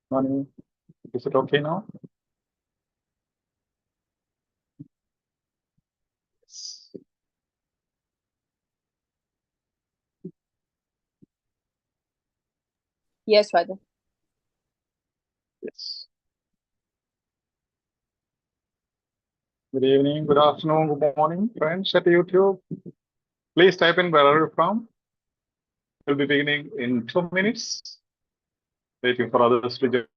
Money. Is it okay now? Yes. Yes, Father. Yes. Good evening, good afternoon, good morning, friends at YouTube. Please type in where are you from. We'll be beginning in 2 minutes. Waiting for others to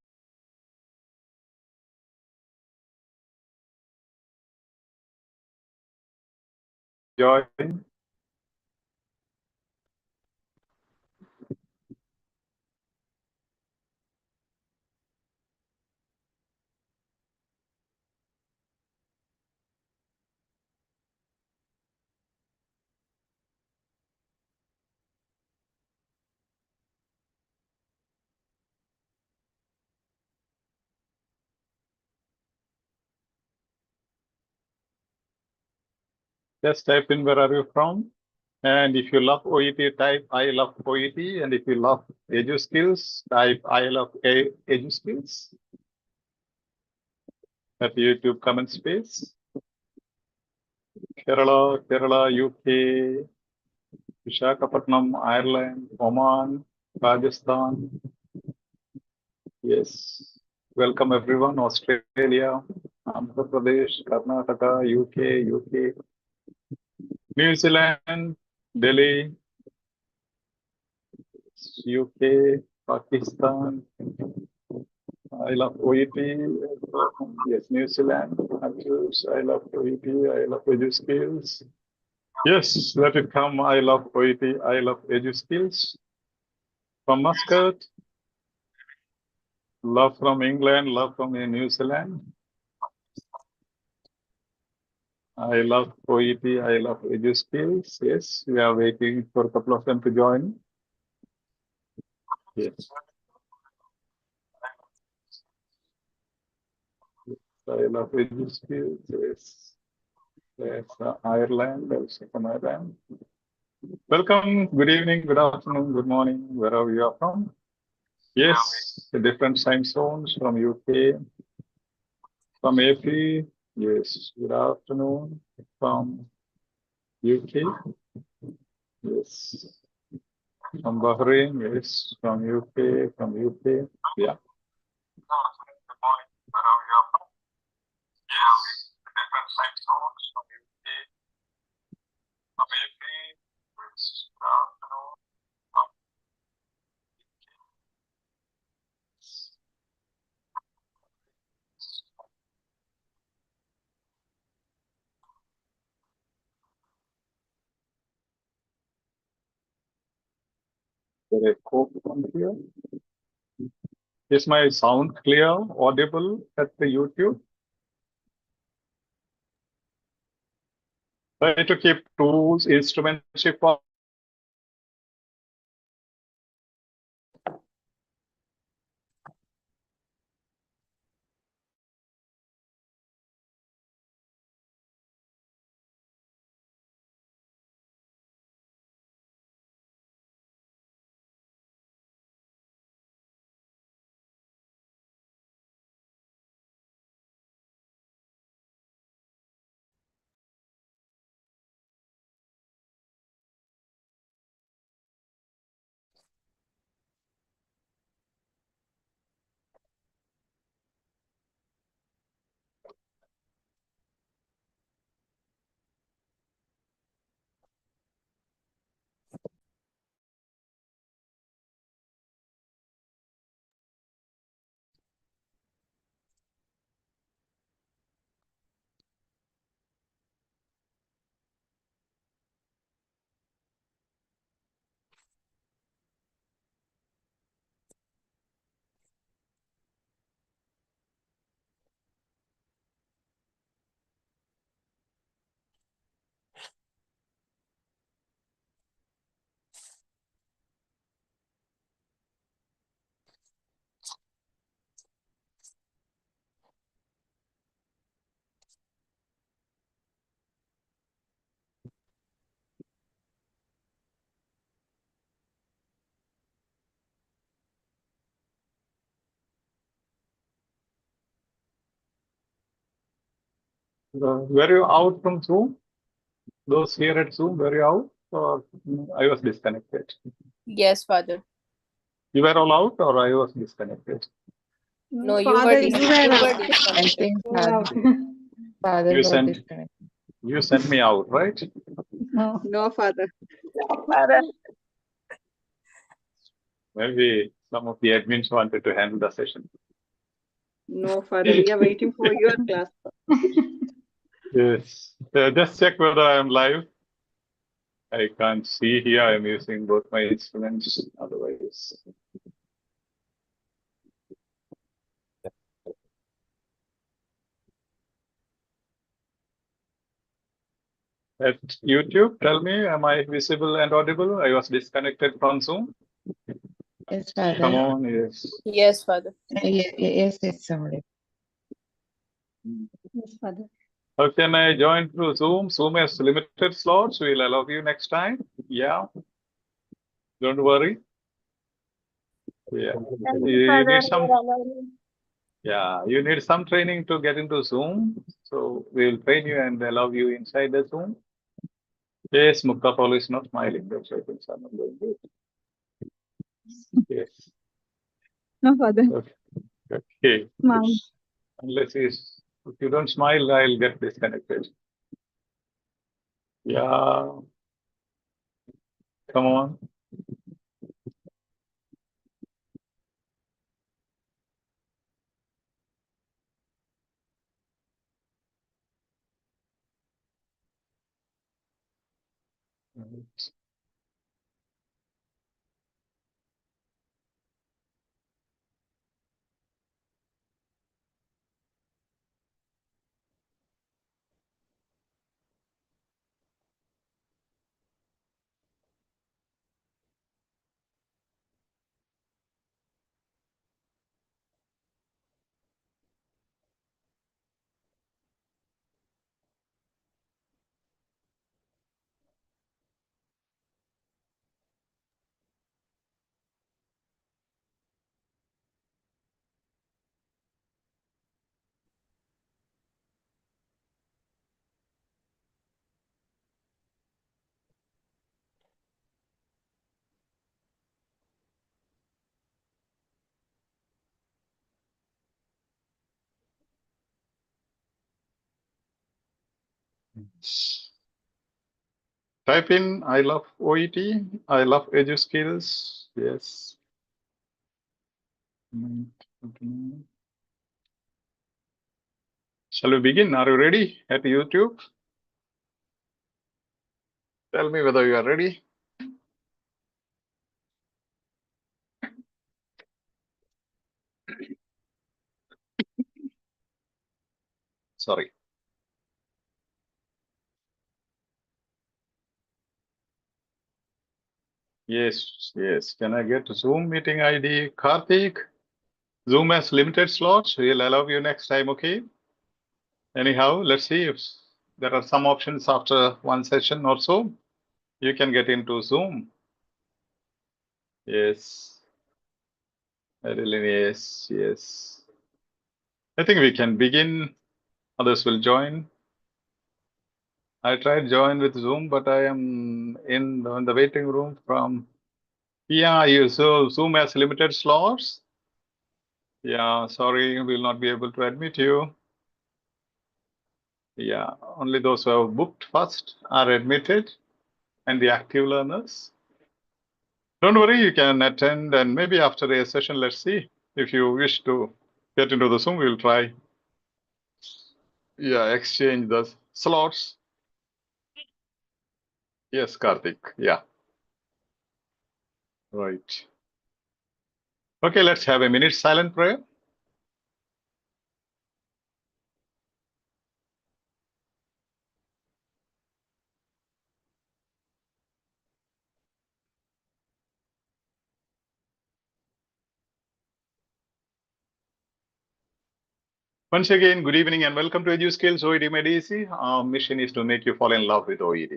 join. Just type in where are you from. And if you love OET, type I love OET. And if you love EduSkills, type I love EduSkills at the YouTube comment space. Kerala, UK, Visakhapatnam, Ireland, Oman, Rajasthan. Yes. Welcome everyone. Australia, Andhra Pradesh, Karnataka, UK, New Zealand, Delhi, UK, Pakistan. I love OET. Yes, New Zealand. I love OET. I love EduSkills. Yes, let it come. I love OET. I love EduSkills. From Muscat, love from England, love from New Zealand. I love OET. I love EduSkills. Yes, we are waiting for a couple of them to join. Yes. I love EduSkills. Yes. Yes, Ireland, also from Ireland. Welcome. Good evening, good afternoon, good morning, wherever you are from. Yes, the different time zones from UK, from AP. Yes, good afternoon from UK. Yes, from Bahrain. Yes, from UK, from UK. Yeah. Yes, different time zones from UK, from AP. Yes, good afternoon. There a code on here. Is my sound clear, audible at the YouTube? Try to keep tools, instruments if Were you out from Zoom? Those here at Zoom, were you out or I was disconnected? Yes, Father. You were all out or I was disconnected? No, you Father, were you were you out. were I disconnected. think Wow. father You got sent disconnected. you sent me out, right? No, Father. Father. Maybe some of the admins wanted to handle the session. No, Father. We are waiting for your class. Yes. Just check whether I am live. I can't see here. I'm using both my instruments. Otherwise, at YouTube, tell me, am I visible and audible? I was disconnected from Zoom. Yes, father. Come on, yes. Yes, Father. Yes, it's somebody. Yes, Father. How can I join through Zoom? Zoom has limited slots. We'll allow you next time. Yeah. Don't worry. Yeah. You need some. Yeah, you need some training to get into Zoom. So we'll train you and allow you inside the Zoom. Yes, Mukta Paul is not smiling. That's why things are not going good. Yes. No, Father. Okay. Okay. Smile. Unless if you don't smile, I'll get disconnected. Yeah. Come on. Type in I love OET. I love EduSkills. Yes. Shall we begin? Are you ready at YouTube? Tell me whether you are ready. Sorry. Yes, yes. Can I get Zoom meeting ID? Karthik, Zoom has limited slots. We'll allow you next time, okay? Anyhow, let's see if there are some options after one session or so. You can get into Zoom. Yes. Madeline, yes, yes. I think we can begin. Others will join. I tried join with Zoom, but I am in the waiting room from. Yeah, so Zoom has limited slots. Yeah, sorry, we'll not be able to admit you. Yeah, only those who have booked first are admitted and the active learners. Don't worry, you can attend and maybe after a session, let's see. If you wish to get into the Zoom, we'll try. Yeah, exchange the slots. Yes, Karthik. Yeah. Right. Okay, let's have a minute silent prayer. Once again, good evening and welcome to EduSkills OET Made Easy. Our mission is to make you fall in love with OET.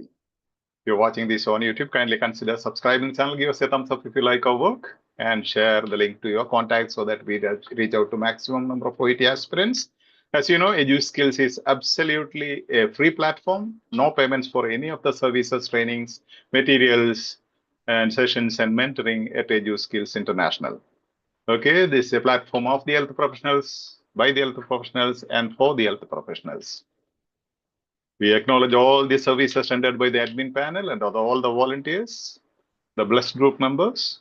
If you're watching this on YouTube, kindly consider subscribing to the channel, give us a thumbs up if you like our work, and share the link to your contacts so that we reach out to maximum number of OET aspirants. As you know, EduSkills is absolutely a free platform, no payments for any of the services, trainings, materials, and sessions and mentoring at EduSkills International. Okay, this is a platform of the health professionals, by the health professionals, and for the health professionals. We acknowledge all the services rendered by the admin panel and all the volunteers, the blessed group members.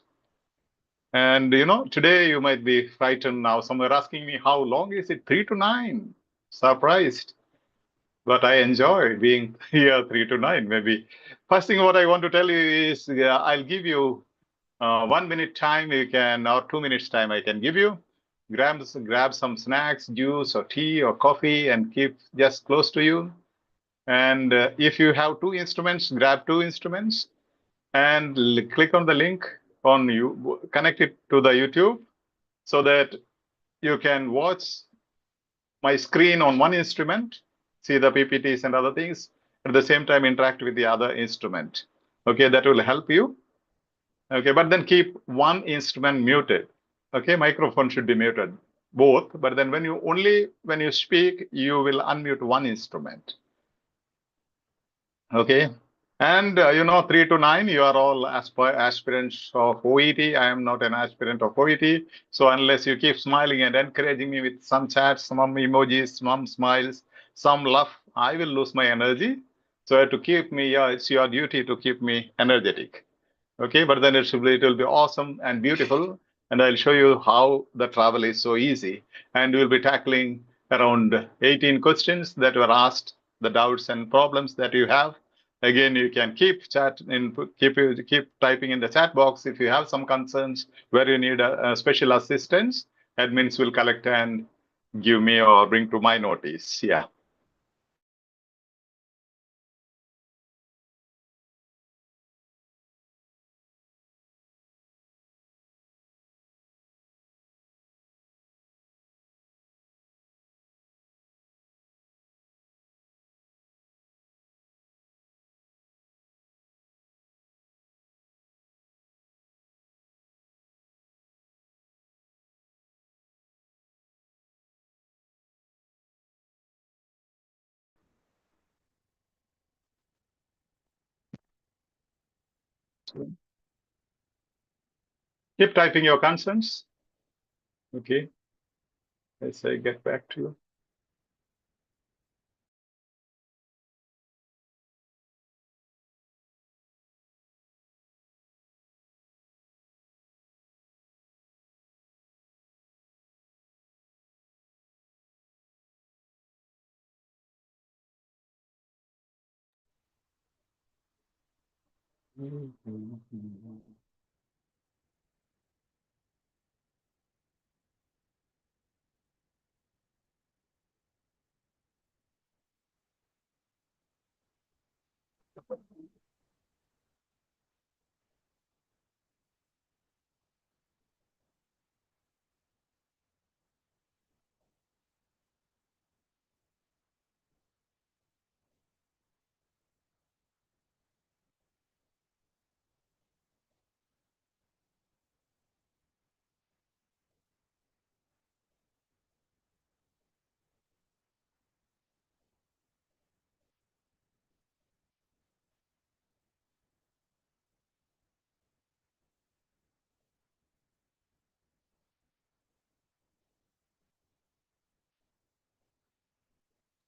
And today you might be frightened now. Some are asking me, how long is it? 3 to 9. Surprised. But I enjoy being here 3 to 9. Maybe first thing what I want to tell you is I'll give you 1 minute time. You can, or 2 minutes time I can give you. Grab some snacks, juice or tea or coffee and keep just close to you. And if you have 2 instruments, grab 2 instruments and click on the link on you, connect it to the YouTube so that you can watch my screen on one instrument, see the PPTs and other things, at the same time interact with the other instrument. Okay, that will help you. Okay, but then keep one instrument muted. Okay, microphone should be muted, both, but then when you speak, you will unmute one instrument. Okay, and 3 to 9, you are all aspirants of OET. I am not an aspirant of OET. So unless you keep smiling and encouraging me with some chats, some emojis, some smiles, some love, I will lose my energy. So to keep me, it's your duty to keep me energetic. Okay, but then it will be awesome and beautiful. And I'll show you how the travel is so easy. And we'll be tackling around 18 questions that were asked, the doubts and problems that you have. Again, you can keep typing in the chat box if you have some concerns where you need a special assistance. Admins will collect and give me or bring to my notice. Yeah. Keep typing your concerns. Okay. As I get back to you.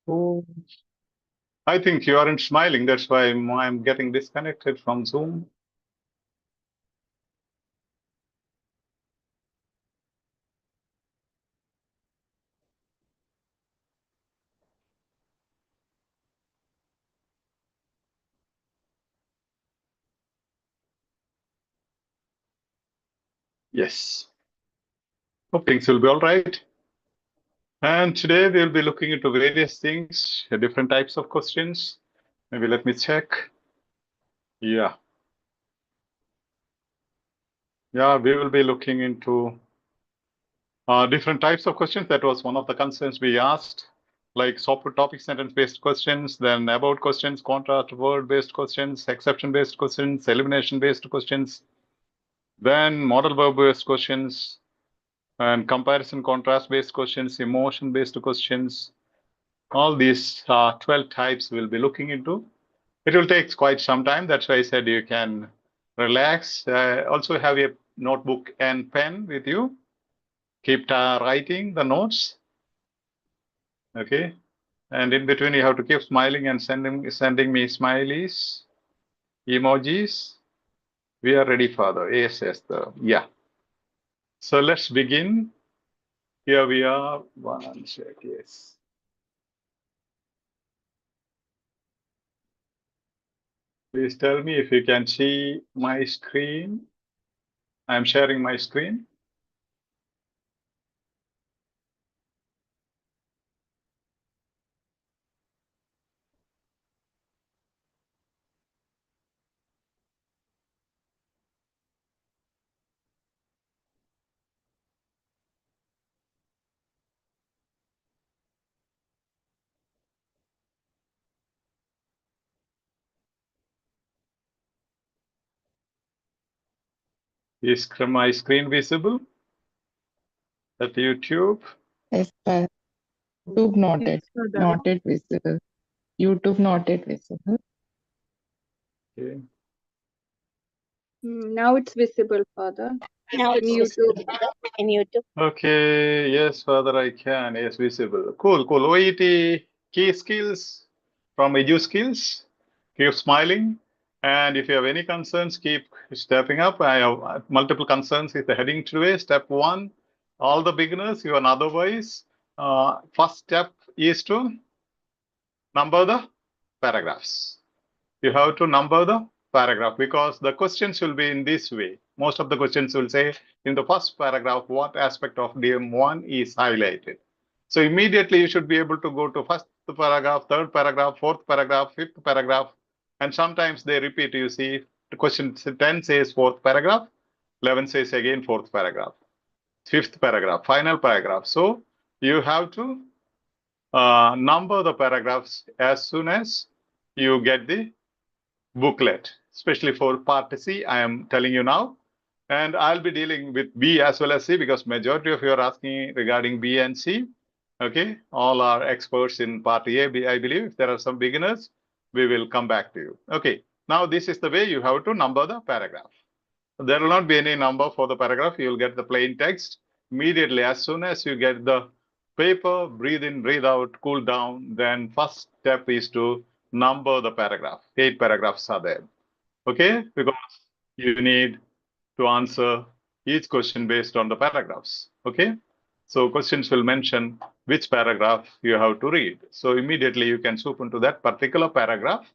Oh, I think you aren't smiling. That's why I'm getting disconnected from Zoom. Yes. Hope things will be all right. And today we'll be looking into various things, different types of questions. Maybe let me check. Yeah. Yeah, we will be looking into different types of questions. That was one of the concerns we asked, like software topic sentence-based questions, then about questions, contrast word-based questions, exception-based questions, elimination-based questions, then model verb-based questions, and comparison contrast based questions, emotion based questions. All these 12 types we'll be looking into. It will take quite some time. That's why I said you can relax. Also have a notebook and pen with you. Keep writing the notes. Okay. And in between, you have to keep smiling and sending me smileys, emojis. We are ready for the yes. Yeah. So let's begin. Here we are. One sec. Yes. Please tell me if you can see my screen. I'm sharing my screen. Is my screen visible at YouTube? Yes, Father. YouTube not Yes, yet, Father. not yet visible. YouTube not yet visible. Okay. Now it's visible, Father. Now it's In visible YouTube. in YouTube. Okay. Yes, Father, I can. Yes, visible. Cool. OET key skills from Edu Skills. Keep smiling. And if you have any concerns, keep stepping up. I have multiple concerns is the heading today. Step 1, all the beginners, you and otherwise. First step is to number the paragraphs. You have to number the paragraph because the questions will be in this way. Most of the questions will say in the first paragraph, what aspect of DM1 is highlighted. So immediately you should be able to go to first paragraph, third paragraph, fourth paragraph, fifth paragraph. And sometimes they repeat, you see, the question 10 says fourth paragraph, 11 says again fourth paragraph, fifth paragraph, final paragraph. So you have to number the paragraphs as soon as you get the booklet, especially for part C, I am telling you now. And I'll be dealing with B as well as C because majority of you are asking regarding B and C. Okay, all are experts in part A, B, I believe. If there are some beginners, we will come back to you. Okay, now this is the way you have to number the paragraph. There will not be any number for the paragraph. You will get the plain text immediately. As soon as you get the paper, breathe in, breathe out, cool down. Then first step is to number the paragraph. 8 paragraphs are there. Okay, because you need to answer each question based on the paragraphs. Okay, so questions will mention which paragraph you have to read. So immediately you can swoop into that particular paragraph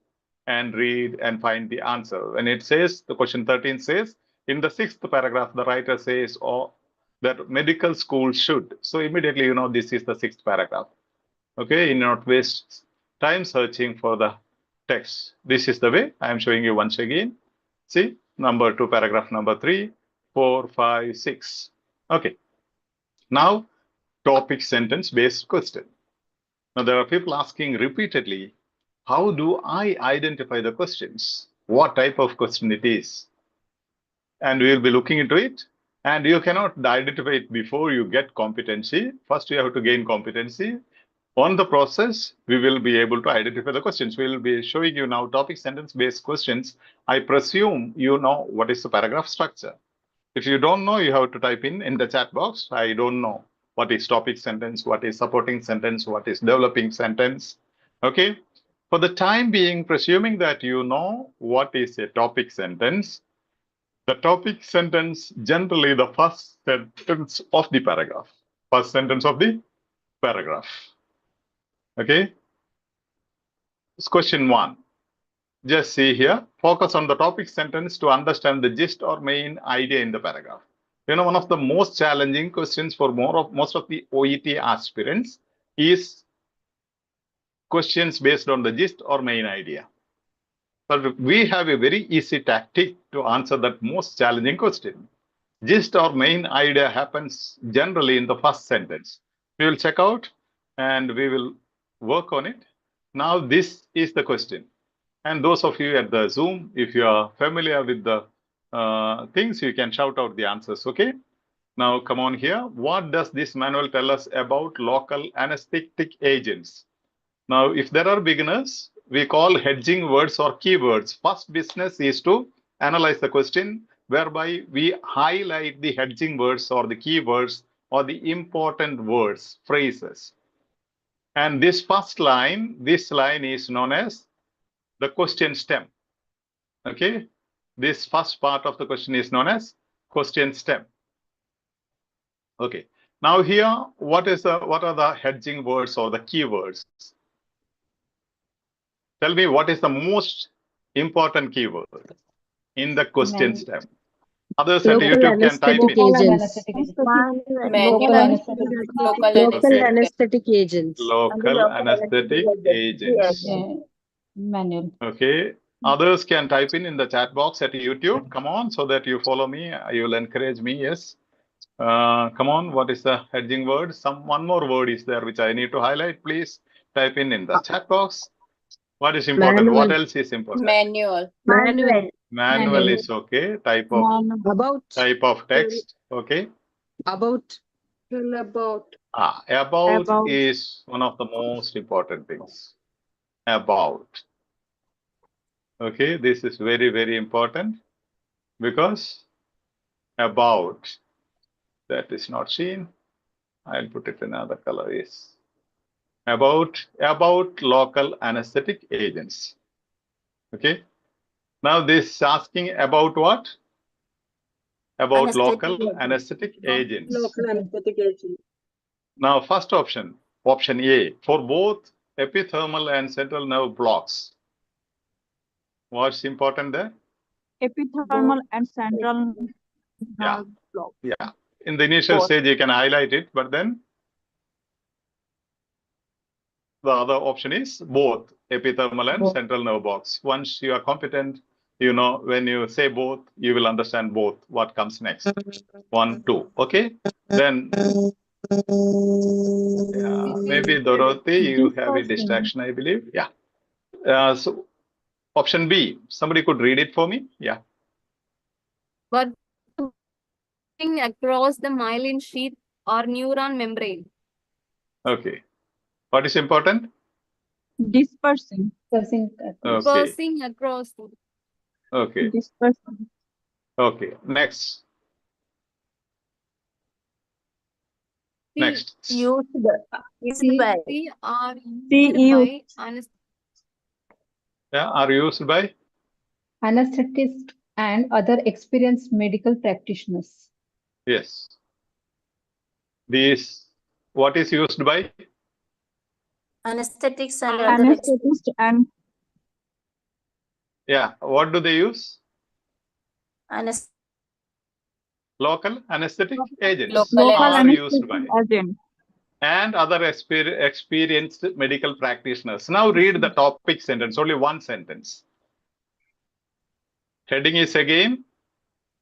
and read and find the answer. When it says, the question 13 says, in the 6th paragraph, the writer says, oh, that medical school should. So immediately you know this is the 6th paragraph. Okay, you not waste time searching for the text. This is the way I am showing you once again. See, number 2, paragraph number 3, 4, 5, 6. Okay, now topic sentence based question. Now there are people asking repeatedly, how do I identify the questions? What type of question it is? And we will be looking into it. And you cannot identify it before you get competency. First, you have to gain competency. On the process, we will be able to identify the questions. We will be showing you now topic sentence based questions. I presume you know what is the paragraph structure. If you don't know, you have to type in the chat box. I don't know what is topic sentence, what is supporting sentence, what is developing sentence. Okay. For the time being, presuming that you know what is a topic sentence, the topic sentence generally the first sentence of the paragraph. First sentence of the paragraph. Okay. It's question 1. Just see here, focus on the topic sentence to understand the gist or main idea in the paragraph. You know, one of the most challenging questions for most of the OET aspirants is questions based on the gist or main idea. But we have a very easy tactic to answer that most challenging question. Gist or main idea happens generally in the first sentence. We will check out and we will work on it. Now, this is the question. And those of you at the Zoom, if you are familiar with the things, you can shout out the answers, okay? Now come on here. What does this manual tell us about local anesthetic agents? Now, if there are beginners, we call hedging words or keywords. First business is to analyze the question, whereby we highlight the hedging words or the keywords or the important words, phrases. And this first line, this line is known as the question stem. Okay, this first part of the question is known as question stem. Okay, now here, what are the hedging words or the keywords? Tell me, what is the most important keyword in the question stem? Others at YouTube can type in. Manual. Local anesthetic agents. Local anesthetic agents. Manual. Okay. Others can type in the chat box at YouTube. Come on, so that you follow me. You will encourage me. Yes. Come on. What is the hedging word? One more word is there which I need to highlight. Please type in the chat box. What is important? Manual. What else is important? Manual. Manual is okay. Type of text. Okay. About. About is one of the most important things. About. Okay, this is very, very important because about, that is not seen. I'll put it in another color. Yes. About local anesthetic agents. Okay. Now this is asking about what? About local anesthetic agents. Local anesthetic agent. Now first option A, for both epithermal and central nerve blocks. What's important there? Epithermal and central Yeah. nerve block. Yeah. In the initial stage, you can highlight it, but then the other option is both epithermal and central nerve blocks. Once you are competent, you know, when you say both, you will understand both. What comes next? 1, 2. Okay. Then, yeah, maybe Dorothy, you have a distraction, I believe. Yeah. So option B, somebody could read it for me. Yeah. But across the myelin sheath or neuron membrane. Okay. What is important? Dispersing. Okay. Dispersing across. Okay. Dispersing. Okay. Next. Next. Used by are See, used by anesthetic. Yeah. Are used by? Anesthetists and other experienced medical practitioners. Yes. These, what is used by? Anesthetics and Anesthetist and Yeah. What do they use? anesthetic. Local anesthetic agents Local are used anesthetic by. agent. And other experienced medical practitioners. Now read the topic sentence, only one sentence. Heading is again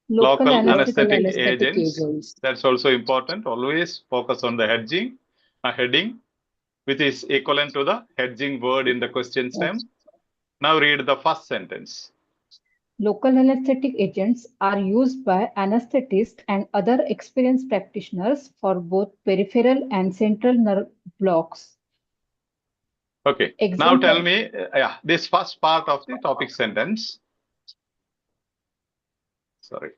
local anesthetic agents. That's also important. Always focus on the heading, which is equivalent to the hedging word in the question stem. Now read the first sentence. Local anesthetic agents are used by anesthetists and other experienced practitioners for both peripheral and central nerve blocks. Okay. Now tell me, this first part of the topic sentence. Sorry,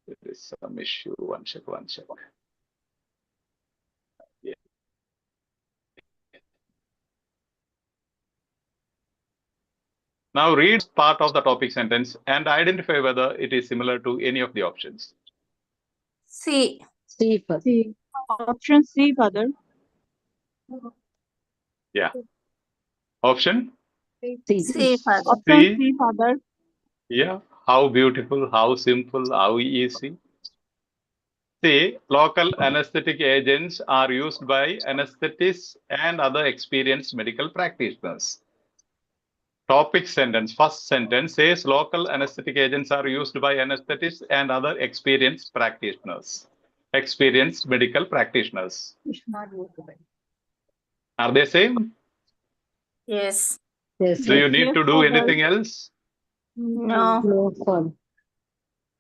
there is some issue. One check. Yeah. Now read part of the topic sentence and identify whether it is similar to any of the options. C. Option C, Father. Yeah. Option? C. Option C. C, Father. Yeah. How beautiful, how simple, how easy. C. Local anesthetic agents are used by anesthetists and other experienced medical practitioners. Topic sentence, first sentence says local anesthetic agents are used by anesthetists and other experienced practitioners. Experienced medical practitioners. Are they same? Yes. Do you need to do anything else? No.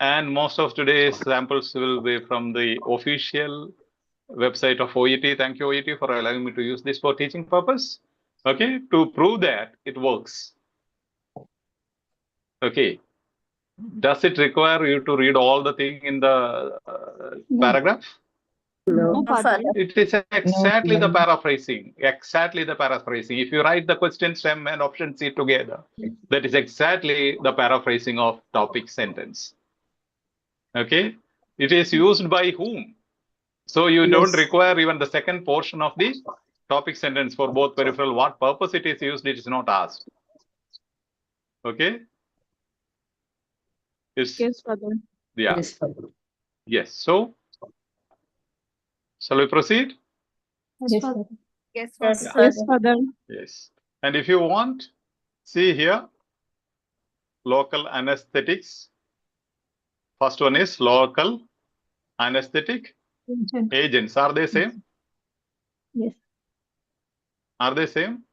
And most of today's samples will be from the official website of OET. Thank you, OET, for allowing me to use this for teaching purpose. Okay, to prove that it works. Okay, does it require you to read all the thing in the paragraph? No, Father. It is exactly the paraphrasing. Exactly the paraphrasing. If you write the question stem and option C together, that is exactly the paraphrasing of topic sentence. Okay, it is used by whom? So you don't require even the second portion of the topic sentence for both peripheral. What purpose it is used, it is not asked. Okay. Yes, Father. Yeah. Yes. So, shall we proceed? Yes, Father. Yes, Yes, Father. Yes, Father. Yes. And if you want, see here, local anesthetics. First one is local anesthetic agents. Are they same? Yes. Are they same?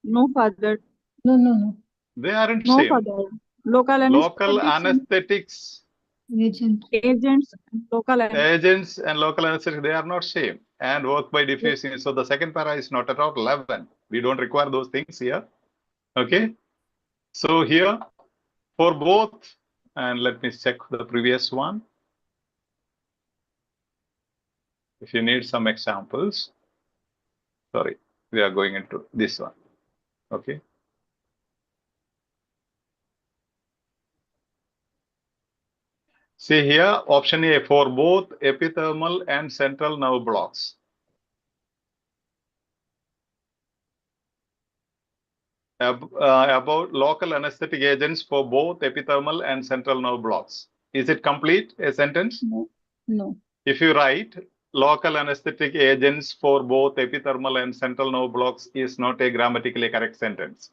No, Father. No. They aren't No, same. Father. Local Local anesthetics and anesthetics agents and local agents and local anesthetics, they are not same and work by diffusing. So the second para is not at all relevant. We don't require those things here. Okay. So here for both, and let me check the previous one. If you need some examples, sorry, we are going into this one. Okay. See here, option A for both epithermal and central nerve blocks. About local anesthetic agents for both epithermal and central nerve blocks. Is it complete, a sentence? No. If you write local anesthetic agents for both epithermal and central nerve blocks is not a grammatically correct sentence.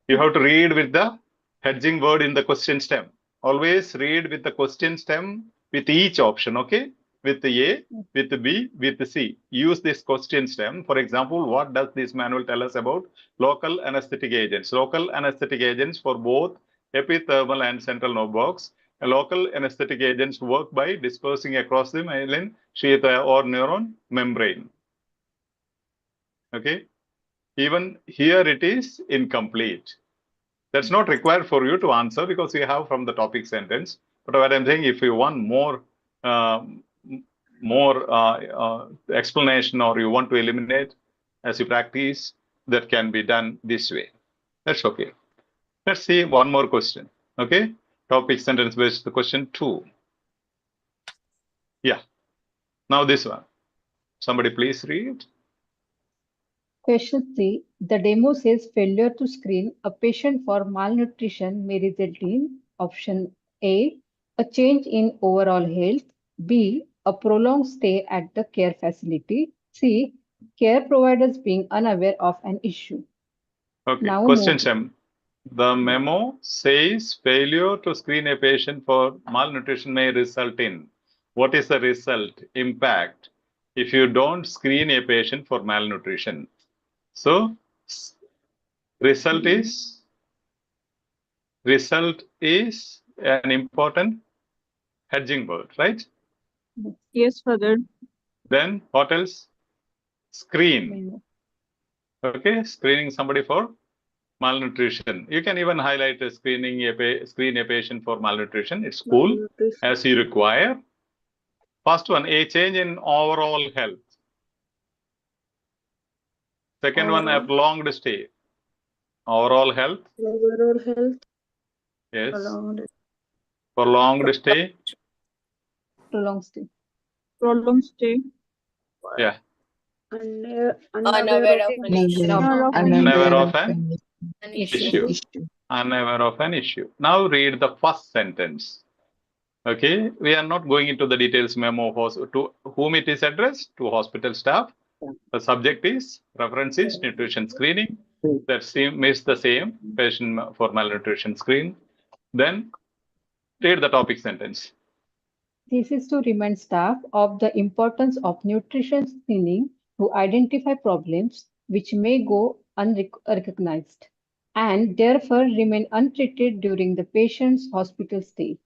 You have to read with the hedging word in the question stem. Always read with the question stem with each option, okay? With the A, with the B, with the C. Use this question stem. For example, what does this manual tell us about local anesthetic agents? Local anesthetic agents for both epithermal and central nerve blocks. Local anesthetic agents work by dispersing across the myelin sheath or neuron membrane. Okay? Even here it is incomplete. That's not required for you to answer because you have from the topic sentence. But what I'm saying, if you want more explanation or you want to eliminate as you practice, that can be done this way. That's okay. Let's see one more question. Okay. Topic sentence based question 2. Yeah. Now this one. Somebody please read. Question 3. The demo says failure to screen a patient for malnutrition may result in option A, a change in overall health, B, a prolonged stay at the care facility, C, care providers being unaware of an issue. Okay. Now Question move. Shem. The memo says failure to screen a patient for malnutrition may result in. What is the result, impact, if you don't screen a patient for malnutrition? So, result is an important hedging word, right? Yes, Father. Then what else? Screen. Okay, screening somebody for malnutrition. You can even highlight screen a patient for malnutrition. It's cool as you require. First one, a change in overall health. Second one, a prolonged stay. Overall health. Overall health. Yes. Prolonged. Prolonged stay. Prolonged stay. Prolonged stay. Yeah. Unaware of an issue. Unaware of an An issue. Unaware of an issue. Now read the first sentence. Okay, we are not going into the details memo to whom it is addressed, to hospital staff. The subject is reference is nutrition screening. That is the same patient for malnutrition screen. Then read the topic sentence. This is to remind staff of the importance of nutrition screening to identify problems which may go unrecognized and therefore remain untreated during the patient's hospital stay.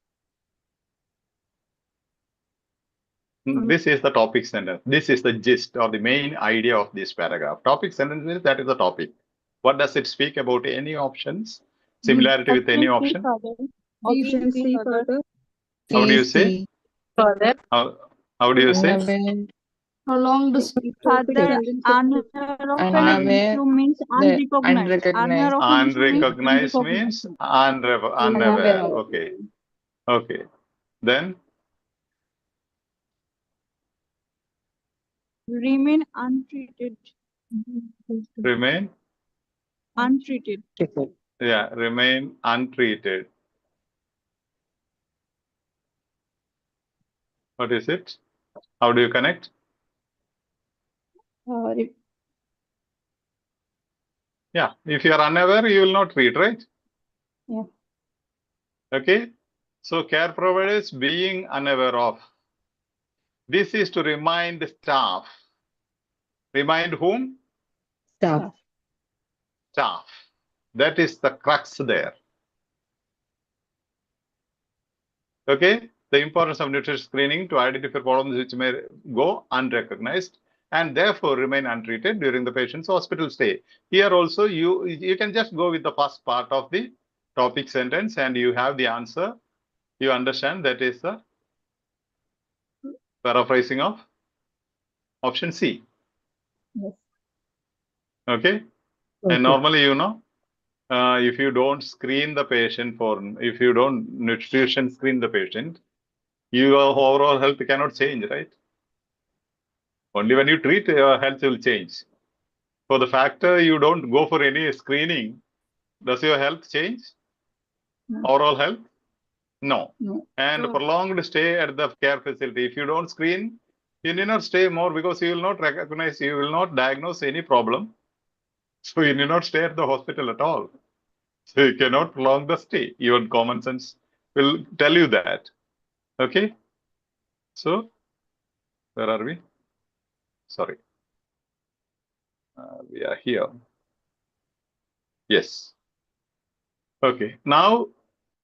This is the topic sentence. This is the gist or the main idea of this paragraph. Topic sentence means that is the topic. What does it speak about? Any options? Similarity with any option? Option C further. How do you say? Further. How do you say? Unaware, Prolonged Further, unaware of an issue means unrecognized. Unaware of an issue means Unrecognized means unaware. Unaware of. Okay. Okay. Then remain untreated. remain. Untreated. Yeah, remain untreated. What is it? How do you connect? Yeah, if you are unaware, you will not treat, right? Yeah. Okay. So care providers being unaware of. This is to remind the staff. Remind whom? staff, Staff. That is the crux there. Okay. The importance of nutrition screening to identify problems which may go unrecognized and therefore remain untreated during the patient's hospital stay. Here also, you can just go with the first part of the topic sentence and you have the answer. You understand that is the paraphrasing of option C. Yes. Okay. And normally, if you don't screen the patient if you don't nutrition screen the patient, your overall health cannot change, right? Only when you treat, your health will change. For the factor you don't go for any screening, does your health change? No. Overall health? No. No. And No. prolonged stay at the care facility. If you don't screen, you need not stay more because you will not recognize, you will not diagnose any problem. So you need not stay at the hospital at all. So you cannot prolong the stay. Even common sense will tell you that. Okay. So where are we? Sorry. We are here. Yes. Okay. Now,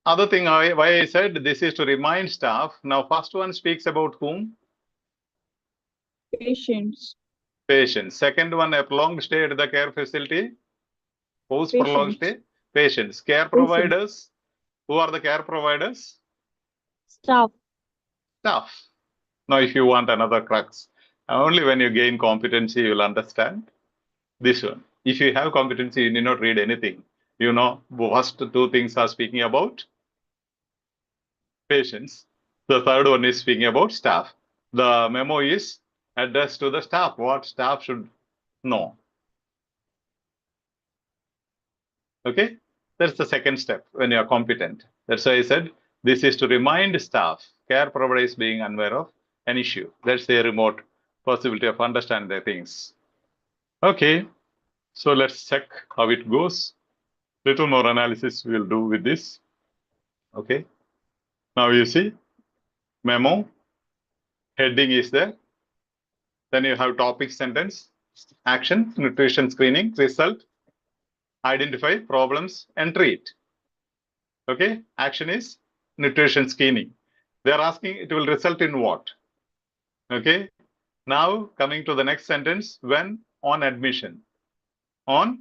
other thing why I said this is to remind staff. Now, first one speaks about whom? Patients. Patients. Second one, a prolonged stay at the care facility. Who's prolonged stay? Patients. Care providers. Who are the care providers? Staff. Staff. Now, if you want another crux, only when you gain competency, you will understand this one. If you have competency, you need not read anything. You know, first two things are speaking about patients. The third one is speaking about staff. The memo is addressed to the staff, what staff should know. Okay, that's the second step when you are competent. That's why I said this is to remind staff, care providers being unaware of an issue. That's the remote possibility of understanding the things. Okay, so let's check how it goes. Little more analysis we'll do with this. Okay, now you see memo, heading is there. Then you have topic sentence, action, nutrition screening, result, identify problems and treat. Okay, action is nutrition screening. They're asking it will result in what? Okay, now coming to the next sentence, when on admission. On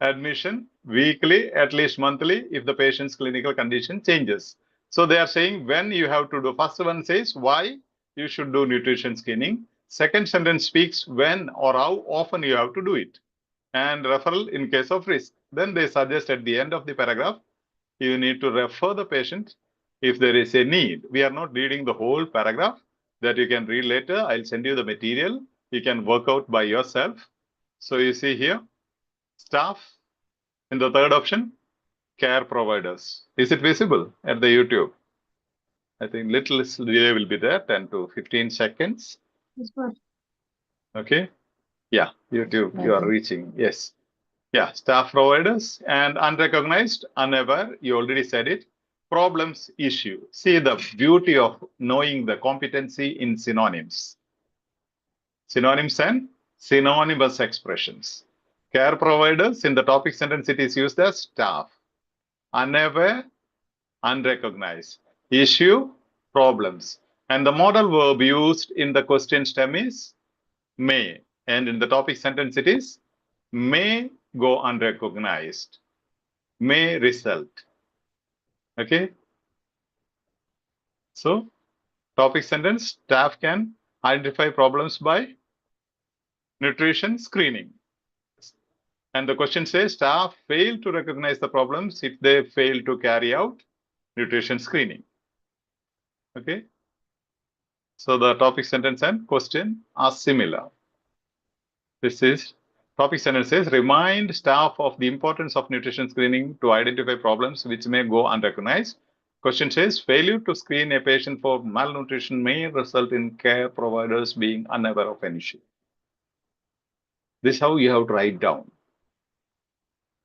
admission, weekly, at least monthly, if the patient's clinical condition changes. So they are saying when you have to do. First one says why you should do nutrition screening. Second sentence speaks when or how often you have to do it. And referral in case of risk. Then they suggest at the end of the paragraph, you need to refer the patient if there is a need. We are not reading the whole paragraph that you can read later. I'll send you the material. You can work out by yourself. So you see here, staff. In the third option, care providers. Is it visible at the YouTube? I think little delay will be there, 10 to 15 seconds. Okay. Yeah, YouTube, you are reaching. Yes. Yeah, staff providers and unrecognized, unaware, you already said it. Problems, issue. See the beauty of knowing the competency in synonyms. Synonyms and synonymous expressions. Care providers, in the topic sentence, it is used as staff. Unaware, unrecognized. Issue, problems. And the modal verb used in the question stem is may. And in the topic sentence, it is may go unrecognized, may result. Okay. So, topic sentence, staff can identify problems by nutrition screening. And the question says staff fail to recognize the problems if they fail to carry out nutrition screening. Okay. So the topic sentence and question are similar. This is topic sentence says remind staff of the importance of nutrition screening to identify problems which may go unrecognized. Question says failure to screen a patient for malnutrition may result in care providers being unaware of an issue. This is how you have to write down.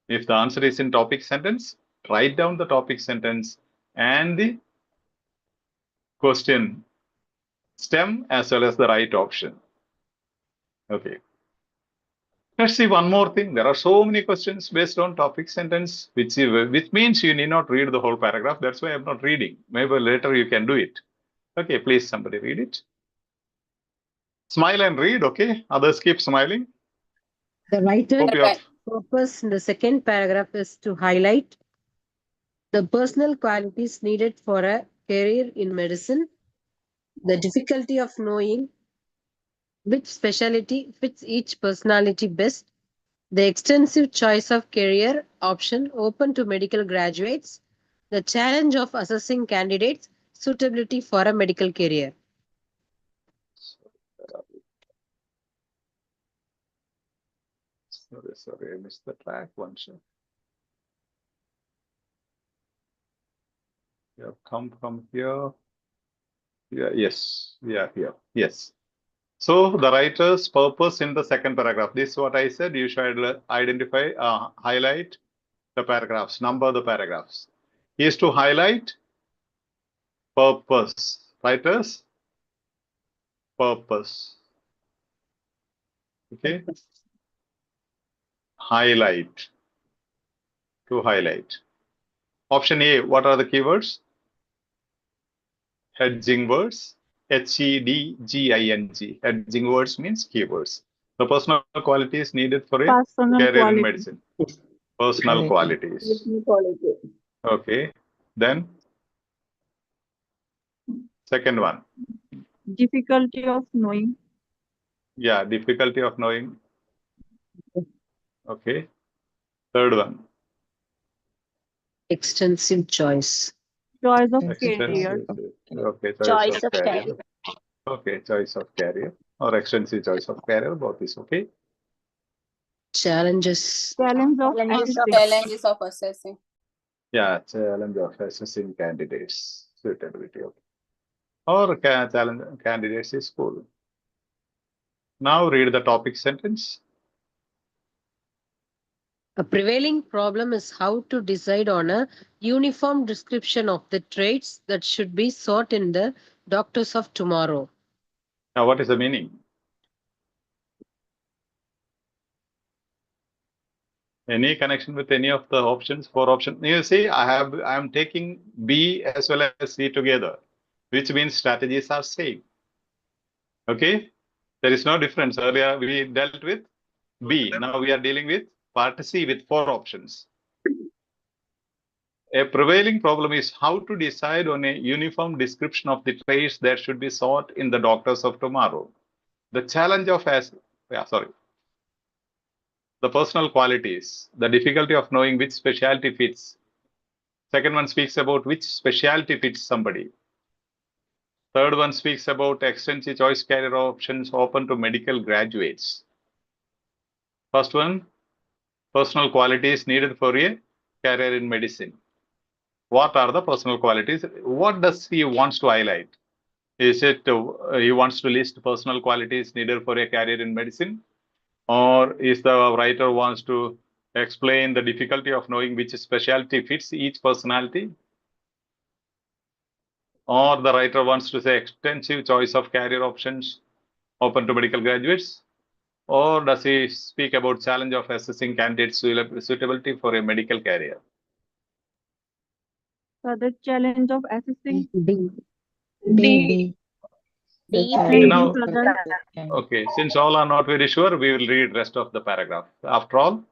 If the answer is in topic sentence, write down the topic sentence and the question stem as well as the right option. Okay. Let's see one more thing. There are so many questions based on topic sentence, which means you need not read the whole paragraph. That's why I'm not reading. Maybe later you can do it. Okay, please somebody read it. Smile and read, okay? Others keep smiling. The writer's purpose in the second paragraph is to highlight the personal qualities needed for a career in medicine, the difficulty of knowing which specialty fits each personality best, the extensive choice of career option open to medical graduates, the challenge of assessing candidates' suitability for a medical career. Sorry, I missed the track one shot. You have come from here. Yeah, yes, we are here. Yes. So the writer's purpose in the second paragraph. This is what I said. You should identify, highlight the paragraphs, number the paragraphs. Is to highlight purpose. Writer's purpose. Okay. Highlight. To highlight. Option A, what are the keywords? Hedging words. HEDGING. Hedging words means keywords. The personal qualities needed for a career in medicine. Personal qualities. Okay. Then second one. Difficulty of knowing. Yeah, difficulty of knowing. Okay. Third one. Extensive choice. Choice of Extensive. career. Okay, choice of career. Okay, choice of career or extensive choice of career, both is okay. Challenges. Challenge of assessing. Yeah, challenge of assessing candidates suitability. Okay. Or challenge candidates is cool. Now read the topic sentence. A prevailing problem is how to decide on a uniform description of the traits that should be sought in the doctors of tomorrow. Now, what is the meaning? Any connection with any of the options? 4 options. You see, I am taking B as well as C together, which means strategies are same. Okay, there is no difference. Earlier we dealt with B. Now we are dealing with part C with 4 options. A prevailing problem is how to decide on a uniform description of the traits that should be sought in the doctors of tomorrow. The challenge of the personal qualities, the difficulty of knowing which specialty fits. Second one speaks about which specialty fits somebody. Third one speaks about extensive choice career options open to medical graduates. First one, personal qualities needed for a career in medicine. What are the personal qualities? What does he wants to highlight? Is it he wants to list personal qualities needed for a career in medicine? Or is the writer wants to explain the difficulty of knowing which specialty fits each personality? Or the writer wants to say extensive choice of career options open to medical graduates? Or does he speak about challenge of assessing candidates' suitability for a medical career? So the challenge of assessing. D. D. And Now, further, okay, since all are not very sure, we will read rest of the paragraph. After all,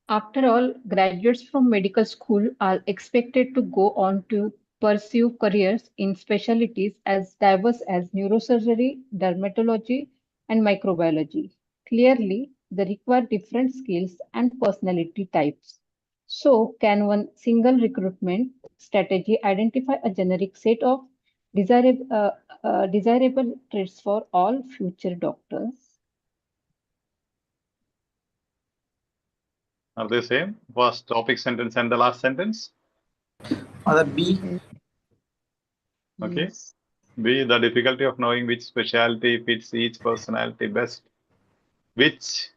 After all, graduates from medical school are expected to go on to pursue careers in specialties as diverse as neurosurgery, dermatology, and microbiology. Clearly, they require different skills and personality types. So, can one single recruitment strategy identify a generic set of desirable traits for all future doctors? are they same? First topic sentence and the last sentence. Other B. Okay. B, the difficulty of knowing which specialty fits each personality best. Which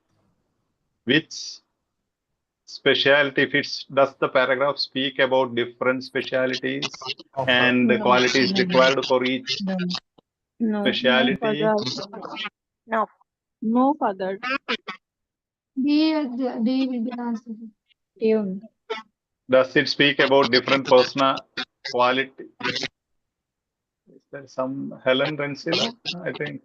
specialty fits? Does the paragraph speak about different specialties and the qualities required for each no specialty? further. No further. D will be the answer. D only. Does it speak about different personal quality? Is there some Helen Rensila? I think.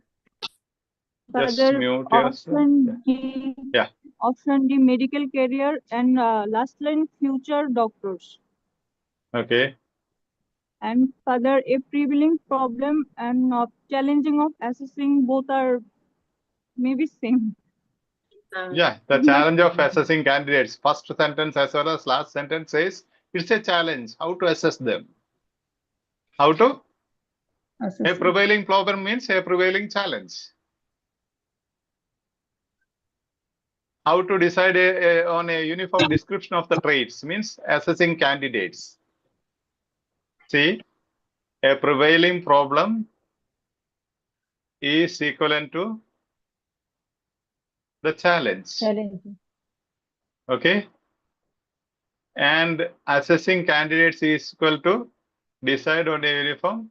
Just Further, mute yourself. option D. Yeah. Option D, medical career, and last line, future doctors. Okay. And further, a prevailing problem and challenging of assessing both are maybe same. Yeah, the challenge of assessing candidates. First sentence as well as last sentence says it's a challenge. How to assess them? How to? A prevailing problem means a prevailing challenge. How to decide on a uniform description of the traits means assessing candidates. See, a prevailing problem is equivalent to the challenge. Okay. And assessing candidates is equal to decide on a uniform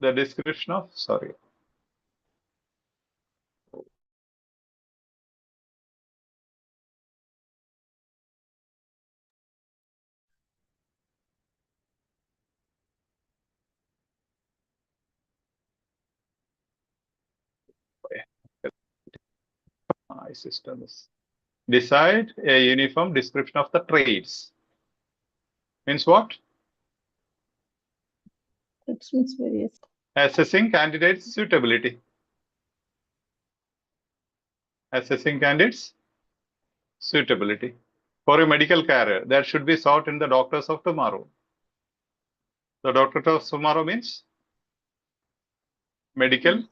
the description of, sorry. My system is decide a uniform description of the traits. Means what? It means various. Assessing candidates' suitability. Assessing candidates' suitability. For a medical career, that should be sought in the doctors of tomorrow. The doctor of tomorrow means medical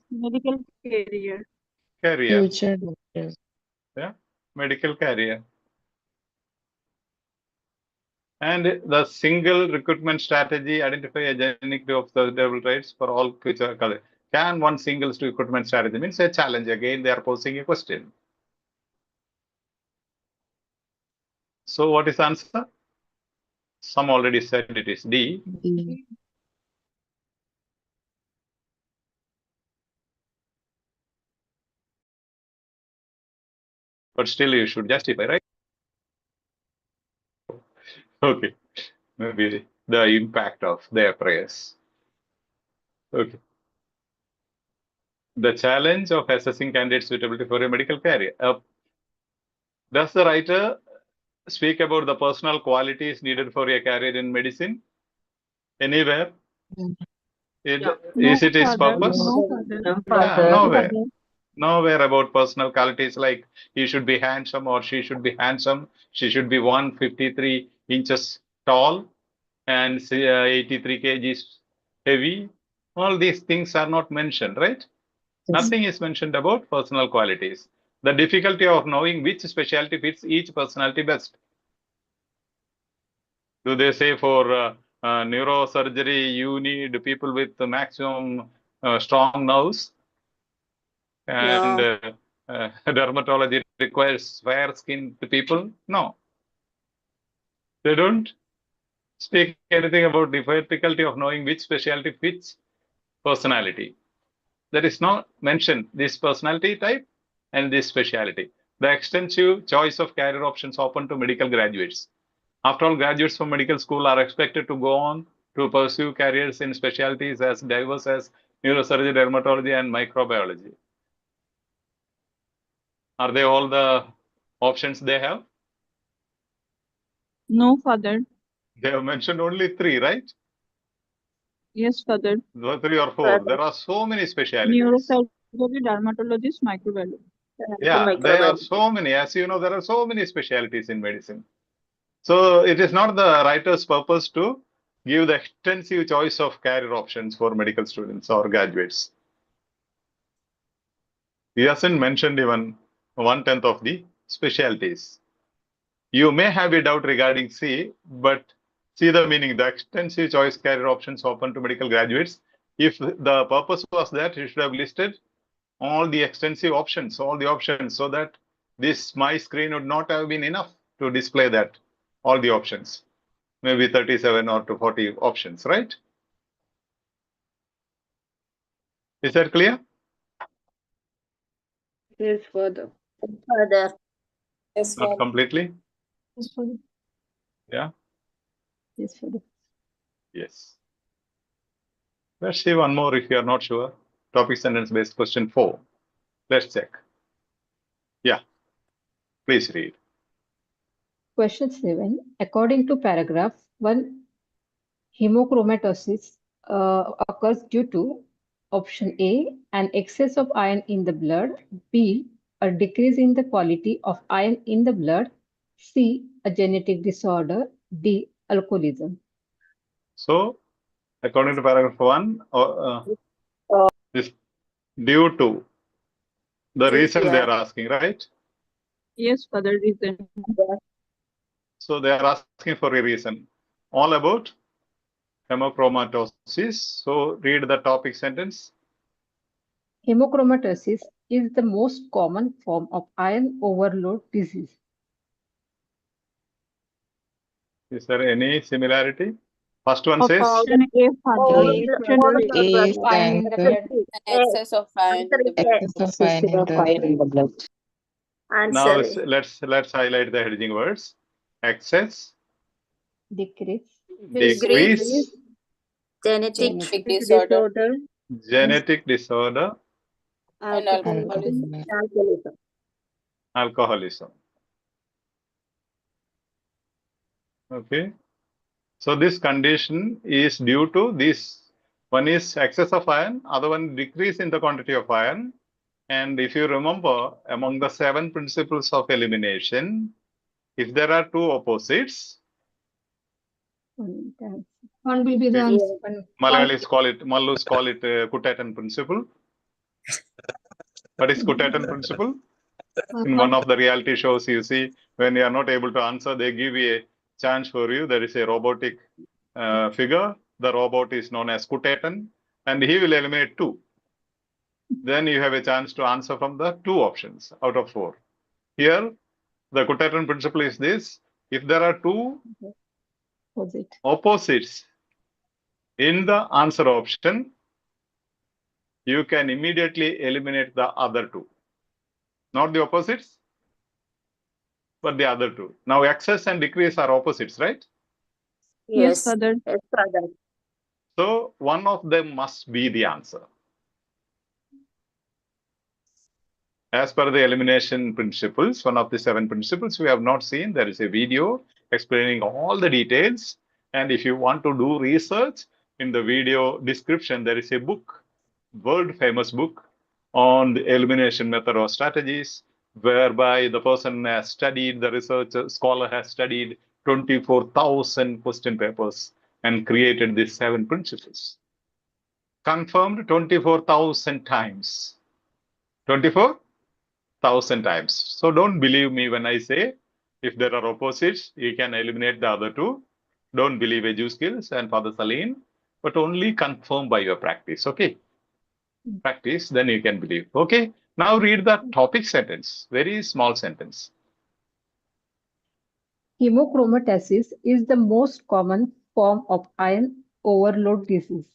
career. Future doctor. Yeah, medical career. And the single recruitment strategy identify a generic of the devil traits for all future career. Can one single recruitment strategy means a challenge? Again, they are posing a question. So what is the answer? Some already said it is D. D. But still you should justify, right? Okay. Maybe the impact of their prayers. Okay. The challenge of assessing candidate suitability for a medical career. Does the writer speak about the personal qualities needed for a career in medicine? Anywhere? Is it his purpose? Nowhere. Nowhere about personal qualities like he should be handsome or she should be handsome. She should be 153 inches tall and 83 kgs heavy. All these things are not mentioned, right? Nothing is mentioned about personal qualities. The difficulty of knowing which specialty fits each personality best. Do they say for neurosurgery, you need people with the maximum strong nerves? And dermatology requires fair-skinned people? No. They don't speak anything about the difficulty of knowing which specialty fits personality. There is no mention this personality type and this specialty. The extensive choice of career options open to medical graduates. After all, graduates from medical school are expected to go on to pursue careers in specialties as diverse as neurosurgery, dermatology, and microbiology. Are they all the options they have? No, Father. They have mentioned only 3, right? Yes, Father. 3 or 4. There are so many specialties. Neurosurgery, dermatologist, microbiology. Yeah, there are so many. As you know, there are so many specialties in medicine. So it is not the writer's purpose to give the extensive choice of career options for medical students or graduates. He hasn't mentioned even 1/10 of the specialties. You may have a doubt regarding C, but see the meaning. The extensive choice career options open to medical graduates. If the purpose was that, you should have listed all the extensive options, all the options, so that this my screen would not have been enough to display that, all the options. Maybe 37 or to 40 options, right? Is that clear? Yes, Father. Further. Yes, Not Father. completely? Yes, Father. Yeah? Yes, Father. Yes. Let's see one more if you are not sure. Topic sentence based question 4. Let's check. Yeah. Please read. Question 7. According to paragraph 1, hemochromatosis occurs due to option A, an excess of iron in the blood, B, a decrease in the quality of iron in the blood, C, a genetic disorder, D, alcoholism. So, according to paragraph 1, this due to the reason they are asking, right? Yes, Father. Reason. So they are asking for a reason. All about hemochromatosis. So read the topic sentence. Hemochromatosis is the most common form of iron overload disease. Is there any similarity? First one says Option A, Father. Option A, Iron in the blood. Excess of iron in the blood. excess of iron in the blood. now Answer. let's highlight the heading words. Excess, Decrease, decrease, Genetic disorder. genetic disorder, And alcoholism. alcoholism. Okay. So this condition is due to this. One is excess of iron, other one decrease in the quantity of iron. And if you remember, among the 7 principles of elimination, if there are 2 opposites, One will be the answer. Malayalis call it, Mallus call it Kutatan principle. What is Kutatan principle? In one of the reality shows, you see, when you are not able to answer, they give you a chance for you. There is a robotic figure. The robot is known as Kutatan, and he will eliminate 2. Then you have a chance to answer from the 2 options out of 4. Here, the Kutatan principle is this: if there are 2 opposites in the answer option, you can immediately eliminate the other 2. Not the opposites, but the other 2. Now, excess and decrease are opposites, right? Yes, Father. So, one of them must be the answer. As per the elimination principles, one of the 7 principles we have not seen, there is a video explaining all the details. And if you want to do research, in the video description, there is a book, world famous book on the elimination method or strategies, whereby the person has studied, the researcher scholar has studied 24,000 question papers and created these 7 principles. Confirmed 24,000 times. 24,000 times. So don't believe me when I say if there are opposites, you can eliminate the other 2. Don't believe Edu Skills and Father Saleen, but only confirm by your practice. Okay. Practice, then you can believe. Okay. Now read the topic sentence. Very small sentence. Hemochromatosis is the most common form of iron overload disease.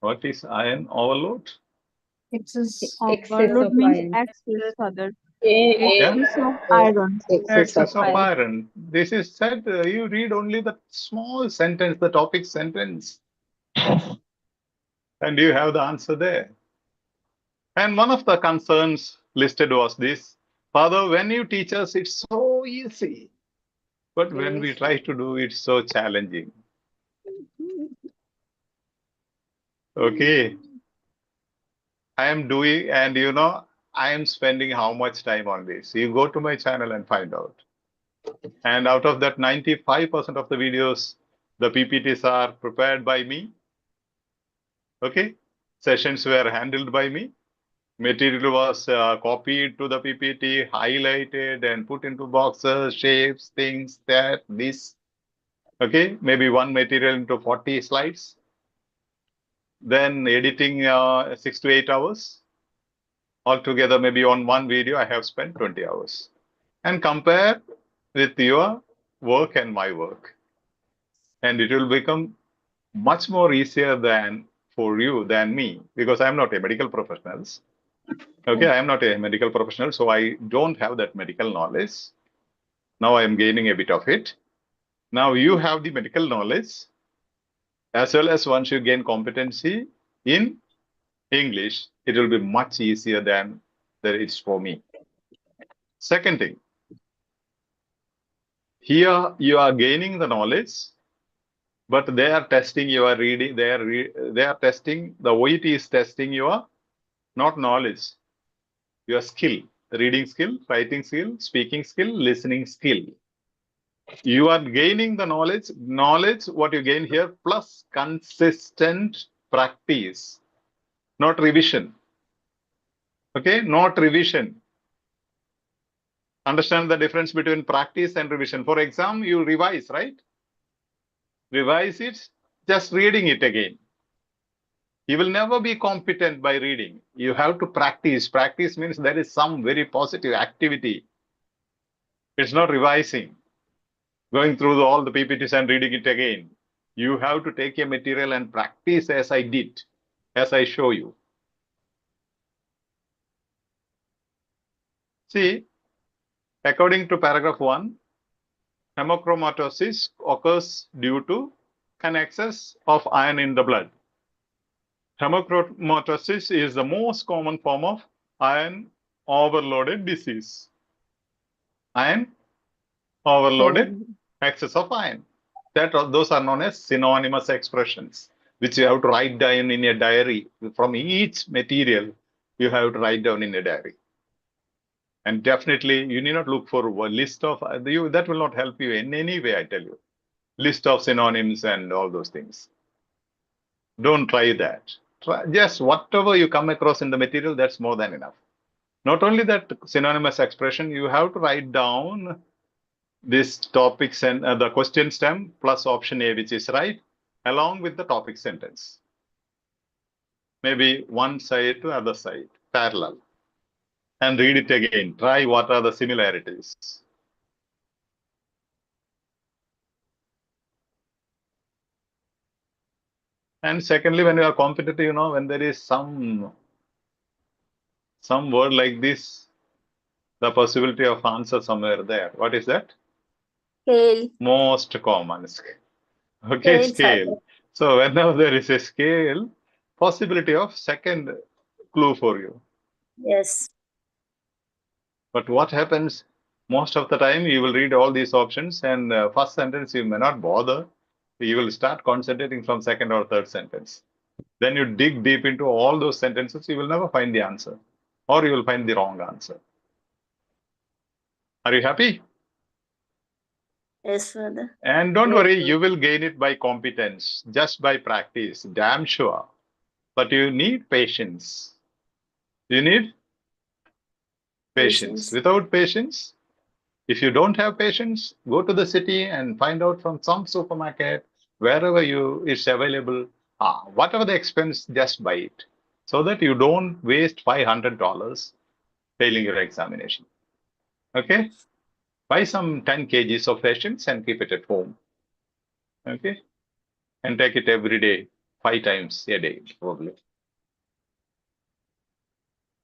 What is iron overload? Excess. Excess Overload of means iron. excess, Father. Yeah? Excess of iron. Excess of iron. This is said, you read only the small sentence, the topic sentence, and you have the answer there. And one of the concerns listed was this: Father, when you teach us, it's so easy. But when we try to do, it's so challenging. Okay. I am doing, and I am spending how much time on this? You go to my channel and find out. And out of that, 95% of the videos, the PPTs are prepared by me. Okay. Sessions were handled by me. Material was copied to the PPT, highlighted and put into boxes, shapes, things, that, this. Okay. Maybe one material into 40 slides. Then editing 6 to 8 hours. Altogether, maybe on one video, I have spent 20 hours. And compare with your work and my work. And it will become much more easier than for you than me, because I'm not a medical professional. Okay, I am not a medical professional, so I don't have that medical knowledge. Now I am gaining a bit of it. Now you have the medical knowledge, as well as once you gain competency in English, it will be much easier than that it's for me. Second thing, here you are gaining the knowledge, but they are testing your reading. They are testing, the OET is testing your not knowledge, your skill, reading skill, writing skill, speaking skill, listening skill. You are gaining the knowledge, what you gain here, plus consistent practice, not revision. Okay, not revision. Understand the difference between practice and revision. For exam, you revise, right? Revise it, just reading it again. You will never be competent by reading. You have to practice. Practice means there is some very positive activity. It's not revising, going through all the PPTs and reading it again. You have to take a material and practice as I did, as I show you. See, according to paragraph 1, hemochromatosis occurs due to an excess of iron in the blood. Hemochromatosis is the most common form of iron overloaded disease. Iron overloaded, excess of iron. Those are known as synonymous expressions, which you have to write down in a diary. From each material, you have to write down in a diary. And definitely, you need not look for a list of, that will not help you in any way, I tell you. List of synonyms and all those things. Don't try that. Try just whatever you come across in the material, that's more than enough. Not only that synonymous expression, you have to write down this topics and the question stem plus option A, which is right, along with the topic sentence. Maybe one side to other side, parallel. And read it again. Try what are the similarities. And secondly, when you are competitive, when there is some word like this, the possibility of answer somewhere there. What is that? Scale. Most common. Okay, scale. So whenever there is a scale, possibility of second clue for you. Yes. But what happens most of the time, you will read all these options and first sentence you may not bother. You will start concentrating from second or third sentence. Then you dig deep into all those sentences, you will never find the answer, or you will find the wrong answer. Are you happy? Yes, Father. And don't worry, you will gain it by competence, just by practice, damn sure. But you need patience. You need patience. Without patience, if you don't have patience, go to the city and find out from some supermarket, wherever it's available, whatever the expense, just buy it, so that you don't waste $500 failing your examination. Okay? Buy some 10 kgs of patience and keep it at home. Okay? And take it every day, 5 times a day, probably.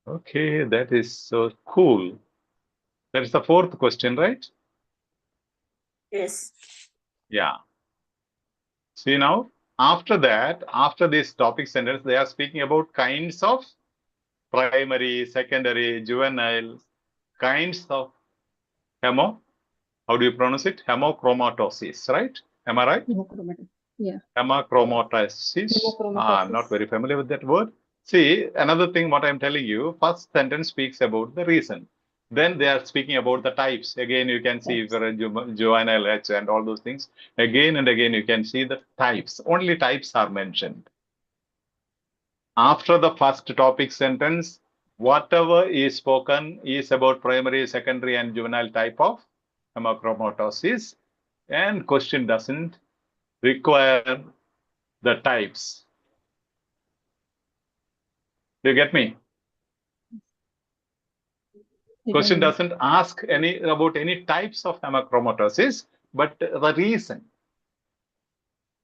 Okay, that is so cool. That is the fourth question, right? Yes. Yeah. See now, after that, after this topic sentence, they are speaking about kinds of primary, secondary, juvenile, kinds of how do you pronounce it? Hemochromatosis, right? Am I right? Hemochromatosis. Yeah. Hemochromatosis. I'm not very familiar with that word. See, another thing what I'm telling you, first sentence speaks about the reason. Then they are speaking about the types. Again, you can see juvenile H and all those things. Again and again, you can see the types. Only types are mentioned. After the first topic sentence, whatever is spoken is about primary, secondary, and juvenile type of hemochromatosis. And question doesn't require the types. Do you get me? Question doesn't ask about any types of hemochromatosis, but the reason.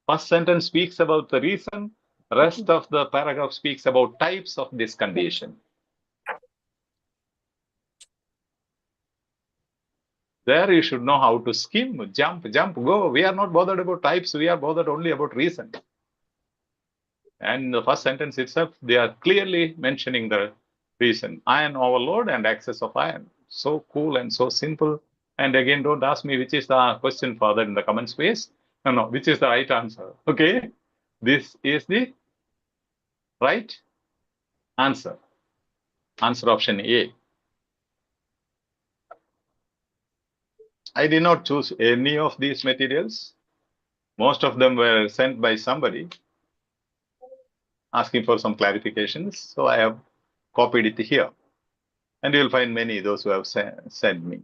First sentence speaks about the reason. Rest of the paragraph speaks about types of this condition. There you should know how to skim, jump, go. We are not bothered about types. We are bothered only about reason. And the first sentence itself, they are clearly mentioning the reason. Iron overload and excess of iron. So cool and so simple. And again, don't ask me which is the question further in the comment space. No, which is the right answer. Okay. This is the right answer. Answer option A. I did not choose any of these materials. Most of them were sent by somebody asking for some clarifications. So I have copied it here. And you'll find many those who have sent me.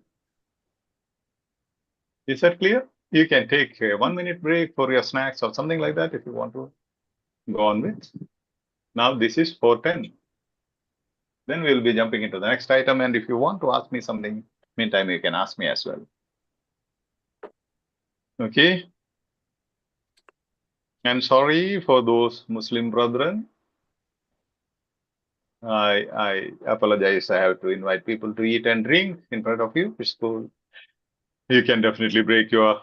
Is that clear? You can take a 1 minute break for your snacks or something like that if you want to go on with. Now this is 4:10. Then we'll be jumping into the next item. And if you want to ask me something, meantime, you can ask me as well. Okay. And sorry for those Muslim brethren. I apologize. I have to invite people to eat and drink in front of you. It's cool. You can definitely break your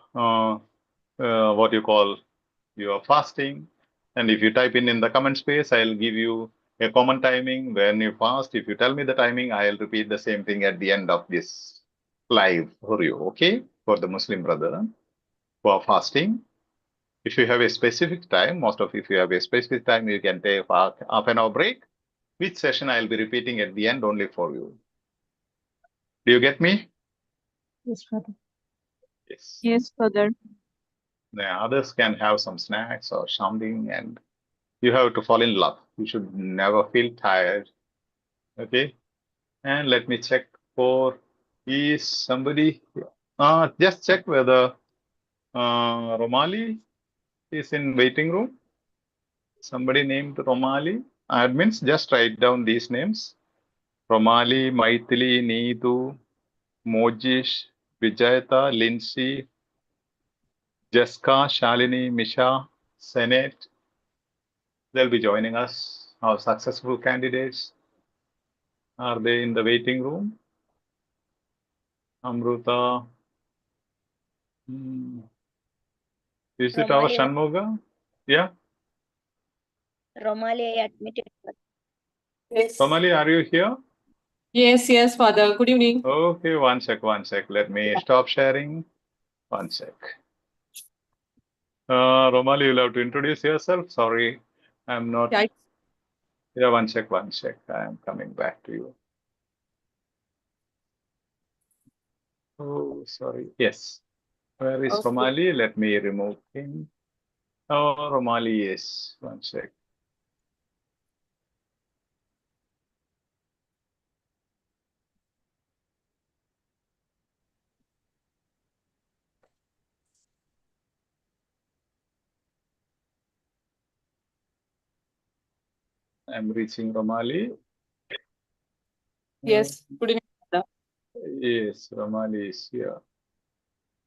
what you call your fasting. And if you type in the comment space, I'll give you a common timing when you fast. If you tell me the timing, I'll repeat the same thing at the end of this live for you. Okay, for the Muslim brother who are fasting. If you have a specific time, if you have a specific time, you can take half an hour break, which session I'll be repeating at the end only for you. Do you get me? Yes, Father. Yes. Yes, Father. Now, others can have some snacks or something, and you have to fall in love. You should never feel tired. Okay. And let me check for, is somebody, just check whether Romali is in waiting room. Somebody named Romali. Admins, just write down these names. Romali, Maithili, Neetu, Mojish, Vijayata, Lindsay, Jessica, Shalini, Misha, Senate. They'll be joining us. Our successful candidates. Are they in the waiting room? Amruta. Is it our Shanmuga? Yeah. Romali, I admitted. Yes. Romali, are you here? Yes, Father. Good evening. Okay, one sec. Let me stop sharing. One sec. Romali, you'll have to introduce yourself. Sorry, I'm not. Yeah, one sec. I am coming back to you. Oh, sorry. Yes. Where is Romali? Let me remove him. Oh, Romali, yes. One sec. I'm reaching Romali. Yes. Good evening, Father. Yes, Romali is here.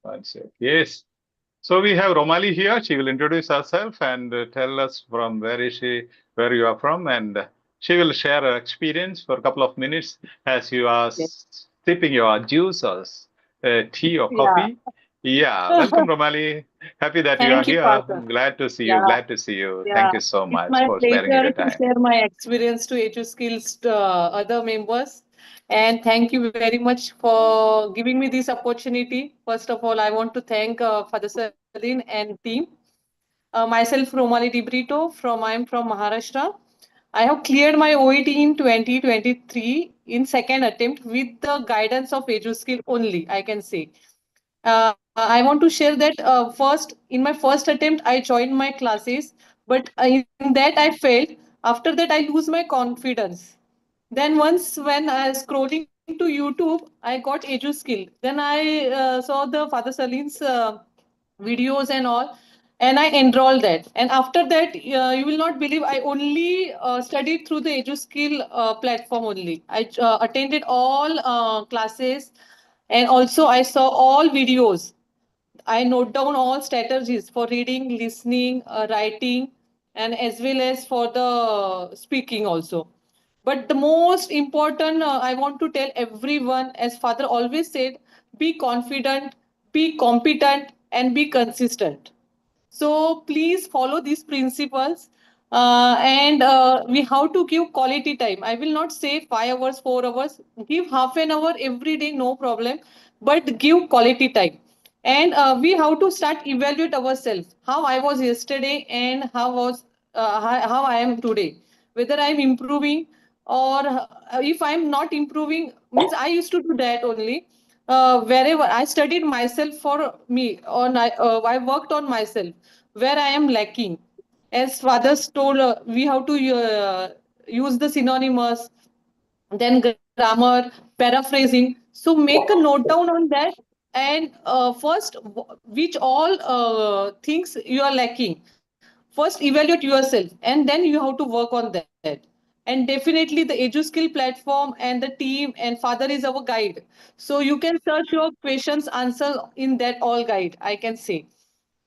One sec. Yes. So we have Romali here. She will introduce herself and tell us from where you are from, and she will share her experience for a couple of minutes as you are sipping your juice or tea or Yeah. coffee. Yeah, welcome, Romali. Happy that you are Thank you, here. Father. Glad to see you. Yeah. Glad to see you. Yeah. Thank you so It's much my for sparing pleasure your to time. share my experience to EduSkills to other members. And thank you very much for giving me this opportunity. First of all, I want to thank Father Saleen and team. Myself, Romali Dibrito, I'm from Maharashtra. I have cleared my OET in 2023 in second attempt with the guidance of EduSkill only, I can say. I want to share that in my first attempt, I joined my classes, but in that I failed. After that, I lose my confidence. Then once when I was scrolling to YouTube, I got EduSkill. Then I saw the Father Saleen's videos and all, and I enrolled that. And after that, you will not believe I only studied through the EduSkill platform only. I attended all classes, and also I saw all videos. I note down all strategies for reading, listening, writing, and as well as for the speaking also. But the most important, I want to tell everyone, as Father always said, be confident, be competent, and be consistent. So please follow these principles. And we have to give quality time. I will not say 5 hours, 4 hours. Give half an hour every day, no problem. But give quality time. And we have to start evaluate ourselves. How I was yesterday and how I am today. Whether I am improving or if I am not improving, means I used to do that only. Wherever I studied myself for me, I worked on myself where I am lacking. As fathers told, we have to use the synonyms, then grammar, paraphrasing. So make a note down on that. And first, which all things you are lacking. First, evaluate yourself, and then you have to work on that. And definitely, the EduSkill platform and the team and Father is our guide. So you can search your questions, answer in that all guide, I can say.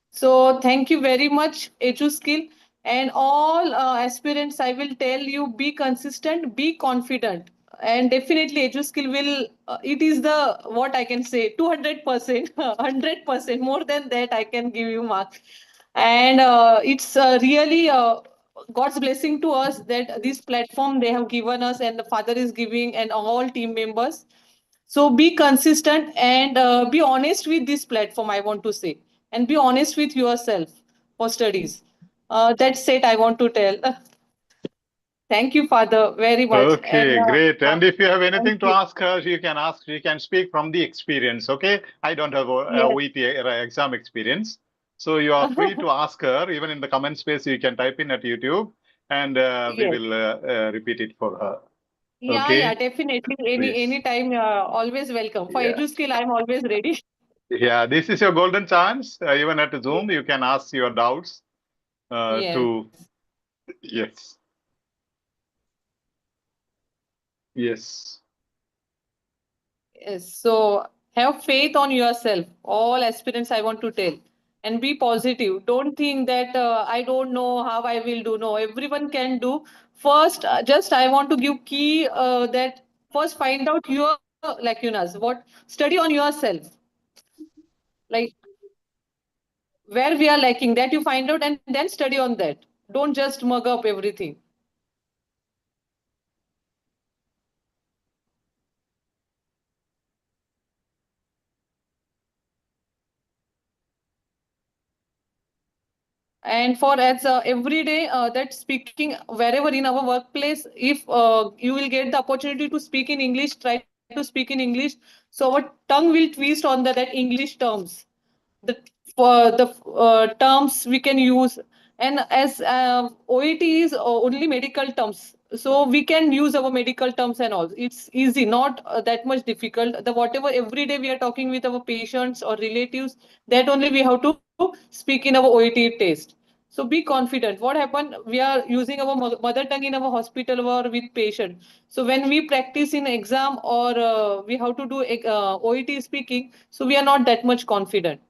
So thank you very much, EduSkill. And all aspirants, I will tell you, be consistent, be confident. And definitely EduSkill will, it is the, what I can say, 200%, 100%, more than that I can give you marks. And it's really God's blessing to us that this platform they have given us and the Father is giving and all team members. So be consistent and be honest with this platform, I want to say, and be honest with yourself for studies. That's it, I want to tell. Thank you, Father, very much. And Okay, great. And if you have thank anything to you. ask her, you can ask. You can speak from the experience. Okay, I don't have a Yes. OET exam experience, so you are free to ask her. Even in the comment space, you can type in at YouTube, and we Yes. will repeat it for her. Yeah, Okay, definitely. please. Anytime, always welcome. For Yeah, EduSkill, I'm always ready. yeah. This is your golden chance. Even at Zoom, you can ask your doubts Yes. to. Yes, yes. Yes. So have faith on yourself. All aspirants, I want to tell, and be positive. Don't think that I don't know how I will do. No, everyone can do. First, just I want to give key that first find out your lacunas. What study on yourself, like where we are lacking. That you find out and then study on that. Don't just mug up everything. And for as every day that speaking wherever in our workplace, if you will get the opportunity to speak in English, try to speak in English, so our tongue will twist on that English terms, the the terms we can use. And as OET is only medical terms, so we can use our medical terms and all. It's easy, not that much difficult. The whatever every day we are talking with our patients or relatives, that only we have to speak in our OET test. So be confident. What happened? We are using our mother tongue in our hospital or with patient. So when we practice in exam or we have to do OET speaking, so we are not that much confident.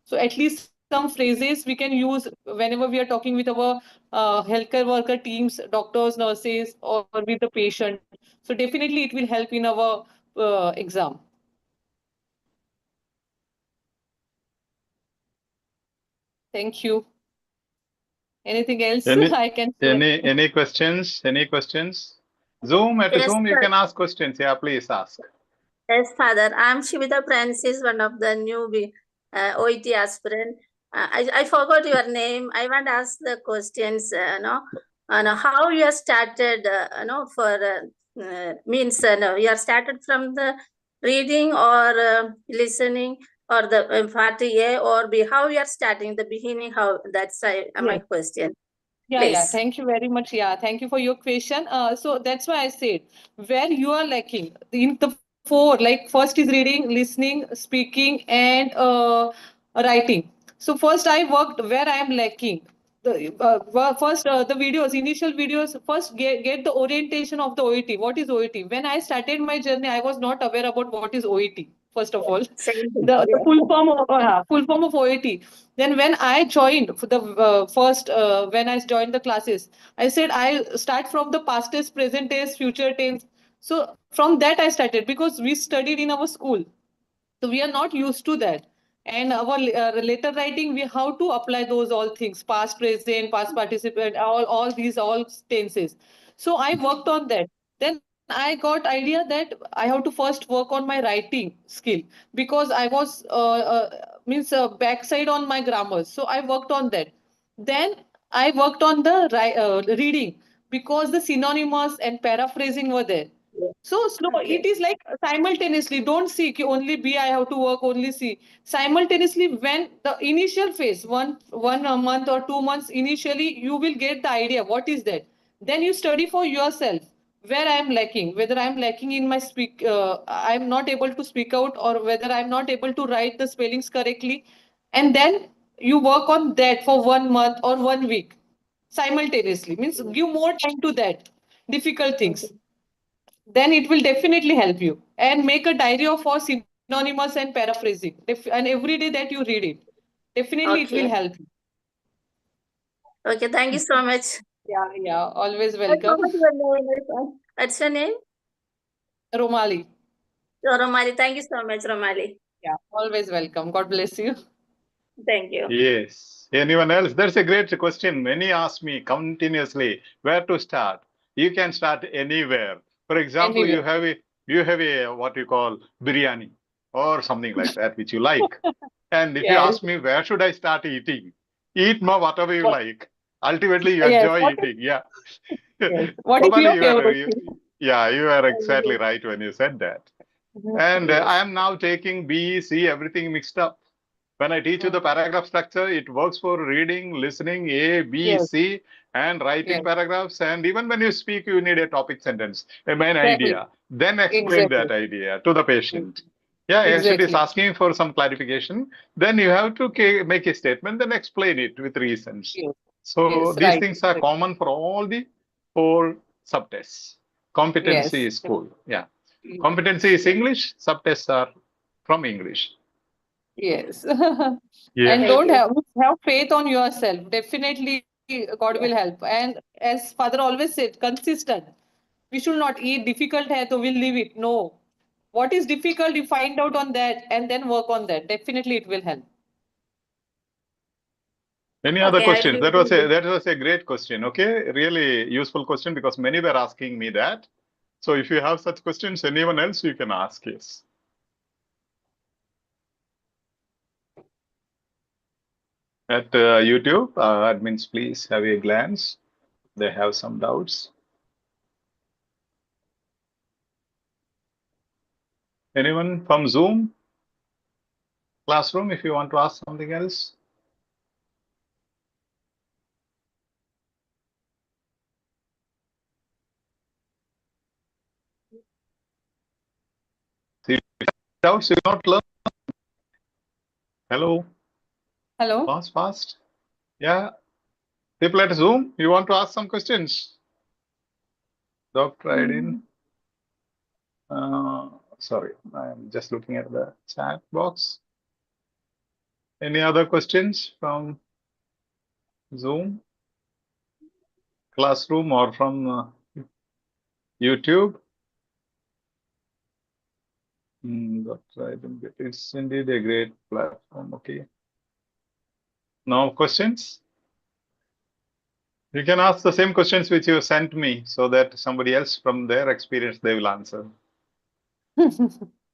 So at least some phrases we can use whenever we are talking with our healthcare worker teams, doctors, nurses, or with the patient. So definitely it will help in our exam. Thank you. Anything else I can share? Any questions? Any questions? Zoom, at Yes, Zoom, you sir. can ask questions. Yeah, please ask. Yes, Father. I'm Shivita Francis, one of the new OET aspirant. I forgot your name. I want to ask the questions. How you have started? You have started from the reading or listening or the part A or B. How you are starting the beginning? How that's my Yes. question. Yeah, Please. thank you very much. Yeah, thank you for your question. So that's why I said where you are lacking in the four, like first is reading, listening, speaking, and writing. So first I worked where I am lacking. First, the videos, initial videos, first get the orientation of the OET. What is OET? When I started my journey, I was not aware about what is OET, first of all. Same thing. The full form of OET. Then when I joined for the when I joined the classes, I said I start from the past tense, present tense, future tense. So from that I started because we studied in our school. So we are not used to that. And our letter writing, we how to apply those all things, past, present, past participle, all these all tenses. So I worked on that. Then I got idea that I have to first work on my writing skill because I was means backside on my grammar. So I worked on that. Then I worked on the reading because the synonyms and paraphrasing were there. So slow. Okay. It is like simultaneously. Don't see कि only B. I have to work only C. Simultaneously, when the initial phase, one a month or 2 months, initially you will get the idea what is that. Then you study for yourself where I am lacking, whether I am lacking in my speak, I am not able to speak out, or whether I am not able to write the spellings correctly, and then you work on that for 1 month or 1 week simultaneously. Means give more time to that difficult things, then it will definitely help you. And make a diary of all synonymous and paraphrasing. And every day that you read it, definitely it will Okay. help you. Okay. Thank you so much. Yeah, always I forgot welcome. your name. What's your name? Romali. Oh, Romali. Thank you so much, Romali. Yeah, always welcome. God bless you. Thank you. Yes. Anyone else? That's a great question. Many ask me continuously where to start. You can start anywhere. For example, Anyway. you have a what you call biryani or something like that which you like. And if you Yes. ask me where should I start eating, eat whatever you What, like. Ultimately, you yes. enjoy eating. Yeah. Yes. What is Romali, your favorite thing? you are exactly right when you said that. And Yes. I am now taking B, C, everything mixed up. When I teach you the paragraph structure, it works for reading, listening, A, B, Yes. C, and writing Yes. paragraphs. And even when you speak, you need a topic sentence, a main Exactly. idea. Then explain Exactly. that idea to the patient. Yeah, if it is Exactly. asking for some clarification, then you have to make a statement, then explain it with reasons. Yes. So Yes. these Right. things are common for all the four subtests. Competency Yes. is school. Yeah. Competency is Yes. English, subtests are from English. Yes. Yeah. And Thank don't you. have faith on yourself. Definitely God will help. And as Father always said, consistent. We should not eat difficult hai to we'll leave it. No. What is difficult, you find out on that and then work on that. Definitely it will help. Any other Okay, I will questions? do it. That was a great question. Okay, really useful question because many were asking me that. So if you have such questions, anyone else you can ask. Yes. At YouTube, admins, please have a glance. They have some doubts. Anyone from Zoom classroom? If you want to ask something else. See, doubts you not learn. Hello. Hello. Fast. Yeah. People at Zoom, you want to ask some questions? Dr. Aidin. Sorry, I'm just looking at the chat box. Any other questions from Zoom, classroom, or from YouTube? Doctor, I think it's indeed a great platform. Okay. Now questions? You can ask the same questions which you sent me so that somebody else from their experience they will answer.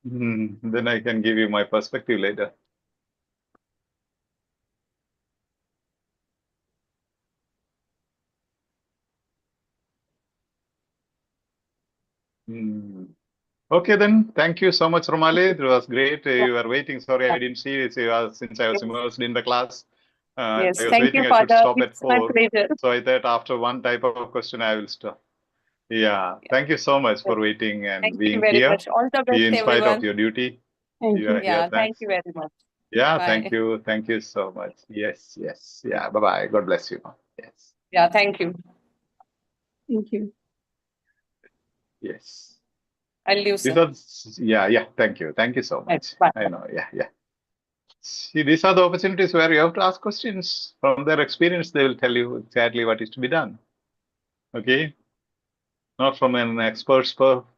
Then I can give you my perspective later. Okay, then. Thank you so much, Romali. It was great. You were waiting. Sorry, I didn't see it since I was immersed in the class. Yes, I was thank waiting. you, I should Father. stop at It's my 4. pleasure. So I thought after one type of question, I will stop. Yeah. Thank you so much for waiting and Thank you being very here. much. All the best, In spite of everyone. your duty, Thank you you. are here. Yeah, thank Thanks. you very much. Yeah, Bye. thank you. Thank you so much. Yes, yes. Yeah, bye-bye. God bless you. Yes. Yeah, thank you. Thank you. Yes. I'll leave, These sir. are, yeah. Thank you. Thank you so much. Bye. I know. Yeah. See, these are the opportunities where you have to ask questions. From their experience, they will tell you exactly what is to be done. Okay? Not from an expert's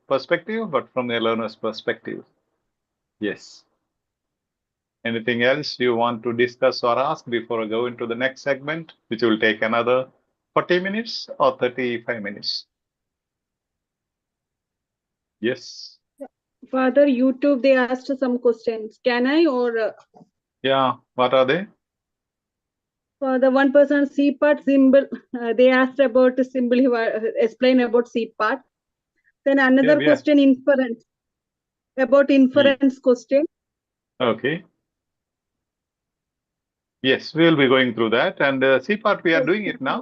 perspective, but from a learner's perspective. Yes. Anything else you want to discuss or ask before I go into the next segment, which will take another 40 minutes or 35 minutes? Yes. Father, YouTube, they asked some questions. Can I or Yeah. What are they? for the one person C part symbol, they asked about the symbol, explain about C part. Then another Yeah. question, inference, about inference question. Okay. Yes, we will be going through that. And C part, we are doing it now.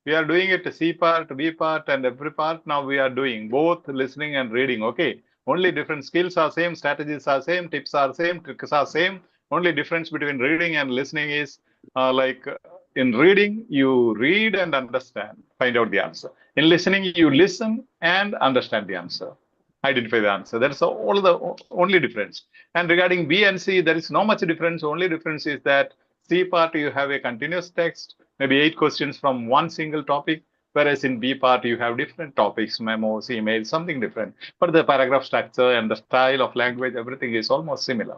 We are doing it C part, B part, and every part. Now we are doing both listening and reading. Okay. Only different skills are same, strategies are same, tips are same, tricks are same. Only difference between reading and listening is in reading, you read and understand, find out the answer. In listening, you listen and understand the answer. Identify the answer. That's all the only difference. And regarding B and C, there is no much difference. Only difference is that C part, you have a continuous text, maybe 8 questions from one single topic, whereas in B part, you have different topics, memos, emails, something different. But the paragraph structure and the style of language, everything is almost similar.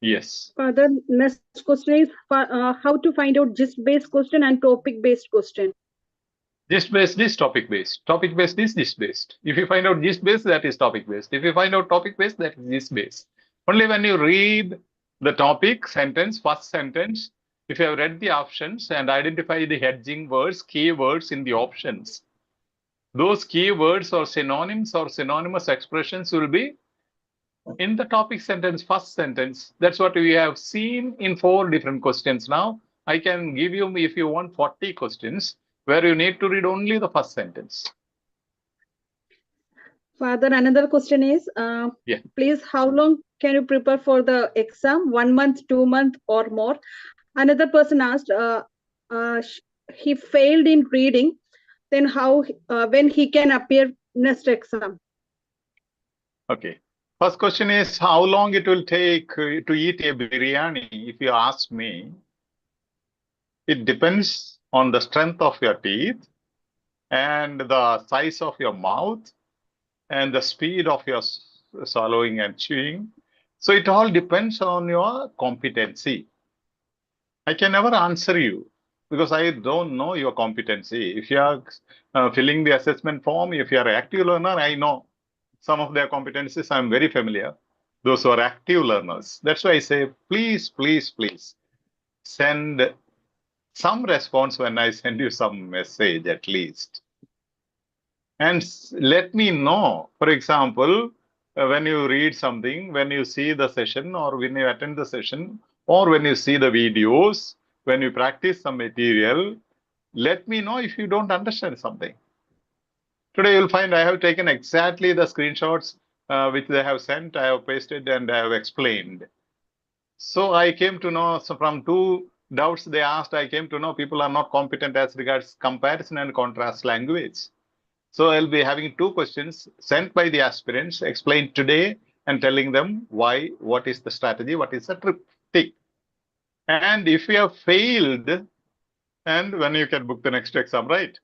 Yes. Father, next question is how to find out gist-based question and topic-based question. Gist-based is topic-based. Topic-based is gist-based. If you find out gist-based, that is topic-based. If you find out topic-based, that is gist-based. Only when you read the topic sentence, first sentence, if you have read the options and identify the hedging words, key words in the options, those key words or synonyms or synonymous expressions will be in the topic sentence, first sentence. That's what we have seen in 4 different questions now. I can give you, if you want, 40 questions where you need to read only the first sentence. Father, another question is, please, how long can you prepare for the exam? 1 month, 2 months, or more? Another person asked, he failed in reading, then how, when he can appear next exam? Okay. First question is how long it will take to eat a biryani. If you ask me, it depends on the strength of your teeth and the size of your mouth and the speed of your swallowing and chewing. So it all depends on your competency. I can never answer you because I don't know your competency. If you are filling the assessment form, if you are an active learner, I know some of their competencies. I'm very familiar. Those who are active learners. That's why I say, please send some response when I send you some message at least. And let me know, for example, when you read something, when you see the session or when you attend the session or when you see the videos, when you practice some material, let me know if you don't understand something. Today you'll find I have taken exactly the screenshots which they have sent, I have pasted and I have explained. So I came to know, so from 2 doubts they asked, I came to know people are not competent as regards comparison and contrast language. So I'll be having 2 questions sent by the aspirants, explained today and telling them why, what is the strategy, what is the triptych. And if you have failed, and when you can book the next exam, right?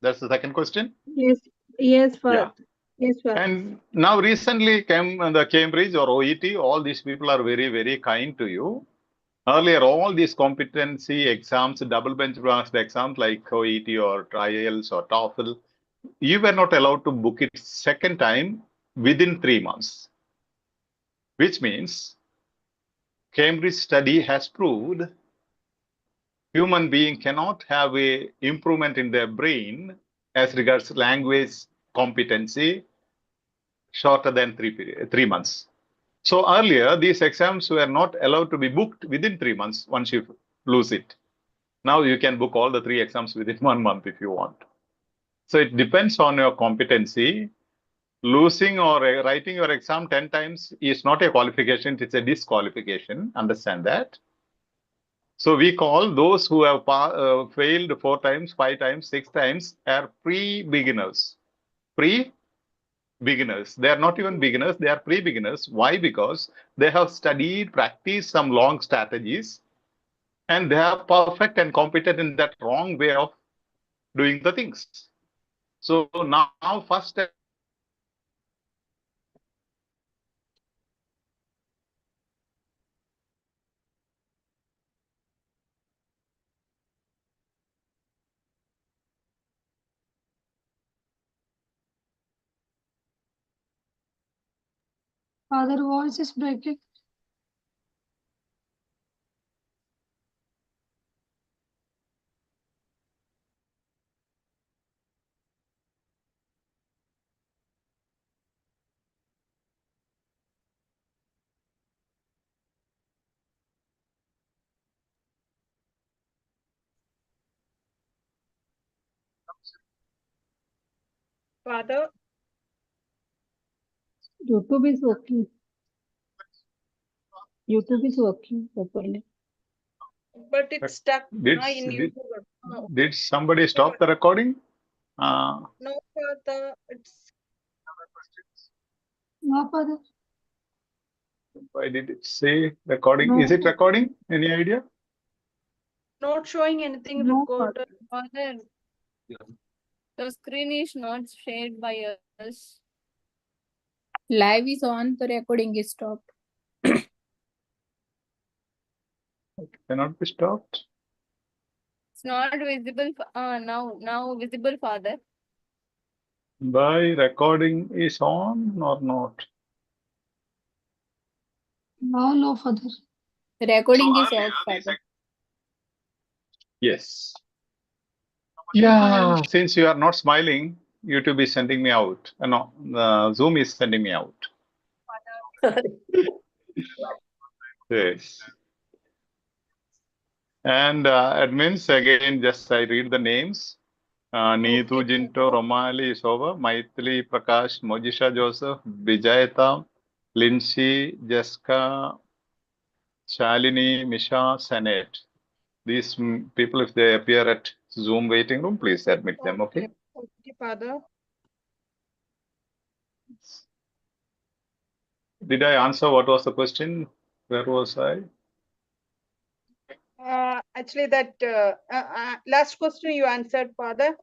That's the second question. Yes, Father. Yes, sir. And now recently came the Cambridge or OET, all these people are very, very kind to you. Earlier, all these competency exams, double benchmark exams like OET or IELTS or TOEFL, you were not allowed to book it second time within 3 months, which means Cambridge study has proved human being cannot have a improvement in their brain as regards language competency shorter than 3 months. So earlier, these exams were not allowed to be booked within 3 months once you lose it. Now you can book all the 3 exams within 1 month if you want. So it depends on your competency. Losing or writing your exam 10 times is not a qualification, it's a disqualification. Understand that. So we call those who have failed 4 times, 5 times, 6 times are pre-beginners. Pre-beginners. They are not even beginners, they are pre-beginners. Why? Because they have studied, practiced some long strategies, and they are perfect and competent in that wrong way of doing the things. So now first step. Father, voice is breaking. Father, YouTube is working. YouTube is working properly. but it's stuck Did, in did, YouTube. Oh, did somebody stop the recording? no, Father, it's No, Father. Why did it say recording? No. Is it recording? Any idea? not showing anything No, recorded. Father, the screen is not shared by us. Live is on, the recording is stopped. It cannot be stopped. It's not visible. Now visible, Father. By recording is on or not? No, no, Father. The recording is off, Father. Yes. Yeah, since you are not smiling, YouTube is sending me out. No, Zoom is sending me out. Yes. And admins, again, just I read the names. Neetu Jinto, Romali is over. Maithili Prakash, Mojisha Joseph, Vijayata, Lindsay, Jessica, Shalini, Misha, Sanet. These people, if they appear at Zoom waiting room, please admit them, okay? Okay, Father. Did I answer what was the question? Where was I? Actually, that last question you answered, Father.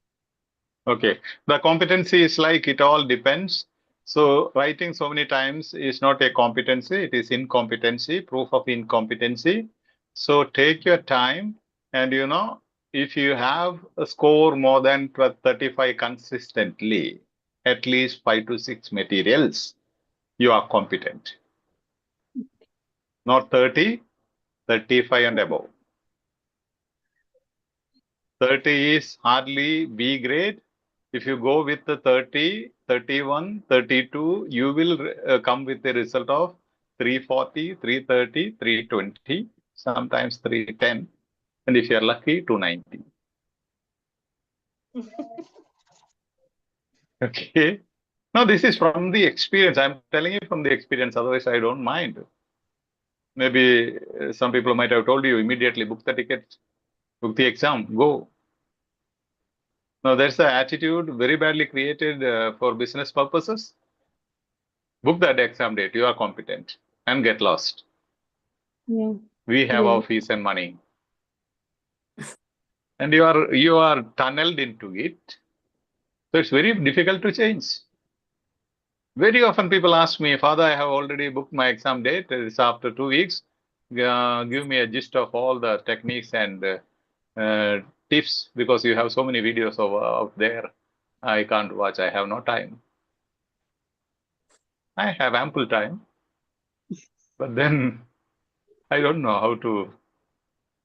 Okay. The competency is like it all depends. So writing so many times is not a competency. It is incompetency, proof of incompetency. So take your time and, if you have a score more than 35 consistently, at least 5 to 6 materials, you are competent. Not 30, 35 and above. 30 is hardly B grade. If you go with the 30, 31, 32, you will come with the result of 340, 330, 320, sometimes 310. And if you're lucky, 290. Okay. Now, this is from the experience. I'm telling you from the experience. Otherwise, I don't mind. Maybe some people might have told you immediately book the ticket, book the exam, go. Now, there's an attitude very badly created for business purposes. Book that exam date, you are competent, and get lost. Yeah. We have our fees and money. And you are tunneled into it. So it's very difficult to change. Very often people ask me, Father, I have already booked my exam date. It's after 2 weeks. Give me a gist of all the techniques and tips, because you have so many videos out there. I can't watch. I have no time. I have ample time, but then I don't know how to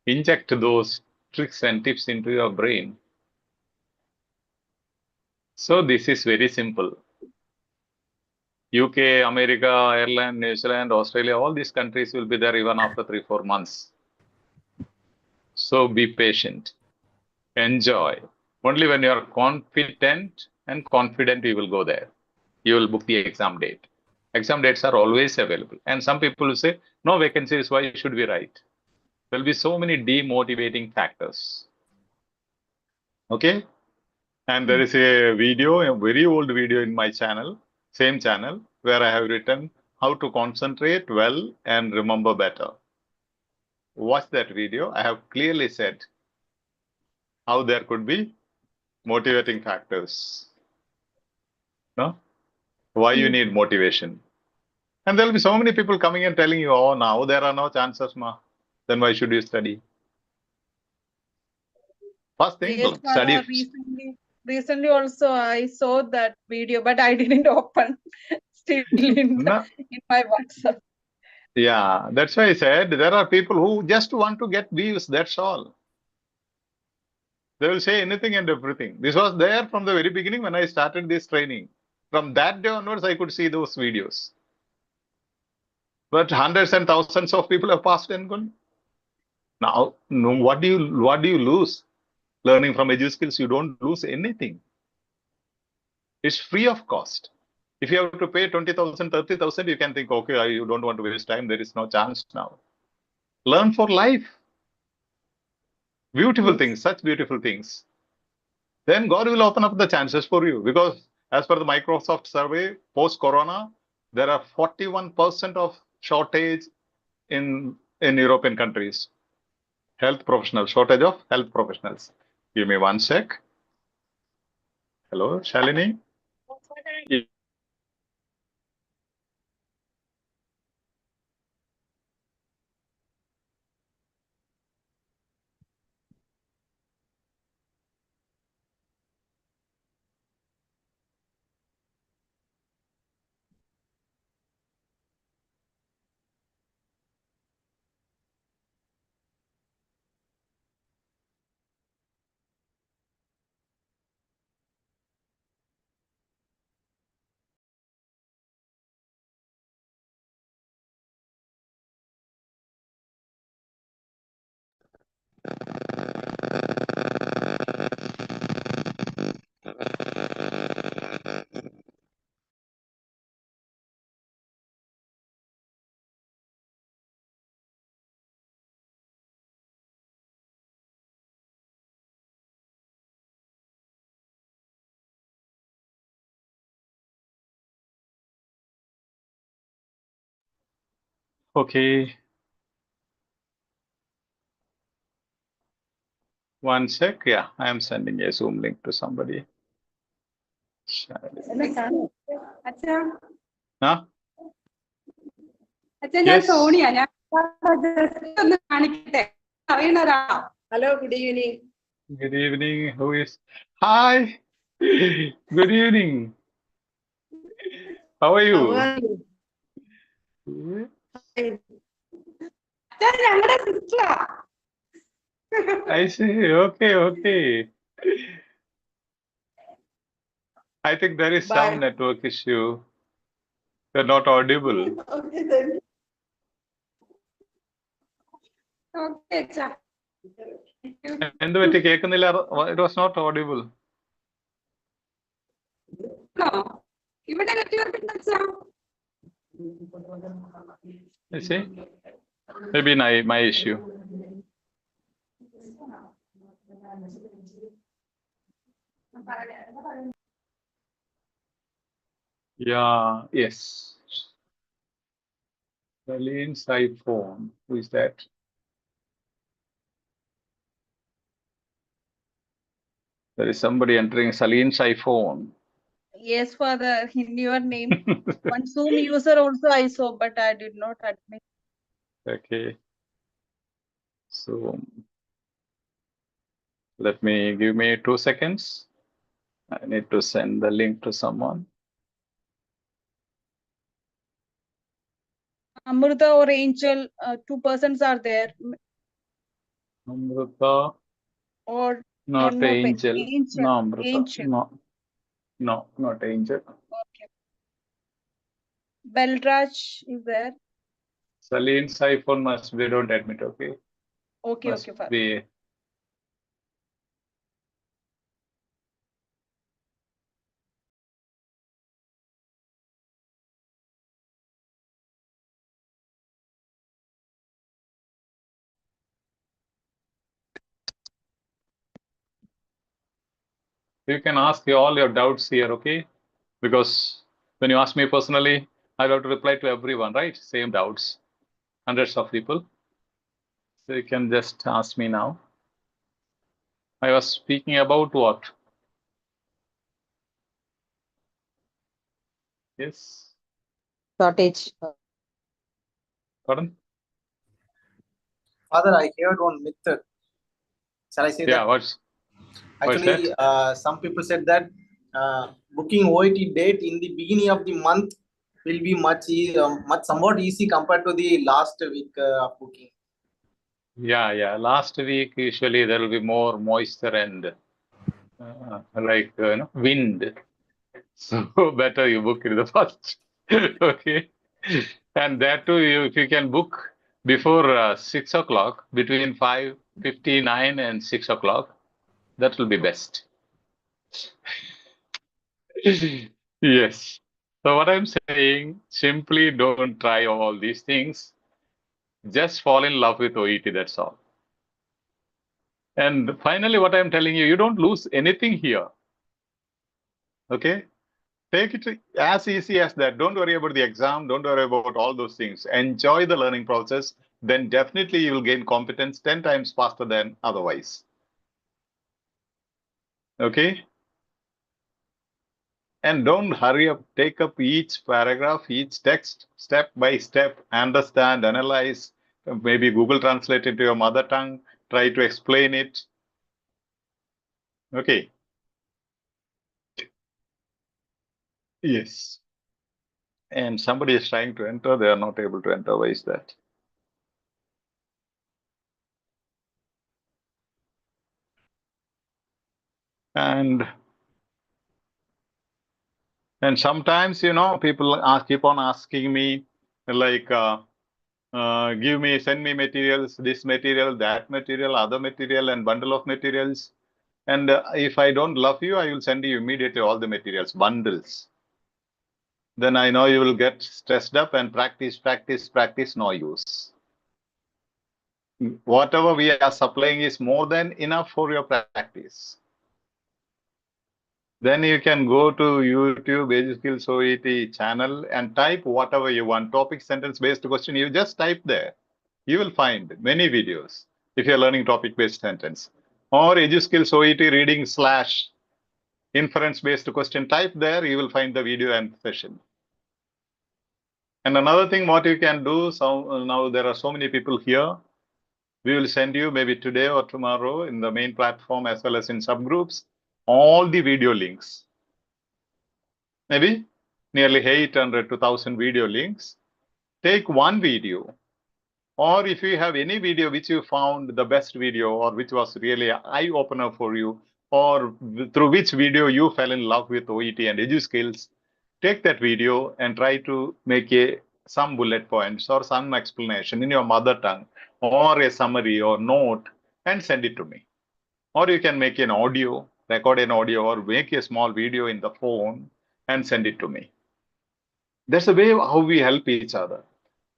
inject those tricks and tips into your brain. So this is very simple. UK, America, Ireland, New Zealand, Australia, all these countries will be there even after 3-4 months. So be patient. Enjoy. Only when you are confident and confident, you will go there. You will book the exam date. Exam dates are always available. And some people will say, no vacancies, why should we write? There will be so many demotivating factors. Okay? And there is a video, a very old video in my channel, same channel, where I have written how to concentrate well and remember better. Watch that video. I have clearly said how there could be motivating factors. No? Why you need motivation. And there will be so many people coming and telling you, oh, now there are no chances, ma. Then why should you study? First thing, Yes, study. Father, recently also I saw that video, but I didn't open still in No. my WhatsApp. Yeah, that's why I said there are people who just want to get views, that's all. They will say anything and everything. This was there from the very beginning when I started this training. From that day onwards, I could see those videos. But hundreds and thousands of people have passed and gone. Now, no, what do you lose? Learning from EduSkills, you don't lose anything. It's free of cost. If you have to pay 20,000, 30,000, you can think, okay, you don't want to waste time. There is no chance now. Learn for life. Beautiful things, such beautiful things. Then God will open up the chances for you, because as per the Microsoft survey, post-corona, there are 41% of shortage in European countries. Health professionals, shortage of health professionals. Give me one sec. Hello, Shalini. Okay. One sec. Yeah, I am sending a Zoom link to somebody. Huh? Yes. Hello, good evening. Good evening. Who is? Hi. Good evening. How are you? I see. Okay, okay. I think there is some network issue. You're not audible. Okay, then. Okay, cha. It was not audible. No. Even You see? Maybe my issue. Yeah, yes. Saleen's iPhone. Who is that? There is somebody entering Saleen's iPhone. Yes, Father, in your name. One Zoom user also I saw, but I did not admit. Okay. So give me 2 seconds. I need to send the link to someone. Amrita or Angel, two persons are there. Amrita, Or not one more Angel. Angel. No, Amrita. Angel. No, not Angel. Okay. Belraj is there. Saleen's iPhone must be, don't admit, okay? Okay, Must okay, Father. be. You can ask all your doubts here, okay? Because when you ask me personally, I'll have to reply to everyone, right? Same doubts. Hundreds of people. So you can just ask me now. I was speaking about what? Yes. Shortage. Pardon? Father, I heard one myth. Shall I say Yeah, that? what's Actually, that? some people said that booking OET date in the beginning of the month will be much somewhat easy compared to the last week of booking. Yeah. Last week, usually there will be more moisture and wind. So better you book in the first. Okay. And that too, if you can book before 6 o'clock, between 5:59 and 6 o'clock, that will be best. Yes. So what I'm saying, simply don't try all these things. Just fall in love with OET, that's all. And finally, what I'm telling you, you don't lose anything here. Okay? Take it as easy as that. Don't worry about the exam. Don't worry about all those things. Enjoy the learning process. Then definitely you will gain competence 10 times faster than otherwise. Okay? And don't hurry up. Take up each paragraph, each text, step by step. Understand, analyze. Maybe Google Translate it to your mother tongue. Try to explain it. Okay. Yes. And somebody is trying to enter. They are not able to enter. Why is that? And sometimes, people keep on asking me, like, send me materials, this material, that material, other material, and bundle of materials. And if I don't love you, I will send you immediately all the materials, bundles. Then I know you will get stressed up and practice, no use. Whatever we are supplying is more than enough for your practice. Then you can go to YouTube, EduSkills OET channel and type whatever you want. Topic, sentence based question. You just type there. You will find many videos if you're learning topic based sentence. Or EduSkills OET Reading / inference based question. Type there. You will find the video and session. And another thing, what you can do. So now there are so many people here. We will send you maybe today or tomorrow in the main platform as well as in subgroups all the video links. Maybe nearly 800 to 1,000 video links. Take one video, or if you have any video which you found the best video or which was really an eye-opener for you, or through which video you fell in love with OET and EduSkills, take that video and try to make some bullet points or some explanation in your mother tongue or a summary or note and send it to me. Or you can make an audio, record an audio or make a small video in the phone and send it to me. That's the way how we help each other.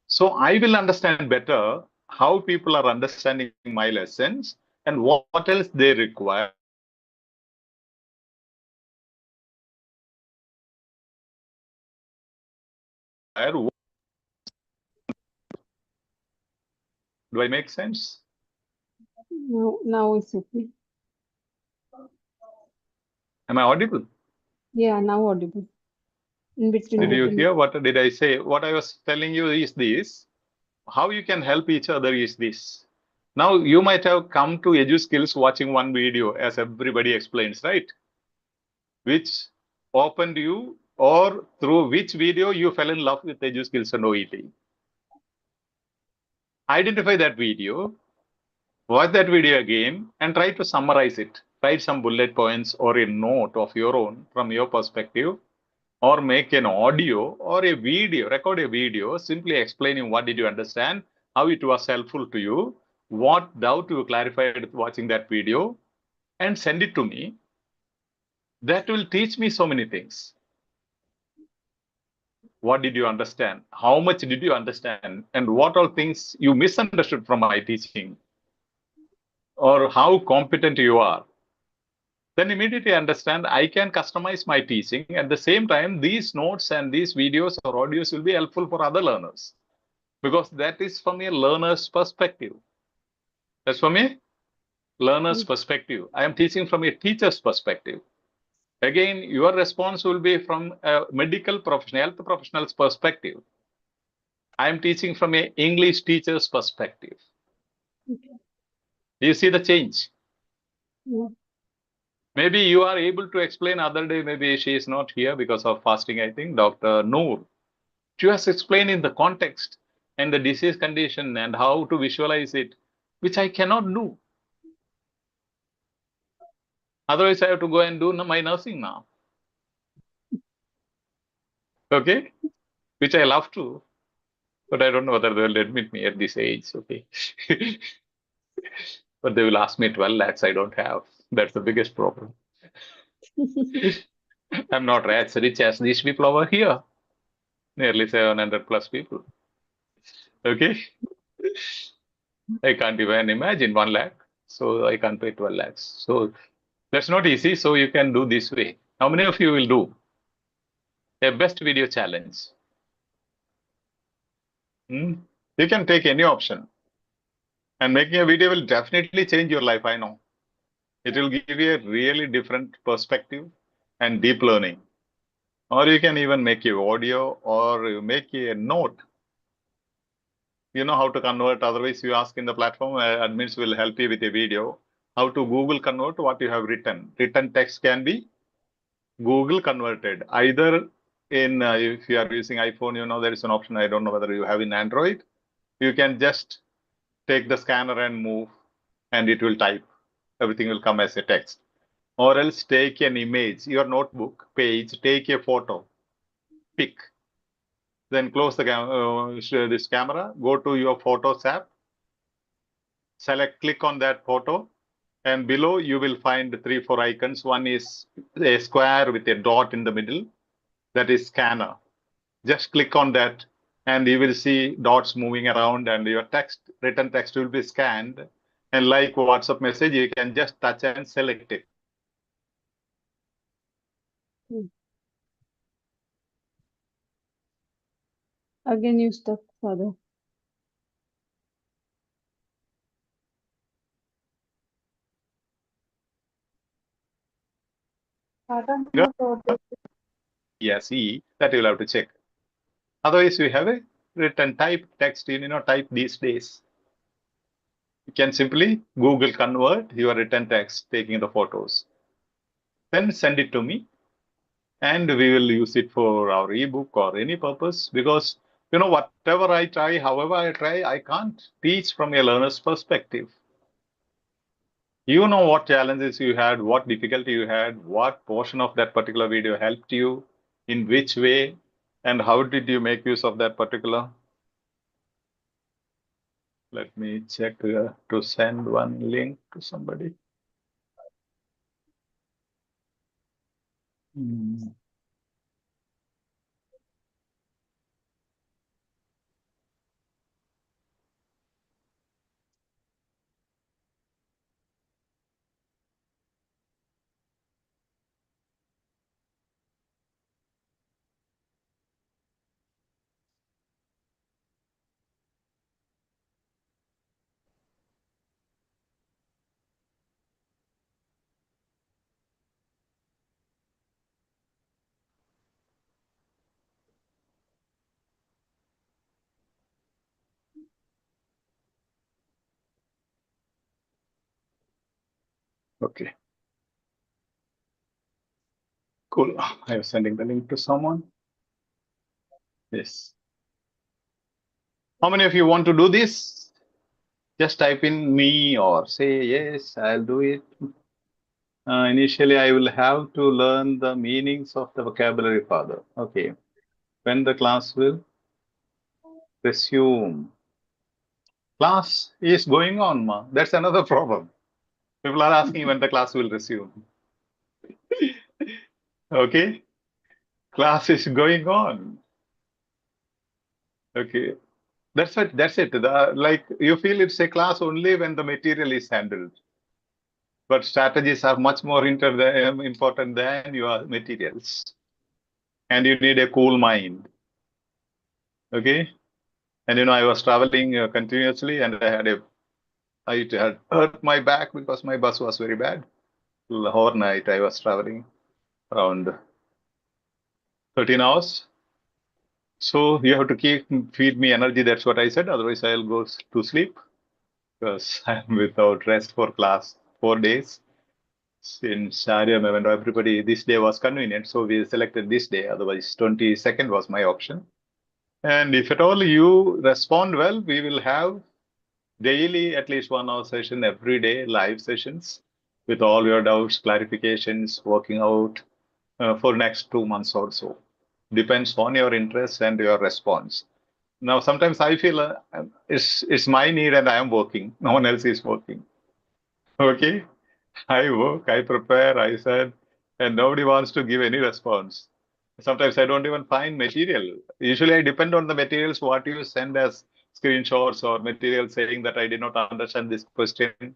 So I will understand better how people are understanding my lessons and what else they require. Do I make sense? No, now it's okay. Am I audible? Yeah, now audible. In between. Did you between. hear what did I say? What I was telling you is this. How you can help each other is this. Now you might have come to EduSkills watching one video as everybody explains, right? Which opened you or through which video you fell in love with EduSkills and OET. Identify that video, watch that video again and try to summarize it. Write some bullet points or a note of your own from your perspective, or make an audio or a video, record a video simply explaining what did you understand, how it was helpful to you, what doubt you clarified watching that video, and send it to me. That will teach me so many things. What did you understand? How much did you understand? And what all things you misunderstood from my teaching? Or how competent you are? Then immediately understand I can customize my teaching. At the same time, these notes and these videos or audios will be helpful for other learners, because that is from a learner's perspective. That's from a learner's perspective. I am teaching from a teacher's perspective. Again, your response will be from a medical professional, health professional's perspective. I am teaching from a English teacher's perspective. Okay. Do you see the change? Yeah. Maybe you are able to explain other day, maybe she is not here because of fasting, I think, Dr. Noor. She has explained in the context and the disease condition and how to visualize it, which I cannot do. Otherwise, I have to go and do my nursing now. Okay? Which I love to, but I don't know whether they'll admit me at this age. Okay. But they will ask me 12 lakhs I don't have. That's the biggest problem. I'm not as rich as these people over here. Nearly 700 plus people. Okay. I can't even imagine 1 lakh. So I can't pay 12 lakhs. So that's not easy. So you can do this way. How many of you will do a best video challenge? You can take any option. And making a video will definitely change your life, I know. It will give you a really different perspective and deep learning. Or you can even make your audio or you make a note. You know how to convert. Otherwise, you ask in the platform, admins will help you with a video. How to Google convert what you have written. Written text can be Google converted. Either in, if you are using iPhone, you know, there is an option. I don't know whether you have in Android. You can just take the scanner and move and it will type. Everything will come as a text. Or else take an image, your notebook page, take a photo, pick, then close the this camera, go to your Photos app, select, click on that photo, and below you will find 3-4 icons. One is a square with a dot in the middle, that is scanner. Just click on that and you will see dots moving around and your text, written text will be scanned. And like WhatsApp message, you can just touch and select it. Again, you stuck, Father. Yeah, see, that you'll have to check. Otherwise, we have a written type text, type these days. You can simply Google convert your written text, taking the photos. Then send it to me and we will use it for our ebook or any purpose, because whatever I try, however I try, I can't teach from a learner's perspective. You know what challenges you had, what difficulty you had, what portion of that particular video helped you, in which way, and how did you make use of that particular. Let me check to send one link to somebody. Okay. Cool. I am sending the link to someone. Yes. How many of you want to do this? Just type in me or say, yes, I'll do it. Initially, I will have to learn the meanings of the vocabulary further. Okay. When the class will resume. Class is going on, ma. That's another problem. People are asking when the class will resume. Okay. Class is going on. Okay. That's it. That's it. Like you feel it's a class only when the material is handled. But strategies are much more important than your materials. And you need a cool mind. Okay. And I was traveling continuously, and I had hurt my back because my bus was very bad. Whole night I was traveling around 13 hours. So you have to feed me energy. That's what I said. Otherwise, I'll go to sleep because I'm without rest for class 4 days. Since everybody, this day was convenient, so we selected this day. Otherwise, 22nd was my option. And if at all you respond well, we will have daily at least 1 hour session every day, live sessions with all your doubts, clarifications, working out for next 2 months or so. Depends on your interest and your response. Now, sometimes I feel it's my need and I am working. No one else is working. Okay. I work, I prepare, I said, and nobody wants to give any response. Sometimes I don't even find material. Usually I depend on the materials, what you send as screenshots or material saying that I did not understand this question.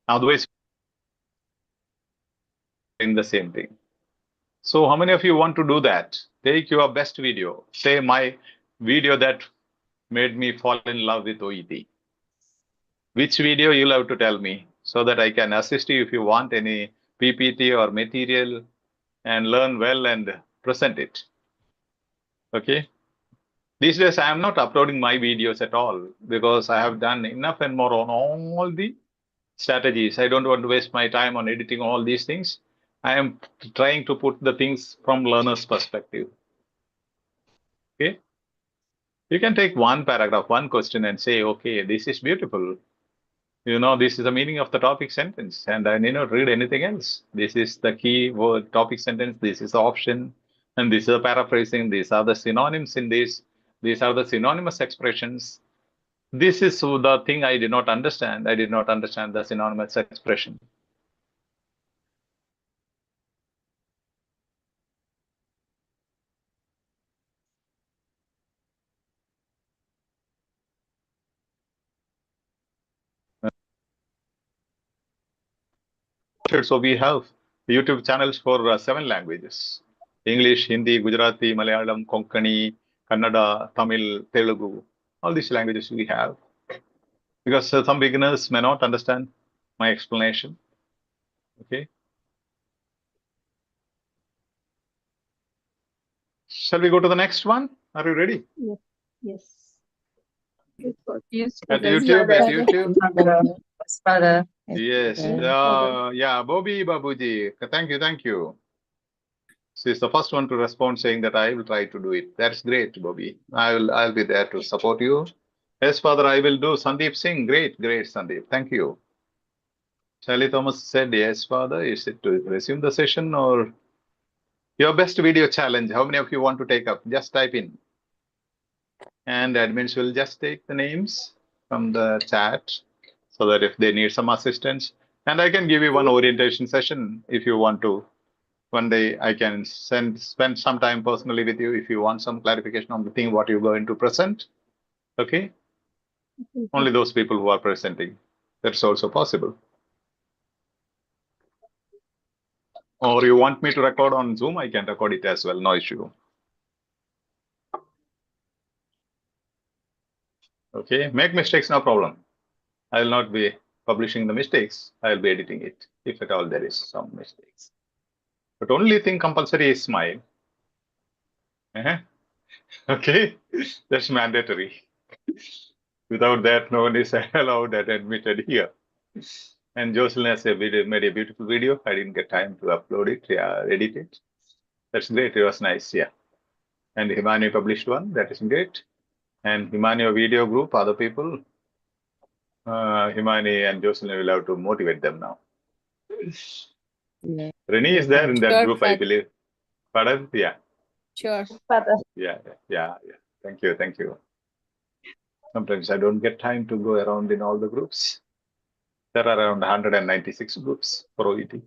Otherwise, in the same thing. So how many of you want to do that? Take your best video. Say my video that made me fall in love with OET. Which video you'll have to tell me so that I can assist you if you want any PPT or material and learn well and present it. Okay. These days, I am not uploading my videos at all because I have done enough and more on all the strategies. I don't want to waste my time on editing all these things. I am trying to put the things from learner's perspective. Okay. You can take one paragraph, one question and say, okay, this is beautiful. This is the meaning of the topic sentence, and I need not read anything else. This is the key word topic sentence. This is the option, and this is the paraphrasing. These are the synonyms in this. These are the synonymous expressions. This is the thing I did not understand. I did not understand the synonymous expression. So we have YouTube channels for 7 languages: English, Hindi, Gujarati, Malayalam, Konkani, Kannada, Tamil, Telugu. All these languages we have. Because some beginners may not understand my explanation. Okay. Shall we go to the next one? Are you ready? Yes. Yes. At YouTube, at YouTube. Yes, Father. Yes. Yeah, Bobby Babuji. Thank you. She's the first one to respond saying that I will try to do it. That's great, Bobby. I'll be there to support you. Yes, Father, I will do. Sandeep Singh. Great, Sandeep. Thank you. Charlie Thomas said, yes, Father. Is it to resume the session or your best video challenge? How many of you want to take up? Just type in. And admins will just take the names from the chat so that if they need some assistance, and I can give you one orientation session if you want to. One day I can spend some time personally with you if you want some clarification on the thing what you're going to present. Okay. Only those people who are presenting. That's also possible. Or you want me to record on Zoom, I can record it as well, no issue. Okay, make mistakes, no problem. I will not be publishing the mistakes. I will be editing it if at all there is some mistakes. But only thing compulsory is smile. Okay, that's mandatory. Without that, no one is allowed and admitted here. And Jocelyn has made a beautiful video. I didn't get time to upload it, edit it. That's great. It was nice, yeah. And Himani published one. That is great. And Himani video group, other people. Himani and Jocelyn will have to motivate them now. Yeah. Renee is there in that Sure, group, I Father. believe. Pardon? Yeah. Sure. Yeah. Thank you. Sometimes I don't get time to go around in all the groups. There are around 196 groups for OET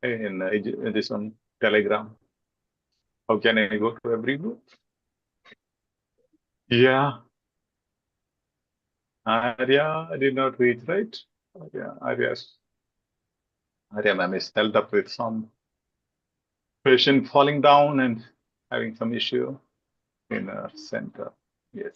in this one, Telegram. How can I go to every group? Yeah. Arya did not reach, right? Arya ma'am is held up with some patient falling down and having some issue in her center. Yes.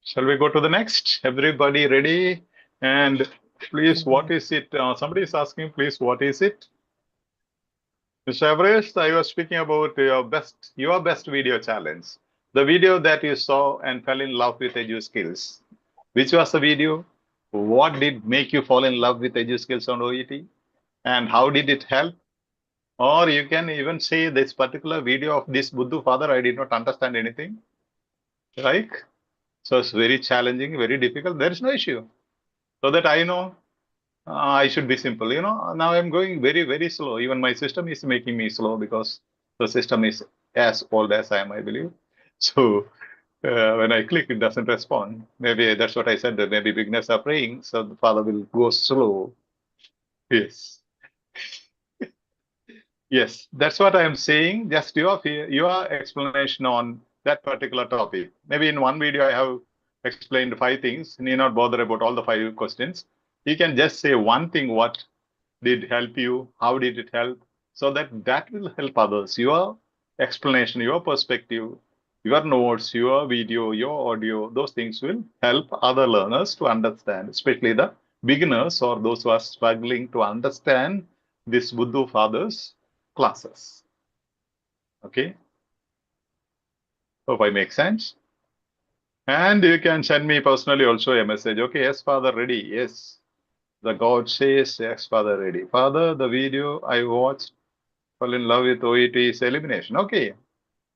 Shall we go to the next? Everybody ready? And please, what is it? Somebody is asking, please, what is it? Mr. Everest, I was speaking about your best video challenge. The video that you saw and fell in love with EduSkills. Which was the video? What did make you fall in love with EduSkills on OET? And how did it help? Or you can even say this particular video of this Buddhu father, I did not understand anything. Right? So it's very challenging, very difficult. There is no issue. So that I know I should be simple. Now I'm going very, very slow. Even my system is making me slow because the system is as old as I am, I believe. So when I click, it doesn't respond. Maybe that's what I said, that maybe beginners are praying, so the father will go slow. Yes. Yes, that's what I am saying. Just your explanation on that particular topic. Maybe in one video I have explained 5 things. Need not bother about all the 5 questions. You can just say one thing, what did help you, how did it help, so that will help others. Your explanation, your perspective, your notes, your video, your audio, those things will help other learners to understand, especially the beginners or those who are struggling to understand this Buddha father's classes. Okay. Hope I make sense. And you can send me personally also a message. Okay, yes, Father, ready. Yes. The God says, yes, Father, ready. Father, the video I watched, fell in love with OET's elimination. Okay.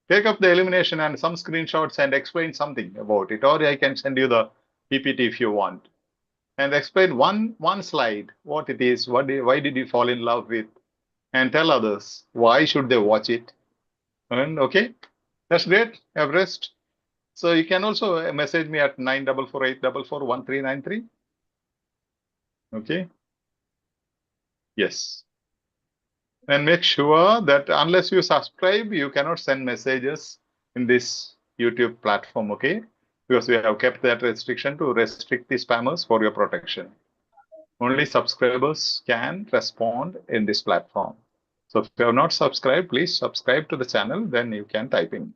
Take up the elimination and some screenshots and explain something about it. Or I can send you the PPT if you want. And explain one slide, what it is, why did you fall in love with, and tell others why should they watch it. And okay, that's great, Everest. So you can also message me at 9448441393. Okay. Yes. And make sure that unless you subscribe, you cannot send messages in this YouTube platform, okay? Because we have kept that restriction to restrict the spammers for your protection. Only subscribers can respond in this platform. So if you have not subscribed, please subscribe to the channel, then you can type in.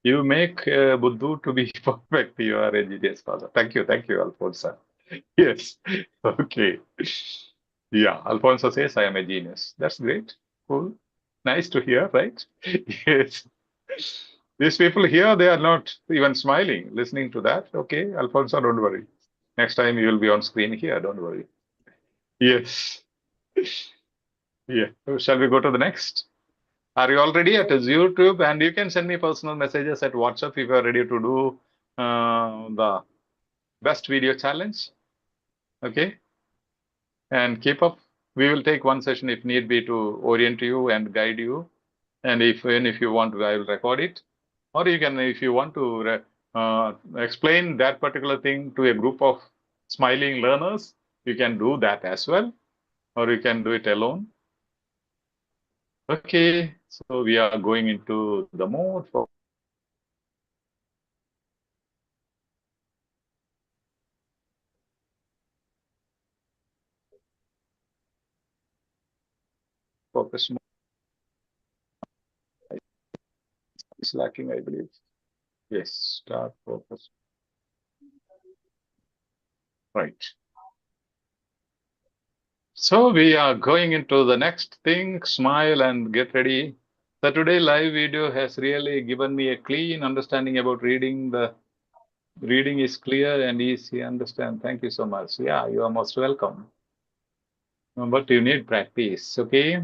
You make Buddhu to be perfect. You are a genius, Father. Thank you, Alfonso. Yes, okay. Yeah, Alfonso says I am a genius. That's great. Cool. Nice to hear, right? Yes. These people here, they are not even smiling, listening to that. Okay, Alfonso, don't worry. Next time you will be on screen here, don't worry. Yes. Yeah. Shall we go to the next? Are you all ready at YouTube? And you can send me personal messages at WhatsApp if you are ready to do the best video challenge. Okay. And keep up. We will take one session if need be to orient you and guide you. And if you want to, I will record it. Or you can, if you want to explain that particular thing to a group of smiling learners, you can do that as well. Or you can do it alone. Okay, so we are going into the mode for focus mode. It's lacking, I believe. Yes, start focus. Right. So we are going into the next thing, smile and get ready. So today live video has really given me a clean understanding about reading. The reading is clear and easy to understand. Thank you so much. Yeah, you are most welcome. But you need practice, okay?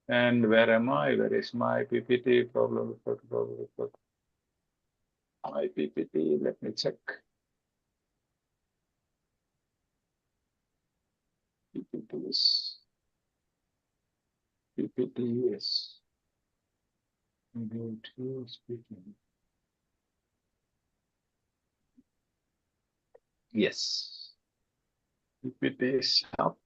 And where am I? Where is my PPT? Problem report. My PPT, let me check. PPT is speaking. Yes. PPT is up.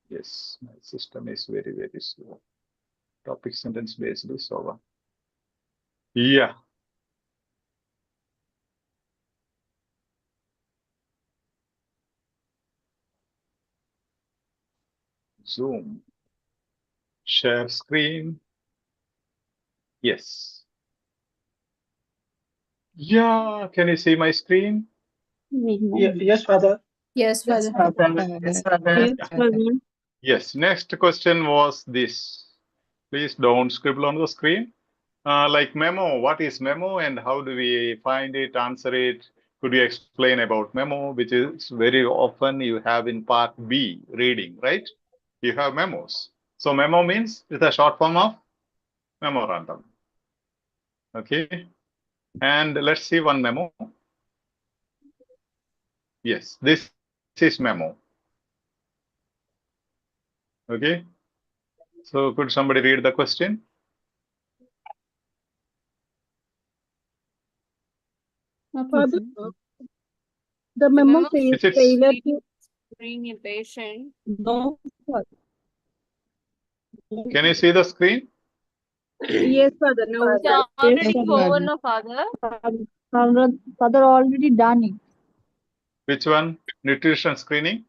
Yes, my system is very, very slow. Topic sentence based is over. Yeah. Zoom. Share screen. Yes. Yeah. Can you see my screen? Yes, Father. Yes, Father. Yes, Father. Yes. Next question was this. Please don't scribble on the screen. Like memo, what is memo and how do we find it, answer it? Could you explain about memo, which is very often you have in part B, reading, right? You have memos. So memo means it's a short form of memorandum. Okay. And let's see one memo. Yes, this is memo. Okay. So could somebody read the question? Father, the memo says failure to Screen a patient. no. Can you see the screen? Yes, Father. No, It's already over, no, Father. Father already done it. Which one? Nutrition screening?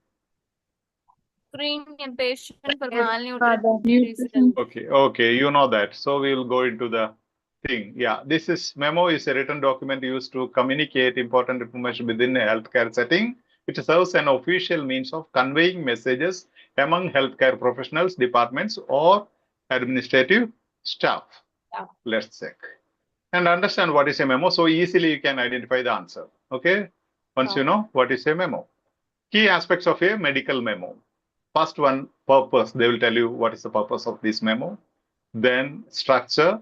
Screen a patient for malnutrition. Okay, you know that. So we will go into the thing. Yeah, this is memo is a written document used to communicate important information within a healthcare setting. It serves an official means of conveying messages among healthcare professionals, departments, or administrative staff. Let's check and understand what is a memo. So easily you can identify the answer. Okay, once you know what is a memo. Key aspects of a medical memo. First one, purpose. They will tell you what is the purpose of this memo. Then structure.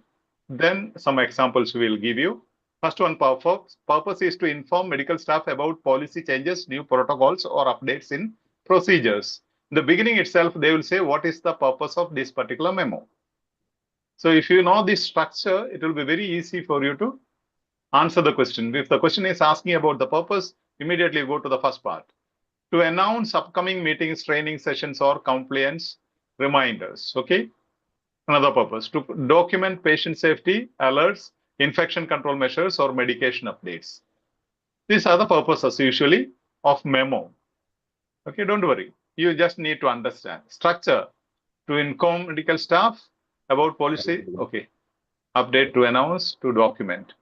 Then some examples we will give you. First one, purpose. Purpose is to inform medical staff about policy changes, new protocols, or updates in procedures. In the beginning itself, they will say what is the purpose of this particular memo. So if you know this structure, it will be very easy for you to answer the question. If the question is asking about the purpose, immediately go to the first part. To announce upcoming meetings, training sessions, or compliance reminders. Okay. Another purpose, to document patient safety, alerts, infection control measures, or medication updates. These are the purposes usually of memo. Okay, don't worry. You just need to understand. Structure, to inform medical staff about policy. Okay. Update, to announce, to document.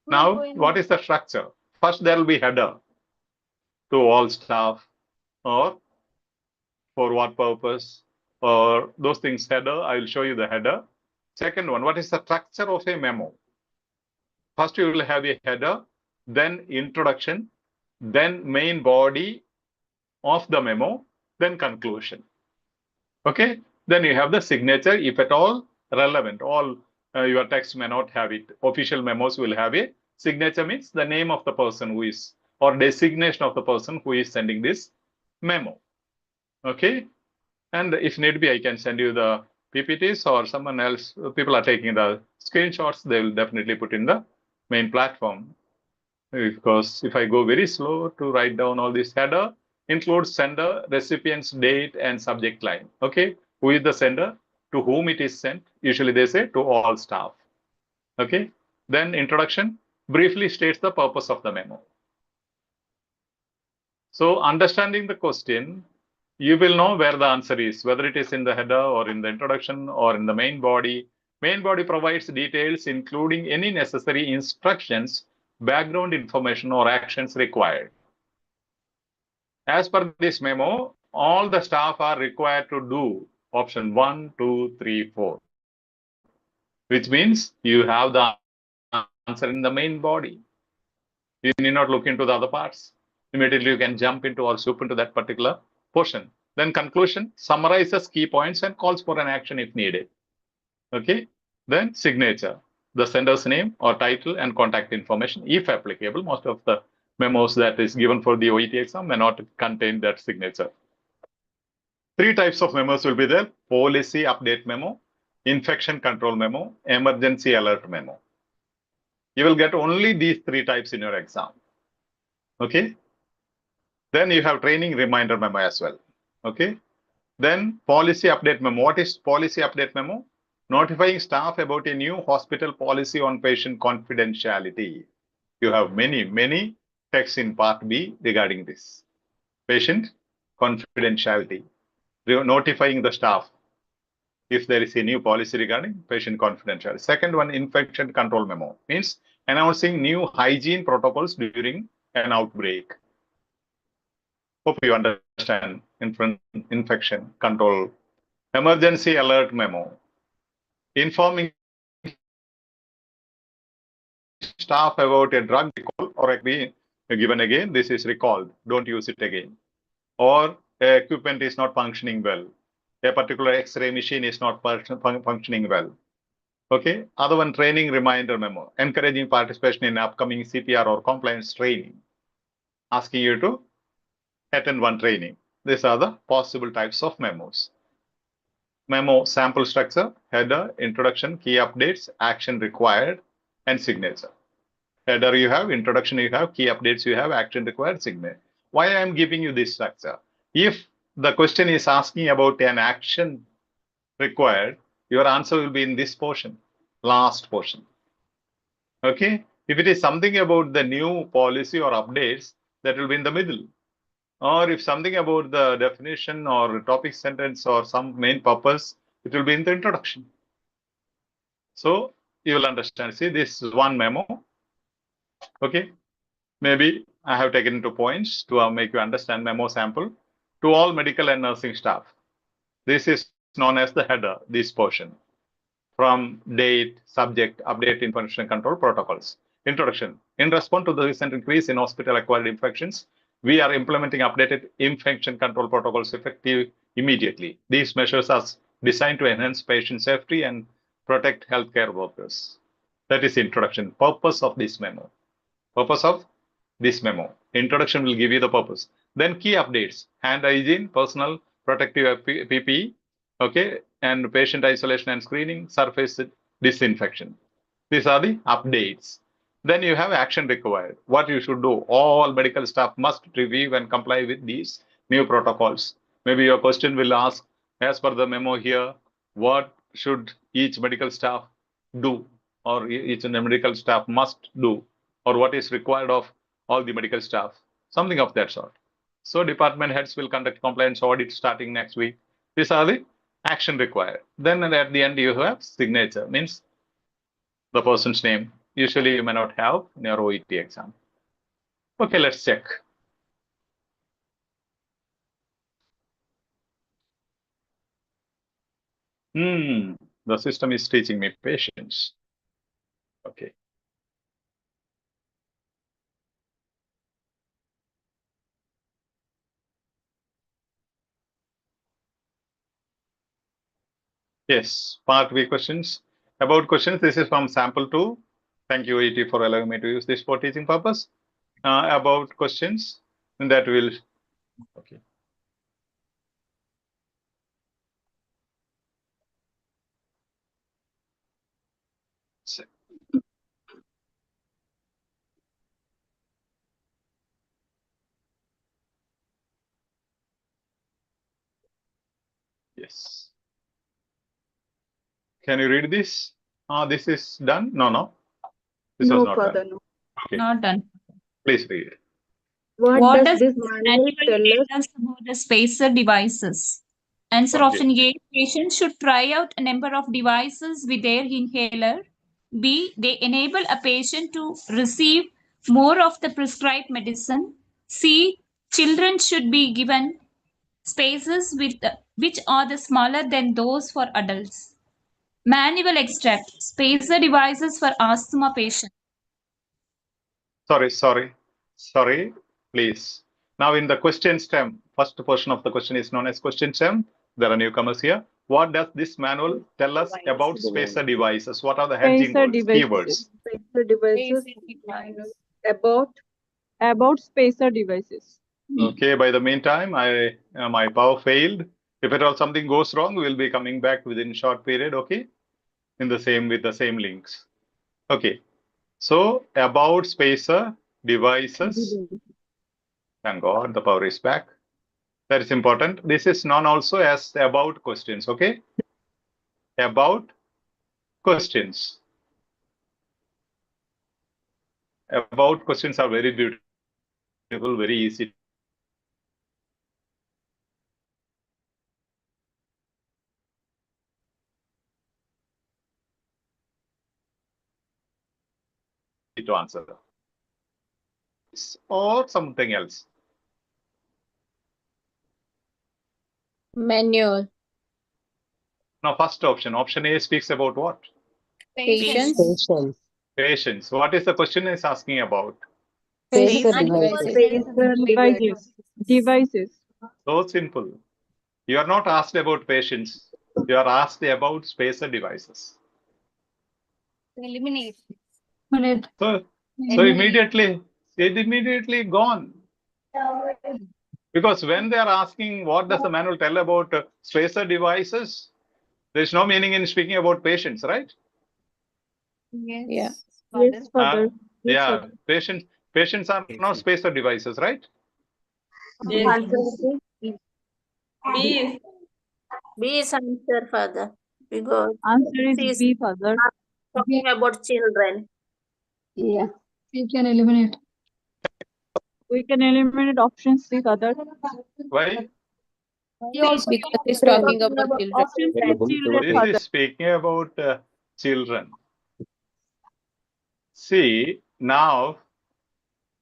Now, what is the structure? First, there will be header to all staff, or for what purpose, or those things. Header, I will show you the header. Second one, what is the structure of a memo? First, you will have a header, then introduction, then main body of the memo, then conclusion. Okay, then you have the signature, if at all relevant. All your text may not have it. Official memos will have a signature, means the name of the person who is, or designation of the person who is sending this memo. Okay, and if need be, I can send you the PPTs, or someone else, people are taking the screenshots, they will definitely put in the main platform. Because if I go very slow to write down all this, header includes sender, recipient's date, and subject line. Okay, who is the sender? To whom it is sent? Usually they say to all staff. Okay. Then introduction briefly states the purpose of the memo. So understanding the question, you will know where the answer is, whether it is in the header or in the introduction or in the main body. Main body provides details, including any necessary instructions, background information, or actions required. As per this memo, all the staff are required to do option 1, 2, 3, 4, which means you have the answer in the main body. You need not look into the other parts. Immediately you can jump into or swoop into that particular portion. Then conclusion summarizes key points and calls for an action if needed. Okay. Then signature, the sender's name or title and contact information, if applicable. Most of the memos that is given for the OET exam may not contain that signature. 3 types of memos will be there: policy update memo, infection control memo, emergency alert memo. You will get only these 3 types in your exam. Okay. Then you have training reminder memo as well. Okay. Then policy update memo. What is policy update memo? Notifying staff about a new hospital policy on patient confidentiality. You have many texts in part B regarding this. Patient confidentiality. Notifying the staff if there is a new policy regarding patient confidentiality. Second one, infection control memo, means announcing new hygiene protocols during an outbreak. Hope you understand infection control. Emergency alert memo, informing staff about a drug recall or be given again, this is recalled, don't use it again. Or equipment is not functioning well. A particular X-ray machine is not functioning well. Okay. Other one, training reminder memo, encouraging participation in upcoming CPR or compliance training, asking you to attend one training. These are the possible types of memos. Memo sample structure, header, introduction, key updates, action required, and signature. Header you have, introduction you have, key updates you have, action required, signature. Why I am giving you this structure? If the question is asking about an action required, your answer will be in this portion, last portion. Okay. If it is something about the new policy or updates, that will be in the middle. Or if something about the definition or topic sentence or some main purpose, it will be in the introduction. So you will understand. See, this is one memo. Okay. Maybe I have taken into points to make you understand memo sample to all medical and nursing staff. This is known as the header, this portion. From date, subject, update, infection control protocols. Introduction. In response to the recent increase in hospital-acquired infections, we are implementing updated infection control protocols effective immediately. These measures are designed to enhance patient safety and protect healthcare workers. That is introduction. Purpose of this memo. Purpose of this memo. Introduction will give you the purpose. Then key updates: hand hygiene, personal protective PPE, okay, and patient isolation and screening, surface disinfection. These are the updates. Then you have action required. What you should do? All medical staff must review and comply with these new protocols. Maybe your question will ask, as per the memo here, what should each medical staff do, or each medical staff must do, or what is required of all the medical staff, something of that sort. So department heads will conduct compliance audit starting next week. These are the action required. Then at the end you have signature, means the person's name. Usually you may not have in your OET exam. Okay, let's check. The system is teaching me patience. Okay. Yes, part B questions. About questions, this is from sample 2. Thank you, OET, for allowing me to use this for teaching purpose. About questions, and that will, okay. Yes. Can you read this? This is done? No. This was No, not Father, done. no. Okay, Not done. please read. What does this manual tell us? Tell us about the spacer devices? Answer Okay. option A. Patients should try out a number of devices with their inhaler. B. They enable a patient to receive more of the prescribed medicine. C. Children should be given spaces which are the smaller than those for adults. Manual extract. Spacer devices for asthma patients. Sorry, please. Now in the question stem, first portion of the question is known as question stem. There are newcomers here. What does this manual tell us about spacer devices? What are the hedging Spacer words, devices. keywords? Spacer devices. About spacer devices. Okay, by the meantime, my power failed. If at all something goes wrong, we'll be coming back within short period, okay? With the same links. Okay. So about spacer devices. Thank God the power is back. That is important. This is known also as about questions, okay? About questions. About questions are very beautiful, very easy to answer. Or something else. Manual. Now, first option. Option A speaks about what? Patients. Patients. What is the question is asking about? Spacer devices. devices. Devices. So simple. You are not asked about patients. You are asked about spacer devices. Eliminate. So immediately gone. Because when they are asking what does the manual tell about spacer devices, there is no meaning in speaking about patients, right? Yes. Yeah. Yes, Father. Yeah, patients are not spacer devices, right? Answer B. B is answer, Father. Because Answer is C is B, Father. talking about children. Yeah. You can eliminate. We can eliminate option C, Father. Why? Because it's talking about children. Option C is children, This Father. is speaking about children. See, now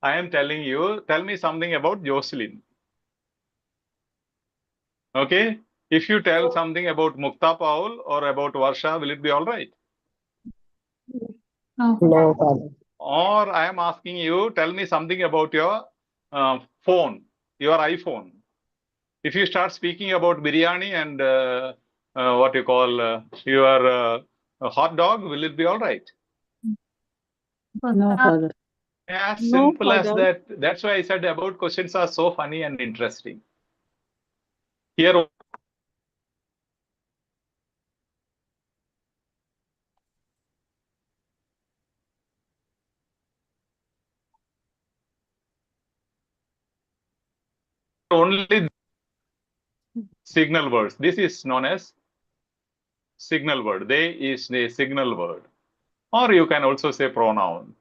I am telling you, tell me something about Jocelyn. Okay? If you tell something about Mukta Paul or about Varsha, will it be all right? No, Father. Or I am asking you, tell me something about your phone, your iPhone. If you start speaking about biryani and what you call your hot dog, will it be all right? No, Father. As No, simple as Father. that. That's why I said about questions are so funny and interesting. Here only signal words. This is known as signal word. They is a signal word. Or you can also say pronoun.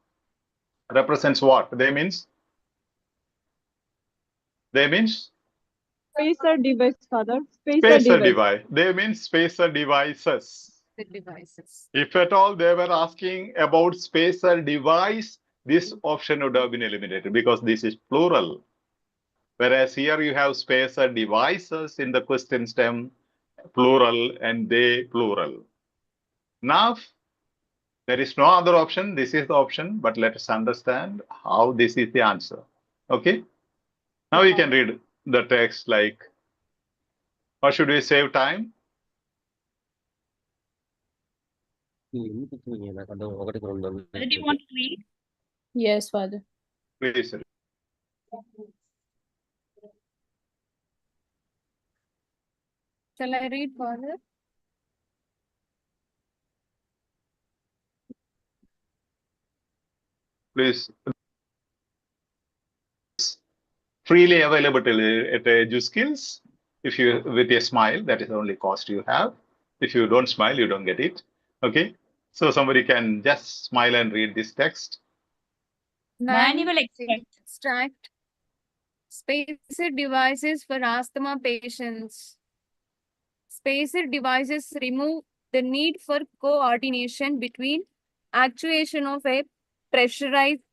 Represents what? They means Spacer device, Father. spacer device. They mean spacer devices. Devices. If at all they were asking about spacer device, this option would have been eliminated because this is plural. Whereas here you have spacer devices in the question stem, plural, and they plural. Now, there is no other option. This is the option, but let us understand how this is the answer. Okay? Now we can read the text like, or should we save time? Do you want to read? Yes, Father. Please. Shall I read further? Please. Freely available at EduSkills. If you with a smile, that is the only cost you have. If you don't smile, you don't get it. Okay. So somebody can just smile and read this text. Manual extract. Spacer devices for asthma patients. Spacer devices remove the need for coordination between actuation of a pressurized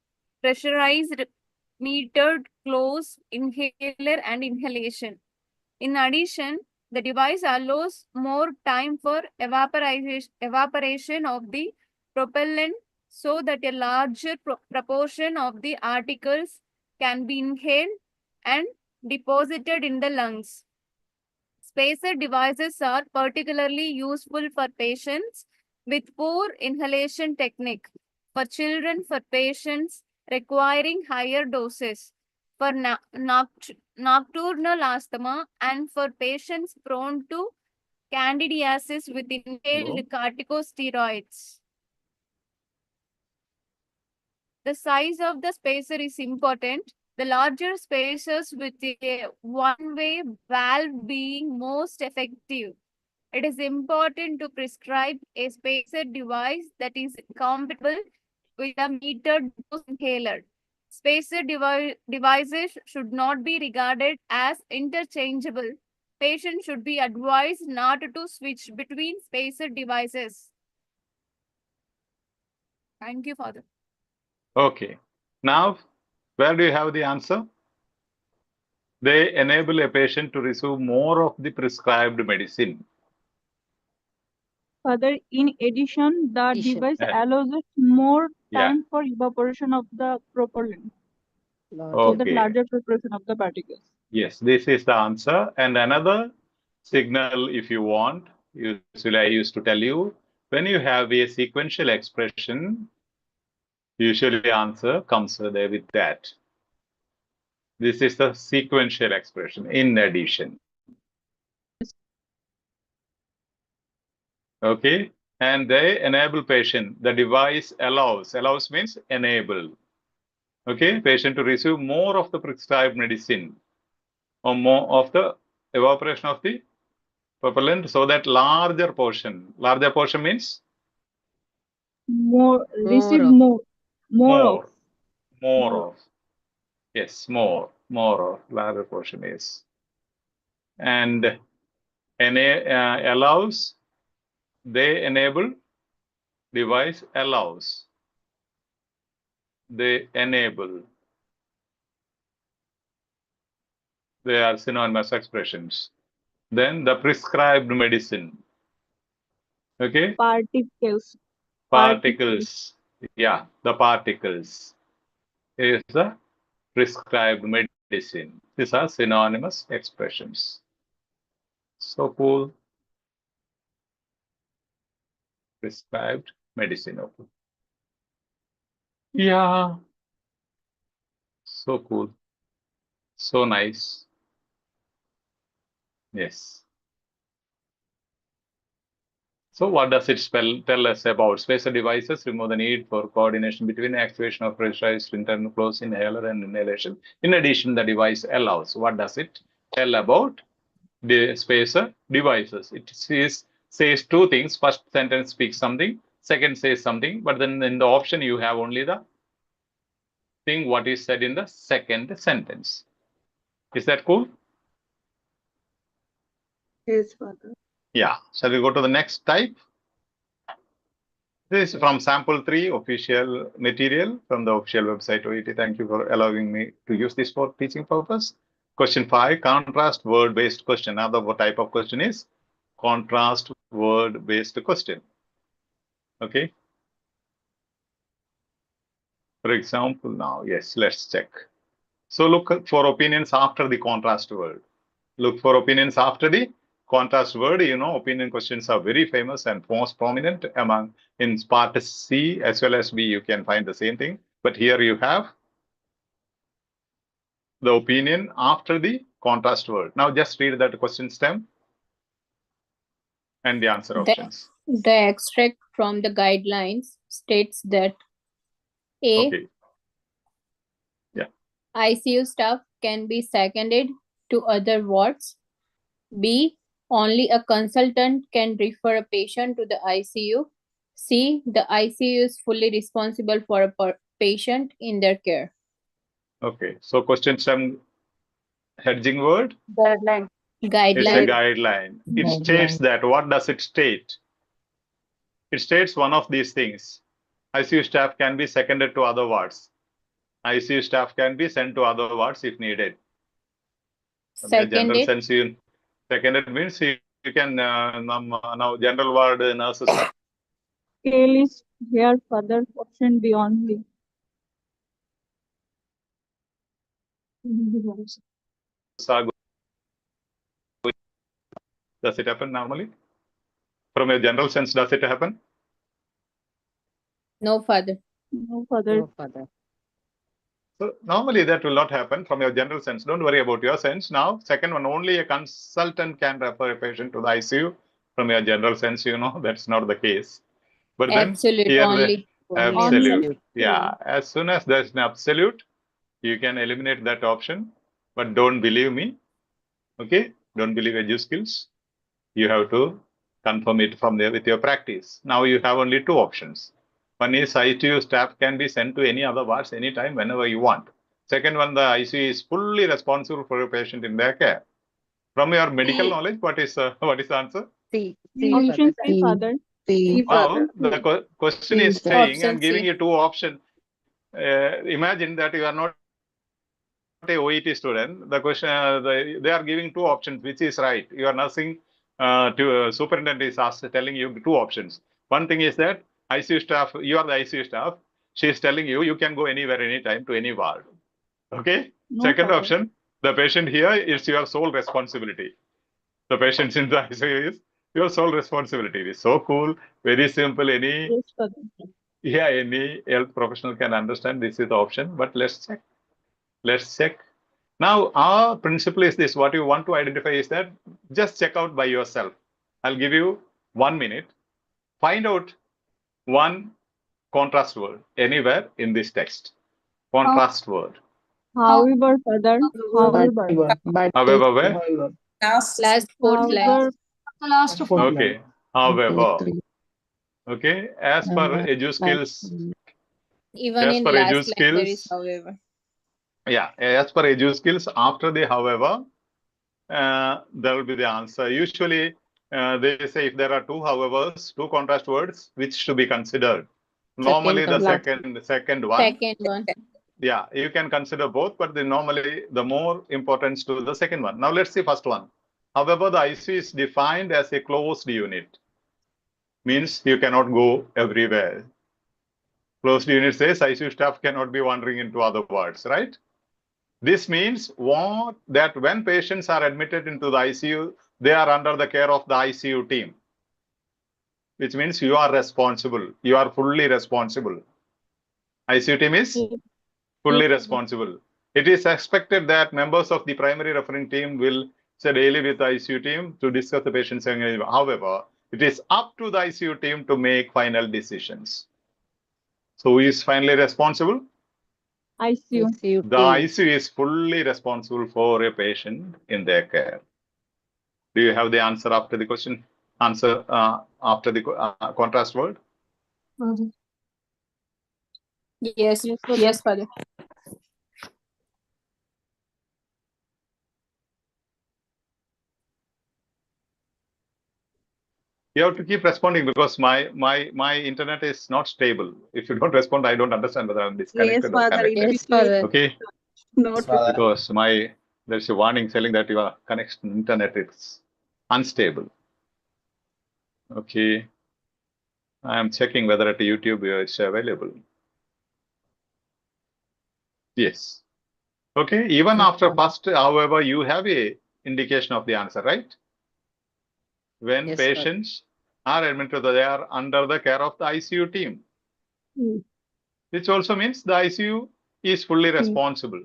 metered close inhaler and inhalation. In addition, the device allows more time for evaporation of the propellant so that a larger proportion of the articles can be inhaled and deposited in the lungs. Spacer devices are particularly useful for patients with poor inhalation technique, for children, for patients requiring higher doses, for nocturnal asthma, and for patients prone to candidiasis with inhaled corticosteroids. The size of the spacer is important. The larger spacers with a one-way valve being most effective. It is important to prescribe a spacer device that is compatible with a metered dose inhaler. Spacer devices should not be regarded as interchangeable. Patients should be advised not to switch between spacer devices. Thank you, Father. Okay. Now, where do you have the answer? They enable a patient to receive more of the prescribed medicine. Further, in addition, the device allows us more time for evaporation of the propellant. So the larger preparation of the particles. Yes, this is the answer. And another signal, if you want, usually I used to tell you, when you have a sequential expression, usually answer comes there with that. This is the sequential expression, in addition. Okay, and they enable patient. The device allows means enable. Okay, patient to receive more of the prescribed medicine or more of the evaporation of the propellant, so that larger portion means more of. Yes, more of larger portion is, and allows, they enable, device allows, they enable. They are synonymous expressions. Then the prescribed medicine. Okay. Particles. Yeah, the particles is the prescribed medicine. These are synonymous expressions. So cool. Prescribed medicine. Okay. Yeah. So cool. So nice. Yes. So what does it tell us about spacer devices? Remove the need for coordination between actuation of pressurized internal close inhaler and inhalation. In addition, the device allows. What does it tell about the spacer devices? It says two things. First sentence speaks something. Second says something. But then in the option, you have only the thing what is said in the second sentence. Is that cool? Yes, Father. Yeah. Shall we go to the next type? This is from sample 3 official material from the official website OET. Thank you for allowing me to use this for teaching purpose. Question 5, contrast word-based question. Another type of question is contrast word-based question. Okay. For example, now, yes, let's check. So look for opinions after the contrast word. Look for opinions after the contrast word. You know, opinion questions are very famous and most prominent among in part C as well as B. You can find the same thing. But here you have the opinion after the contrast word. Now just read that question stem and the answer options. The extract from the guidelines states that A. Okay. Yeah. ICU staff can be seconded to other wards. B. Only a consultant can refer a patient to the ICU. C. The ICU is fully responsible for a patient in their care. Okay. So question some hedging word. Guideline. It's a guideline. It states that. What does it state? It states one of these things. ICU staff can be seconded to other wards. ICU staff can be sent to other wards if needed. In a general sense, seconded means you can now general ward nurses. Scale is here further option B only. Does it happen normally? From a general sense, does it happen? No, Father. No, Father. So normally that will not happen from your general sense. Don't worry about your sense. Now, second one, only a consultant can refer a patient to the ICU. From your general sense, you know, that's not the case. But then here only. Absolute. Yeah. As soon as there's an absolute, you can eliminate that option. But don't believe me. Okay? Don't believe Edu Skills. You have to confirm it from there with your practice. Now you have only two options. One is ICU staff can be sent to any other wards anytime, whenever you want. Second one, the ICU is fully responsible for a patient in their care. From your medical knowledge, what is the answer? Option C, Father. Now, the question is saying, I'm giving you two options. Imagine that you are not a OET student. The question, they are giving two options, which is right. Your nursing superintendent is telling you two options. One thing is that ICU staff, you are the ICU staff. She is telling you, you can go anywhere, anytime to any ward. Okay. No, Second Father. option, the patient here is your sole responsibility. The patient in the ICU is your sole responsibility. It is so cool, very simple. Any health professional can understand this is the option. But let's check. Let's check. Now, our principle is this. What you want to identify is that just check out by yourself. I'll give you 1 minute. Find out one contrast word anywhere in this text. Contrast word. However, Father. However. However, where? Last fourth line. Last four. Okay. However. Okay. As per Edu Skills. Even in last line, there is however. Yeah. As per Edu Skills, after the however, there will be the answer. Usually, they say if there are two howevers, two contrast words, which to be considered. Normally, the second one. Second one. Yeah, you can consider both, but normally the more importance to the second one. Now let's see first one. However, the ICU is defined as a closed unit. Means you cannot go everywhere. Closed unit says ICU staff cannot be wandering into other wards, right? This means that when patients are admitted into the ICU, they are under the care of the ICU team. Which means you are responsible. You are fully responsible. ICU team is fully responsible. It is expected that members of the primary referring team will sit daily with the ICU team to discuss the patient's engagement. However, it is up to the ICU team to make final decisions. So who is finally responsible? ICU. The ICU is fully responsible for a patient in their care. Do you have the answer after the question? Answer after the contrast word? Yes, yes, Father. You have to keep responding because my internet is not stable. If you don't respond, I don't understand whether I'm disconnected or connected. Yes, Father. Okay. Because there's a warning telling that your connection internet is unstable. Okay. I am checking whether at YouTube it's available. Yes. Okay. Even after first, however, you have a indication of the answer, right? When patients are admitted, they are under the care of the ICU team. Which also means the ICU is fully responsible.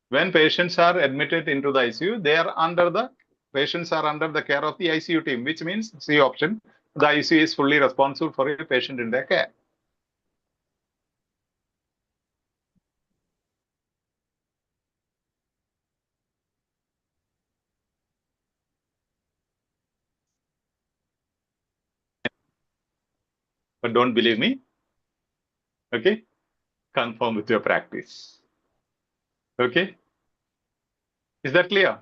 When patients are admitted into the ICU, patients are under the care of the ICU team, which means C option, the ICU is fully responsible for a patient in their care. but don't believe me. Okay, confirm with your practice. Okay, is that clear?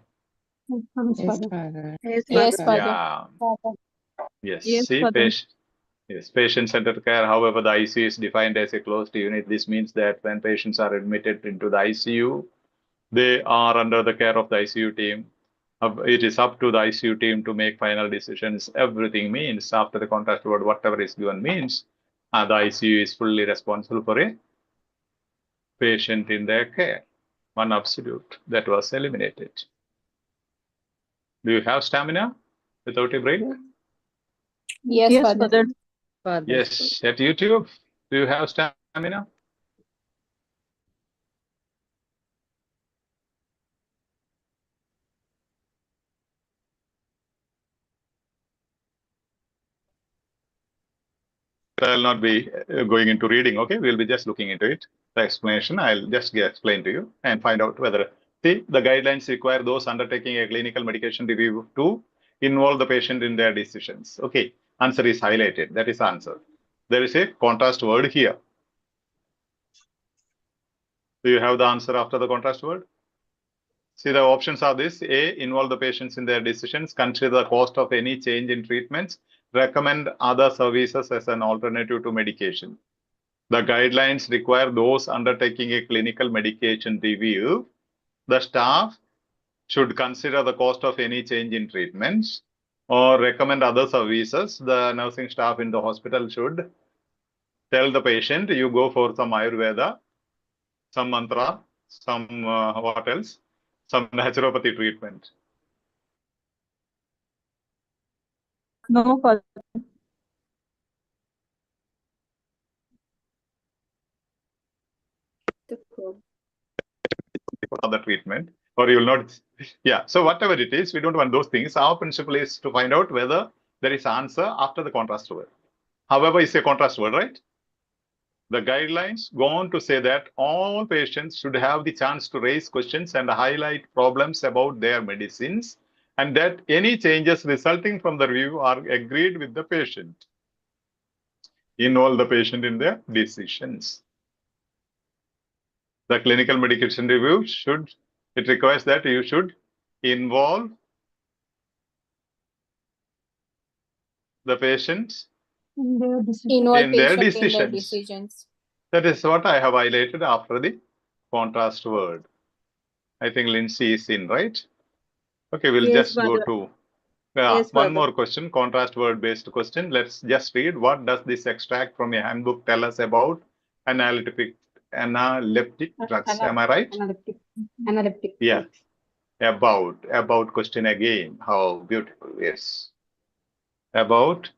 Yes, Father. Yes, Father. Yeah. Yes. Yes, See, Father. patient-centered care. However, the ICU is defined as a closed unit. This means that when patients are admitted into the ICU, they are under the care of the ICU team. It is up to the ICU team to make final decisions. Everything means after the contrast word, whatever is given means the ICU is fully responsible for a patient in their care. One absolute that was eliminated. Do you have stamina without a break? Yes, Yes, Father. Father. Yes. At YouTube, do you have stamina? I'll not be going into reading, okay? We'll be just looking into it. The explanation, I'll just explain to you and find out whether, see, the guidelines require those undertaking a clinical medication review to involve the patient in their decisions. Okay, answer is highlighted. That is answer. There is a contrast word here. Do you have the answer after the contrast word? See, the options are this. A, involve the patients in their decisions, consider the cost of any change in treatments, recommend other services as an alternative to medication. The guidelines require those undertaking a clinical medication review. The staff should consider the cost of any change in treatments or recommend other services. The nursing staff in the hospital should tell the patient, you go for some Ayurveda, some mantra, some what else? Some naturopathy treatment. No, Father. Other treatment, or you will not. Yeah. So whatever it is, we don't want those things. Our principle is to find out whether there is answer after the contrast word. However, it's a contrast word, right? The guidelines go on to say that all patients should have the chance to raise questions and highlight problems about their medicines, and that any changes resulting from the review are agreed with the patient. Involve the patient in their decisions. The clinical medication review it requires that you should involve the patients Involve in their patient in their decisions. decisions. That is what I have highlighted after the contrast word. I think Lindsay is in, right? Okay, we'll Yes, just go Father. to Yes, one Father. more question, contrast word based question. Let's just read. What does this extract from a handbook tell us about analytic drugs? Am I right? Analytic. Yeah. About question again. How beautiful. Yes. About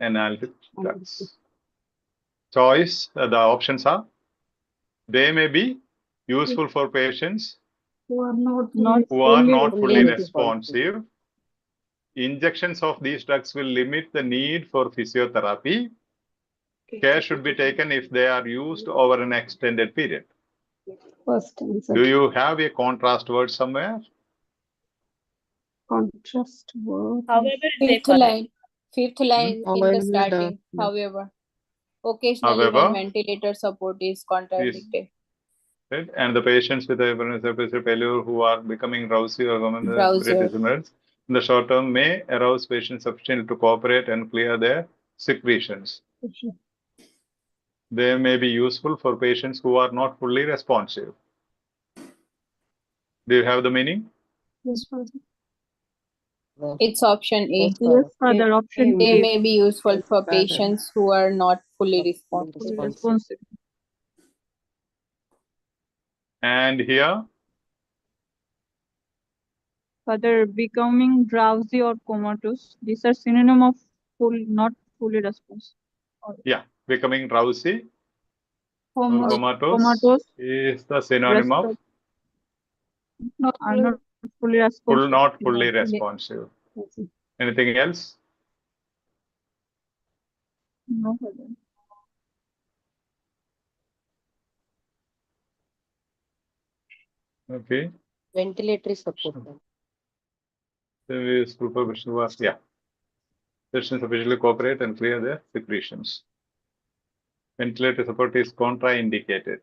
analytic drugs. Choice, the options are, they may be useful for patients Who are not who are not fully responsive. Injections of these drugs will limit the need for physiotherapy. Care should be taken if they are used over an extended period. First answer. Do you have a contrast word somewhere? Contrast word. Fifth line in the starting. However, occasionally when ventilator support is contradicted. Right? And the patients with a failure who are becoming drowsy or Browser. in the short term may arouse patients sufficiently to cooperate and clear their secretions. They may be useful for patients who are not fully responsive. Do you have the meaning? Yes, Father. It's option A. Yes, Father. Option They A. may be useful for patients who are not fully responsive. Responsive. And here, Father, becoming drowsy or comatose. These are synonym of not fully responsive. yeah, becoming drowsy or comatose Comatose. is the synonym of Not fully responsive. not fully responsive. Anything else? No, Father. Okay. Ventilatory support. Yeah. Patients officially cooperate and clear their secretions. Ventilator support is contraindicated.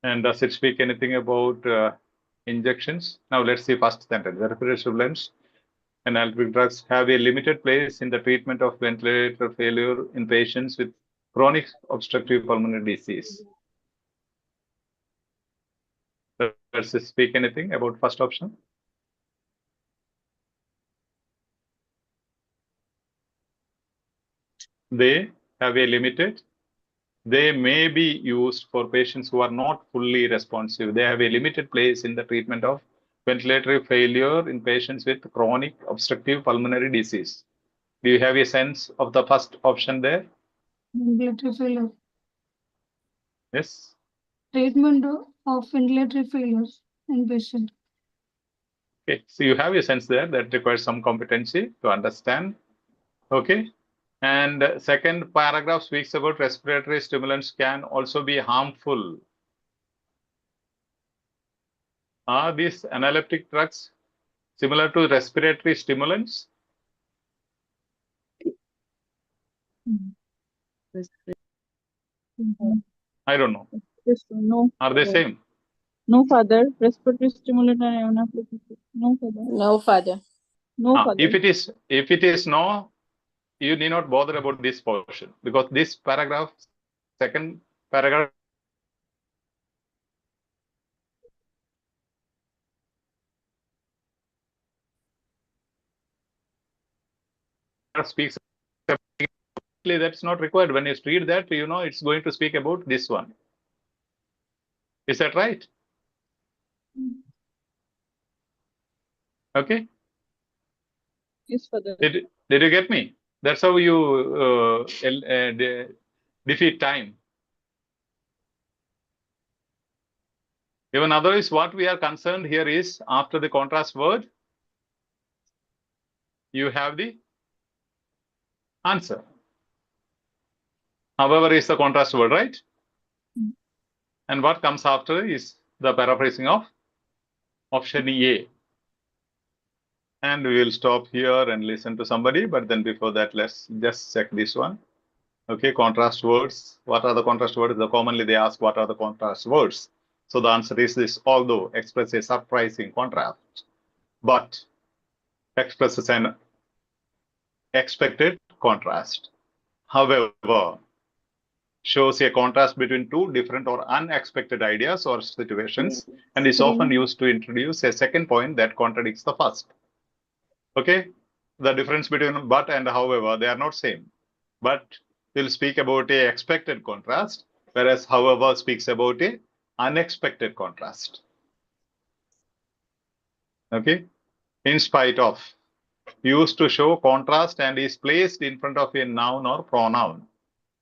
And does it speak anything about injections? Now let's see first sentence. The respiratory stimulants and analgesic drugs have a limited place in the treatment of ventilator failure in patients with chronic obstructive pulmonary disease. Does it speak anything about first option? They have a limited. They may be used for patients who are not fully responsive. They have a limited place in the treatment of ventilatory failure in patients with chronic obstructive pulmonary disease. Do you have a sense of the first option there? Ventilatory failure. Yes. Treatment of ventilatory failures in patient. Okay, so you have a sense there that requires some competency to understand. Okay. And second paragraph speaks about respiratory stimulants can also be harmful. Are these analeptic drugs similar to respiratory stimulants? I don't know. Yes, no. Are they same? No, Father. Respiratory stimulant and analgesic. No, Father. No, Father. No, Father. If it is no, you need not bother about this portion because this paragraph, second paragraph, speaks. That's not required. When you read that, you know it's going to speak about this one. Is that right? Okay. Yes, Father. Did you get me? That's how you defeat time. Even otherwise, what we are concerned here is after the contrast word, you have the answer. However, is the contrast word, right? And what comes after is the paraphrasing of option A. And we will stop here and listen to somebody. But then before that, let's just check this one. Okay, contrast words. What are the contrast words? Commonly they ask what are the contrast words. So the answer is this: although expresses a surprising contrast, but expresses an expected contrast. However, shows a contrast between two different or unexpected ideas or situations and is often used to introduce a second point that contradicts the first. Okay, the difference between but and however, they are not same. But we'll speak about a expected contrast, whereas however speaks about a unexpected contrast. Okay, in spite of, used to show contrast and is placed in front of a noun or pronoun.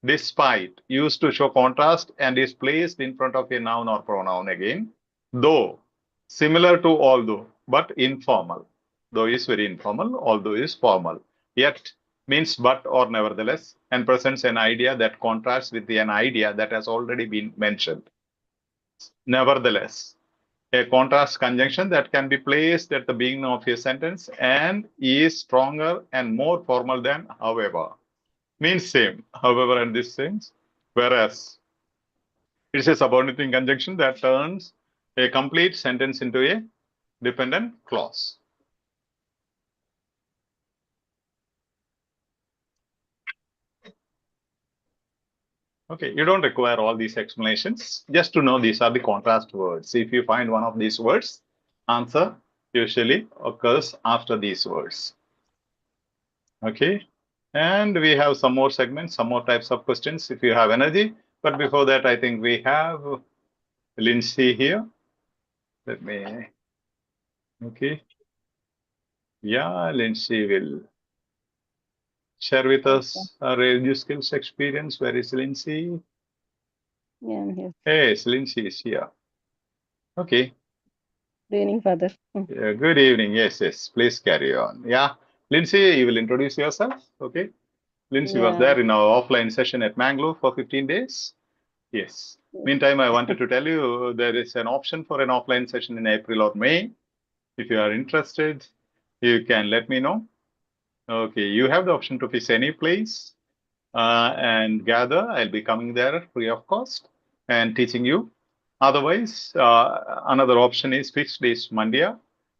Despite, used to show contrast and is placed in front of a noun or pronoun again. Though, similar to although, but informal. Though is very informal, although is formal. Yet means but or nevertheless and presents an idea that contrasts with an idea that has already been mentioned. Nevertheless, a contrast conjunction that can be placed at the beginning of a sentence and is stronger and more formal than however. Means same, however, and this sense, whereas it's a subordinating conjunction that turns a complete sentence into a dependent clause. Okay, you don't require all these explanations. Just to know these are the contrast words. If you find one of these words, answer usually occurs after these words. Okay, and we have some more segments, some more types of questions if you have energy. But before that, I think we have Lindsay here. Let me, okay. Yeah, Lindsay will share with us her Edu Skills experience. Where is Lindsay? Yeah, I'm here. Hey, Lindsay is here. Okay. Good evening, Father. Yeah, good evening. Yes, yes. Please carry on. Yeah. Lindsay, you will introduce yourself. Okay. Lindsay was there in our offline session at Mangalore for 15 days. Yes. Meantime, I wanted to tell you there is an option for an offline session in April or May. If you are interested, you can let me know. Okay, you have the option to pick any place and gather. I'll be coming there free of cost and teaching you. Otherwise, another option is fixed days Monday,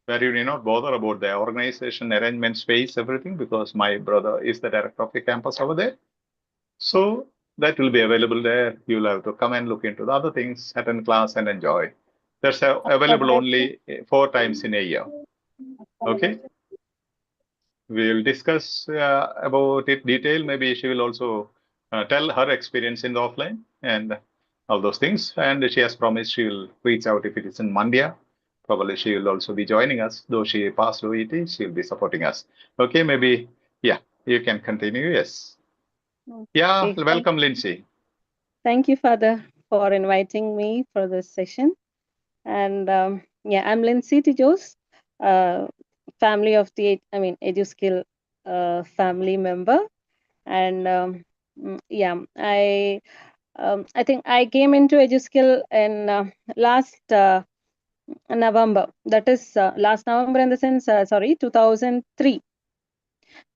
where you need not bother about the organization, arrangement, space, everything, because my brother is the director of the campus over there. So that will be available there. You'll have to come and look into the other things, attend class and enjoy. That's available only 4 times in a year. Okay. We'll discuss about it detail. Maybe she will also tell her experience in the offline and all those things. And she has promised she will reach out if it is in Mandia. Probably she will also be joining us. Though she passed OET, she will be supporting us. Okay, maybe, yeah, you can continue. Yes. Yeah, Okay. welcome, Lindsay. Thank you, Father, for inviting me for this session. And yeah, I'm Lindsay Tijos, family of the, EduSkill family member. And yeah, I think I came into EduSkill in last November. That is last November in the sense, 2003.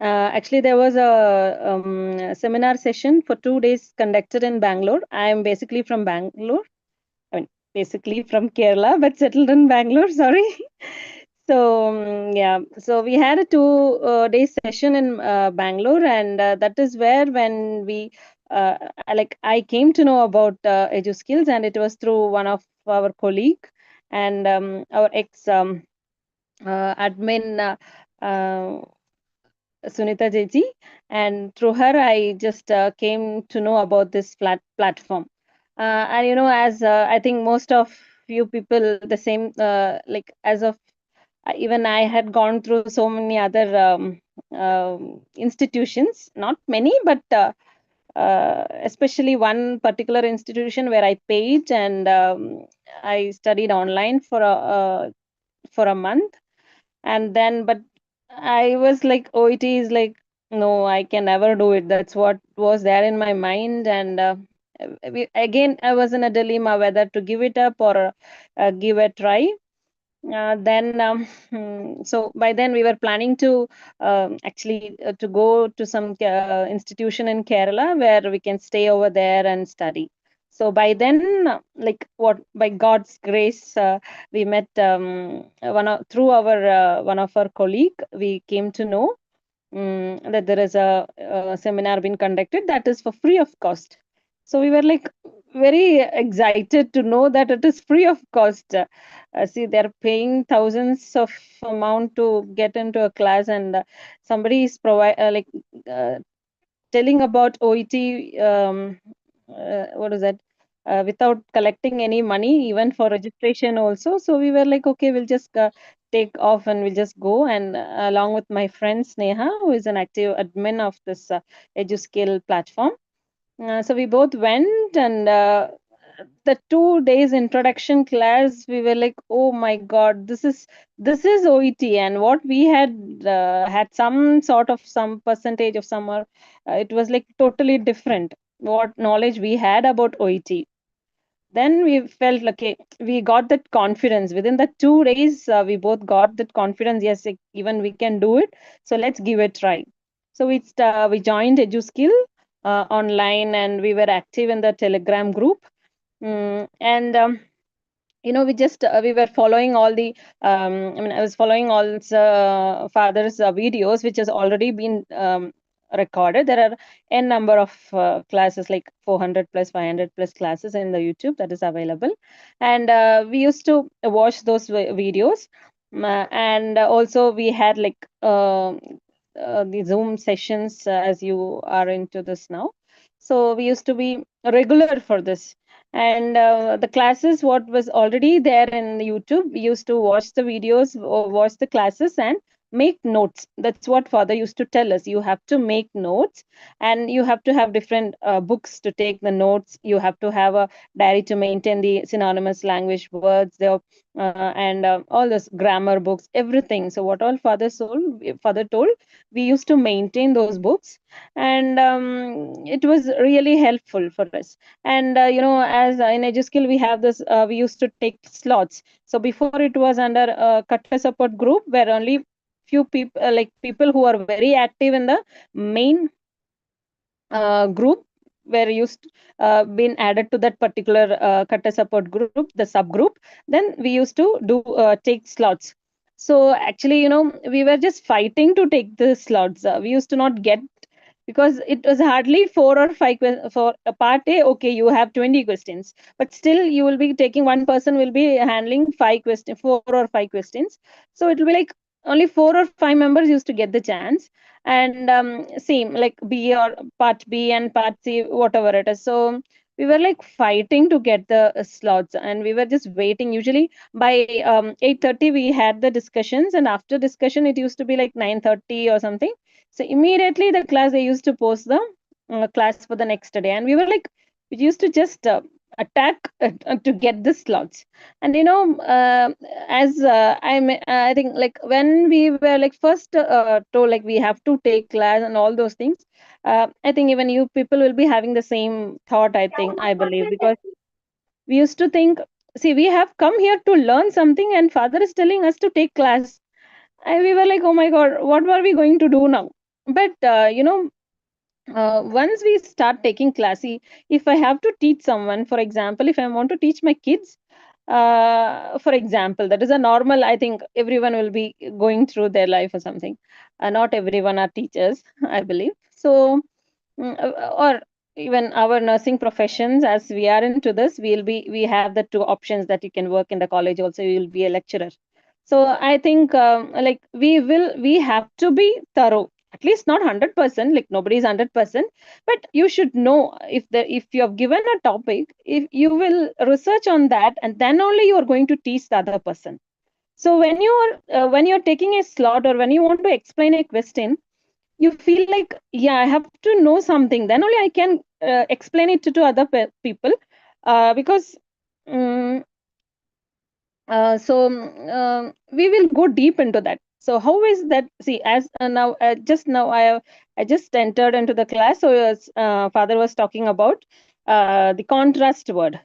Actually, there was a seminar session for 2 days conducted in Bangalore. I am basically from Bangalore. Basically from Kerala, but settled in Bangalore. Sorry. So yeah, so we had a 2-day session in Bangalore, and that is where when we I came to know about EduSkills, and it was through one of our colleague and our ex admin. Sunita Jeji, and through her I just came to know about this platform. And as I think most of you people the same, as of even I had gone through so many other institutions, not many, but especially one particular institution where I paid, and I studied online for a month. And then, but I was like, OET is like, no, I can never do it. That's what was there in my mind. And again, I was in a dilemma whether to give it up or give a try. So by then we were planning to actually to go to some institution in Kerala where we can stay over there and study. So by then, by God's grace, we met through our one of our colleague. We came to know that there is a seminar being conducted that is for free of cost. So we were like very excited to know that it is free of cost. See, they're paying thousands of amount to get into a class, and somebody is telling about OET. What is that? Without collecting any money, even for registration also. So we were like, okay, we'll just take off and we'll just go. And along with my friend Sneha, who is an active admin of this EduSkill platform. So we both went, and the 2 days introduction class, we were like, oh my God, this is OET. And what we had some sort of some percentage of summer, it was like totally different what knowledge we had about OET. Then we felt okay, we got that confidence within the 2 days. We both got that confidence. Yes, even we can do it. So let's give it a try. So we joined EduSkill online, and we were active in the Telegram group. And we just we were following all the I was following all father's videos, which has already been recorded. There are n number of classes, like 400 plus 500 plus classes in the YouTube that is available, and we used to watch those videos. And also we had the Zoom sessions, as you are into this now. So we used to be regular for this. And the classes, what was already there in YouTube, we used to watch the videos, or watch the classes and make notes. That's what father used to tell us. You have to make notes, and you have to have different books to take the notes. You have to have a diary to maintain the synonymous language words there, and all those grammar books, everything. So what all father told, we used to maintain those books, and it was really helpful for us. And as in EduSkill, we have this, we used to take slots. So before, it was under a cutter support group where only few people, like people who are very active in the main group were used been added to that particular cutter support group, the subgroup. Then we used to do take slots. So actually, we were just fighting to take the slots. We used to not get, because it was hardly 4 or 5 for a part A. Okay, you have 20 questions, but still you will be taking, one person will be handling 4 or 5 questions. So it will be like only 4 or 5 members used to get the chance. And same like B or part B and part C, whatever it is. So we were like fighting to get the slots, and we were just waiting. Usually by 8:30 we had the discussions, and after discussion it used to be like 9:30 or something. So immediately the class, they used to post the class for the next day, and we were like, we used to just attack to get the slots. And as I think like when we were like first told like we have to take class and all those things, I think even you people will be having the same thought, I believe, because we used to think, see, we have come here to learn something and father is telling us to take class. And we were like, oh my god, what were we going to do now? But once we start taking classy, if I have to teach someone, for example, if I want to teach my kids, for example, that is a normal, I think everyone will be going through their life or something. Not everyone are teachers, I believe. So or even our nursing professions, as we are into this, we have the 2 options, that you can work in the college also, you will be a lecturer. So I think like we have to be thorough, at least not 100%, like nobody is 100%, but you should know, if you have given a topic, if you will research on that, and then only you are going to teach the other person. So when you're taking a slot, or when you want to explain a question, you feel like, yeah, I have to know something, then only I can explain it to other people, because we will go deep into that. So how is that? See, as now just now I just entered into the class. So father was talking about the contrast word.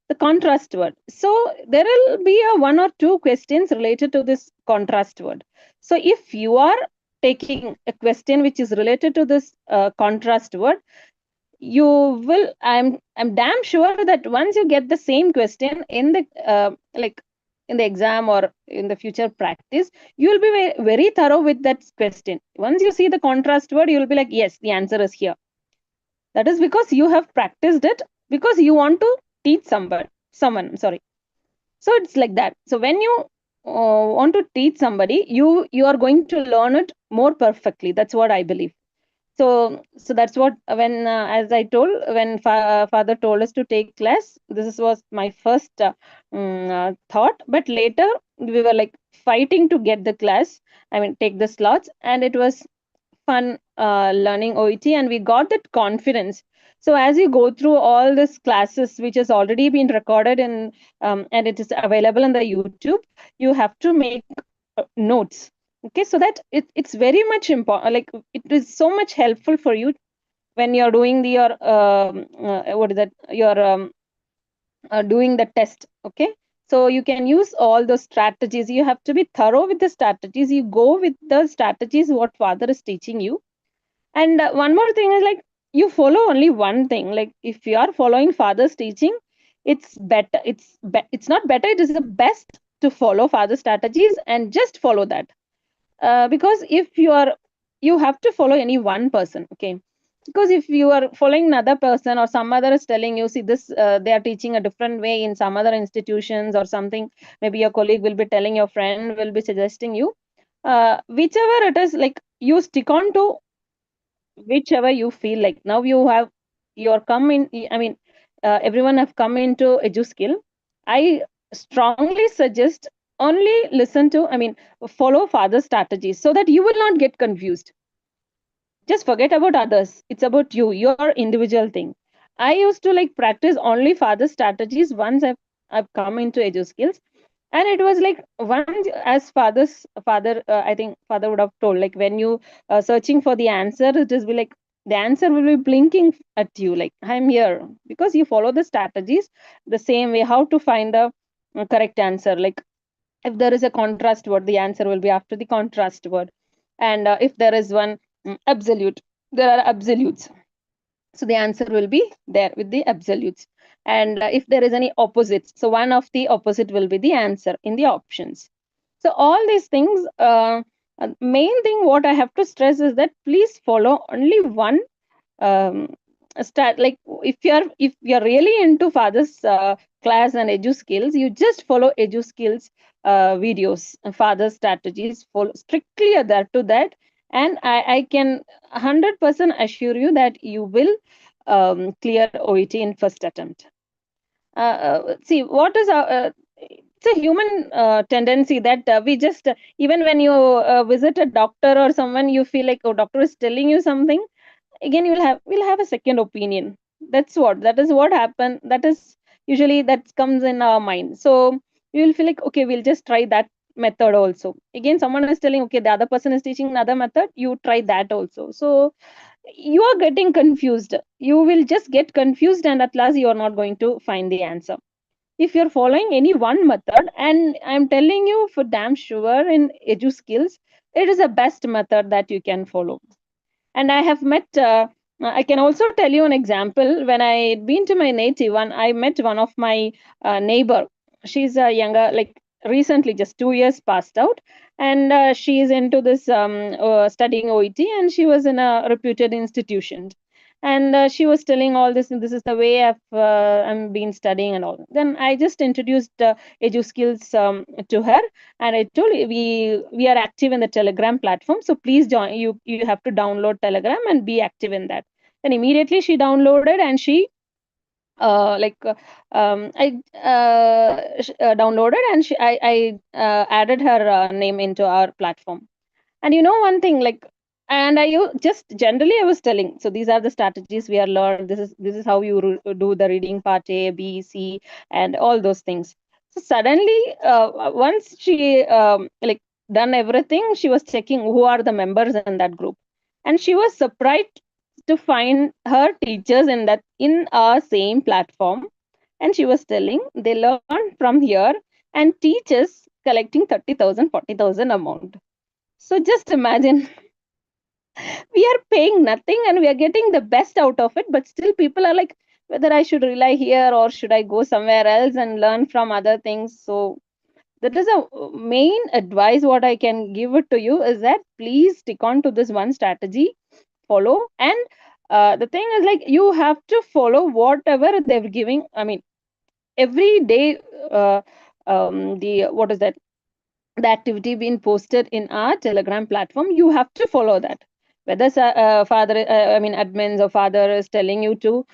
The contrast word. So there will be a 1 or 2 questions related to this contrast word. So if you are taking a question which is related to this contrast word, you will, I'm damn sure that once you get the same question in the like in the exam or in the future practice, you will be very, very thorough with that question. Once you see the contrast word, you will be like, yes, the answer is here. That is because you have practiced it, because you want to teach someone, sorry. So it's like that. So when you want to teach somebody, you are going to learn it more perfectly. That's what I believe. So that's what, when as I told, when father told us to take class, this was my first thought. But later we were like fighting to get the class, I mean take the slots, and it was fun learning OET, and we got that confidence. So as you go through all these classes, which has already been recorded and it is available on the YouTube, you have to make notes. Okay, so that it's very much important, like it is so much helpful for you when you're doing your what is that, you're doing the test. Okay, so you can use all those strategies. You have to be thorough with the strategies. You go with the strategies what father is teaching you. And one more thing is, like, you follow only one thing. Like if you are following father's teaching, it's better, it's not better, it is the best to follow father's strategies and just follow that. Because if you have to follow any one person, okay, because if you are following another person, or some other is telling you, see this they are teaching a different way in some other institutions or something, maybe your colleague will be telling, your friend will be suggesting you, whichever it is, like you stick on to whichever you feel like. Now you're come in, I mean everyone have come into EduSkill. I strongly suggest only listen to, I mean follow father's strategies, so that you will not get confused. Just forget about others. It's about you, your individual thing. I used to like practice only father's strategies once I've come into EduSkills. And it was like, once, as father I think father would have told, like when you searching for the answer, it is be like the answer will be blinking at you, like I'm here, because you follow the strategies the same way, how to find the correct answer. Like If there is a contrast word, the answer will be after the contrast word. And if there is one absolute, there are absolutes. So the answer will be there with the absolutes. And if there is any opposites, so one of the opposite will be the answer in the options. So all these things, main thing what I have to stress is that please follow only one like if you're really into father's class and EduSkills, you just follow EduSkills videos, father strategies, follow strictly adhere to that, and I can 100% assure you that you will clear OET in first attempt. See, what is it's a human tendency that we just even when you visit a doctor or someone, you feel like, oh, doctor is telling you something, again we'll have a second opinion. That is what happened. That is usually that comes in our mind. So you will feel like, okay, we'll just try that method also. Again, someone is telling, okay, the other person is teaching another method, you try that also. So you are getting confused. You will just get confused, and at last you are not going to find the answer. If you're following any one method, and I'm telling you for damn sure in EduSkills, it is the best method that you can follow. And I have met, I can also tell you an example. When I been to my native one, I met one of my neighbor. She's a younger, like recently just 2 years passed out, and she is into this studying OET, and she was in a reputed institution. And she was telling all this, and this is the way I'm been studying and all. Then I just introduced EduSkills to her, and I told you we are active in the Telegram platform, so please join. You have to download Telegram and be active in that. Then immediately she downloaded, and she I downloaded, and I added her name into our platform. And you know one thing, like, and just generally I was telling, so these are the strategies we are learned. This is how you do the reading part A, B, C, and all those things. So suddenly, once she done everything, she was checking who are the members in that group, and she was surprised to find her teachers in our same platform. And she was telling they learn from here and teachers collecting 30,000, 40,000 amount. So just imagine, we are paying nothing and we are getting the best out of it, but still people are like, whether I should rely here or should I go somewhere else and learn from other things. So that is a main advice what I can give it to you, is that please stick on to this one strategy, follow. And the thing is, like, you have to follow whatever they're giving. I mean, every day the activity being posted in our Telegram platform, you have to follow that. Whether admins or father is telling you to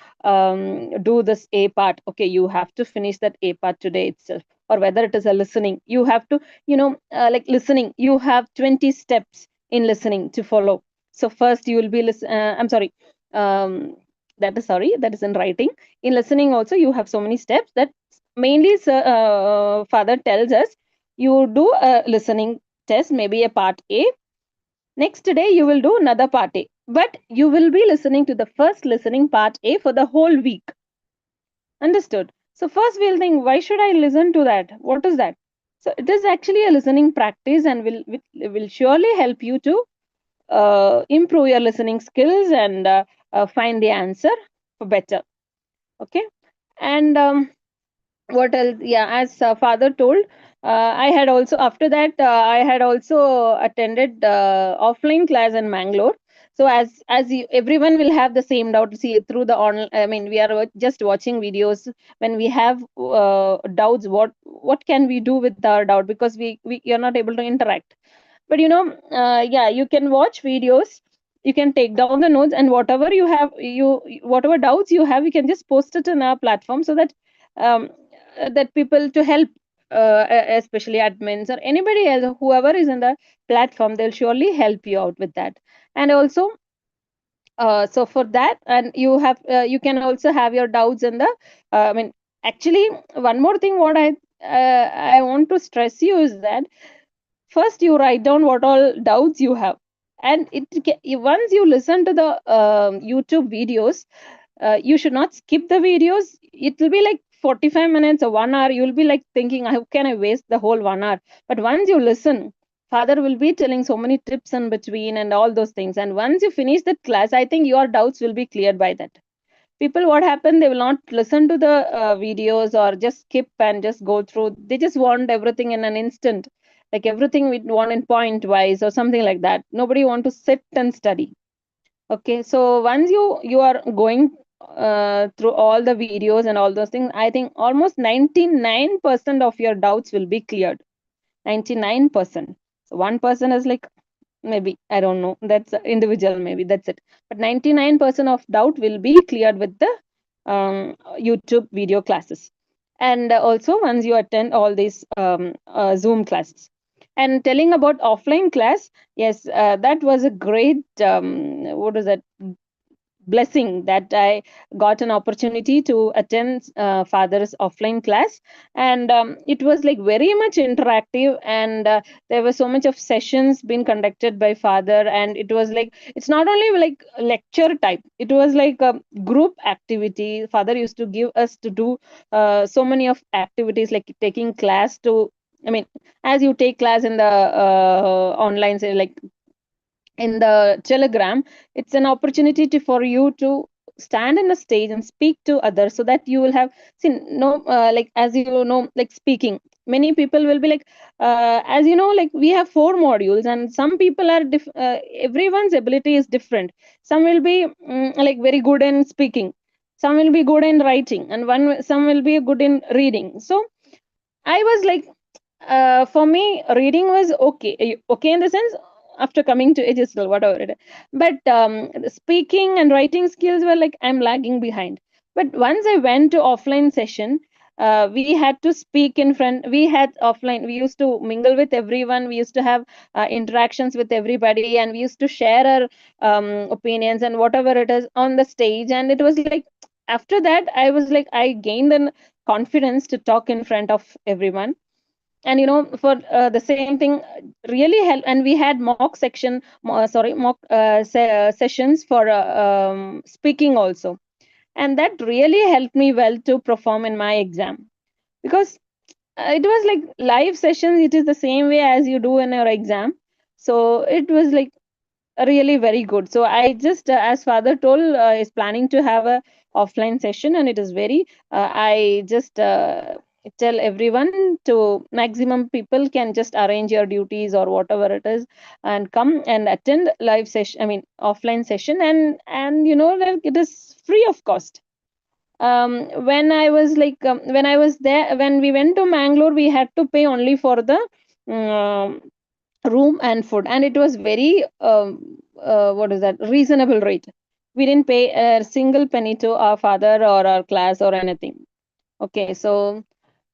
do this A part, okay, you have to finish that A part today itself. Or whether it is a listening, you have to, like listening, you have 20 steps in listening to follow. So first you will be that is in writing. In listening also, you have so many steps that mainly father tells us, you do a listening test, maybe a part A. Next day, you will do another part A. But you will be listening to the first listening part A for the whole week. Understood? So first we'll think, why should I listen to that? What is that? So it is actually a listening practice, and will surely help you to improve your listening skills and find the answer for better. Okay. And what else? Yeah, as father told, I had also, after that, I had also attended offline class in Mangalore. So as everyone will have the same doubt, see, through the online, I mean, we are just watching videos. When we have doubts, what can we do with our doubt? Because we are not able to interact. But yeah, you can watch videos, you can take down the notes, and whatever you have, whatever doubts you have, you can just post it in our platform, so that that people to help, especially admins or anybody else, whoever is in the platform, they'll surely help you out with that. And also, so for that, and you have you can also have your doubts in the actually, one more thing what I want to stress you is that first you write down what all doubts you have, and once you listen to the YouTube videos, you should not skip the videos. It will be like 45 minutes or 1 hour, you'll be like thinking, how can I waste the whole 1 hour? But once you listen, Father will be telling so many tips in between and all those things. And once you finish that class, I think your doubts will be cleared by that. People, what happened, they will not listen to the videos or just skip and just go through. They just want everything in an instant, like everything we want in point wise or something like that. Nobody want to sit and study. Okay, so once you are going through all the videos and all those things, I think almost 99% of your doubts will be cleared. 99%. So 1% is like, maybe, I don't know, that's individual, maybe that's it. But 99% of doubt will be cleared with the YouTube video classes. And also once you attend all these Zoom classes. And telling about offline class, yes, that was a great what is that, blessing that I got an opportunity to attend Father's offline class. And it was like very much interactive, and there were so much of sessions being conducted by Father. And it was like, it's not only like lecture type, it was like a group activity. Father used to give us to do so many of activities, like taking class to, I mean, as you take class in the online, say like in the Telegram, it's an opportunity for you to stand in a stage and speak to others, so that you will have seen like, as you know, like speaking, many people will be like, as you know, like we have 4 modules, and some people are everyone's ability is different. Some will be like very good in speaking, some will be good in writing, and some will be good in reading. So I was like, for me, reading was okay in the sense, after coming to HSL, whatever it is. But speaking and writing skills were like, I'm lagging behind. But once I went to offline session, we had to speak in front. We had offline, we used to mingle with everyone. We used to have interactions with everybody, and we used to share our opinions and whatever it is on the stage. And it was like, after that, I was like, I gained an confidence to talk in front of everyone. And for the same thing really helped. And we had mock sessions for speaking also, and that really helped me well to perform in my exam, because it was like live sessions. It is the same way as you do in your exam, so it was like really very good. So I just as Father told, is planning to have a offline session, and it is very I just tell everyone to, maximum people can just arrange your duties or whatever it is, and come and attend live session, I mean offline session. And like, it is free of cost. When I was like when I was there, when we went to Mangalore, we had to pay only for the room and food, and it was very what is that, reasonable rate. We didn't pay a single penny to our Father or our class or anything. Okay, so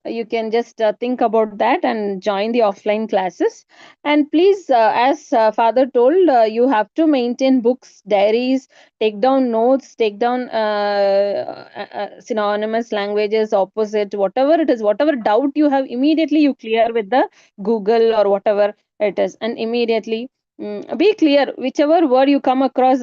you can just think about that and join the offline classes. And please, as Father told, you have to maintain books, diaries, take down notes, take down synonymous languages, opposite, whatever it is, whatever doubt you have, immediately you clear with the Google or whatever it is, and immediately be clear. Whichever word you come across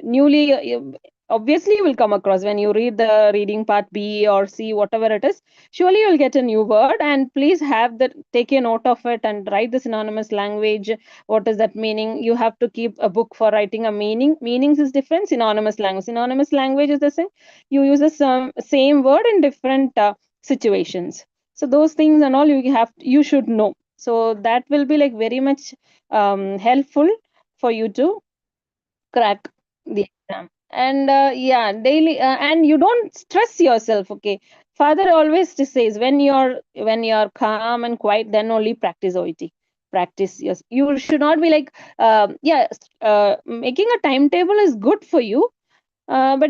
newly, obviously you will come across when you read the reading part B or C, whatever it is, surely you'll get a new word. And please have that, take a note of it and write the synonymous language. What is that meaning? You have to keep a book for writing a meaning. Meanings is different. Synonymous language is the same. You use the same word in different situations. So those things and all you should know. So that will be like very much helpful for you to crack the exam. And yeah, daily and you don't stress yourself. Okay, Father always says, when you're calm and quiet, then only practice OET. Practice. Yes, you should not be like making a timetable is good for you, but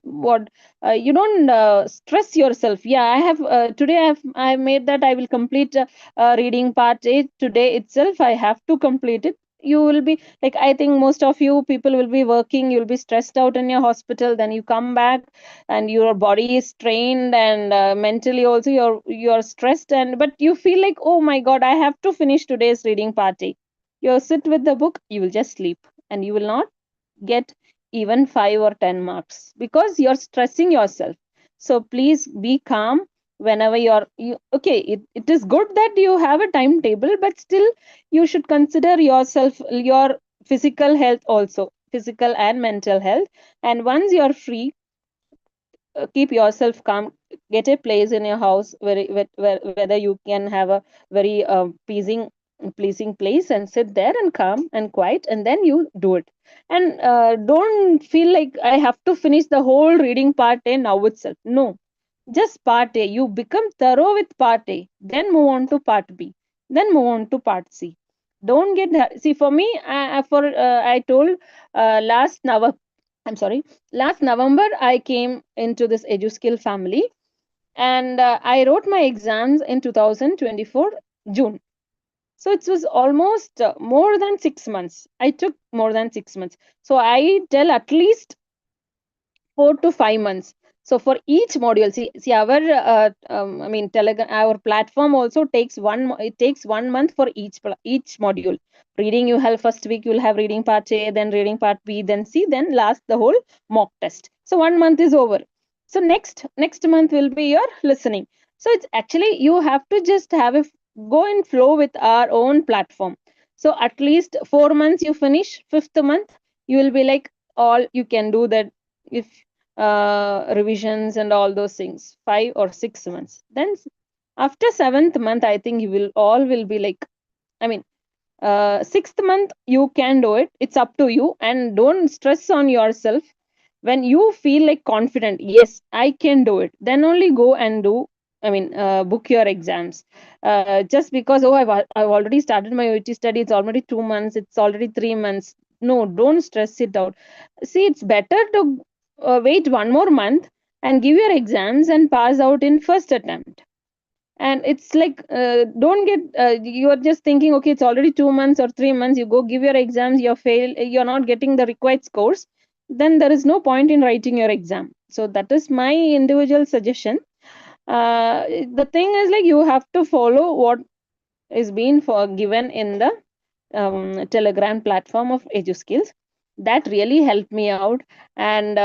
what you don't stress yourself. Yeah, I have today I made that I will complete reading part 8 today itself. I have to complete it. You will be like, I think most of you people will be working, you'll be stressed out in your hospital, then you come back and your body is strained, and mentally also you're stressed, and but you feel like, oh my god, I have to finish today's reading party. You sit with the book, you will just sleep, and you will not get even 5 or 10 marks, because you're stressing yourself. So please be calm whenever okay, it is good that you have a timetable, but still you should consider yourself, your physical health also, physical and mental health. And once you're free, keep yourself calm, get a place in your house whether you can have a very pleasing place and sit there and calm and quiet, and then you do it. And don't feel like I have to finish the whole reading part A now itself. No, just part A. You become thorough with part A, then move on to part B, then move on to part C. Don't get see, for me, I told last November, I'm sorry, last November I came into this EduSkill family, and I wrote my exams in 2024 June. So it was almost more than 6 months. I took more than 6 months. So I tell at least 4 to 5 months. So for each module, see our I mean Telegram, our platform also takes it takes 1 month for each module. Reading, you have first week you'll have reading part A, then reading part B, then C, then last the whole mock test. So 1 month is over. So next month will be your listening. So it's actually, you have to just have a go and flow with our own platform. So at least 4 months you finish, 5th month you will be like, all you can do that if revisions and all those things, 5 or 6 months. Then after 7th month, I think you will be like, I mean, 6th month you can do it. It's up to you, and don't stress on yourself. When you feel like confident, yes, I can do it, then only go and do, I mean, book your exams. Just because, oh, I've already started my OET study, it's already 2 months, it's already 3 months. No, don't stress it out. See, it's better to wait 1 more month and give your exams and pass out in first attempt. And it's like, don't get you're just thinking, okay, it's already 2 months or 3 months, you go give your exams, you're not getting the required scores, then there is no point in writing your exam. So that is my individual suggestion. The thing is, like, you have to follow what is being given in the Telegram platform of EduSkills. That really helped me out. And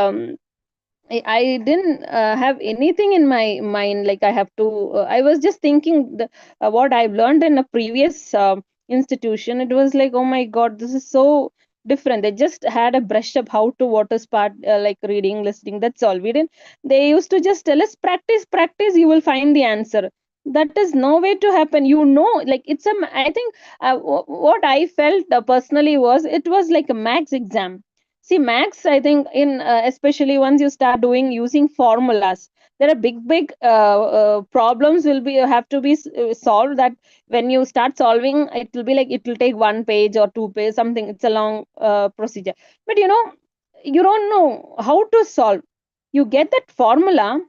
I didn't have anything in my mind, like I have to, I was just thinking what I've learned in a previous institution. It was like, oh my God, this is so different. They just had a brush up how to what is part, like reading, listening. That's all. We didn't, they used to just tell us, practice, you will find the answer. That is no way to happen. Like it's I think what I felt personally was, it was like a max exam. See, max, I think, in especially once you start doing using formulas, there are big problems will be have to be solved. That when you start solving, it will be like, it will take 1 page or 2 page, something. It's a long procedure. But you don't know how to solve. You get that formula,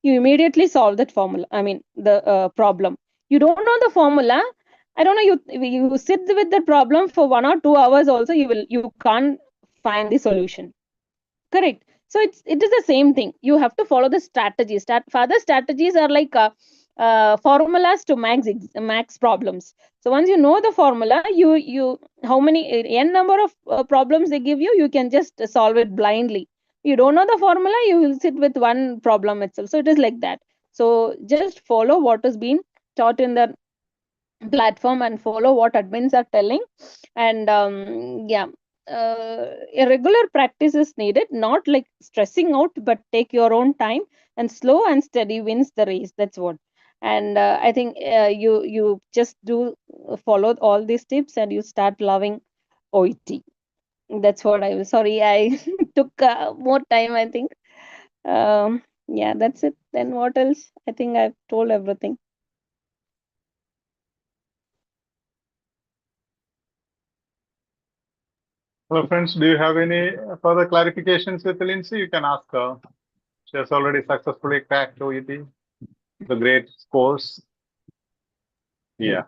you immediately solve that formula. I mean, the problem. You don't know the formula. I don't know. You sit with the problem for 1 or 2 hours. Also, you can't find the solution. Correct. So it is the same thing. You have to follow the strategies. Further strategies are like formulas to max problems. So once you know the formula, you how many n number of problems they give you, you can just solve it blindly. You don't know the formula, you will sit with one problem itself. So it is like that. So just follow what is being taught in the platform and follow what admins are telling. And a regular practice is needed, not like stressing out, but take your own time, and slow and steady wins the race. That's what. And I think you just do follow all these tips, and you start loving OET. That's what I was sorry I took more time, I think. Yeah, that's it. Then what else? I think I've told everything. Hello, friends. Do you have any further clarifications with Lindsay? You can ask her. She has already successfully cracked OET, the great scores. Yeah.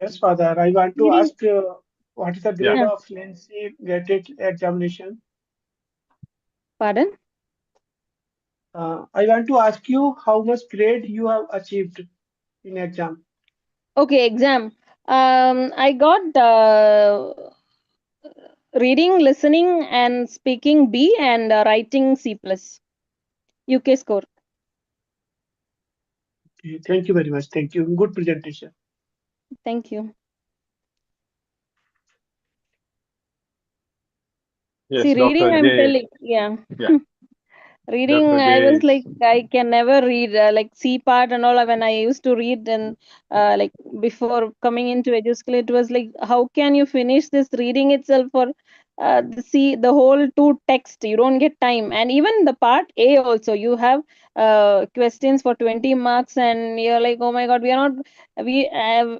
Yes, Father. I want to ask what is the grade of Lindsay graded examination? Pardon? I want to ask you how much grade you have achieved in exam. Okay, exam. I got reading, listening, and speaking B, and writing C+. UK score. Okay, thank you very much. Thank you. Good presentation. Thank you. Yes, See, reading, Dr. I'm J. telling, yeah. Yeah. Reading, Dr. I was J. like, I can never read like C part and all. When I used to read and like before coming into EduSkills, it was like, how can you finish this reading itself for the whole two text? You don't get time. And even the part A also, you have questions for 20 marks, and you're like, oh my God, we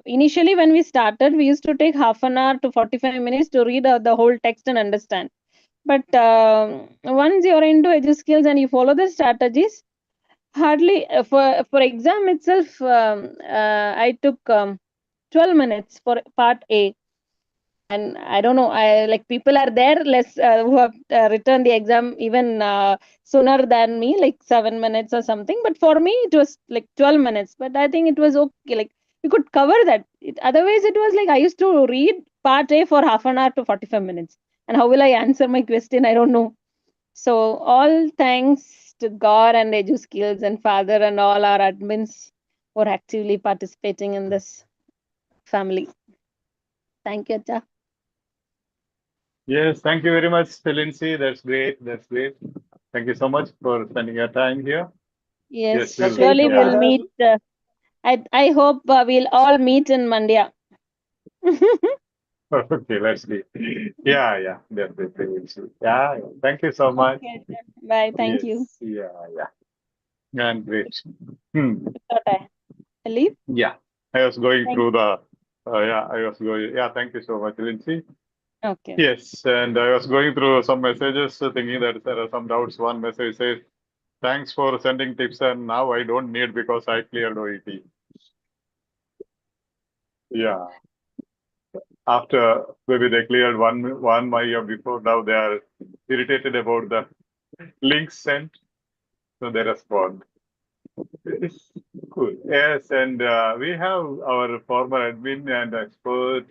initially when we started, we used to take half an hour to 45 minutes to read the whole text and understand. But once you're into EduSkills and you follow the strategies, hardly for exam itself, I took 12 minutes for part A. And I don't know, I like people are there less who have written the exam even sooner than me, like 7 minutes or something. But for me, it was like 12 minutes. But I think it was okay. Like you could cover that. Otherwise, it was like I used to read part A for half an hour to 45 minutes. And how will I answer my question? I don't know. So all thanks to God and EduSkills and Father and all our admins for actively participating in this family. Thank you, Acha. Yes, thank you very much, Lindsay. That's great. That's great. Thank you so much for spending your time here. Yes, we'll, surely yeah. we'll meet. I hope we'll all meet in Mandya. Okay, let's see. Yeah, definitely we'll see. Yeah, thank you so much. Okay, bye. Thank you. Yeah. And great. Thought I leave? Yeah, I was going Thank through the. Yeah, thank you so much, Lindsay. Okay. Yes, and I was going through some messages, thinking that there are some doubts. One message says, "Thanks for sending tips, and now I don't need because I cleared OET." Yeah. After maybe they cleared one year before, now they are irritated about the links sent, so they respond. It's cool. Yes, and we have our former admin and expert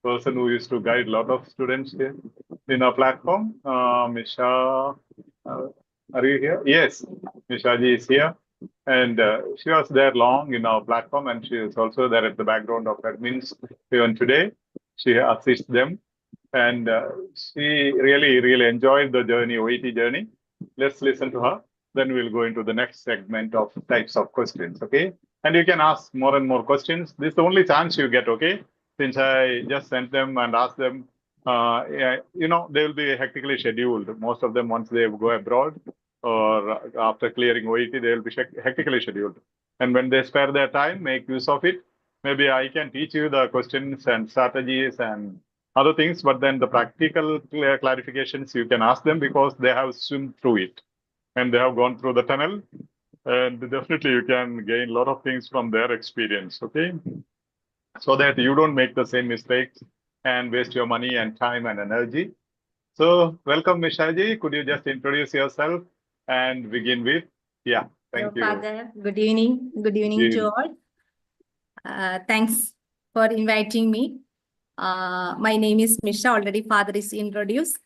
person who used to guide a lot of students here in our platform. Misha, are you here? Yes, Misha ji is here. And she was there long in our platform, and she is also there at the background of admins. Even today, she assists them. And she really enjoyed the journey, OET journey. Let's listen to her. Then we'll go into the next segment of types of questions, okay? And you can ask more and more questions. This is the only chance you get, okay? Since I just sent them and asked them, they will be hectically scheduled. Most of them, once they go abroad or after clearing OET, they will be hectically scheduled. And when they spare their time, make use of it. Maybe I can teach you the questions and strategies and other things, but then the practical clarifications you can ask them because they have swum through it and they have gone through the tunnel, and definitely you can gain a lot of things from their experience, okay? So that you don't make the same mistakes and waste your money and time and energy. So welcome, Mishaji. Could you just introduce yourself and begin with? Yeah, thank you. Father, good evening. Good evening to all. Thanks for inviting me. My name is Misha. Already father is introduced.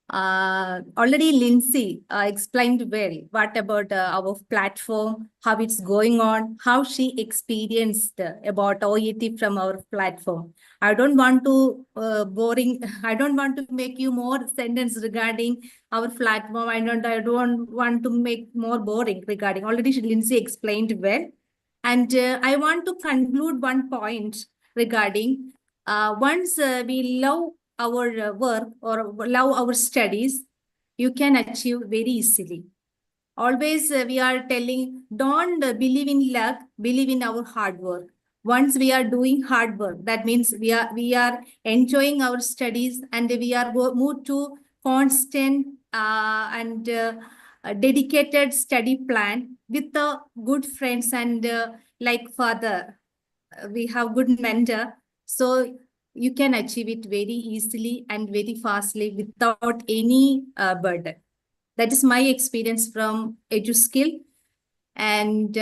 Already Lindsay explained well what about our platform, how it's going on, how she experienced about OET from our platform. I don't want to I don't want to make you more sentence regarding our platform. I don't want to make more boring regarding. Already Lindsay explained well. And I want to conclude one point regarding once we love our work or love our studies, you can achieve very easily. Always we are telling, don't believe in luck, believe in our hard work. Once we are doing hard work, that means we are enjoying our studies and we are moved to constant and dedicated study plan with the good friends and like father. We have good mentor. So you can achieve it very easily and very fastly without any burden. That is my experience from EduSkill. And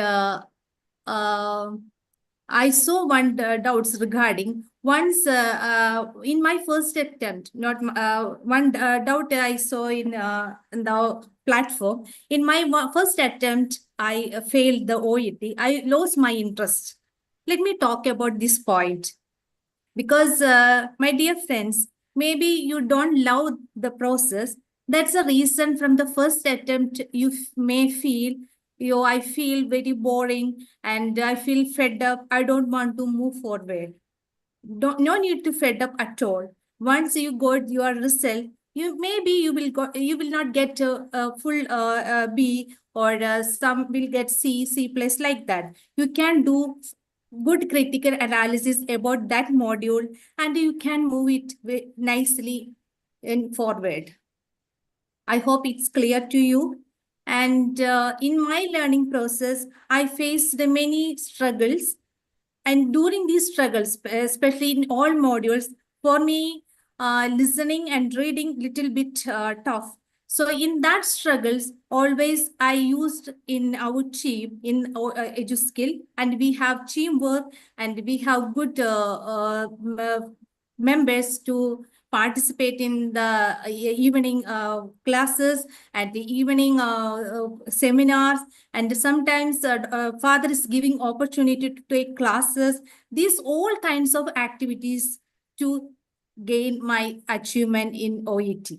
I saw one doubts regarding once in my first attempt, not one doubt I saw in the platform. In my first attempt, I failed the OET. I lost my interest. Let me talk about this point. Because, my dear friends, maybe you don't love the process. That's the reason from the first attempt you may feel, I feel very boring and I feel fed up. I don't want to move forward. No need to fed up at all. Once you got your result, you will not get a full B, or some will get C plus, like that. You can do good critical analysis about that module and you can move it nicely in forward. I hope it's clear to you. And in my learning process, I faced many struggles. And during these struggles, especially in all modules, for me, listening and reading little bit tough. So in that struggles, always I used in our team, in our EduSkill, and we have teamwork and we have good members to participate in the evening classes and the evening seminars, and sometimes father is giving opportunity to take classes. These all kinds of activities to gain my achievement in OET.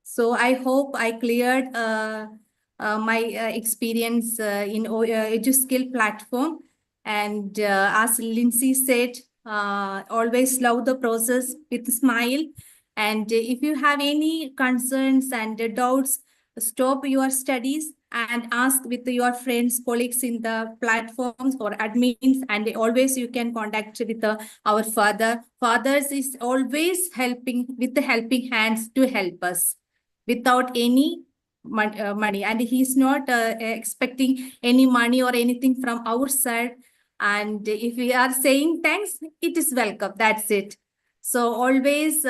So I hope I cleared my experience in EduSkill platform. And as Lindsay said, always love the process with a smile. And if you have any concerns and doubts, stop your studies and ask with your friends, colleagues in the platforms or admins, and always you can contact with our father. Fathers is always helping with the helping hands to help us without any money, and he's not expecting any money or anything from our side. And if we are saying thanks, it is welcome. That's it. So always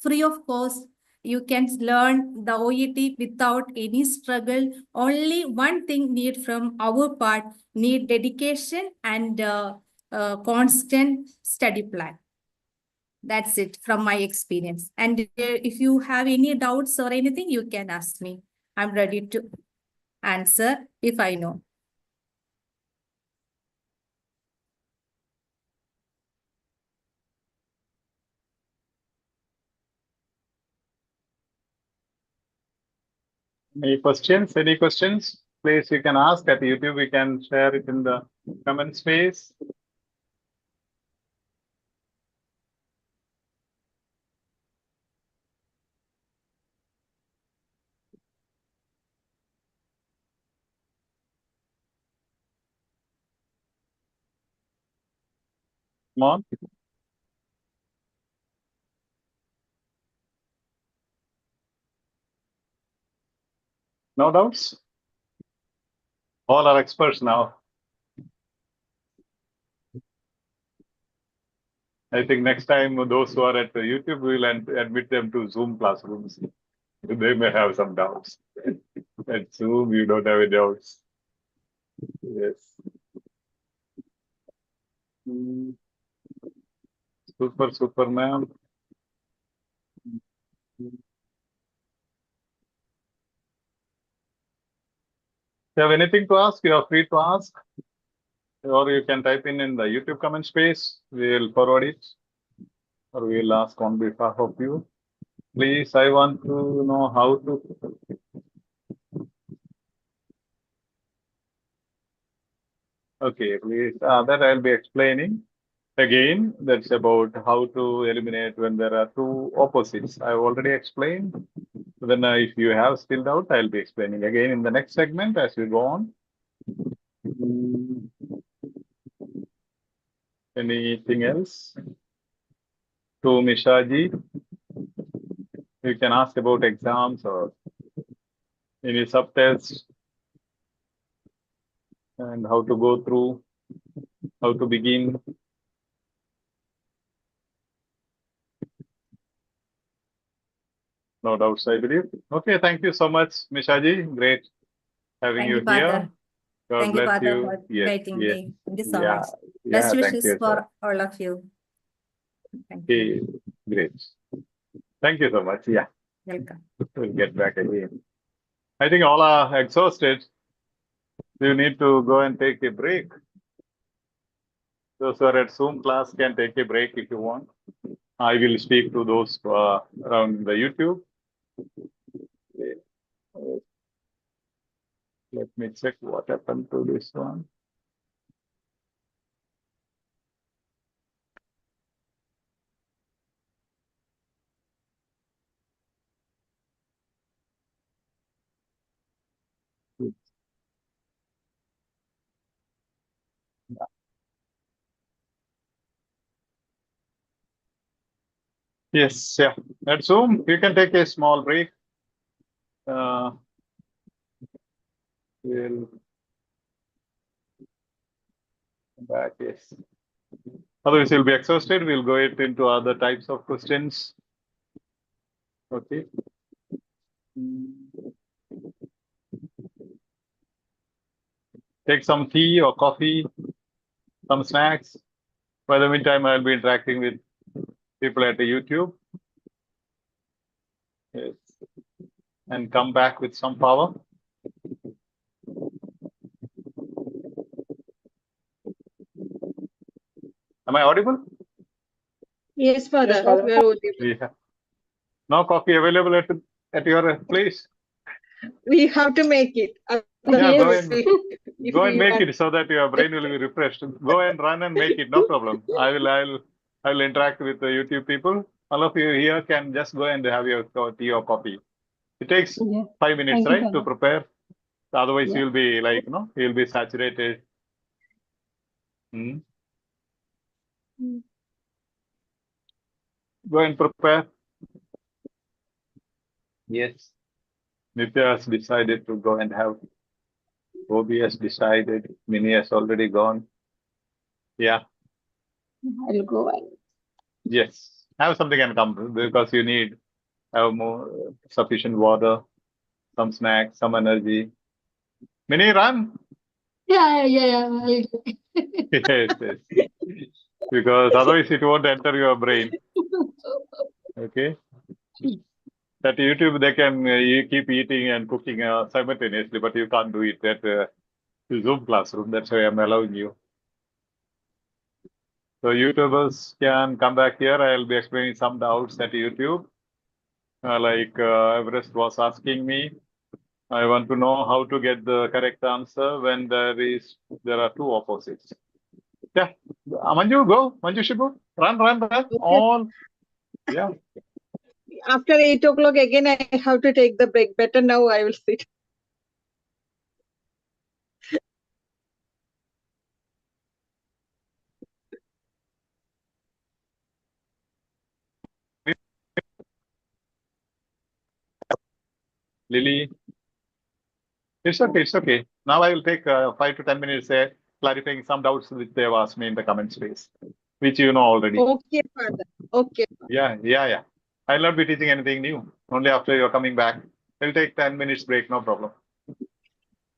free of cost, you can learn the OET without any struggle. Only one thing need from our part, need dedication and constant study plan. That's it from my experience. And if you have any doubts or anything, you can ask me. I'm ready to answer if I know. Any questions? Any questions? Please, you can ask at YouTube. We can share it in the comment space. Come on. No doubts? All are experts now. I think next time those who are at YouTube, we will admit them to Zoom classrooms. They may have some doubts. At Zoom, you don't have any doubts. Yes. Super, ma'am. If you have anything to ask, you are free to ask. Or you can type in the YouTube comment space. We will forward it. Or we will ask on behalf of you. Please, I want to know how to. Okay, please. That I'll be explaining. Again, that's about how to eliminate when there are two opposites. I've already explained. Then if you have still doubt, I'll be explaining again in the next segment as we go on. Anything else? To Mishaji, you can ask about exams or any subtests and how to go through, how to begin. No doubts, I believe. Okay, thank you so much, Mishaji. Great having you here. God Thank you, bless Father, you. for Yes, inviting yes. me. Thank you so Yeah, much. yeah, Best thank wishes you, sir. for all of you. Thank you. Okay, great. Thank you so much. Yeah, Welcome. we'll get back again. I think all are exhausted. You need to go and take a break. Those who are at Zoom class can take a break if you want. I will speak to those around the YouTube. Let me check what happened to this one. Yes, yeah. At Zoom, you can take a small break. We'll come back, yes. Otherwise, you'll be exhausted. We'll go into other types of questions. Okay. Take some tea or coffee, some snacks. By the meantime, I'll be interacting with people at the YouTube. Yes. And come back with some power. Am I audible? Yes, Father. Yes, Father. We are audible. Yeah. No coffee available at your place? We have to make it. Yeah, Otherwise, go and make it so that your brain will be refreshed. Go and run and make it, no problem. I'll interact with the YouTube people. All of you here can just go and have your tea or coffee. It takes 5 minutes, Thank you, right, to Father. prepare. Otherwise, Yeah. you'll be like, you'll be saturated. Go and prepare. Yes. Nitya has decided to go and have. Obi has decided. Mini has already gone. Yeah. I'll go and Yes. Have something and come because you need have more sufficient water, some snacks, some energy. Mini, run. yeah. I'll do. Yes, yes. Because otherwise it won't enter your brain. Okay. That YouTube, they can you keep eating and cooking simultaneously, but you can't do it at Zoom classroom. That's why I'm allowing you. So YouTubers can come back here. I'll be explaining some doubts at YouTube. Like Everest was asking me, I want to know how to get the correct answer when there are two opposites. Yeah, Manju, go. Manju should go. Run. Okay. All. Yeah. After 8 o'clock again, I have to take the break. Better now I will sit. Lily. It's okay. It's okay. Now I will take 5 to 10 minutes clarifying some doubts which they have asked me in the comment space, which you know already. Okay, Father. Okay. Yeah. I'll not be teaching anything new. Only after you're coming back. It'll take 10 minutes break, no problem.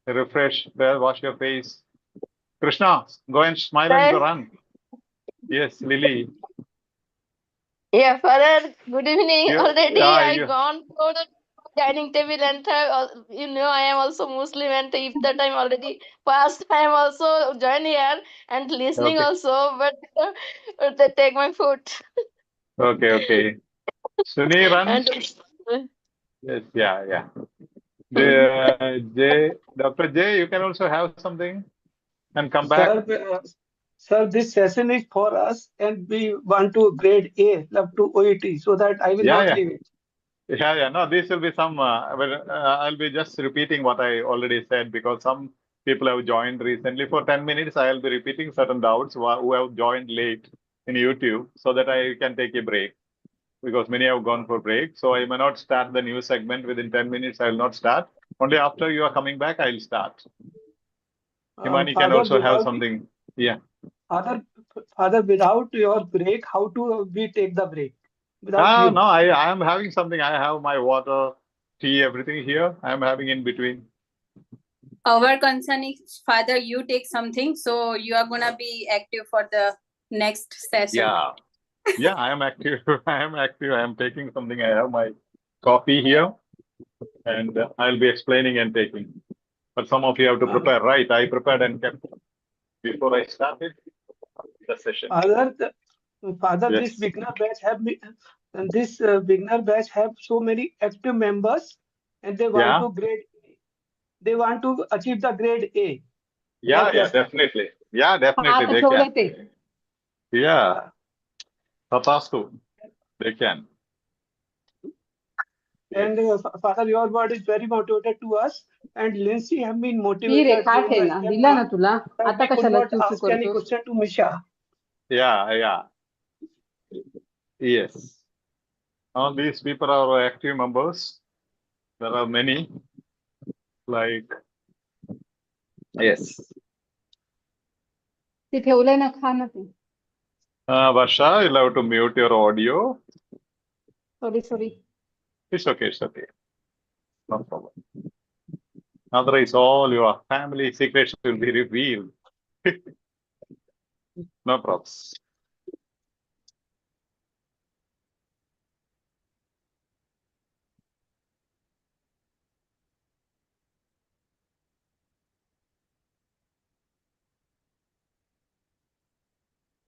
Refresh, wash your face. Krishna, go and smile and go run. Yes, Lily. Yeah, Father, good evening. Already I you- gone for the dining table and I am also Muslim and if that time already fast, I am also join here and listening Okay. also, but they take my food. Okay. Suni, run. And Yes, yeah. Dr. J, you can also have something and come back. Sir, this session is for us, and we want to grade A, up to OET, so that I will not leave it. Yeah. No, this will be some. I'll be just repeating what I already said because some people have joined recently. For 10 minutes, I'll be repeating certain doubts who have joined late in YouTube so that I can take a break because many have gone for break. So I may not start the new segment within 10 minutes. I will not start. Only after you are coming back, I'll start. Himani can also have something. Yeah. Father, without your break, how do we take the break? Without you. No, I am having something. I have my water, tea, everything here. I am having in between. Our concern is, Father, you take something, so you are gonna be active for the next session. Yeah. Yeah, I am active. I am active. I am taking something. I have my coffee here, and I'll be explaining and taking. But some of you have to prepare, right? I prepared and kept before I started the session. Father, Yes. this beginner batch have so many active members, and they want to grade. They want to achieve the grade A. Yeah, definitely. Yeah, definitely they can. Yeah, Tatastu, they can. And Father, your word is very motivated to us, and Lindsay have been motivated during the exam time that we could not ask any question to Misha. Yeah. Yes. All these people are active members. There are many. Like, yes. Varsha, you'll have to mute your audio. Sorry. It's okay. No problem. Otherwise, all your family secrets will be revealed. No problems.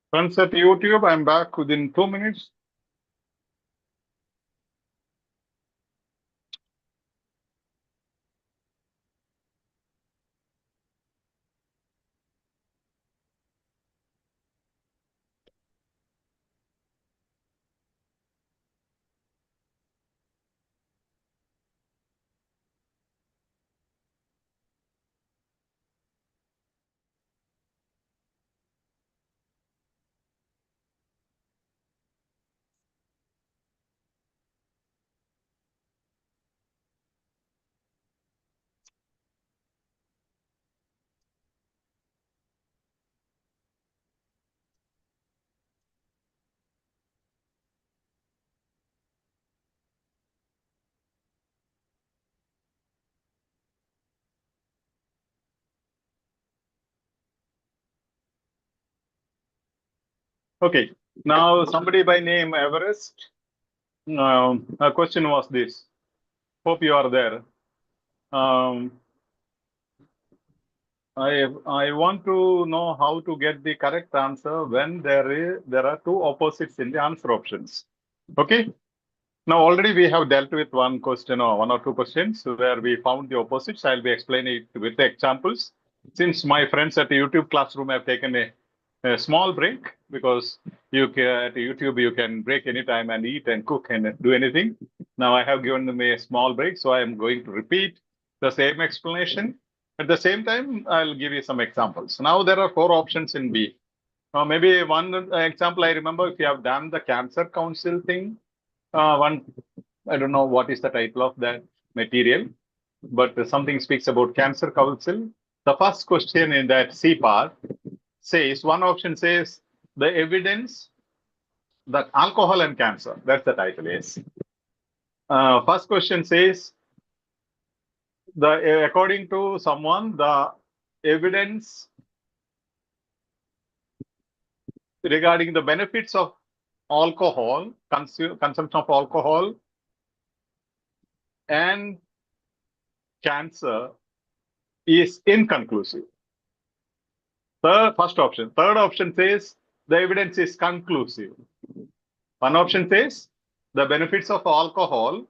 Friends at YouTube, I'm back within 2 minutes. Okay, now somebody by name Everest. A question was this. Hope you are there. I want to know how to get the correct answer when there are two opposites in the answer options. Okay. Now already we have dealt with one question or one or two questions where we found the opposites. I'll be explaining it with the examples. Since my friends at the YouTube classroom have taken a small break, because at YouTube you can break anytime and eat and cook and do anything. Now I have given them a small break, so I am going to repeat the same explanation. At the same time, I'll give you some examples. Now there are 4 options in B. Maybe one example I remember, if you have done the Cancer Council thing, I don't know what is the title of that material, but something speaks about Cancer Council. The first question in that C part says, one option says, the evidence that alcohol and cancer. That's the title, yes. First question says, according to someone, the evidence regarding the benefits of alcohol, consumption of alcohol and cancer is inconclusive. First option. Third option says the evidence is conclusive. One option says the benefits of alcohol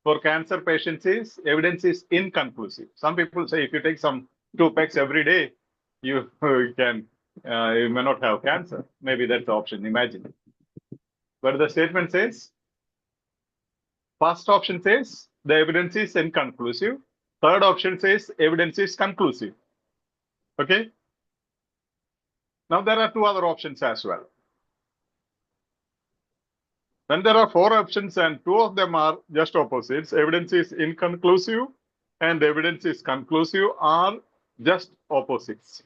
for cancer patients is evidence is inconclusive. Some people say if you take some 2 packs every day, you may not have cancer. Maybe that's the option. Imagine. But the statement says, first option says the evidence is inconclusive. Third option says evidence is conclusive. Okay. Now there are 2 other options as well. When there are 4 options and 2 of them are just opposites, evidence is inconclusive and evidence is conclusive are just opposites.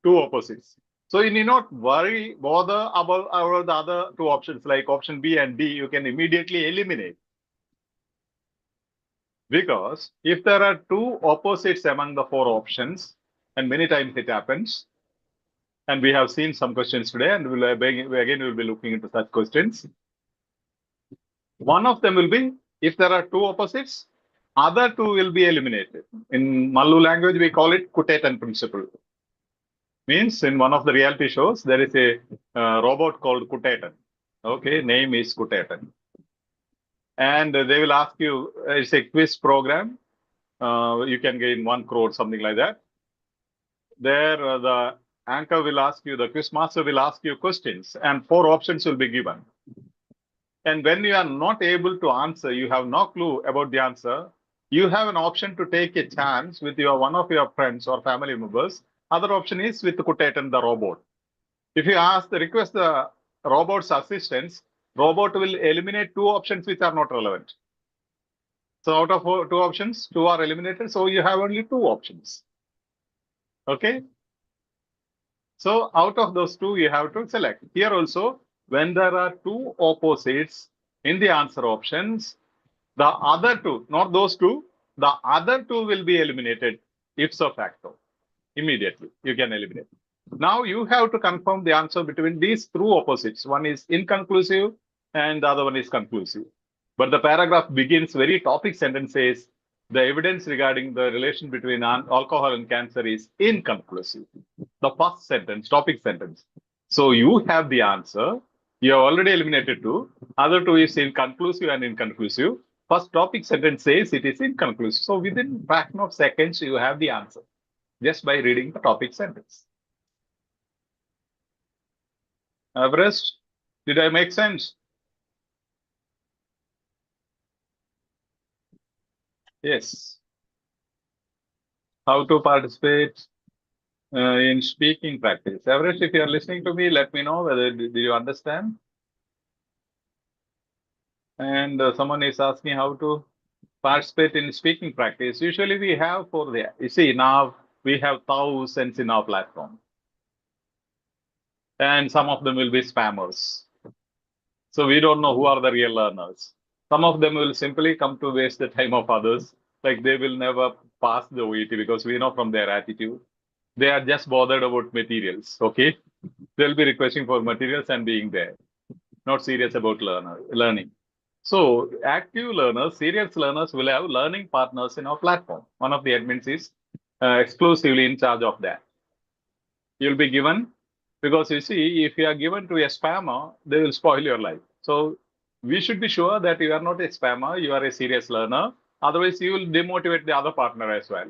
2 opposites. So you need not bother about the other 2 options like option B and D. You can immediately eliminate. Because if there are two opposites among the four options, and many times it happens, and we have seen some questions today, and we'll be looking into such questions. One of them will be, if there are two opposites, other two will be eliminated. In Mallu language, we call it Kutetan principle. Means in one of the reality shows, there is a robot called Kutetan. Okay, name is Kutetan. And they will ask you, it's a quiz program. You can gain 1 crore, something like that. There, the anchor will ask you, the quiz master will ask you questions, and 4 options will be given. And when you are not able to answer, you have no clue about the answer, you have an option to take a chance with one of your friends or family members. Other option is with Kutetan, the robot. If you request the robot's assistance, robot will eliminate 2 options which are not relevant. So out of 2 options, 2 are eliminated. So you have only 2 options. Okay. So out of those 2, you have to select. Here also, when there are 2 opposites in the answer options, the other 2, not those 2, the other 2 will be eliminated ipso facto. Immediately, you can eliminate. Now you have to confirm the answer between these 2 opposites. One is inconclusive and the other one is conclusive. But the paragraph begins very topic sentence says, the evidence regarding the relation between alcohol and cancer is inconclusive. The first sentence, topic sentence. So you have the answer. You have already eliminated 2. Other 2 is inconclusive and inconclusive. First topic sentence says it is inconclusive. So within fraction of seconds, you have the answer just by reading the topic sentence. Everest, did I make sense? Yes. How to participate in speaking practice. Everest, if you are listening to me, let me know whether did you understand. And someone is asking how to participate in speaking practice. Usually we have for the, you see, now we have thousands in our platform. And some of them will be spammers. So we don't know who are the real learners. Some of them will simply come to waste the time of others. Like they will never pass the OET because we know from their attitude. They are just bothered about materials, okay? They'll be requesting for materials and being there. Not serious about learning. So active learners, serious learners will have learning partners in our platform. One of the admins is exclusively in charge of that. You'll be given, because you see, if you are given to a spammer, they will spoil your life. So we should be sure that you are not a spammer, you are a serious learner. Otherwise, you will demotivate the other partner as well.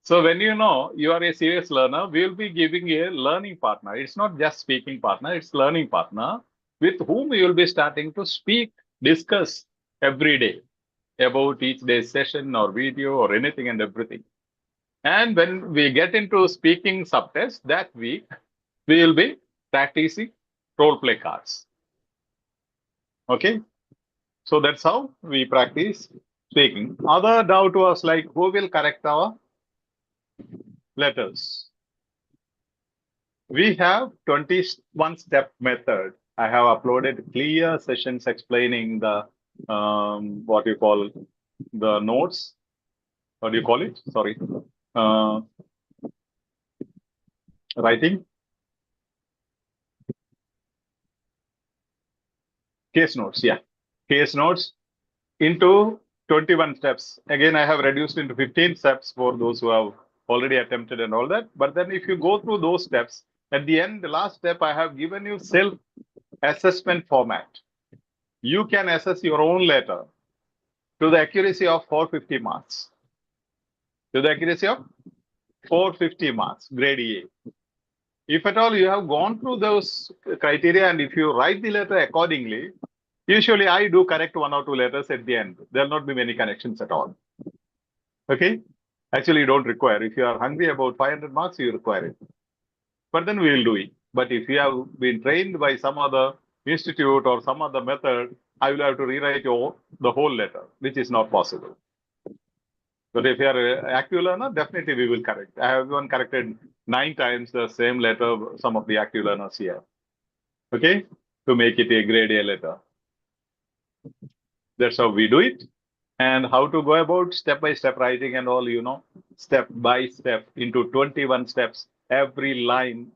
So when you know you are a serious learner, we will be giving a learning partner. It's not just speaking partner, it's learning partner with whom you will be starting to speak, discuss every day about each day's session or video or anything and everything. And when we get into speaking subtest that week, we will be practicing role play cards. Okay. So that's how we practice speaking. Other doubt was like, who will correct our letters? We have 21-step method. I have uploaded clear sessions explaining the what you call the notes. What do you call it? Sorry. Writing. Case notes, yeah. Case notes into 21 steps. Again, I have reduced into 15 steps for those who have already attempted and all that. But then if you go through those steps, at the end, the last step, I have given you self-assessment format. You can assess your own letter to the accuracy of 450 marks. To the accuracy of 450 marks, grade A. If at all you have gone through those criteria and if you write the letter accordingly, usually I do correct 1 or 2 letters at the end. There will not be many corrections at all. Okay? Actually, you don't require. If you are hungry about 500 marks, you require it. But then we will do it. But if you have been trained by some other institute or some other method, I will have to rewrite the whole letter, which is not possible. But if you are an active learner, definitely we will correct. I have even corrected 9 times the same letter, some of the active learners here. Okay? To make it a grade A letter. That's how we do it. And how to go about step-by-step writing and all, step by step into 21 steps. Every line,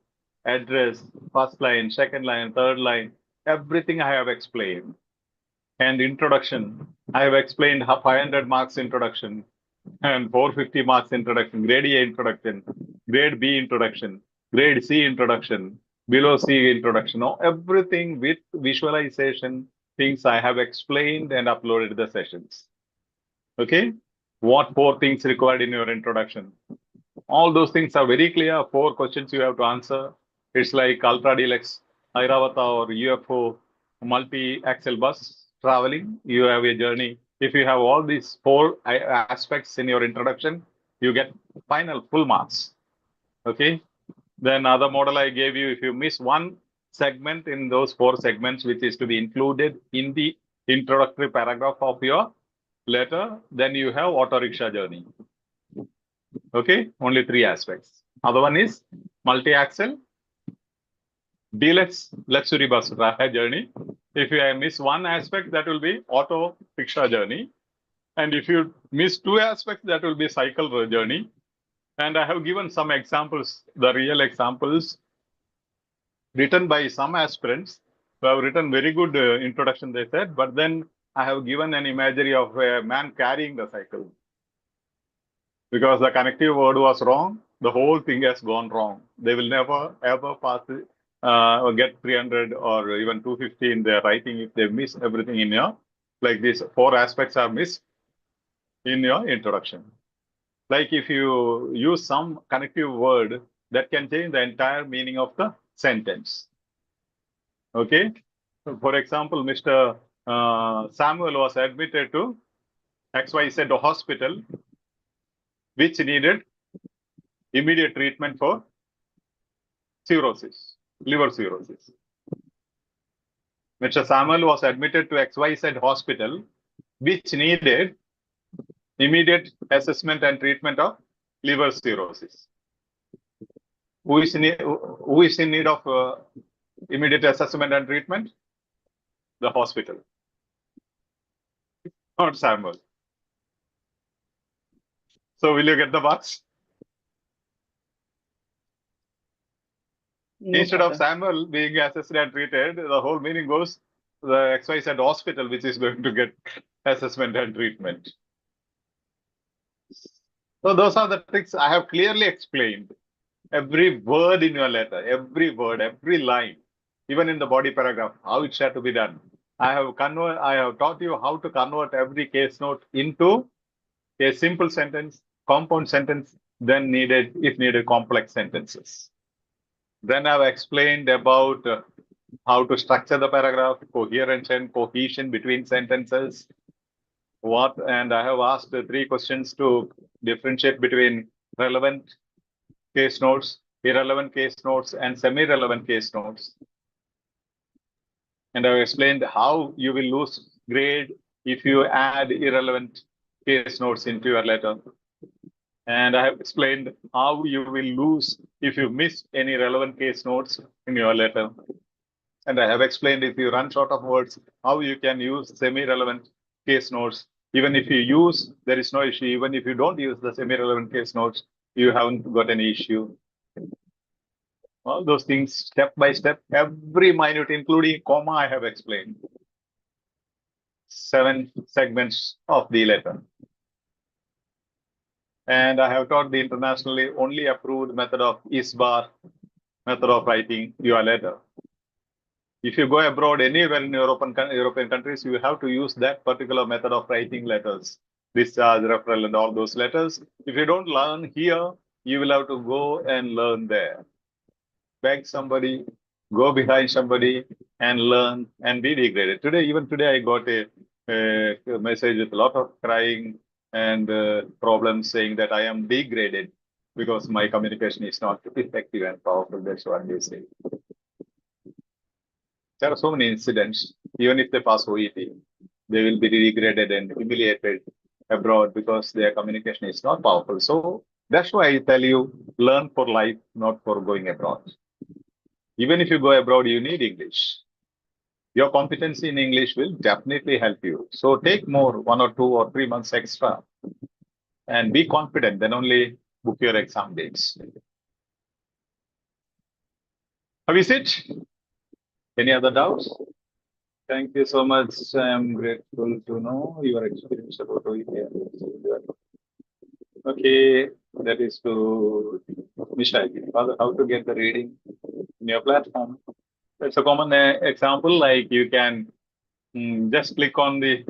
address, first line, second line, third line, everything I have explained. And introduction, I have explained 500 marks introduction and 450 marks introduction, grade A introduction, grade B introduction, grade C introduction, below C introduction, everything with visualization things I have explained and uploaded the sessions. Okay, what 4 things required in your introduction? All those things are very clear. 4 questions you have to answer. It's like ultra deluxe, Airavata or UFO, multi-axle bus traveling. You have a journey. If you have all these 4 aspects in your introduction, you get final full marks. Okay. Then other model I gave you, if you miss one segment in those 4 segments, which is to be included in the introductory paragraph of your letter, then you have auto rickshaw journey. Okay, only 3 aspects. Other one is multi-axle, deluxe luxury bus journey. If you miss one aspect, that will be auto rickshaw journey. And if you miss 2 aspects, that will be cycle journey. And I have given some examples, the real examples written by some aspirants who have written very good introduction, they said, but then I have given an imagery of a man carrying the cycle. Because the connective word was wrong, the whole thing has gone wrong. They will never ever pass or get 300 or even 250 in their writing if they miss everything in your, like these 4 aspects are missed in your introduction. Like if you use some connective word that can change the entire meaning of the sentence. Okay. For example, Mr. Samuel was admitted to XYZ hospital, which needed immediate treatment for cirrhosis, liver cirrhosis. Mr. Samuel was admitted to XYZ hospital, which needed immediate assessment and treatment of liver cirrhosis. Who is in need of immediate assessment and treatment? The hospital, not Samuel. So will you get the marks? No, Instead of Father. Samuel being assessed and treated, the whole meaning goes the XYZ hospital, which is going to get assessment and treatment. So those are the tricks I have clearly explained. Every word in your letter, every word, every line, even in the body paragraph, how it had to be done. I have taught you how to convert every case note into a simple sentence, compound sentence, then if needed, complex sentences. Then I've explained about how to structure the paragraph, coherence and cohesion between sentences. And I have asked 3 questions to differentiate between relevant case notes, irrelevant case notes, and semi-relevant case notes. And I've explained how you will lose grade if you add irrelevant case notes into your letter. And I have explained how you will lose if you miss any relevant case notes in your letter. And I have explained if you run short of words, how you can use semi-relevant case notes. Even if you use, there is no issue. Even if you don't use the semi-relevant case notes, you haven't got any issue. All those things, step by step, every minute, including comma, I have explained. 7 segments of the letter. And I have taught the internationally only approved method of ISBAR, method of writing your letter. If you go abroad anywhere in European countries, you have to use that particular method of writing letters, discharge, referral, and all those letters. If you don't learn here, you will have to go and learn there. Beg somebody, go behind somebody, and learn and be degraded. Even today, I got a message with a lot of crying and problems saying that I am degraded because my communication is not effective and powerful. That's what they say. There are so many incidents. Even if they pass OET, they will be degraded and humiliated abroad because their communication is not powerful. So that's why I tell you, learn for life, not for going abroad. Even if you go abroad, you need English. your competency in English will definitely help you. So take more, 1 or 2 or 3 months extra, and be confident. Then only book your exam dates. Have you it? Any other doubts? Thank you so much. I'm grateful to know your experience about OET. Okay, that is to Michelle. Father, how to get the reading in your platform? It's a common example. Like you can just click on the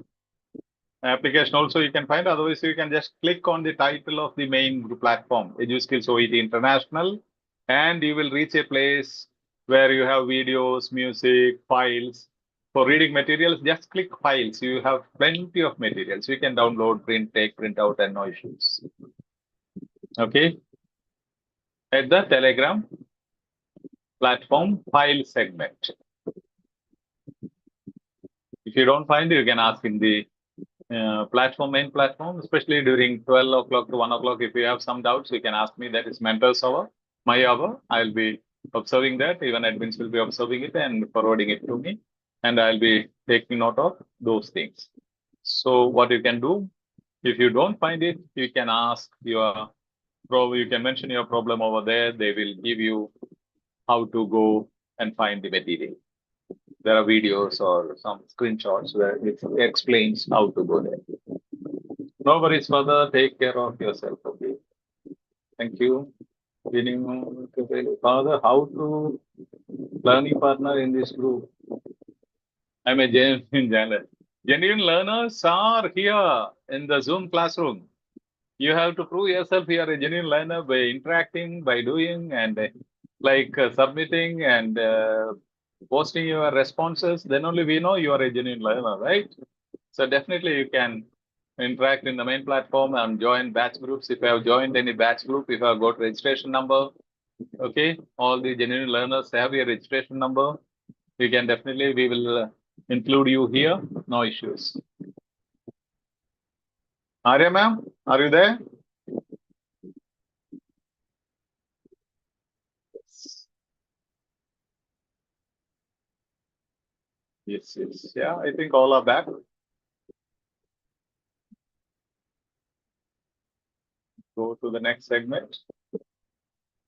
application. Also, you can find. Otherwise, you can just click on the title of the main platform, EduSkills OET International, and you will reach a place where you have videos, music, files. For reading materials, just click files. You have plenty of materials. You can download, print, take, print out, and no issues. Okay. At the Telegram platform file segment. If you don't find it, you can ask in the main platform, especially during 12 o'clock to 1 o'clock. If you have some doubts, you can ask me. That is mentor's hour, my hour. I'll be observing that. Even admins will be observing it and forwarding it to me. And I'll be taking note of those things. So what you can do, if you don't find it, you can ask your problem. You can mention your problem over there. They will give you how to go and find the material. There are videos or some screenshots where it explains how to go there. No worries further. Take care of yourself. Okay. Thank you. Father, how to learning partner in this group? I'm a genuine journalist. Genuine learners are here in the Zoom classroom. You have to prove yourself you are a genuine learner by interacting, by doing, and submitting and posting your responses. Then only we know you are a genuine learner, right? So definitely you can interact in the main platform and join batch groups. If you have joined any batch group, if you have got registration number, okay, all the genuine learners have your registration number. We can definitely, we will include you here, no issues. Arya ma'am, are you there? Yes, yes. Yeah, I think all are back. Go to the next segment.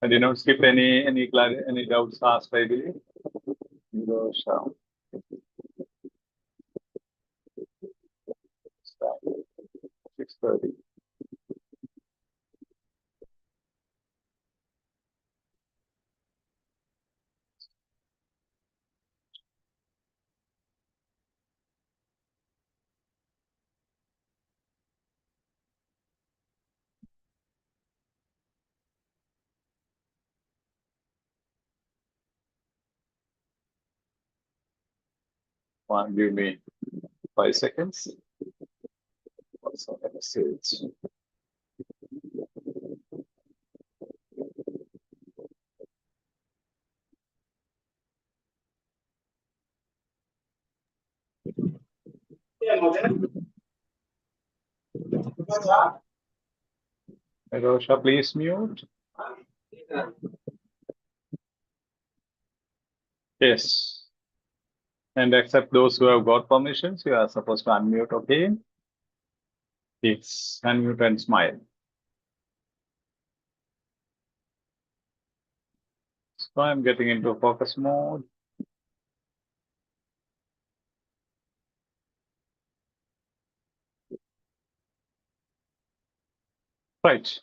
I did not skip any doubts asked, I believe. 6:30. Give me 5 seconds. What's on the message? Rosha, please mute. Yes. And except those who have got permissions, you are supposed to unmute, okay? Yes, unmute and smile. So I'm getting into focus mode. Right.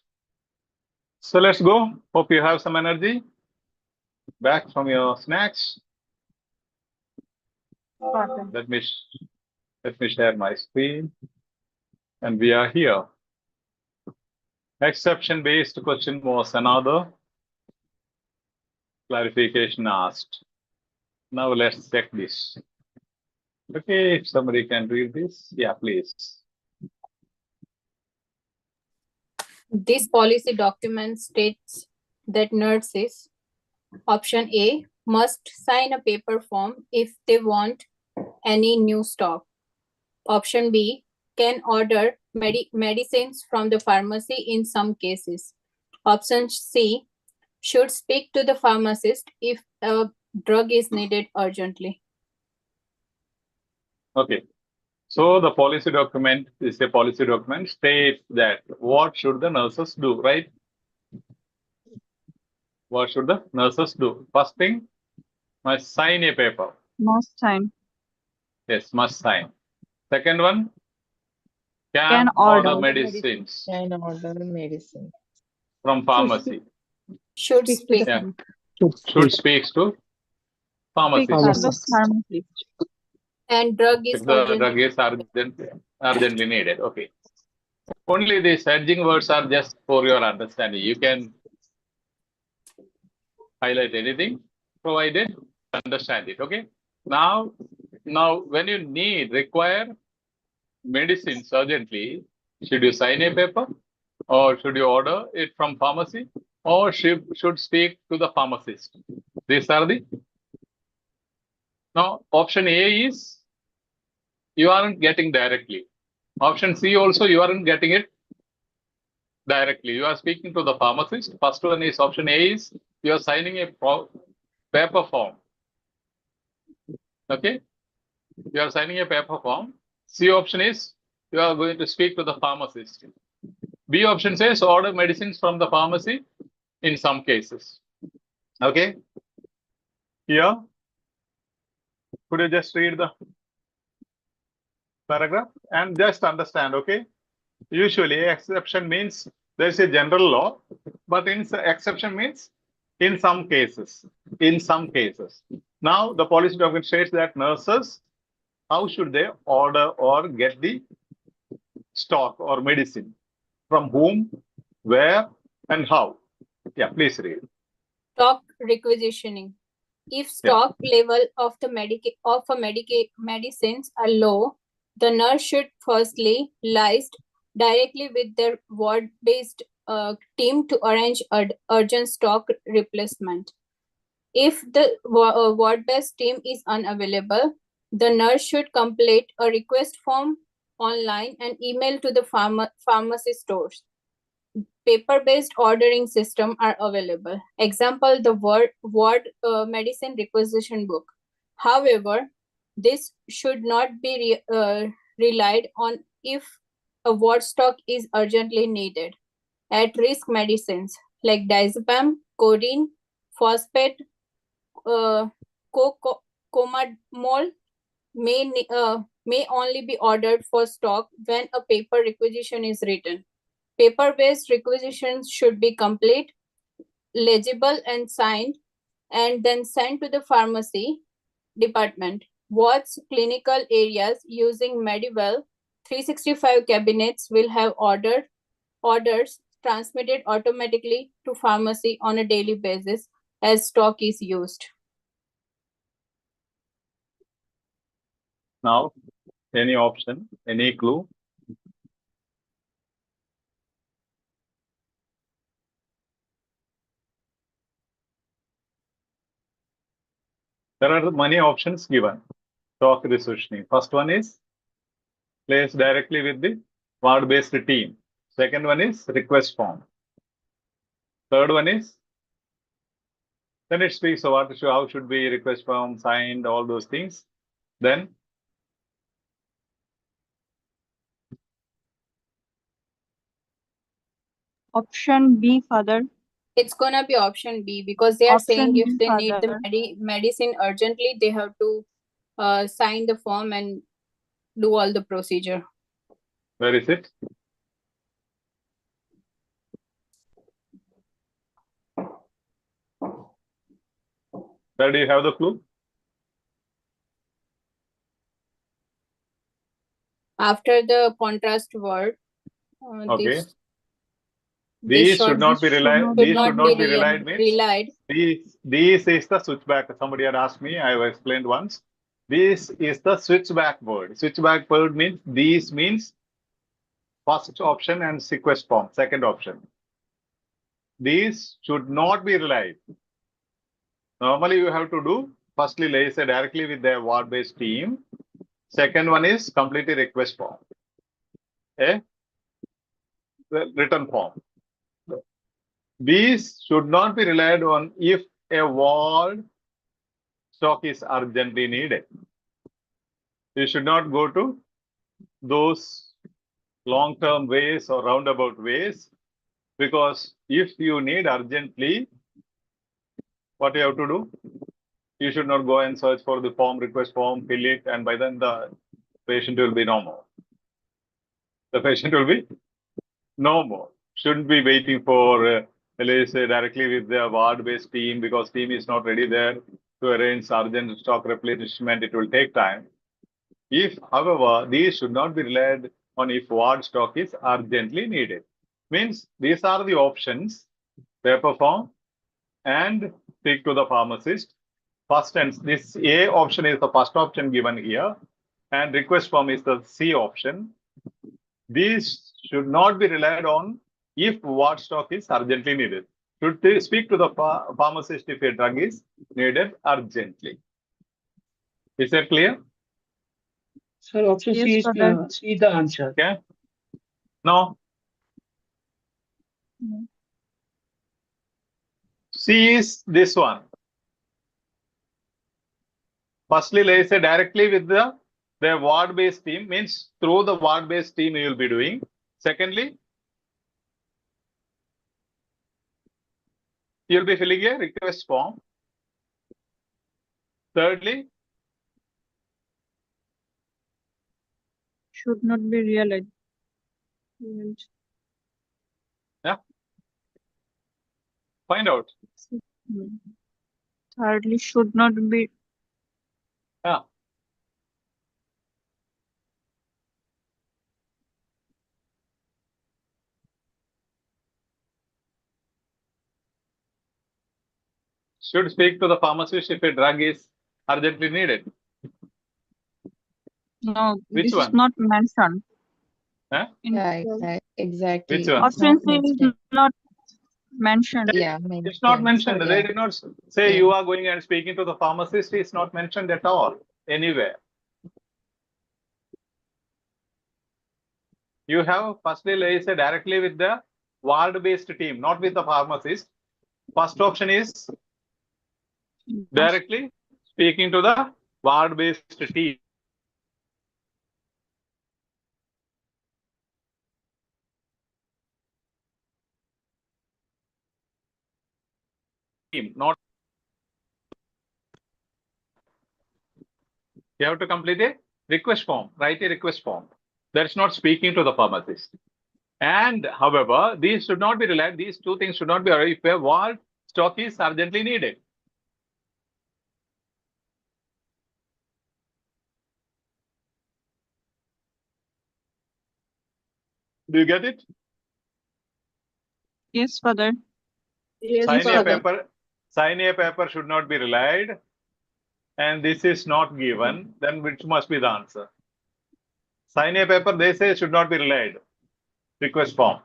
So let's go. Hope you have some energy. Back from your snacks. Let me share my screen. And we are here. Exception-based question was another clarification asked. Now let's check this. Okay, if somebody can read this, yeah, please. This policy document states that nurses, option A, must sign a paper form if they want any new stock. Option B, can order medicines from the pharmacy in some cases. Option C, should speak to the pharmacist if a drug is needed urgently. Okay. So the policy document is a policy document states that what should the nurses do, right? What should the nurses do? First thing, must sign a paper. Must sign. Yes, must sign. Second one, Can can order. order medicines Can order medicine. from pharmacy. Should Speak to the speak. Yeah. pharmacist. Should speak to Speak pharmacist. to the pharmacist. And drug is If the urgent. drug is urgently needed. Okay. Only these edging words are just for your understanding. You can highlight anything provided understand it. Okay. Now when you require medicines urgently, should you sign a paper or should you order it from pharmacy or should speak to the pharmacist? These are the now option A is you aren't getting directly. Option C also you aren't getting it directly. You are speaking to the pharmacist. First one is option A is you are signing a paper form. Okay. You are signing a paper form. C option is you are going to speak to the pharmacist. B option says order medicines from the pharmacy in some cases. Okay. Here, could you just read the paragraph and just understand, okay? Usually exception means there's a general law, but exception means in some cases. In some cases. Now the policy document states that nurses, how should they order or get the stock or medicine? From whom, where, and how? Yeah, please read. Stock requisitioning. If stock level of the medicines are low, the nurse should firstly liaise directly with their ward-based team to arrange urgent stock replacement. If the ward-based team is unavailable, the nurse should complete a request form online and email to the pharmacy stores. Paper-based ordering system are available. Example, the ward medicine requisition book. However, this should not be relied on if a ward stock is urgently needed. At-risk medicines like diazepam, codeine, phosphate, comadmol may only be ordered for stock when a paper requisition is written. Paper-based requisitions should be complete, legible and signed, and then sent to the pharmacy department. Wards, clinical areas using Medivale 365 cabinets will have orders transmitted automatically to pharmacy on a daily basis as stock is used. Now, any option, any clue? There are many options given. Stock requisitioning. First one is placed directly with the ward-based team. Second one is request form. Third one is then it speaks about how should be request form signed, all those things. Then Option B, Father. It's gonna be option B because they are Option saying if B, they need the Father. medicine urgently, they have to sign the form and do all the procedure. where is it? Where do you have the clue? After the contrast word, Okay. These should not be relied. These should not be relied. Means These is the switchback. Somebody had asked me. I have explained once. This is the switchback word. Switchback word means these means first option and request form. Second option. These should not be relied. Normally, you have to do firstly liaise directly with their ward-based team. Second one is completely request form. A written form. These should not be relied on if a ward stock is urgently needed. You should not go to those long-term ways or roundabout ways, because if you need urgently, what you have to do? You should not go and search for the form, request form, fill it, and by then the patient will be no more. The patient will be no more. Shouldn't be waiting for, let's say, directly with the ward-based team, because team is not ready there to arrange urgent stock replenishment. It will take time. If, however, these should not be relied on if ward stock is urgently needed. Means these are the options: paper form and speak to the pharmacist. First, and this A option is the first option given here, and request form is the C option. These should not be relied on if ward stock is urgently needed. Should they speak to the pharmacist if a drug is needed urgently? Is that clear? Sir, option C is the answer. Okay. No. C is this one. Firstly, let's say directly with the ward-based team, means through the ward-based team you will be doing. Secondly, you will be filling a request form. Thirdly, should not be realized. Yeah. Find out. Thirdly, should not be. Yeah. Should speak to the pharmacist if a drug is urgently needed. No, Which this one? is not mentioned. Huh? Yeah, exactly. Which one? Option C is not mentioned. Yeah, it's not mentioned. So, They yeah. did not say you are going and speaking to the pharmacist. It's not mentioned at all anywhere. You have firstly, let's say, directly with the ward-based team, not with the pharmacist. First option is directly speaking to the ward-based team. Not you have to complete a request form, write a request form. That's not speaking to the pharmacist. And however, these should not be relied. These two things should not be if a ward stock is urgently needed. Do you get it? Yes, Father. Yes, Sign a Father. paper. Sign a paper should not be relied. And this is not given, then which must be the answer? Sign a paper, they say should not be relied. Request form.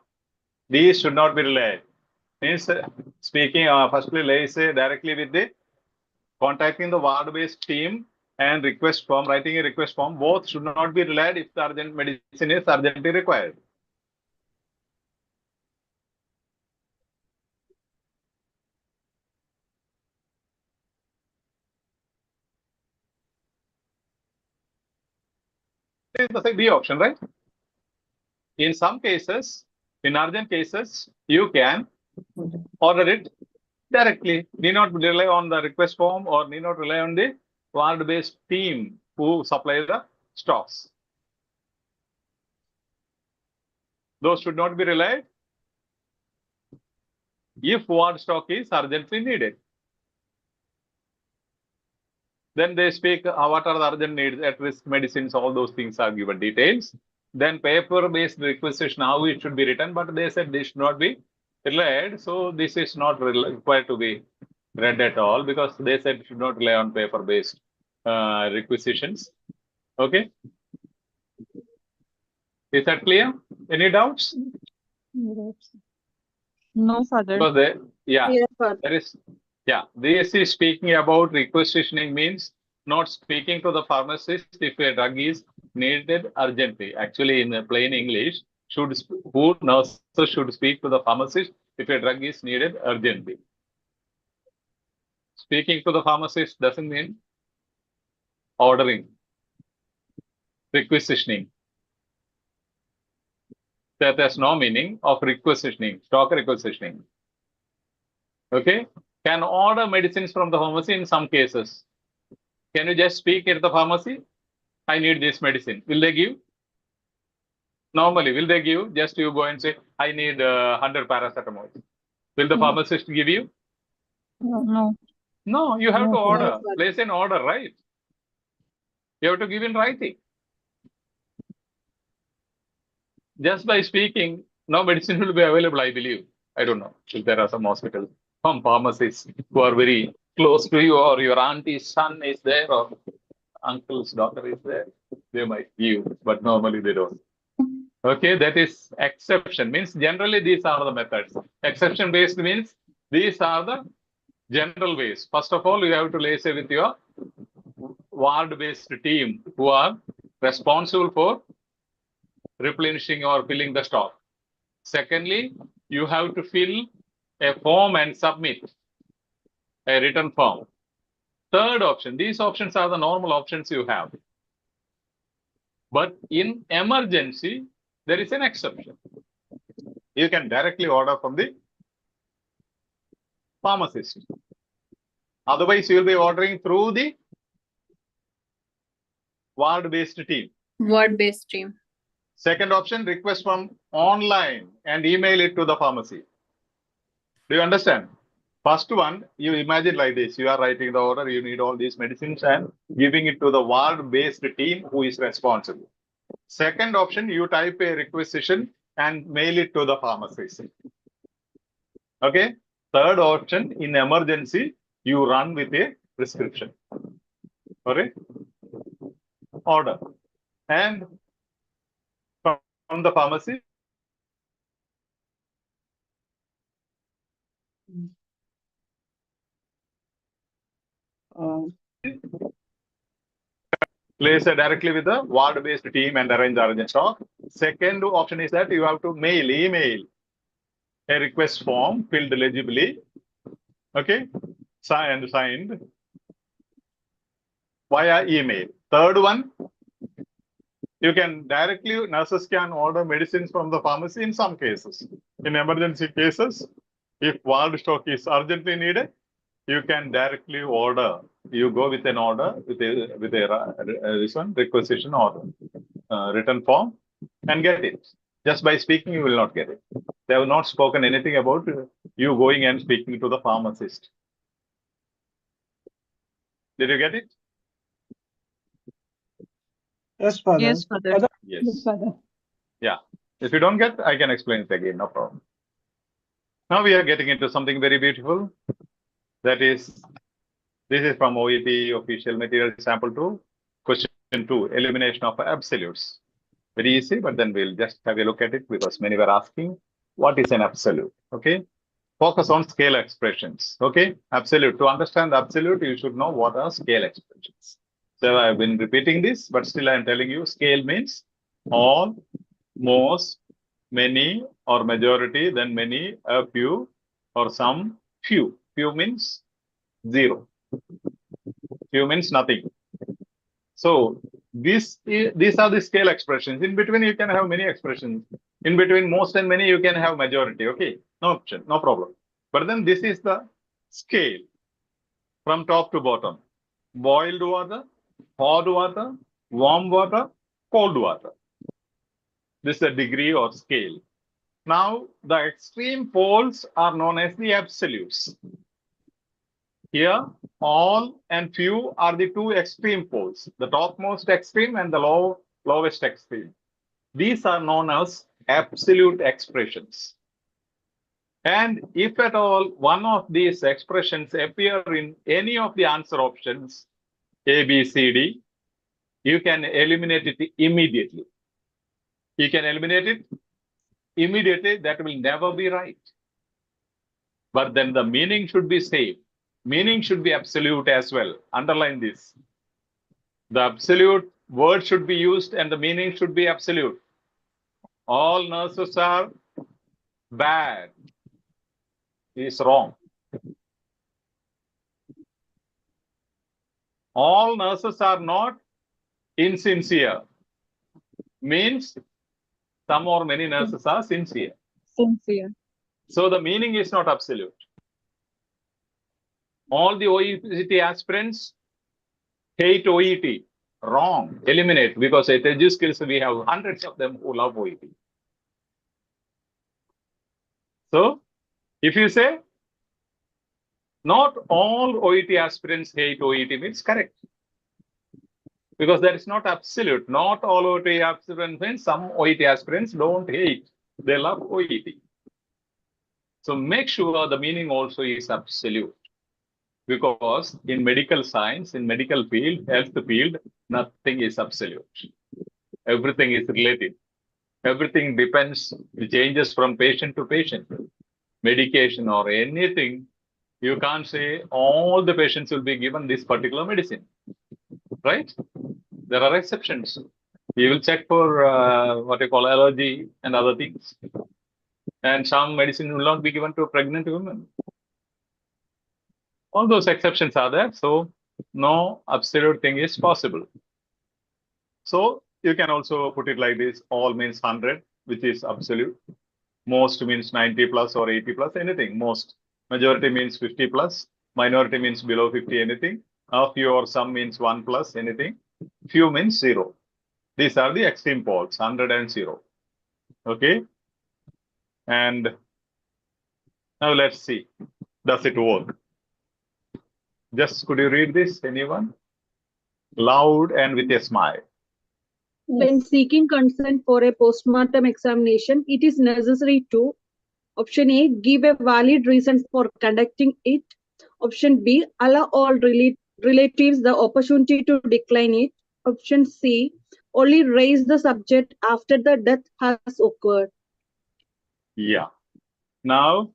These should not be relied. Means speaking, firstly, let's say directly with the contacting the ward-based team and request form, writing a request form, both should not be relied if the urgent medicine is urgently required. This is the B option, right? In some cases, in urgent cases, you can order it directly. Need not rely on the request form or need not rely on the ward-based team who supply the stocks. Those should not be relied if ward stock is urgently needed. Then they speak what are the urgent needs, at-risk medicines, all those things are given details. Then paper-based requisition, how it should be written, but they said this should not be relied. So this is not required to be read at all because they said it should not rely on paper-based requisitions. Okay. Is that clear? Any doubts? No, Father. Because they, yeah, Yes, Father. there is, yeah, this is speaking about requisitioning means not speaking to the pharmacist if a drug is needed urgently. Actually, in plain English, nurses should speak to the pharmacist if a drug is needed urgently. Speaking to the pharmacist doesn't mean ordering. requisitioning. That has no meaning of requisitioning, stock requisitioning. Okay? Can order medicines from the pharmacy in some cases. Can you just speak at the pharmacy? I need this medicine. Will they give? Normally, will they give? Just you go and say, I need 100 paracetamol. Will the pharmacist give you? No. No, you have to order. No, sir. Place an order, right? You have to give in writing. Just by speaking, no medicine will be available, I believe. I don't know if there are some hospitals, some pharmacists who are very close to you, or your auntie's son is there, or uncle's daughter is there. They might give, but normally they don't. Okay, that is exception. Means generally these are the methods. Exception based means these are the general ways. First of all, you have to liaise with your ward-based team who are responsible for replenishing or filling the stock. Secondly, you have to fill a form and submit a written form. Third option, these options are the normal options you have. But in emergency, there is an exception. You can directly order from the pharmacist. Otherwise, you will be ordering through the ward-based team. Word-based team. Second option, request from online and email it to the pharmacy. Do you understand? First one, you imagine like this. You are writing the order, you need all these medicines and giving it to the ward-based team who is responsible. Second option, you type a requisition and mail it to the pharmacist. Okay. Third option, in emergency, you run with a prescription or a order. And from the pharmacy, place it directly with the ward-based team and arrange stock. Second option is that you have to email a request form filled legibly, okay, signed via email. Third one, you can directly, nurses can order medicines from the pharmacy in some cases. In emergency cases, if ward stock is urgently needed, you can directly order. You go with an order, with this one, requisition order, written form, and get it. Just by speaking, you will not get it. They have not spoken anything about you going and speaking to the pharmacist. Did you get it? Yes, Father. Yes, Father. Yes, Father. Yeah. If you don't get, I can explain it again, no problem. Now we are getting into something very beautiful. That is, this is from OET official material sample 2, question 2, elimination of absolutes. Very easy, but then we'll just have a look at it because many were asking, what is an absolute? Okay. Focus on scale expressions. Okay. Absolute. To understand the absolute, you should know what are scale expressions. So I've been repeating this, but still I'm telling you, scale means all, most, many, or majority, then many, a few, or some, few. Few means 0. Few means nothing. So these are the scale expressions. In between, you can have many expressions. In between most and many, you can have majority. Okay, no option, no problem. But then this is the scale from top to bottom. Boiled water, hot water, warm water, cold water. This is a degree or scale. Now, the extreme poles are known as the absolutes. Here, all and few are the two extreme poles, the topmost extreme and the lowest extreme. These are known as absolute expressions. And if at all one of these expressions appear in any of the answer options, A, B, C, D, you can eliminate it immediately. You can eliminate it immediately. That will never be right. But then the meaning should be same. Meaning should be absolute as well. Underline this. The absolute word should be used and the meaning should be absolute. All nurses are bad is wrong. All nurses are not insincere means some or many nurses are sincere. Sincere. So the meaning is not absolute. All the OET aspirants hate OET. Wrong. Eliminate, because at EduSkills we have hundreds of them who love OET. So if you say not all OET aspirants hate OET, means correct. Because that is not absolute. Not all OET aspirants means some OET aspirants don't hate. They love OET. So make sure the meaning also is absolute. Because in medical science, in medical field, health field, nothing is absolute. Everything is relative. Everything depends, it changes from patient to patient. Medication or anything, you can't say all the patients will be given this particular medicine, right? There are exceptions. You will check for what you call allergy and other things. And some medicine will not be given to pregnant women. All those exceptions are there, so no absolute thing is possible. So you can also put it like this: all means 100, which is absolute. Most means 90 plus or 80 plus, anything. Most. Majority means 50 plus. Minority means below 50, anything. A few or some means 1 plus, anything. Few means 0. These are the extreme poles, 100 and 0. Okay. And now let's see. Does it work? Just could you read this, anyone? Loud and with a smile. When seeking consent for a postmortem examination, it is necessary to option A, give a valid reason for conducting it. Option B, allow all relatives the opportunity to decline it. Option C, only raise the subject after the death has occurred. Yeah. Now,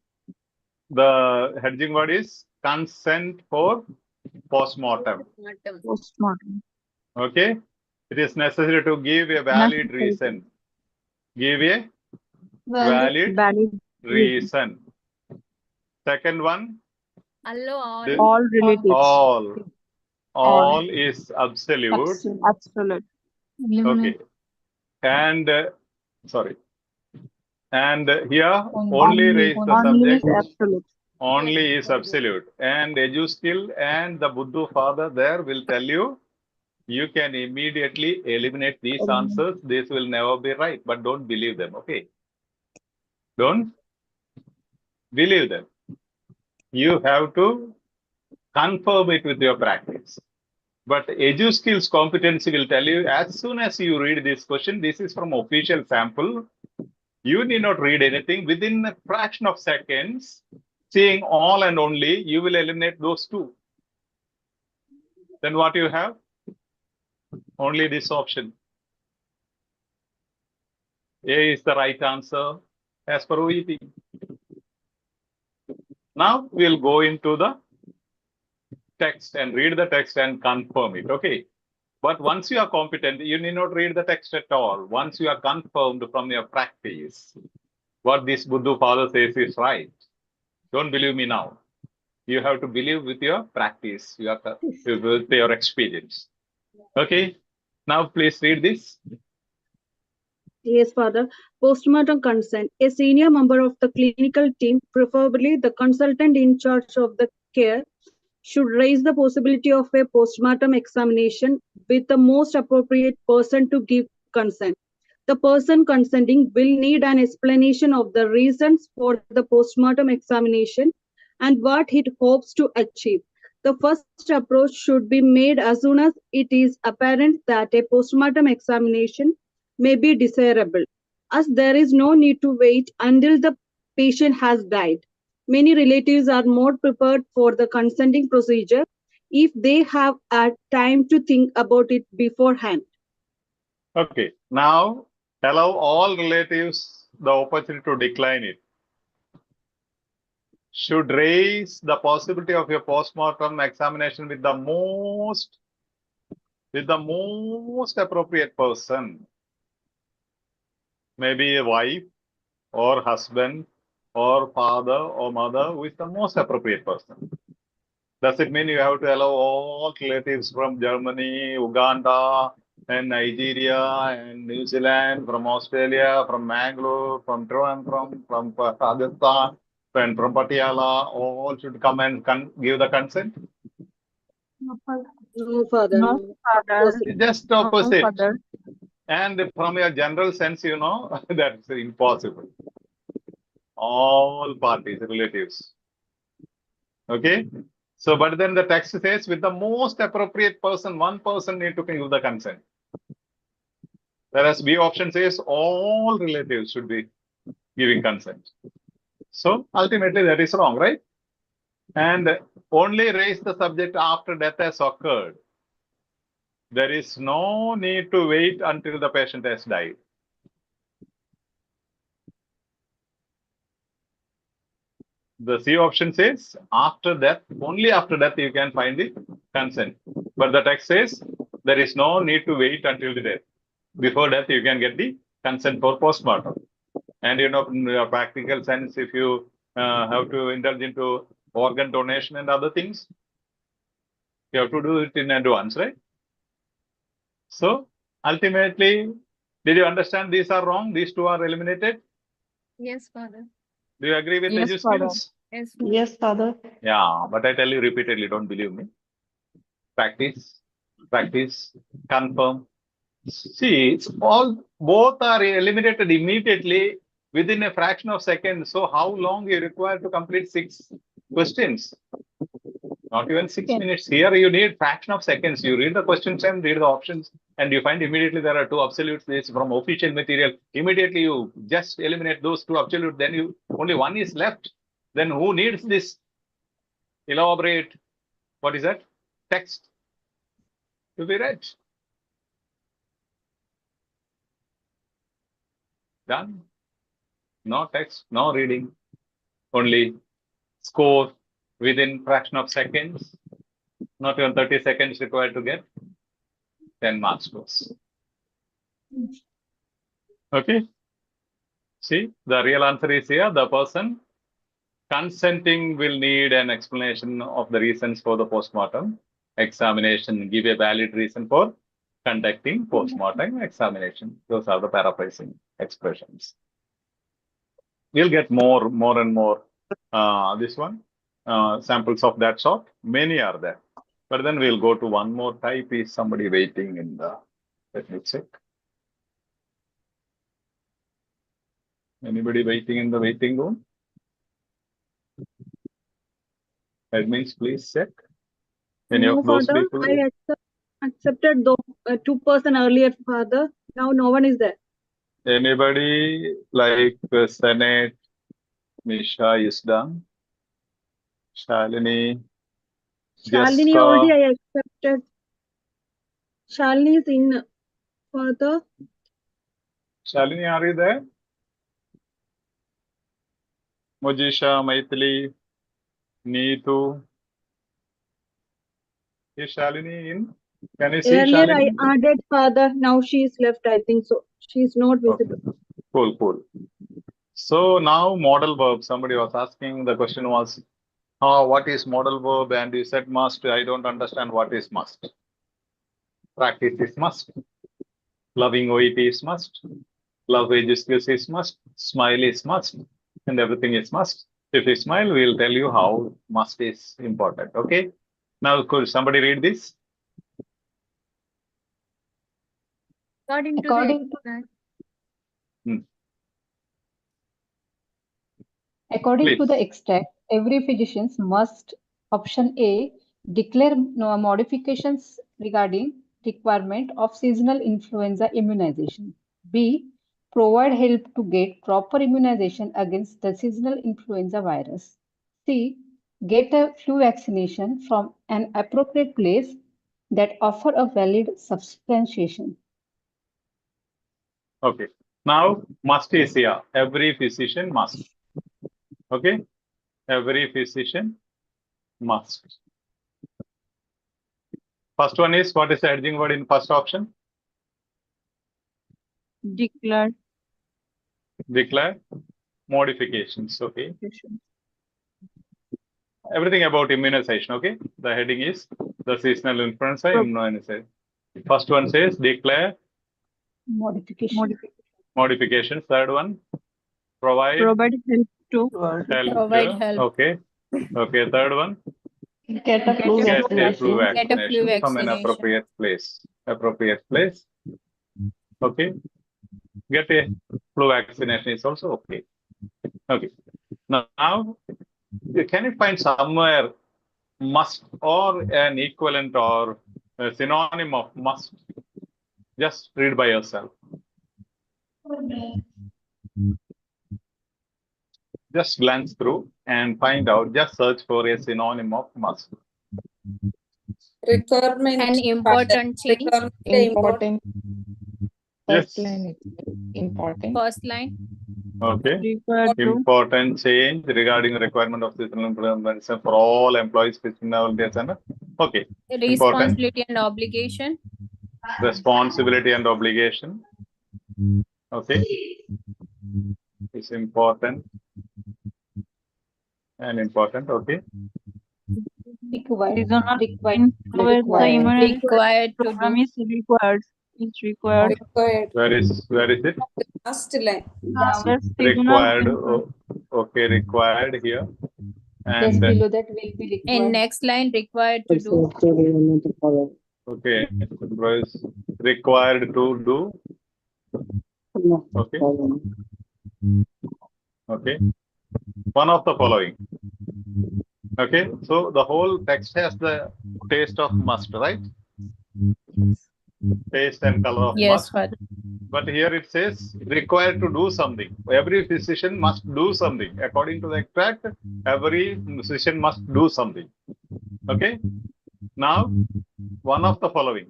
the hedging word is consent for postmortem. Postmortem. Okay. It is necessary to give a valid reason. Give a valid reason. Second one. All relatives. All is absolute. Absolute. Okay. And sorry. And here only raise the subject. Absolute. Only is absolute. And EduSkill and the Buddha father there will tell you, you can immediately eliminate these answers. This will never be right, but don't believe them. Okay. Don't believe them. You have to confirm it with your practice. But EduSkills competency will tell you, as soon as you read this question, this is from official sample. You need not read anything. Within a fraction of seconds, seeing all and only, you will eliminate those two. Then what you have? Only this option. A is the right answer as per OET. Now we'll go into the text and read the text and confirm it. Okay. But once you are competent, you need not read the text at all. Once you are confirmed from your practice, what this Buddha father says is right. Don't believe me now. You have to believe with your practice, with your experience. Okay. Now please read this. Yes, Father. Postmortem consent. A senior member of the clinical team, preferably the consultant in charge of the care, should raise the possibility of a postmortem examination with the most appropriate person to give consent. The person consenting will need an explanation of the reasons for the postmortem examination and what it hopes to achieve. The first approach should be made as soon as it is apparent that a postmortem examination may be desirable, as there is no need to wait until the patient has died. Many relatives are more prepared for the consenting procedure if they have had time to think about it beforehand. Okay. Now, allow all relatives the opportunity to decline it. Should raise the possibility of your postmortem examination with the most appropriate person. Maybe a wife or husband or father or mother, who is the most appropriate person. Does it mean you have to allow all relatives from Germany, Uganda, and Nigeria and New Zealand, from Australia, from Mangalore, from Trivandrum, from Rajasthan, and from Patiala, all should come and give the consent? No, Father. No, Father. Just No, opposite. Father. And from your general sense, you know, that's impossible. All parties, relatives. Okay? So, but then the text says with the most appropriate person, one person need to give the consent. Whereas B option says all relatives should be giving consent. So, ultimately that is wrong, right? And only raise the subject after death has occurred. There is no need to wait until the patient has died. The C option says after death, only after death you can find the consent. But the text says there is no need to wait until the death. Before death, you can get the consent for postmortem. And you know, in your practical sense, if you have to indulge into organ donation and other things, you have to do it in advance, right? So ultimately, did you understand these are wrong? These two are eliminated? Yes, Father. Do you agree with Yes, Edu Father. Skills? Yes. Yes, Father. Yeah, but I tell you repeatedly, don't believe me. Practice, practice, confirm. See, it's all, both are eliminated immediately within a fraction of seconds. So how long you require to complete 6 questions? Not even 6 minutes. Here you need fraction of seconds. You read the questions and read the options, and you find immediately there are 2 absolutes. This from official material. Immediately you just eliminate those 2 absolute. Then you only 1 is left. Then who needs this elaborate, what is that, text to be read? Done. No text, no reading, only score within fraction of seconds, not even 30 seconds required to get 10 marks course. Okay. See, the real answer is here. The person consenting will need an explanation of the reasons for the postmortem examination. Give a valid reason for conducting postmortem examination. Those are the paraphrasing expressions. We'll get more and more this one samples of that sort. Many are there, but then we'll go to one more type. Is somebody waiting in the, let me check. Anybody waiting in the waiting room? Admins, please check. Any No, of those Father. people? I accepted those 2 person earlier, Father. Now no one is there. Anybody like Senate? Misha is done. Shalini. Shalini Jessica. already I accepted. Shalini is in, Father. Shalini, are you there? Mojisha, Maithili, Neetu. Is Shalini in? Can you see Earlier Shalini? I added, Father. Now she is left, I think so. She is not visible. Okay. Cool, cool. So now modal verb. Somebody was asking, the question was, what is modal verb? And you said must. I don't understand what is must. Practice is must. Loving OET is must. Love EduSkills is must. Smile is must. And everything is must. If you smile, we'll tell you how must is important. Okay. Now, could somebody read this? According to the extract, every physician must, option A, declare modifications regarding requirement of seasonal influenza immunization. B, provide help to get proper immunization against the seasonal influenza virus. C, get a flu vaccination from an appropriate place that offer a valid substantiation. Okay. Now, must is here. Every physician must. Okay. Every physician must. First one is, what is the hedging word in first option? Declare. Declare. Modifications. Okay. Everything about immunization. Okay. The heading is the seasonal influenza immunization. First one says declare Modification. modification. Third one, provide Provide help to. Provide help. Okay. Okay. Third one, Get a flu get a flu vaccination. Get a flu vaccination from an vaccination. appropriate place. Appropriate place. Okay. Get a flu vaccination is also okay. Okay. Now, can you find somewhere must or an equivalent or a synonym of must? Just read by yourself. Just glance through and find out. Just search for a synonym of must. Requirement. An important change. Important. Yes. First line. Important. First line. Okay. Required to. Important change regarding the requirement of seasonal employment for all employees within our days and okay. Important. Responsibility and obligation. Responsibility and obligation. Okay. It's important and important. Okay. Seasonal influence the immunity Required to program do. is required. It's required. Where is it? Last line. Seasonal Required. influence. Okay. Required here. Just And below that will be required. In next line, required to do. okay. Was required to do. Okay. Okay. One of the following. Okay. So the whole text has the taste of must, right? Taste and color of Yes, must. Father. But here it says required to do something. Every physician must do something. According to the extract, every physician must do something. Okay. Now, one of the following.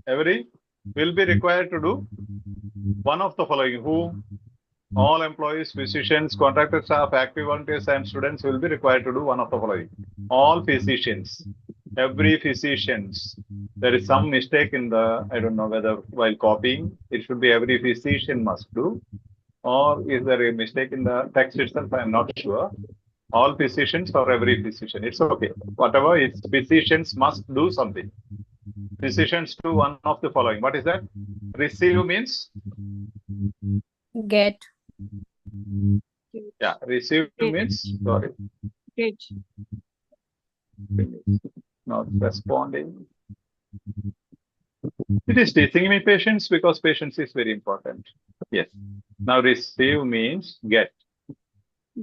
Every will be required to do one of the following. Who? All employees, physicians, contracted staff, active volunteers, and students will be required to do one of the following. All physicians, every physicians. There is some mistake in the, I don't know whether while copying, it should be every physician must do, or is there a mistake in the text itself? I am not sure. All physicians or every physician. It's okay. Whatever, it's physicians must do something. Physicians do one of the following. What is that? Receive means? Get. Yeah, receive means, sorry. Get. Not responding. It is teaching me patience because patience is very important. Yes. Now receive means get.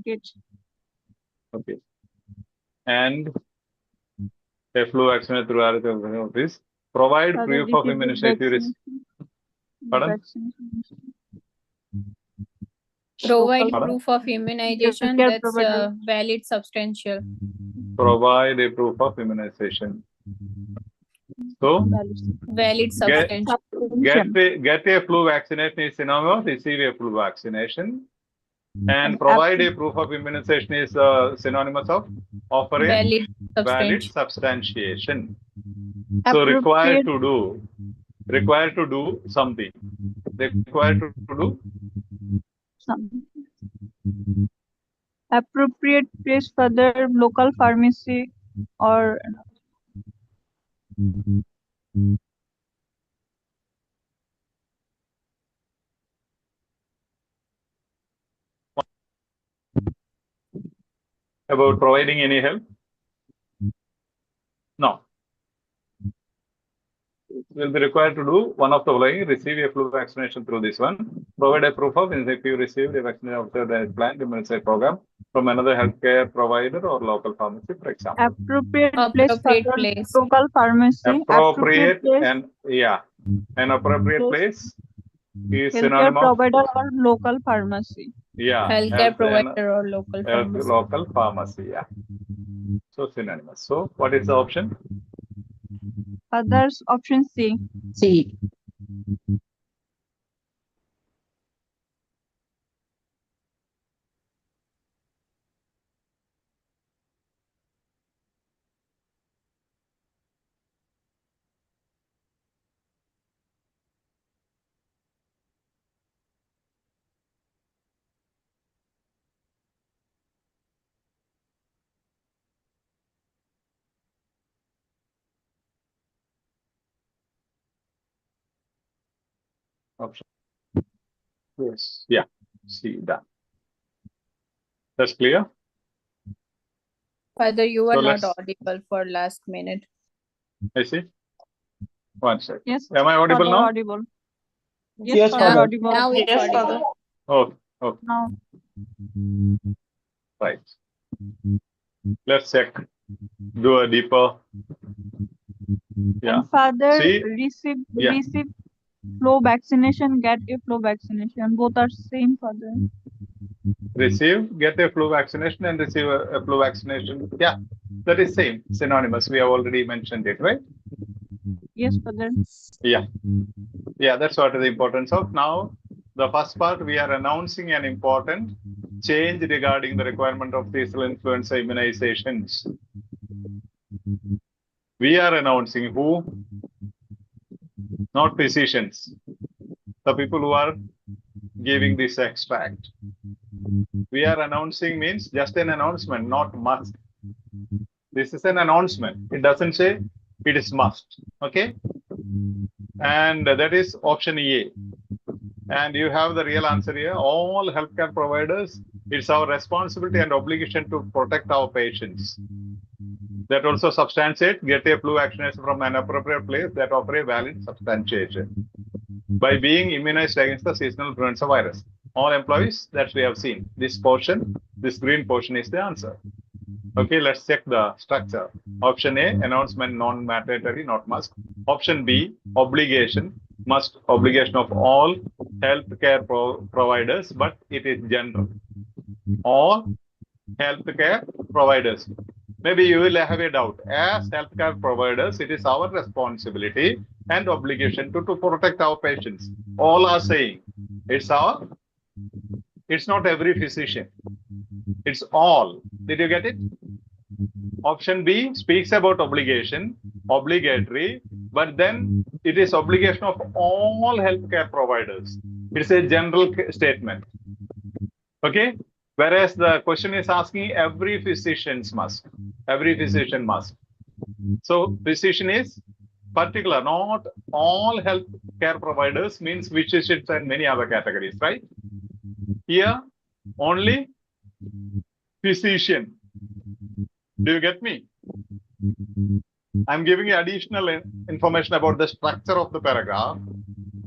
Get. Okay. And a flu vaccine through this. Provide proof of immunization. Pardon? Provide proof of immunization that's valid, substantial. Provide a proof of immunization. So, valid, substantial. Get a flu vaccination is synonym of receive a flu vaccination. And provide a proof of immunization is synonymous of offer a valid substantiation. So required to do something. Required to do something. Appropriate place for the local pharmacy or about providing any help? No. Will be required to do one of the following: receive a flu vaccination through this one, provide a proof of if you received a vaccination after the planned immunization program from another healthcare provider or local pharmacy, for example. Appropriate place for the local pharmacy. Appropriate and an appropriate place is synonym of provider or local pharmacy. Yeah, healthcare provider or local pharmacy. Local pharmacy, yeah. So synonymous. So what is the option? Others, option C. C. Option. Yes. Yeah. See that. That's clear. Father, you were So not let's. audible for last minute. I see. One second. Yes. Am I audible Father now? audible. Yes, Father Now, audible. now it's Yes, audible. Father. Oh. Oh. Now. Right. Let's check. Do a deeper. Yeah. And Father, See. receive Yeah. flu vaccination, get a flu vaccination. Both are same, Father. Receive, get a flu vaccination and receive a flu vaccination. Yeah, that is same, synonymous. We have already mentioned it, right? Yes, Father. Yeah. Yeah, that's what the importance of. Now, the first part, we are announcing an important change regarding the requirement of seasonal influenza immunizations. We are announcing who? Not physicians. The people who are giving this extract. We are announcing means just an announcement, not must. This is an announcement. It doesn't say it is must. Okay. And that is option A. And you have the real answer here. All healthcare providers, it's our responsibility and obligation to protect our patients. That also substantiate, get a flu vaccination from an appropriate place that offer a valid substantiation by being immunized against the seasonal influenza virus. All employees, that we have seen. This portion, this green portion is the answer. Okay, let's check the structure. Option A, announcement non-mandatory, not must. Option B, obligation, must, obligation of all healthcare providers, but it is general. All healthcare providers. Maybe you will have a doubt. As healthcare providers, it is our responsibility and obligation to protect our patients. All are saying it's not every physician. It's all. Did you get it? Option B speaks about obligation, obligatory, but then it is obligation of all healthcare providers. It's a general statement. Okay? Whereas the question is asking every physician must. Every physician must. So physician is particular, not all healthcare providers means physicians and many other categories, right? Here, only physician. Do you get me? I'm giving you additional information about the structure of the paragraph.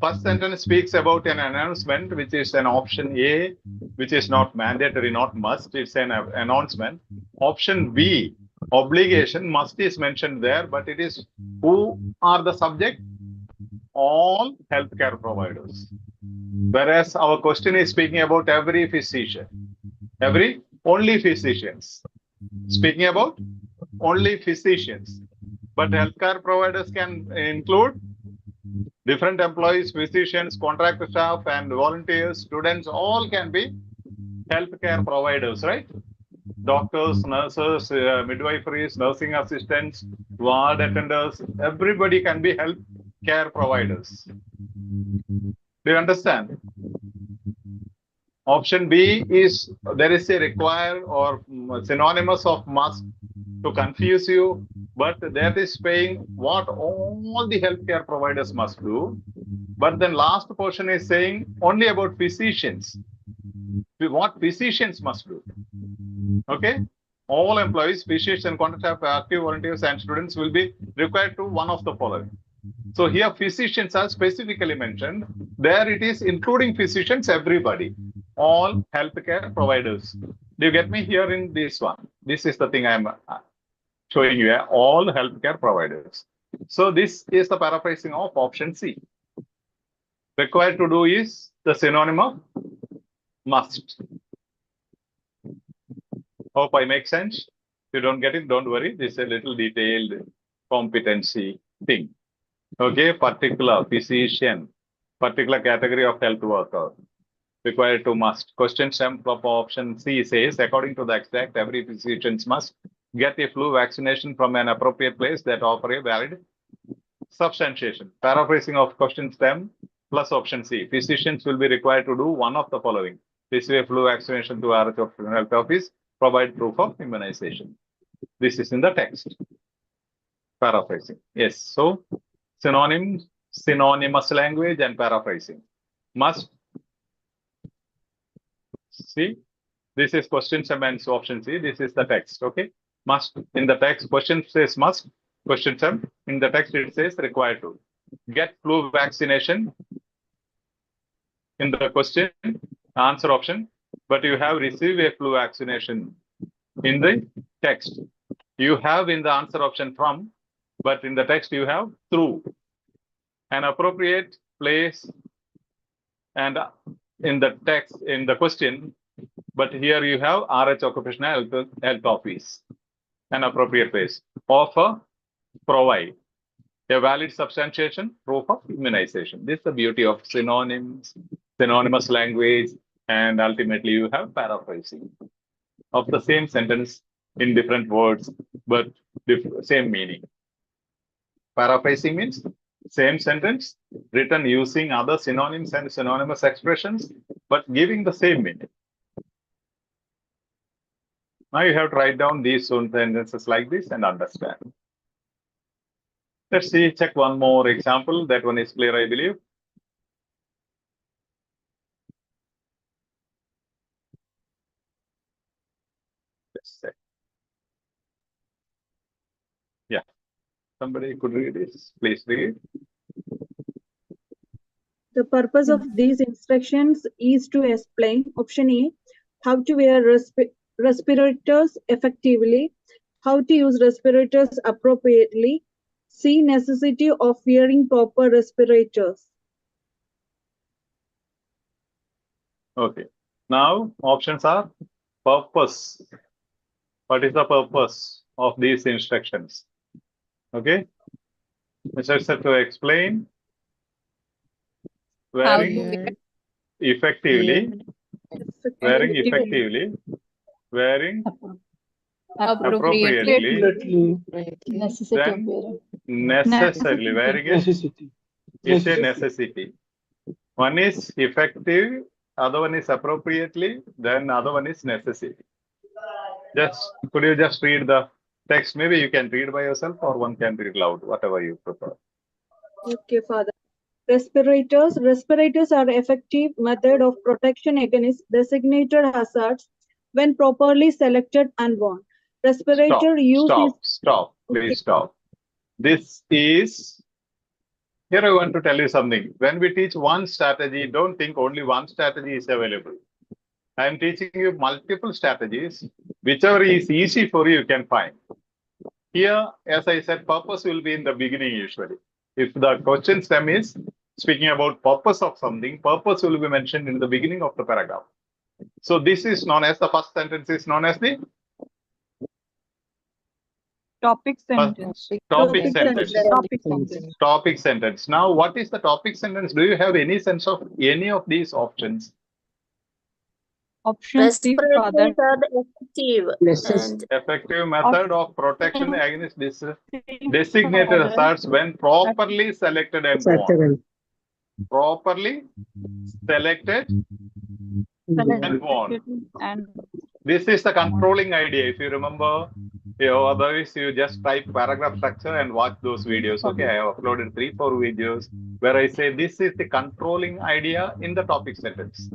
First sentence speaks about an announcement, which is an option A, which is not mandatory, not must. It's an announcement. Option B, obligation, must is mentioned there, but it is who are the subject? All healthcare providers. Whereas our question is speaking about every physician. Only physicians. Speaking about only physicians. But healthcare providers can include different employees, physicians, contract staff, and volunteers, students, all can be healthcare providers, right? Doctors, nurses, midwiferys, nursing assistants, ward attenders, everybody can be healthcare providers. Do you understand? Option B is there is a required or synonymous of must to confuse you, but that is saying what all the healthcare providers must do. But then last portion is saying only about physicians. What physicians must do. Okay? All employees, physicians, contract staff, active volunteers, and students will be required to one of the following. So here physicians are specifically mentioned. There it is including physicians, everybody. All healthcare providers. Do you get me here in this one? This is the thing I'm showing you. All healthcare providers. So this is the paraphrasing of option C. Required to do is the synonym of must. Hope I make sense. If you don't get it, don't worry. This is a little detailed competency thing. Okay, particular physician, particular category of health worker. Required to must. Question stem from option C says, according to the extract, every physician must get a flu vaccination from an appropriate place that offer a valid substantiation. Paraphrasing of question stem plus option C. Physicians will be required to do one of the following. Receive a flu vaccination to our health office, provide proof of immunization. This is in the text. Paraphrasing. Yes. So synonyms, synonymous language and paraphrasing. Must. See, this is question stem and option C. This is the text. Okay. Must. In the text, question says must. Question stem. In the text, it says required to. Get flu vaccination. In the question, answer option. But you have received a flu vaccination. In the text, you have in the answer option from, but in the text you have through. An appropriate place and in the text, in the question, but here you have RH Occupational Health Office. An appropriate place. Offer, provide. A valid substantiation, proof of immunization. This is the beauty of synonyms, synonymous language, and ultimately you have paraphrasing of the same sentence in different words, but same meaning. Paraphrasing means same sentence written using other synonyms and synonymous expressions, but giving the same meaning. Now you have to write down these sentences like this and understand. Let's see, check one more example. That one is clear, I believe. Let's check. Yeah, somebody could read this. Please read. The purpose of these instructions is to explain option A, how to wear respirators effectively, how to use respirators appropriately, C, necessity of wearing proper respirators. Okay. Now options are purpose. What is the purpose of these instructions? Okay. Instructor to explain wearing effectively, wearing effectively, wearing appropriately, then necessarily, wearing is a necessity. One is effective, other one is appropriately, then other one is necessity. Could you just read the text? Maybe you can read by yourself or one can read loud, whatever you prefer. Okay, Father. Respirators. Respirators are effective method of protection against designated hazards when properly selected and worn. Respirator use is... Stop. Please stop. This is... Here I want to tell you something. When we teach one strategy, don't think only one strategy is available. I am teaching you multiple strategies. Whichever is easy for you, you can find. Here, as I said, purpose will be in the beginning usually. If the question stem is speaking about purpose of something, purpose will be mentioned in the beginning of the paragraph. So this is known as the first sentence is known as the topic sentence. Topic sentence. Now, what is the topic sentence? Do you have any sense of any of these options? Options C, Father. Effective method of protection against designated hazards when properly selected and worn. Properly selected and worn. This is the controlling idea. If you remember, otherwise you just type paragraph structure and watch those videos. Okay, I have uploaded 3-4 videos where I say this is the controlling idea in the topic sentence.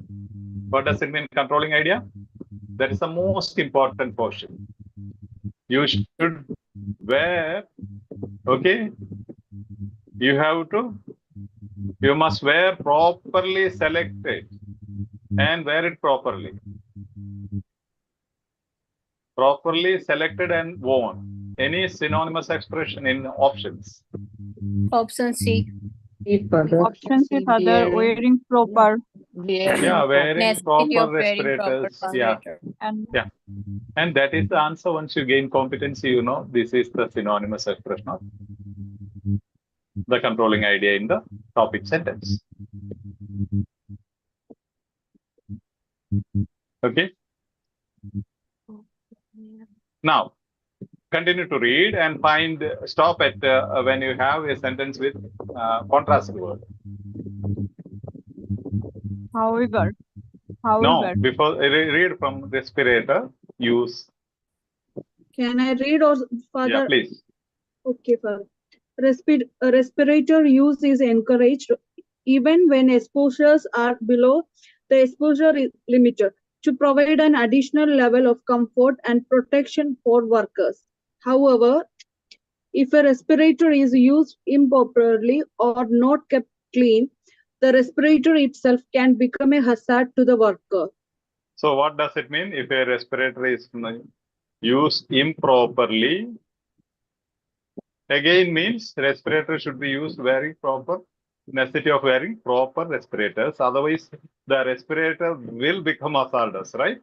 What does it mean, controlling idea? That is the most important portion. You should wear, okay? You must wear properly selected and wear it properly. Properly selected and worn. Any synonymous expression in options? Option C. Option C, Father, wearing proper. Yeah, wearing proper respirators. And that is the answer. Once you gain competency, you know, this is the synonymous expression of the controlling idea in the topic sentence. Okay. Now, continue to read and stop at when you have a sentence with contrasting word. However. No, before read from respirator, use. Can I read or Father? Yeah, please. Okay, Father. Respirator use is encouraged even when exposures are below the exposure limiter, to provide an additional level of comfort and protection for workers. However, if a respirator is used improperly or not kept clean, the respirator itself can become a hazard to the worker. So what does it mean if a respirator is used improperly? Again means respirator should be used very proper, necessity of wearing proper respirators. Otherwise, the respirator will become hazardous, right?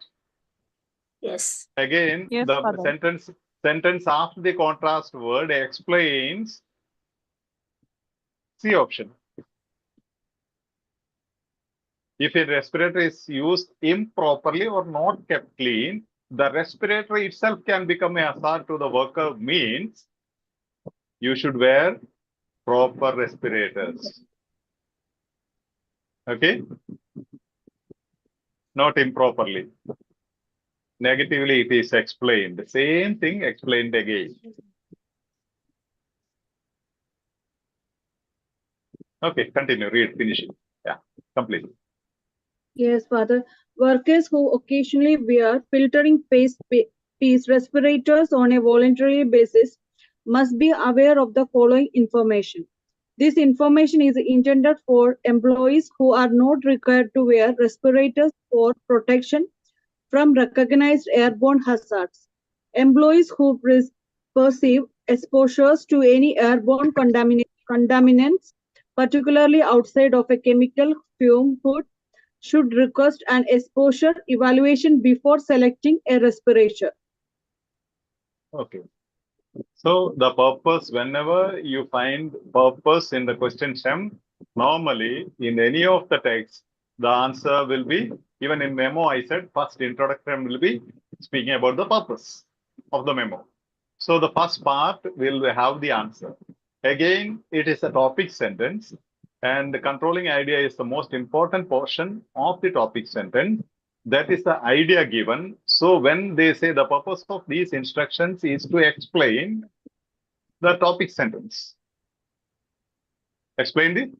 Yes. Again, Yes, the Father. sentence after the contrast word explains C option. If a respirator is used improperly or not kept clean, the respirator itself can become a hazard to the worker, means you should wear proper respirators. Okay? Not improperly. Negatively, it is explained. The same thing explained again. Okay, continue. Read, finish it. Yeah, complete. Yes, Father. Workers who occasionally wear filtering piece respirators on a voluntary basis must be aware of the following information. This information is intended for employees who are not required to wear respirators for protection from recognized airborne hazards. Employees who perceive exposures to any airborne contaminants, particularly outside of a chemical fume hood, should request an exposure evaluation before selecting a respirator. Okay. So the purpose, whenever you find purpose in the question stem, normally in any of the texts, the answer will be, even in memo, I said first introduction will be speaking about the purpose of the memo. So the first part will have the answer. Again, it is a topic sentence, and the controlling idea is the most important portion of the topic sentence. That is the idea given. So when they say the purpose of these instructions is to explain the topic sentence. Explain the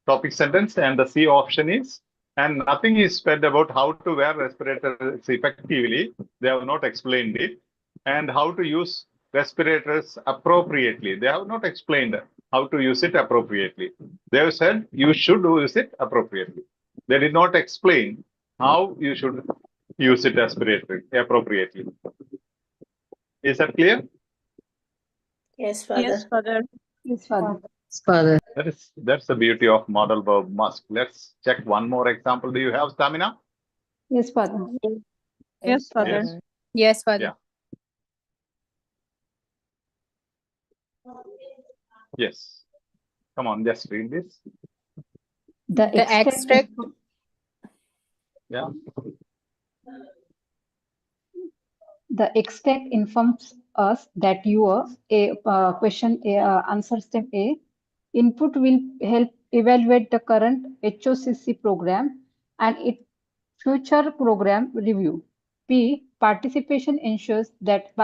topic sentence, and the C option is, and nothing is said about how to wear respirators effectively. They have not explained it. And how to use respirators appropriately. They have not explained how to use it appropriately. They have said you should use it appropriately. They did not explain how you should use it appropriately. Is that clear? Yes, Father. Yes, Father. Yes, Father. Father. That's the beauty of model verb must. Let's check one more example. Do you have stamina? Yes, Father. Yes, Father. Yes. Yes, Father. Yeah. Yes. Come on, just read this. The extract. Yeah. The extract informs us that your question answer step A input will help evaluate the current HOCC program and its future program review. B. Participation ensures that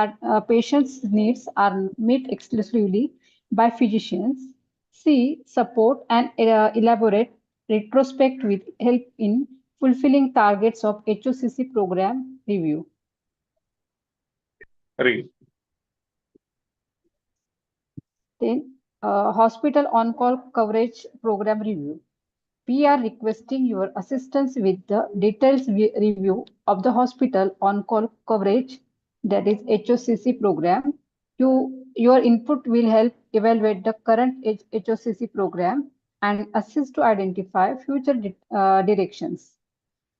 patients' needs are met exclusively by physicians. C. Support and elaborate retrospect with help in fulfilling targets of HOCC program review. Read. Then, hospital on-call coverage program review. We are requesting your assistance with the details review of the hospital on-call coverage, that is HOCC program. Your input will help evaluate the current HOCC program and assist to identify future directions.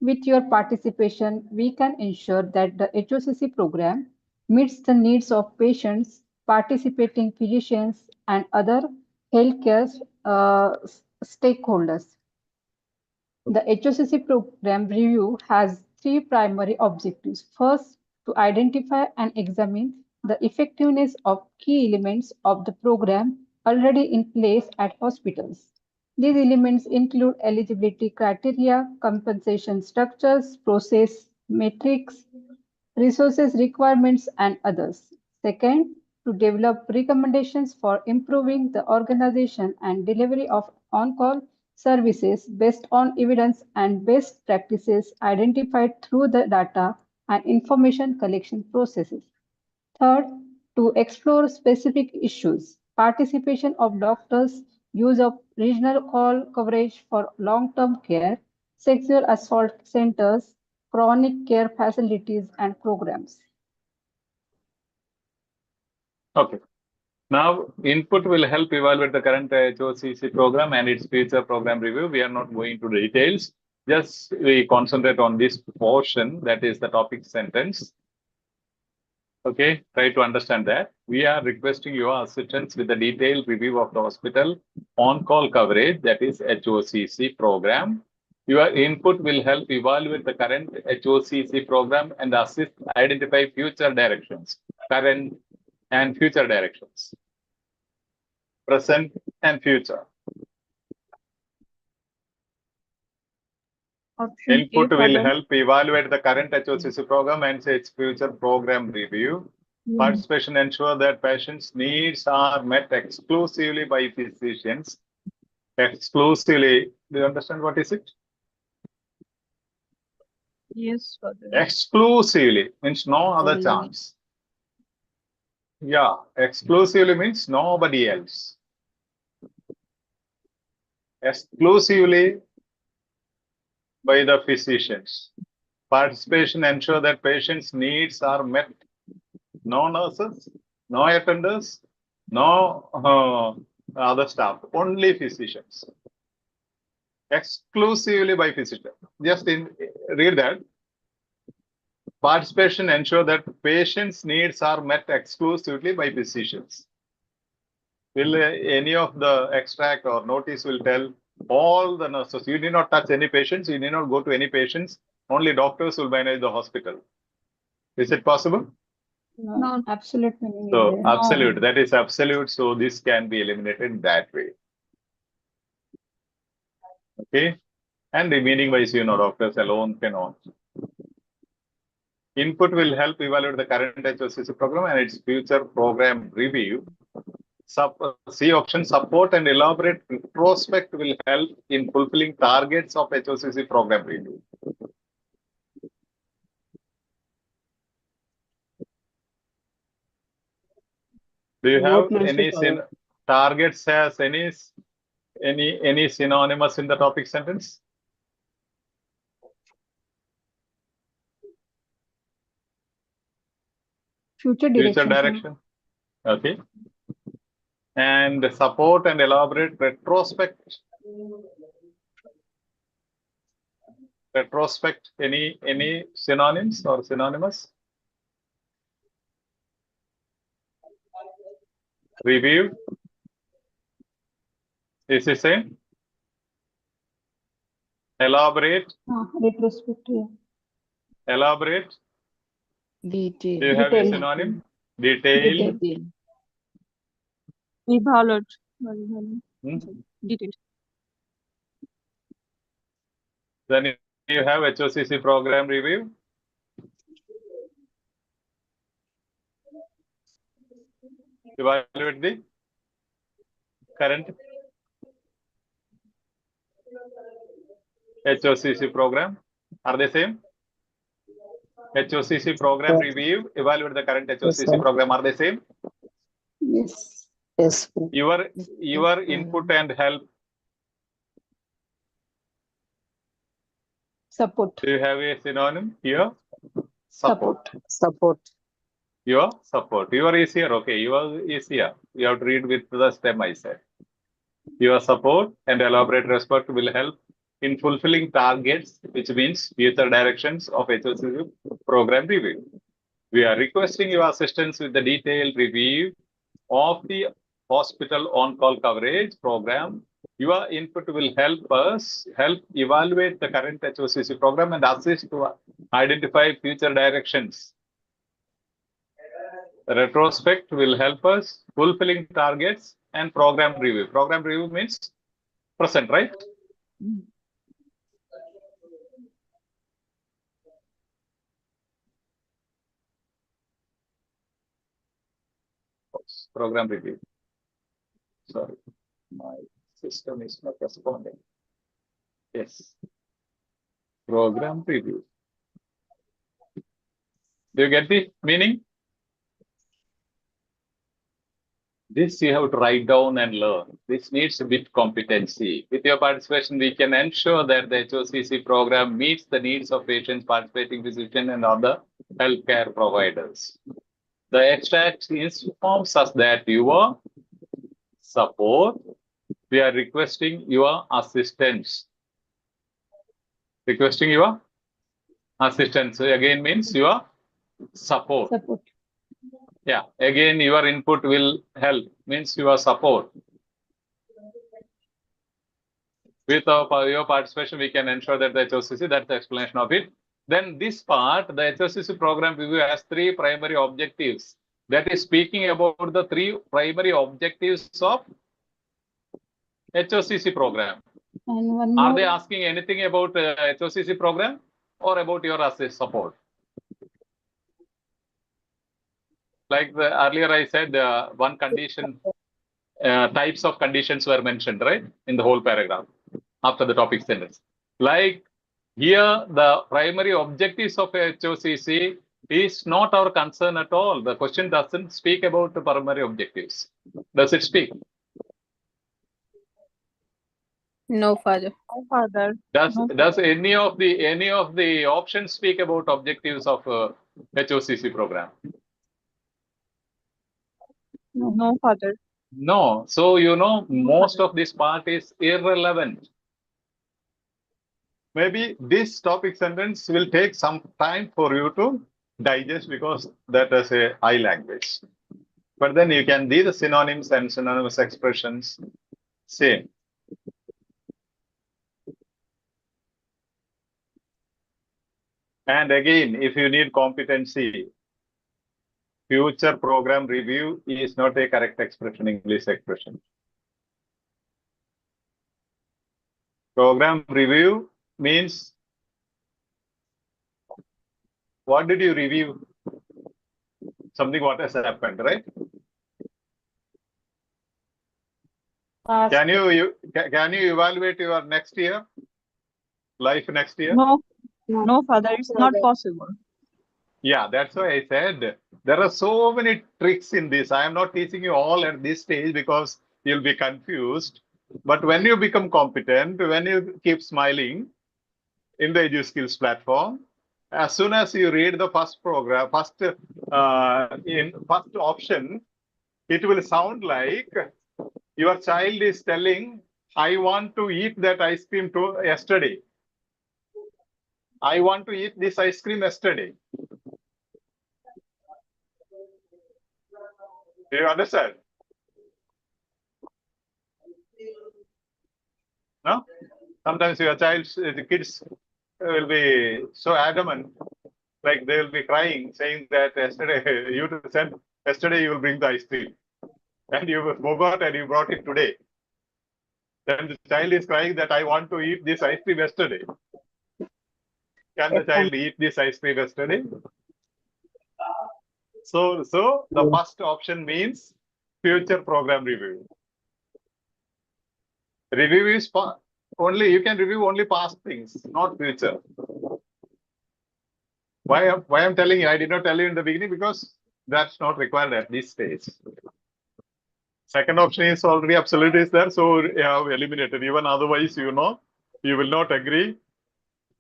With your participation, we can ensure that the HOCC program meets the needs of patients, participating physicians, and other healthcare stakeholders. The HOCC program review has three primary objectives. First, to identify and examine the effectiveness of key elements of the program already in place at hospitals. These elements include eligibility criteria, compensation structures, process metrics, resources requirements, and others. Second, to develop recommendations for improving the organization and delivery of on-call services based on evidence and best practices identified through the data and information collection processes. Third, to explore specific issues, participation of doctors, use of regional call coverage for long-term care, sexual assault centers, chronic care facilities, and programs. Okay. Now, input will help evaluate the current HOCC program and its future program review. We are not going to details. Just we concentrate on this portion, that is the topic sentence. Okay, try to understand that. We are requesting your assistance with the detailed review of the hospital on-call coverage, that is HOCC program. Your input will help evaluate the current HOCC program and assist identify future directions, current and future directions, present and future. Option Input A, will Father. help evaluate the current HOCC program and its future program review. Participation ensure that patients' needs are met exclusively by physicians. Exclusively, do you understand what is it? Yes, Father. Exclusively means no other Only. chance. Yeah, exclusively means nobody else. Exclusively by the physicians. Participation ensure that patients' needs are met. No nurses, no attenders, no other staff, only physicians. Exclusively by physicians. Just read that. Participation ensure that patients' needs are met exclusively by physicians. Will any of the extract or notice will tell all the nurses, you need not touch any patients, you need not go to any patients, only doctors will manage the hospital. Is it possible? No, absolute meaning So is there. absolute, that is absolute. So this can be eliminated that way. Okay. And the meaning wise, doctors alone cannot. Input will help evaluate the current HOCC program and its future program review. C option, support and elaborate retrospect will help in fulfilling targets of HOCC program review. Do you have any targets has any synonymous in the topic sentence? Future direction. Okay. And support and elaborate retrospect. Retrospect, any synonyms or synonymous? Review. Is the same? Elaborate. Retrospect. Yeah. Elaborate. Detail. Do you have a synonym? Detail. Detail. Evaluate. Detail. Then you have HOCC program review. Evaluate the current HOCC program. Are they same? HOCC program review, evaluate the current HOCC program. Are they same? Yes. Yes. Your input and help. Support. Do you have a synonym here? Support. Support. Your support. Your is here. Okay. Your is here. You have to read with the stem I said. Your support and elaborate respect will help in fulfilling targets, which means future directions of HOCC program review. We are requesting your assistance with the detailed review of the hospital on-call coverage program. Your input will help us evaluate the current HOCC program and assist to identify future directions. The retrospect will help us fulfilling targets and program review. Program review means present, right? Program review. Sorry, my system is not responding. Yes. Program review. Do you get the meaning? This you have to write down and learn. This needs a bit competency. With your participation, we can ensure that the HOCC program meets the needs of patients, participating physicians, and other healthcare providers. The extract informs us that your support, we are requesting your assistance. Requesting your assistance again means your support. Yeah, again your input will help means your support. With your participation, we can ensure that the HOCC, that's the explanation of it. Then this part, the HOCC program review has 3 primary objectives. That is speaking about the 3 primary objectives of HOCC program. And one Are more. they asking anything about HOCC program or about your assist support? Like earlier I said, one condition, types of conditions were mentioned, right? In the whole paragraph after the topic sentence. Like here, the primary objectives of HOCC is not our concern at all. The question doesn't speak about the primary objectives. Does it speak? No, Father. No, Father. Does any of the options speak about objectives of HOCC program? No, Father. No. So you know most of this part is irrelevant. Maybe this topic sentence will take some time for you to digest because that is a high language. But then you can see the synonyms and synonymous expressions same. And again, if you need competency, future program review is not a correct expression, English expression. Program review means what did you review? Something what has happened, right? Can you evaluate your next year? Life next year? No, Father, it's not possible. Yeah, that's why I said there are so many tricks in this. I am not teaching you all at this stage because you'll be confused. But when you become competent, when you keep smiling in the EduSkills platform, as soon as you read the first program, first option, it will sound like your child is telling, I want to eat that ice cream yesterday. I want to eat this ice cream yesterday. Do you understand? No? Sometimes your the kids will be so adamant, like they will be crying, saying that yesterday you said yesterday you will bring the ice cream, and you forgot and you brought it today. Then the child is crying that I want to eat this ice cream yesterday. Can the child eat this ice cream yesterday? So the first option means future program review. Review is only, you can review only past things, not future. Why I'm telling you, I did not tell you in the beginning because that's not required at this stage. Second option is already absolute is there, so you have eliminated. Even otherwise, you know, you will not agree.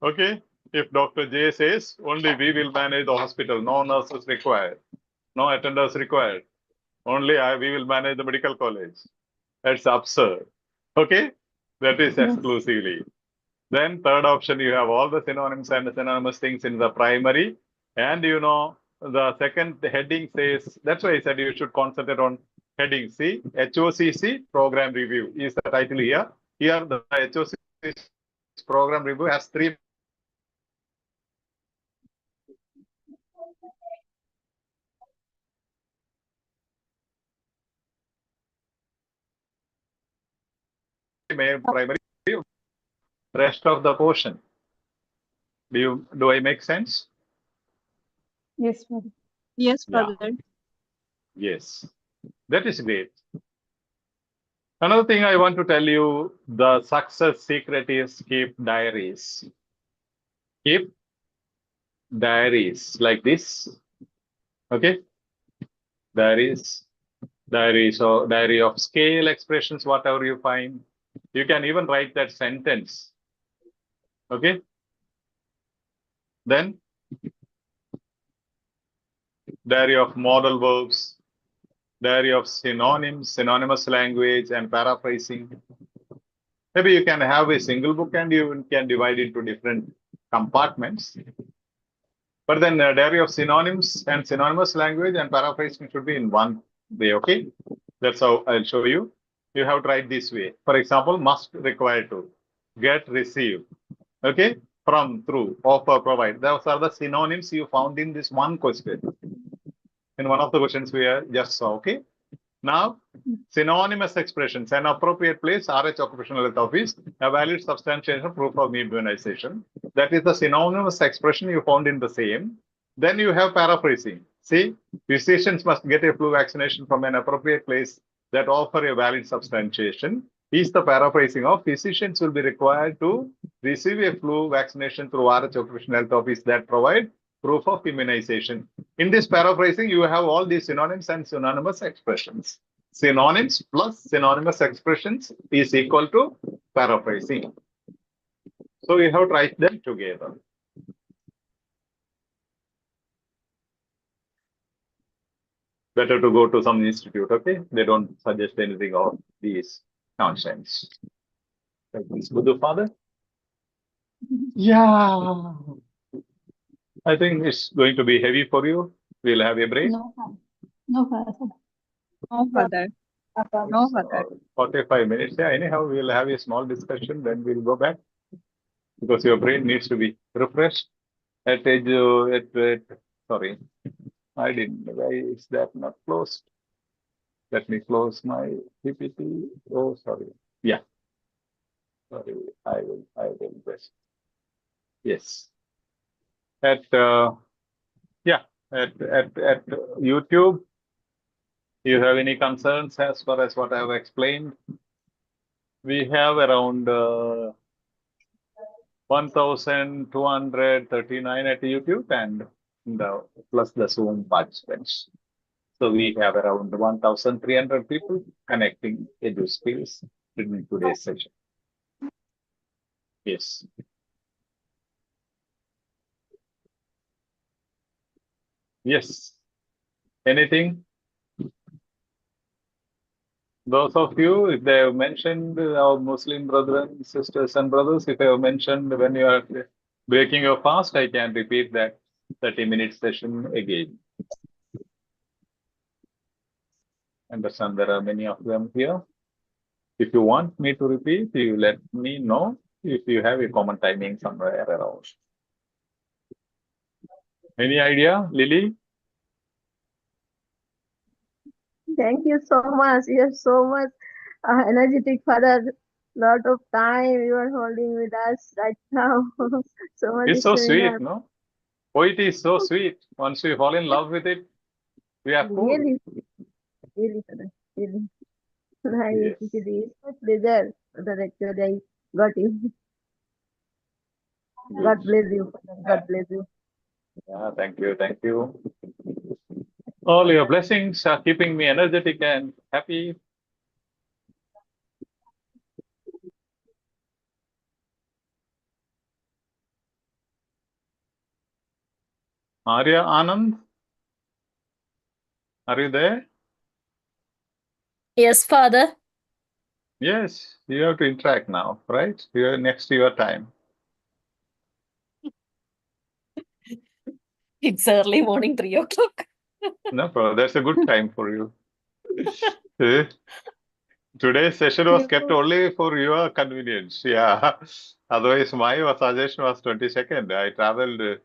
Okay, if Dr. J says only we will manage the hospital, no nurses required, no attenders required, only we will manage the medical college. That's absurd. Okay, that is exclusively. Then third option, you have all the synonyms and the synonymous things in the primary. And you know, the second heading says, that's why I said you should concentrate on heading. See, HOCC program review is the title here. Here, the HOCC program review has 3 main primary, rest of the portion. Do I make sense? Yes, Father. Yes, Father. Yes, that is great. Another thing I want to tell you, the success secret is keep diaries. Keep diaries like this. Okay. Diaries. So diary of scale expressions, whatever you find. You can even write that sentence. Okay. Then diary of modal verbs, diary of synonyms, synonymous language, and paraphrasing. Maybe you can have a single book and you can divide into different compartments. But then diary of synonyms and synonymous language and paraphrasing should be in one way. Okay. That's how I'll show you. You have to write this way. For example, must, require to, get, receive. Okay. From, through, offer, provide. Those are the synonyms you found in this one question. In one of the questions we just saw. Okay. Now, synonymous expressions, an appropriate place, RH Occupational Health Office, a valid substantiation proof of immunization. That is the synonymous expression you found in the same. Then you have paraphrasing. See, physicians must get a flu vaccination from an appropriate place that offer a valid substantiation. Is the paraphrasing of physicians will be required to receive a flu vaccination through RH Occupational Health Office that provide proof of immunization. In this paraphrasing, you have all these synonyms and synonymous expressions. Synonyms plus synonymous expressions is equal to paraphrasing. So you have to write them together. Better to go to some institute, okay? They don't suggest anything of these nonsense. Like this, Buddha Father? Yeah. I think it's going to be heavy for you. We'll have a break. No, no, Father. No, Father. No, Father. 45 minutes. Yeah, anyhow, we'll have a small discussion, then we'll go back. Because your brain needs to be refreshed. Sorry. I didn't. Why is that not closed? Let me close my PPT. Oh, sorry. Yeah. Sorry. I will just. Yes. At YouTube, you have any concerns as far as what I have explained? We have around 1,239 at YouTube and plus the Zoom participants. So we have around 1,300 people connecting EduSkills in today's session. Yes. Yes. Anything? Those of you, if they have mentioned our Muslim brethren, sisters and brothers, if I have mentioned when you are breaking your fast, I can repeat that 30-minute session again. Understand there are many of them here. If you want me to repeat, you let me know if you have a common timing somewhere around. Any idea, Lily? Thank you so much. You are so much energetic, Father. Lot of time you are holding with us right now. So much. It's so sweet, no? OET is so sweet. Once we fall in love with it, we are cool. Really, really, Father. Really. Yes. It is a pleasure that actually I got you. God bless you, Father. God bless you. Yeah, thank you, thank you. All your blessings are keeping me energetic and happy. Arya Anand, are you there? Yes, Father. Yes, you have to interact now, right? You are next to your time. It's early morning, 3 o'clock. No problem. That's a good time for you. Today's session was kept only for your convenience. Yeah. Otherwise, my suggestion was 22nd. I traveled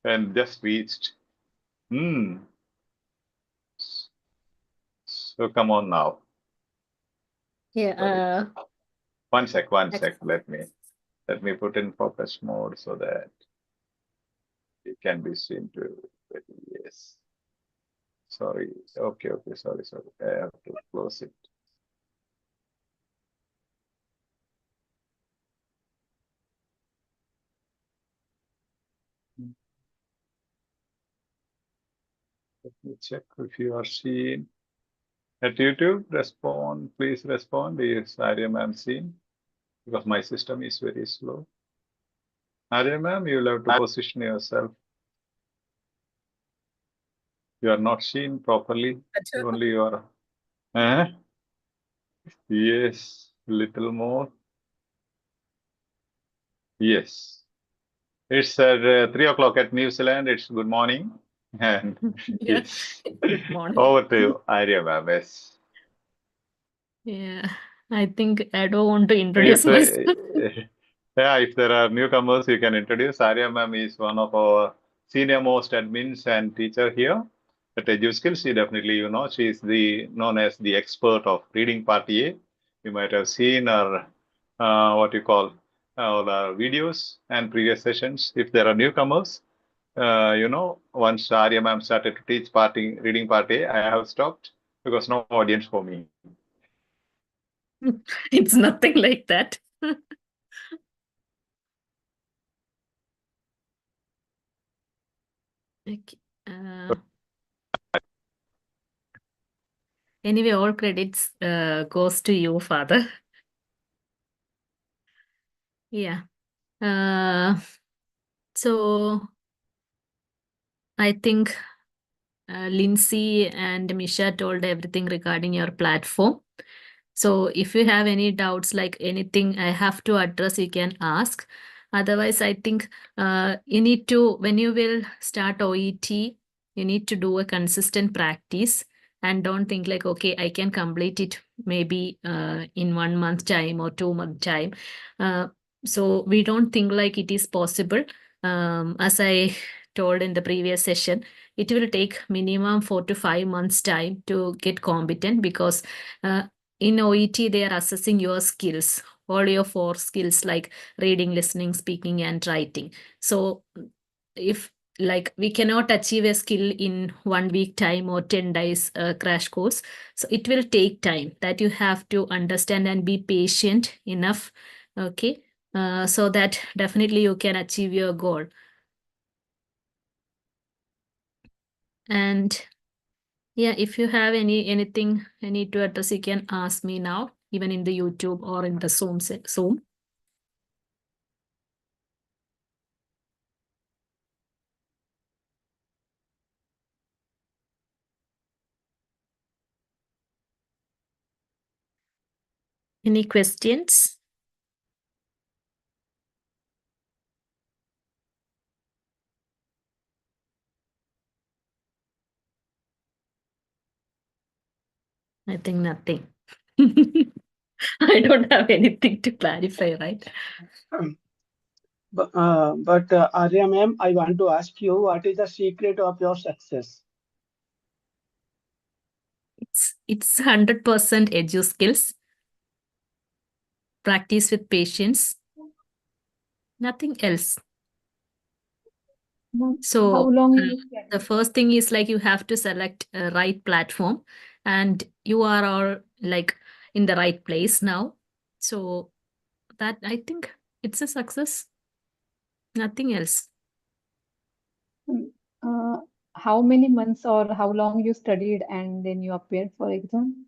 and just reached. So come on now. Yeah. One sec. Let me put in focus mode so that it can be seen to. Yes. Sorry. Okay. Sorry. I have to close it. Let me check if you are seen. At YouTube, respond. Please respond. Is Arya ma'am seen? Because my system is very slow. Arya ma'am, you will have to position yourself. You are not seen properly. Only you are. Yes, little more. Yes. It's at 3 o'clock at New Zealand. It's good morning. And yes. Good morning. Over to you, Arya ma'am. Yes. Yeah, I think I don't want to introduce myself. Yeah, if there are newcomers, you can introduce. Arya ma'am is one of our senior most admins and teacher here at EduSkills. She definitely, she is known as the expert of reading part A. You might have seen her, what you call, all our videos and previous sessions. If there are newcomers, once Arya ma'am started to teach reading part A, I have stopped because no audience for me. It's nothing like that. Okay. Anyway, all credits goes to you, Father. Yeah. So I think Lindsay and Misha told everything regarding your platform. So if you have any doubts, like anything I have to address, you can ask. Otherwise, I think you need to, when you will start OET, you need to do a consistent practice and don't think like, okay, I can complete it maybe in 1 month time or 2 month time. So we don't think like it is possible. As I told in the previous session, it will take minimum 4 to 5 months time to get competent because in OET, they are assessing your skills, all your 4 skills like reading, listening, speaking, and writing. So if like we cannot achieve a skill in 1 week time or 10 days crash course, so it will take time that you have to understand and be patient enough, okay, so that definitely you can achieve your goal. And yeah, if you have anything I need to address, you can ask me now, even in the YouTube or in the Zoom. Any questions? I think nothing. I don't have anything to clarify, right? But Arya ma'am, I want to ask you, what is the secret of your success? It's 100% EduSkills. Practice with patience. Nothing else. So how long the first thing is like you have to select a right platform and you are all like in the right place now. So that I think it's a success. Nothing else. How many months or how long you studied and then you appeared for exam?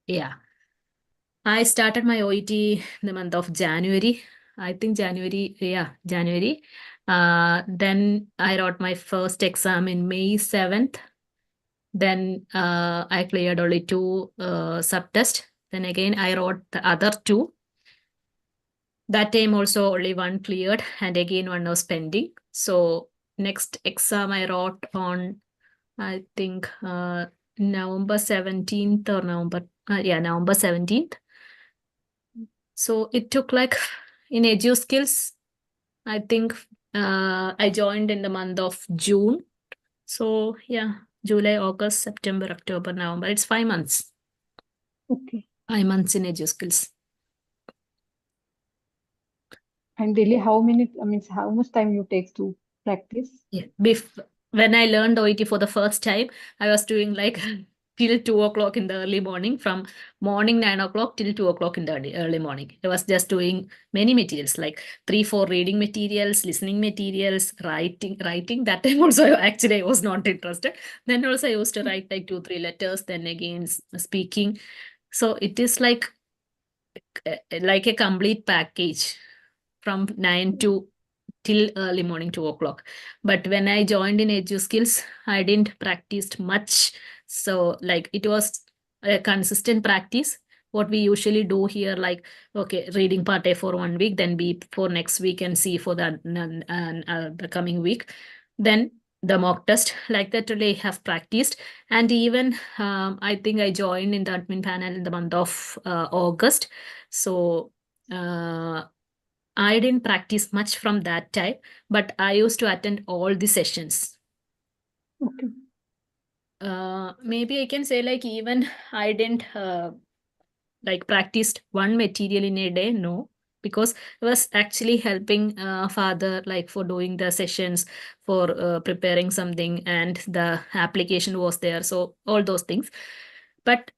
Yeah. I started my OET in the month of January. I think January. Then I wrote my first exam in May 7th. Then I cleared only 2 subtests. Then again, I wrote the other 2. That time also only 1 cleared and again 1 was pending. So next exam I wrote on, I think, November 17th or November 17th. So it took like in EduSkills, I think I joined in the month of June. So yeah, July, August, September, October, November. It's 5 months. Okay. 5 months in EduSkills. And daily, how much time you takes to practice? Yeah. When I learned OET for the first time, I was doing like till 2 o'clock in the early morning, from morning 9 o'clock till 2 o'clock in the early morning. I was just doing many materials, like 3-4 reading materials, listening materials, writing. That time also, actually, I was not interested. Then also I used to write like 2-3 letters, then again speaking. So it is like a complete package from 9 to till early morning 2 o'clock. But when I joined in EduSkills, I didn't practice much. So like it was a consistent practice. What we usually do here, like, okay, reading part A for 1 week, then B for next week, and C for the coming week. Then the mock test, like that only I have practiced. And even I think I joined in the admin panel in the month of August. So I didn't practice much from that time, but I used to attend all the sessions. Okay. Maybe I can say like even I didn't like practiced one material in a day, no, because I was actually helping father like for doing the sessions, for preparing something, and the application was there. So all those things. But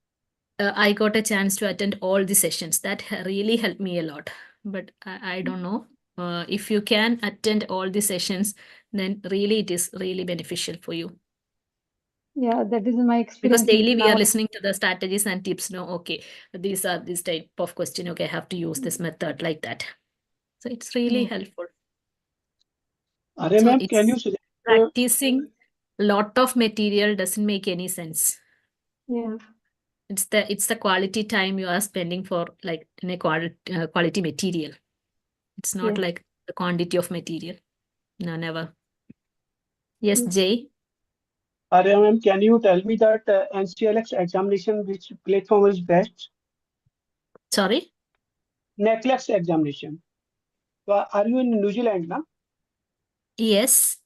I got a chance to attend all the sessions. That really helped me a lot. But I don't know. If you can attend all the sessions, then really it is really beneficial for you. Yeah, that is my Because experience. daily we are Now, listening to the strategies and tips. No, okay, these are this type of question. Okay, I have to use this method like that. So it's really helpful. Arey So ma'am, it's can you suggest practicing lot of material doesn't make any sense. Yeah. It's the quality time you are spending for like in a quality material. It's not Yes. like the quantity of material. No, never. Yes, Yes. Jay. Arey ma'am, can you tell me that NCLX examination, which platform is best? Sorry? NCLX examination. So are you in New Zealand now? Yes.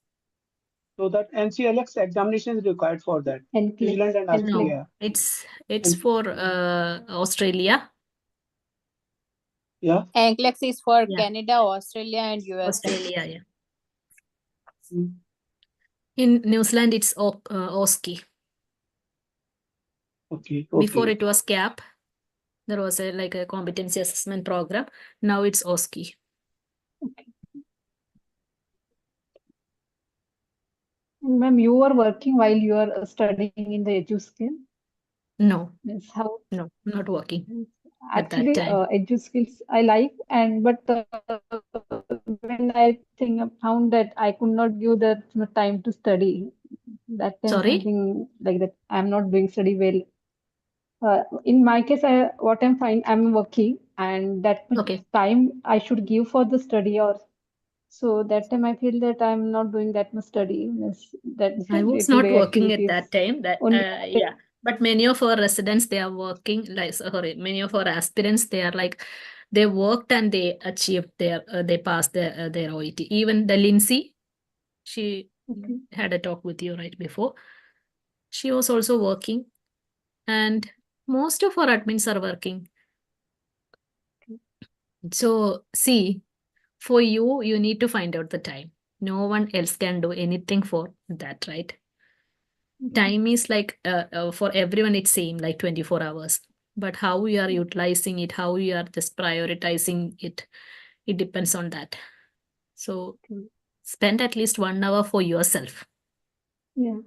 So that NCLX examination is required for that. New Zealand and No, Australia. it's for Australia. Yeah. NCLEX is for Yeah. Canada, Australia, and US. Australia, yeah. In New Zealand, it's OSCE. Okay. Before it was CAP. There was like a competency assessment program. Now it's OSCE. Ma'am, you are working while you are studying in the EduSkills? No. Means how? No, not working at that Actually, time. EduSkills I like, but when I found that I could not give that much time to study, that time Sorry? something like that I'm not doing study well. In my case, what I'm fine, I'm working, and that much Okay. time I should give for the study, or so that time I feel that I'm not doing that much study. Means that I was not day-to-day working at activities. that time. That Only yeah. But many of our residents, they are working, like sorry, many of our aspirants, they are like they worked and they achieved they passed their OET. Even the Lindsay, she had a talk with you right before. She was also working, and most of our admins are working. So see, for you, you need to find out the time. No one else can do anything for that, right? Time is like for everyone it's same, like 24 hours. But how you are utilizing it, how you are just prioritizing it, it depends on that. So spend at least 1 hour for yourself. Yeah.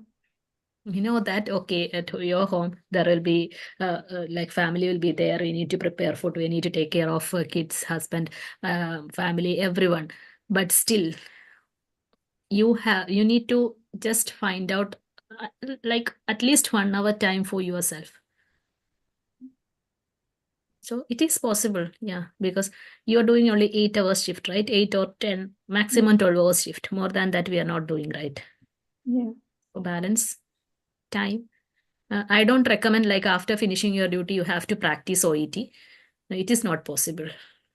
You know that, okay, at your home, there will be like family will be there. You need to prepare food. We need to take care of kids, husband, family, everyone. But still, you need to just find out like at least 1 hour time for yourself. So it is possible, yeah, because you're doing only 8 hours shift, right? 8 or 10, maximum 12 hours shift. More than that, we are not doing, right? Yeah. So balance time. I don't recommend like after finishing your duty, you have to practice OET. No, it is not possible.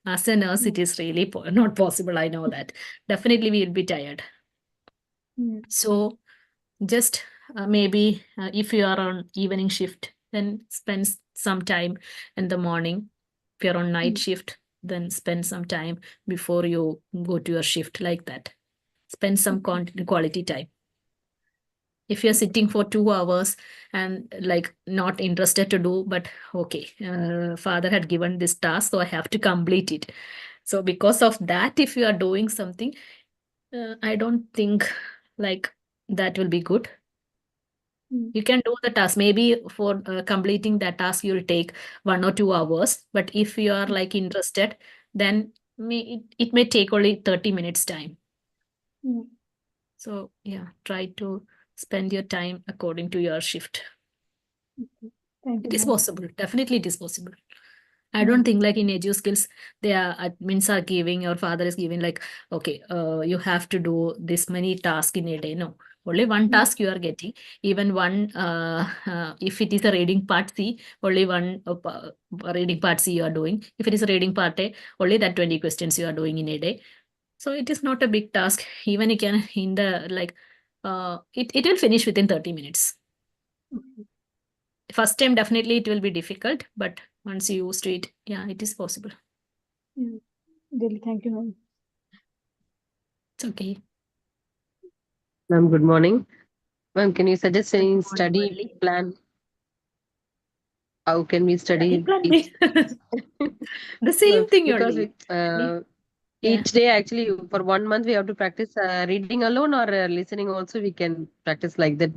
As a nurse, it is really not possible. I know that. Definitely, we will be tired. So just maybe if you are on evening shift, then spend some time in the morning. If you're on night shift, then spend some time before you go to your shift, like that. Spend some quality time. If you're sitting for 2 hours and like not interested to do, but okay, father had given this task, so I have to complete it. So because of that, if you are doing something, I don't think like that will be good. You can do the task. Maybe for completing that task, you'll take 1 or 2 hours. But if you are like interested, then it may take only 30 minutes time. So yeah, try to spend your time according to your shift. Thank It you, is ma'am. possible. Definitely it is possible. I don't think like in EduSkills, their admins are giving, or father is giving like, okay, you have to do this many tasks in a day. No, only one task you are getting. Even one, if it is a reading part C, only one reading part C you are doing. If it is a reading part A, only that 20 questions you are doing in a day. So it is not a big task. Even you can in the like, it will finish within 30 minutes. First time definitely it will be difficult, but once you used to it, yeah, it is possible. Really, thank you, ma'am. It's okay. Ma'am, good morning. Ma'am, can you suggest Good any morning, study Murali. plan? How can we study? The same thing Because only. Yeah. each day actually for 1 month we have to practice reading alone or listening also we can practice like that.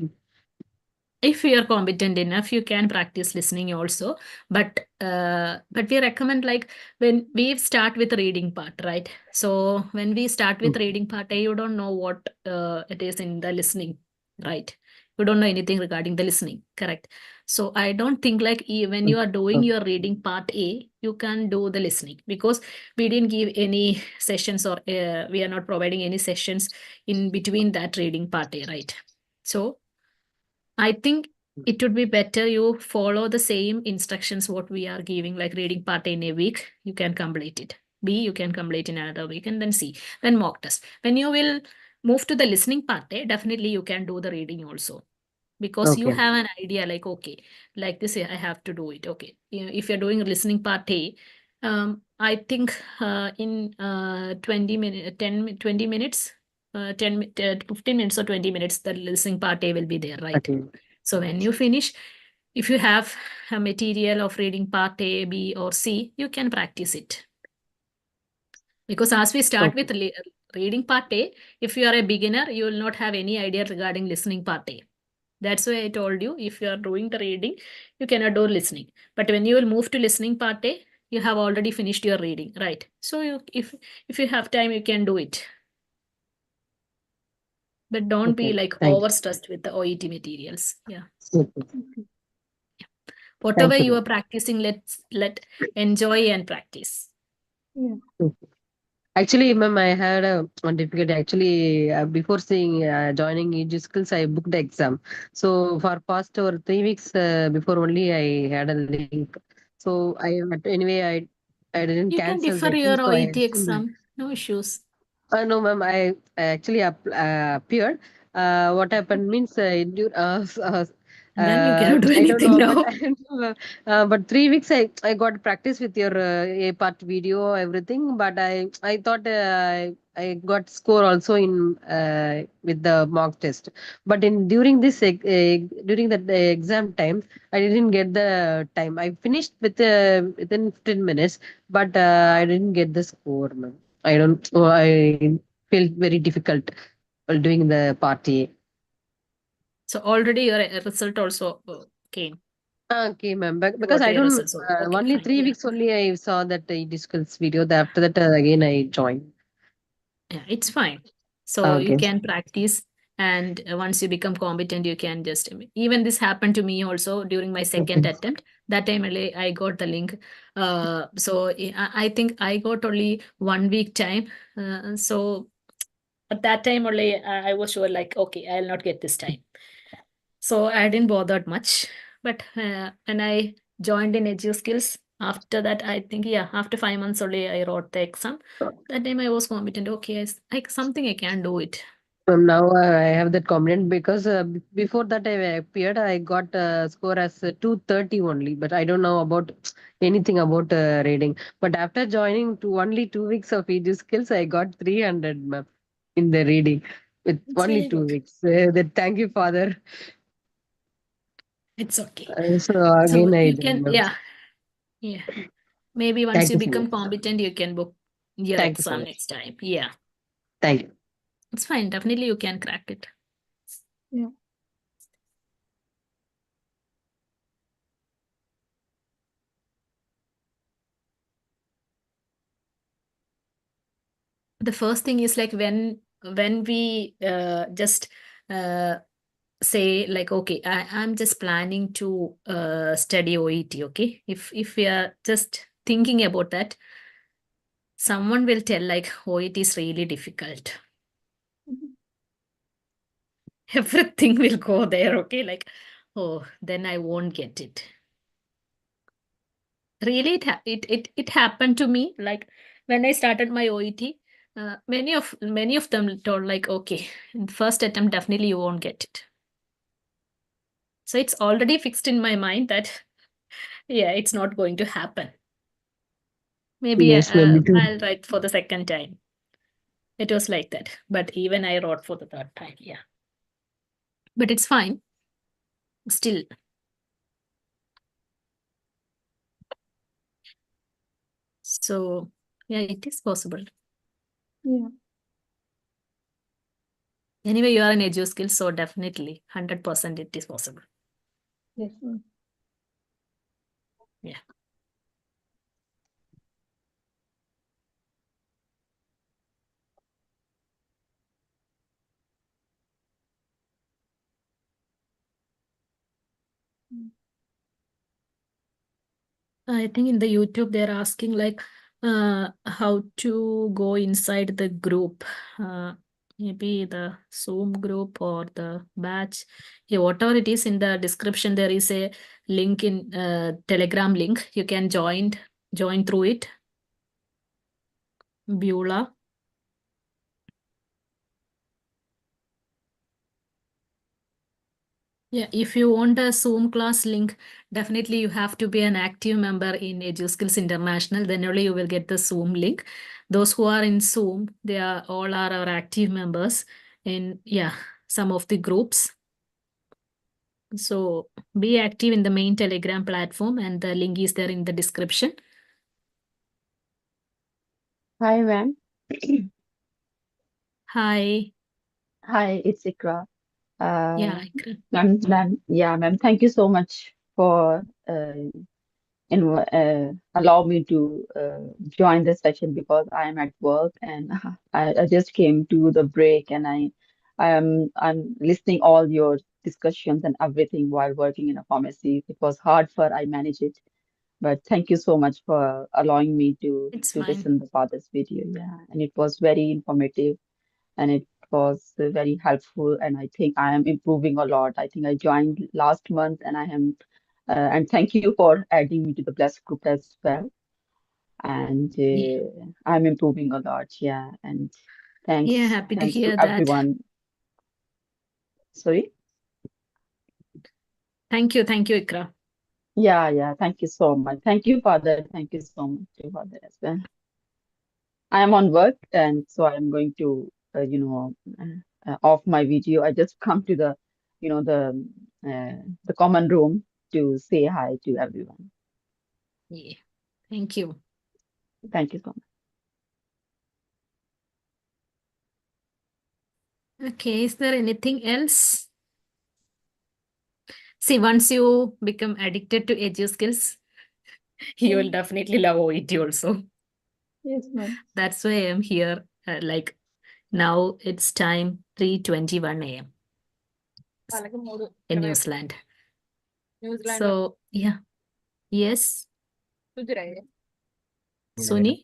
If you are competent enough, you can practice listening also. But we recommend like when we start with reading part, right? So when we start with reading part, you don't know what it is in the listening, right? You don't know anything regarding the listening, correct? So I don't think like when you are doing your reading part A, you can do the listening, because we didn't give any sessions, or we are not providing any sessions in between that reading part A, right? So I think it would be better you follow the same instructions what we are giving, like reading part in a week, you can complete it. B, you can complete in another week, and then C, then mock test. When you will move to the listening part, definitely you can do the reading also, because you have an idea like, okay, like this, I have to do it. Okay, if you're doing listening part A, I think in 20 minutes, 20 minutes, 15 minutes or 20 minutes, the listening part A will be there, right? Okay. So when you finish, if you have a material of reading part A, B, or C, you can practice it. Because as we start with reading part A, if you are a beginner, you will not have any idea regarding listening part A. That's why I told you, if you are doing the reading, you cannot do listening. But when you will move to listening part A, you have already finished your reading, right? So if you have time, you can do it. But don't be like overstressed with the OET materials. Yeah. Whatever you are practicing, let enjoy and practice. Yeah. Actually, ma'am, I had one difficulty. Actually, before saying joining EduSkills, I booked the exam. So for past or 3 weeks before only, I had a link. So anyway, I didn't You can cancel the defer exam. your So I OET exam. No issues. no, ma'am, I actually appeared. What happened means, Then you cannot do I don't anything know, now. but 3 weeks I got practice with your A part video, everything. But I thought I got score also in with the mock test. But in during during that exam time, I didn't get the time. I finished within 15 minutes, but I didn't get the score, ma'am. I don't. I felt very difficult while doing the party. So already your result also came. Okay, ma'am. Because Got I your don't. results. Okay, Only fine. 3 weeks only I saw that EduSkills video. After that, again I joined. Yeah, it's fine. So you Okay. can practice, and once you become competent, you can just, even this happened to me also during my second attempt. That time only I got the link. So I think I got only 1 week time. So at that time only I was sure like, okay, I'll not get this time. So I didn't bother much. But when I joined in EduSkills, after that, I think, yeah, after 5 months only I wrote the exam. That time I was competent. Okay, something I can do it. Now I have that confidence because before that I appeared, I got score as 230 only. But I don't know about anything about reading. But after joining to only 2 weeks of EduSkills, I got 300, ma'am, in the reading. with It's only very 2 good. weeks. Then thank you, Father. It's okay. So So again, I you don't can, know. yeah. Maybe once Thank you you so become much. competent, you can book your Thank you so exam much. next time. Yeah, Thank you. it's fine. Definitely you can crack it. Yeah. The first thing is like when we just say like, okay, I'm just planning to study OET. Okay, if we are just thinking about that, someone will tell like OET is really difficult. Everything will go there. Okay, like, oh, then I won't get it. Really, it happened to me. Like when I started my OET, many of them told like, okay, in first attempt definitely you won't get it. So it's already fixed in my mind that yeah, it's not going to happen. Maybe Yes, me too. I'll write for the second time. It was like that. But even I wrote for the third time. Yeah. But it's fine. Still. So yeah, it is possible. Yeah. Anyway, you are in EduSkills, so definitely 100% it is possible. Yes, ma'am. Yeah. I think in the YouTube they're asking like how to go inside the group. Maybe the Zoom group or the batch. Yeah, whatever it is, in the description there is a link in Telegram link. You can join through it. Beulah. Yeah, if you want a Zoom class link, definitely you have to be an active member in EduSkills International. Then only you will get the Zoom link. Those who are in Zoom, they are all are our active members in some of the groups. So be active in the main Telegram platform, and the link is there in the description. Hi, ma'am. Hi. Hi, it's Ikra. Yeah, Ikra. Ma'am, thank you so much for allow me to join this session because I am at work and I just came to the break and I'm listening all your discussions and everything while working in a pharmacy. It was hard for I manage it, but thank you so much for allowing me to It's to fine. listen to father's video. Yeah, and it was very informative and it was very helpful. And I think I am improving a lot. I think I joined last month and I am, and thank you for adding me to the blessed group as well. And Yeah. I'm improving a lot. Yeah, and Yeah, thanks, happy to thanks to hear that. everyone. Sorry. Thank you, Ikra. Yeah, thank you so much. Thank you, Father. Thank you so much to Father as well. I am on work, and so I'm going to, off my video. I just come to the, the common room to say hi to everyone. Yeah, thank you. Thank you so much. Okay, is there anything else? See, once you become addicted to EduSkills, you will definitely love OET also. Yes, ma'am. That's why I am here. Like now it's time 3:21 a.m. in New Zealand. So yeah. Yes. Suni?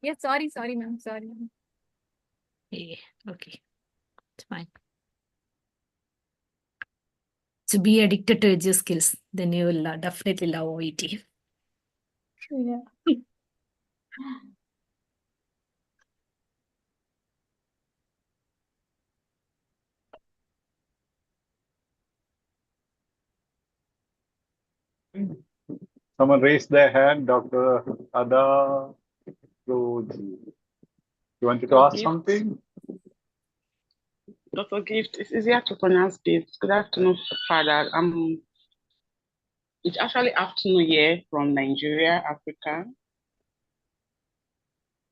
Yes, sorry, ma'am. Sorry. Yeah, okay. It's fine. To be addicted to EduSkills, then you will definitely love OET. Yeah. Someone raised their hand, Dr. Ada Roji. You wanted to ask something? Dr. Gift, it's easier to pronounce this. Good afternoon, Father. It's actually afternoon here from Nigeria, Africa.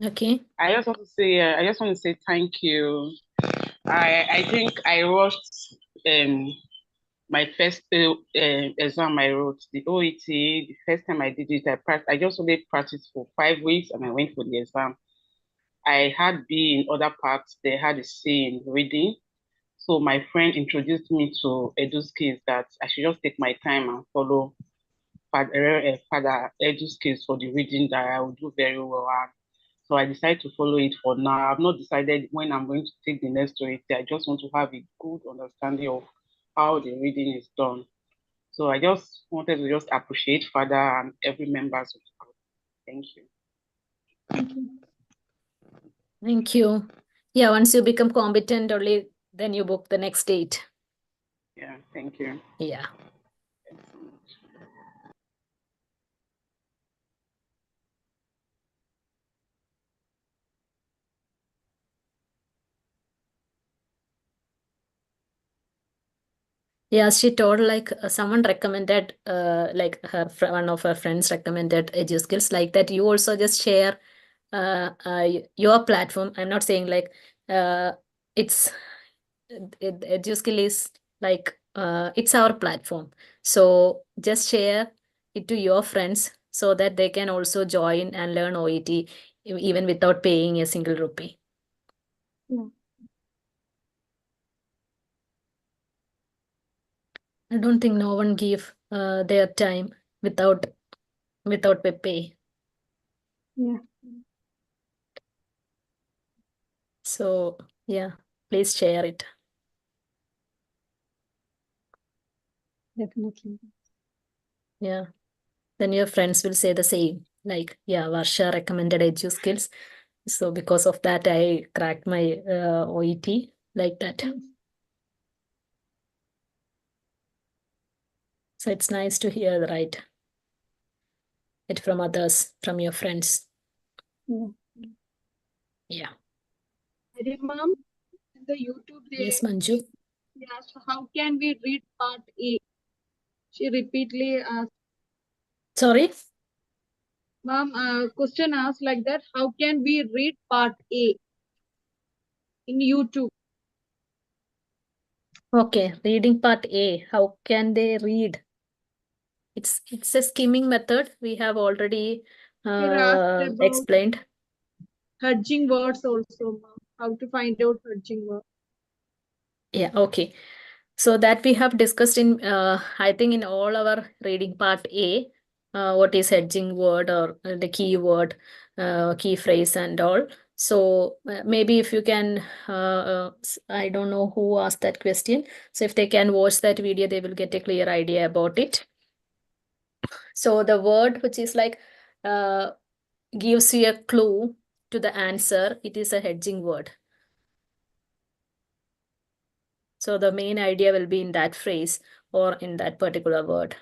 Okay. I just want to say thank you. I think I rushed my first exam I wrote, the OET. The first time I did it, I just only practiced for 5 weeks and I went for the exam. I had B in other parts. They had a C in reading. So my friend introduced me to Edu Skills, that I should just take my time and follow Father Edu Skills for the reading, that I will do very well. So I decided to follow it for now. I've not decided when I'm going to take the next OET. I just want to have a good understanding of how the reading is done. So I just wanted to just appreciate Father and every member of the group. Thank you. Thank you. Thank you. Yeah, once you become competent, only then you book the next date. Yeah, thank you. Yeah. Yeah, she told like someone recommended, like one of her friends recommended EduSkills, like that. You also just share your platform. I'm not saying like it's EduSkill is like it's our platform. So just share it to your friends so that they can also join and learn OET even without paying a single rupee. Yeah. I don't think no one give their time without pay. Yeah. So yeah, please share it. Definitely. Yeah. Then your friends will say the same. Like, yeah, Varsha recommended EduSkills. So because of that, I cracked my OET like that. So it's nice to hear, right? It from others, from your friends. Yeah. Yeah. Ma'am, in the YouTube, Yes, Manju. asked, how can we read part A? She repeatedly asked. Sorry? Ma'am, question asked like that, how can we read part A in YouTube? Okay, reading part A. How can they read? It's a skimming method. We have already explained. Hedging words also, ma'am. How to find out hedging words. Yeah, okay. So that we have discussed in, I think in all our reading part A, what is hedging word or the keyword, key phrase and all. So maybe if you can, I don't know who asked that question. So if they can watch that video, they will get a clear idea about it. So the word which is like, gives you a clue to the answer, it is a hedging word. So the main idea will be in that phrase or in that particular word.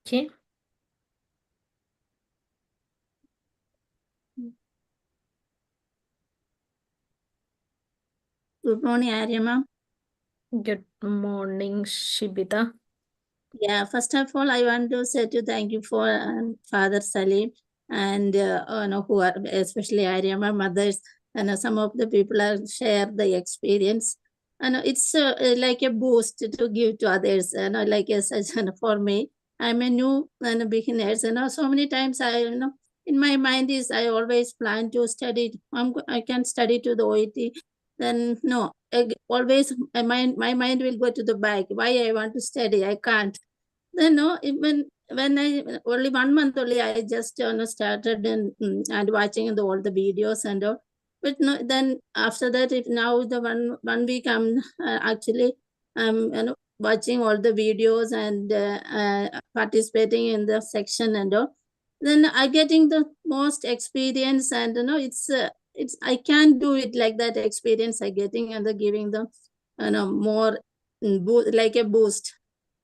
Okay. Good morning, Arya ma'am. Good morning, Shibita. Yeah, first of all, I want to say to thank you for Father Saleen and who are especially Arya ma'am, mothers, and some of the people are share the experience. And it's like a boost to give to others. And like a suggestion for me, I'm a new beginner. So many times in my mind is I always plan to study. I can study to the OET. Then no, always my mind will go to the back. Why I want to study? I can't. Then no, when I only 1 month only I just started and watching all the videos and all. But no, then after that, if now the one week I'm actually watching all the videos and participating in the section and all. Then I getting the most experience, and it's I can't do it like that experience I getting, and the giving them more like a boost.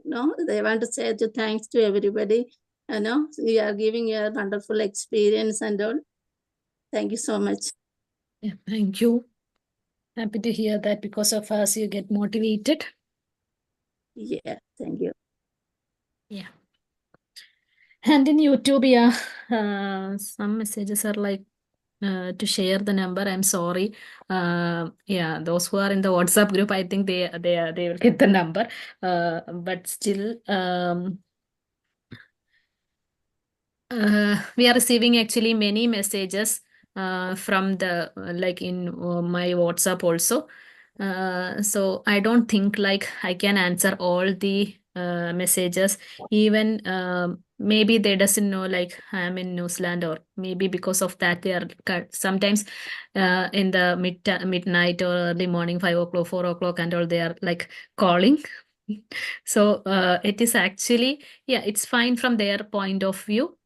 No, they want to say thanks to everybody You are giving your wonderful experience and all. Thank you so much. Yeah, thank you. Happy to hear that because of us you get motivated. Yeah, thank you. Yeah. And in YouTube, yeah, some messages are like to share the number. I'm sorry. Yeah, those who are in the WhatsApp group, I think they will get the number. But still, we are receiving actually many messages from the like in my WhatsApp also. So I don't think like I can answer all the messages. Even maybe they doesn't know like I'm in New Zealand, or maybe because of that they are sometimes in the midnight or early morning, 5 o'clock, 4 o'clock and all, they are like calling. So it is actually, yeah, it's fine from their point of view.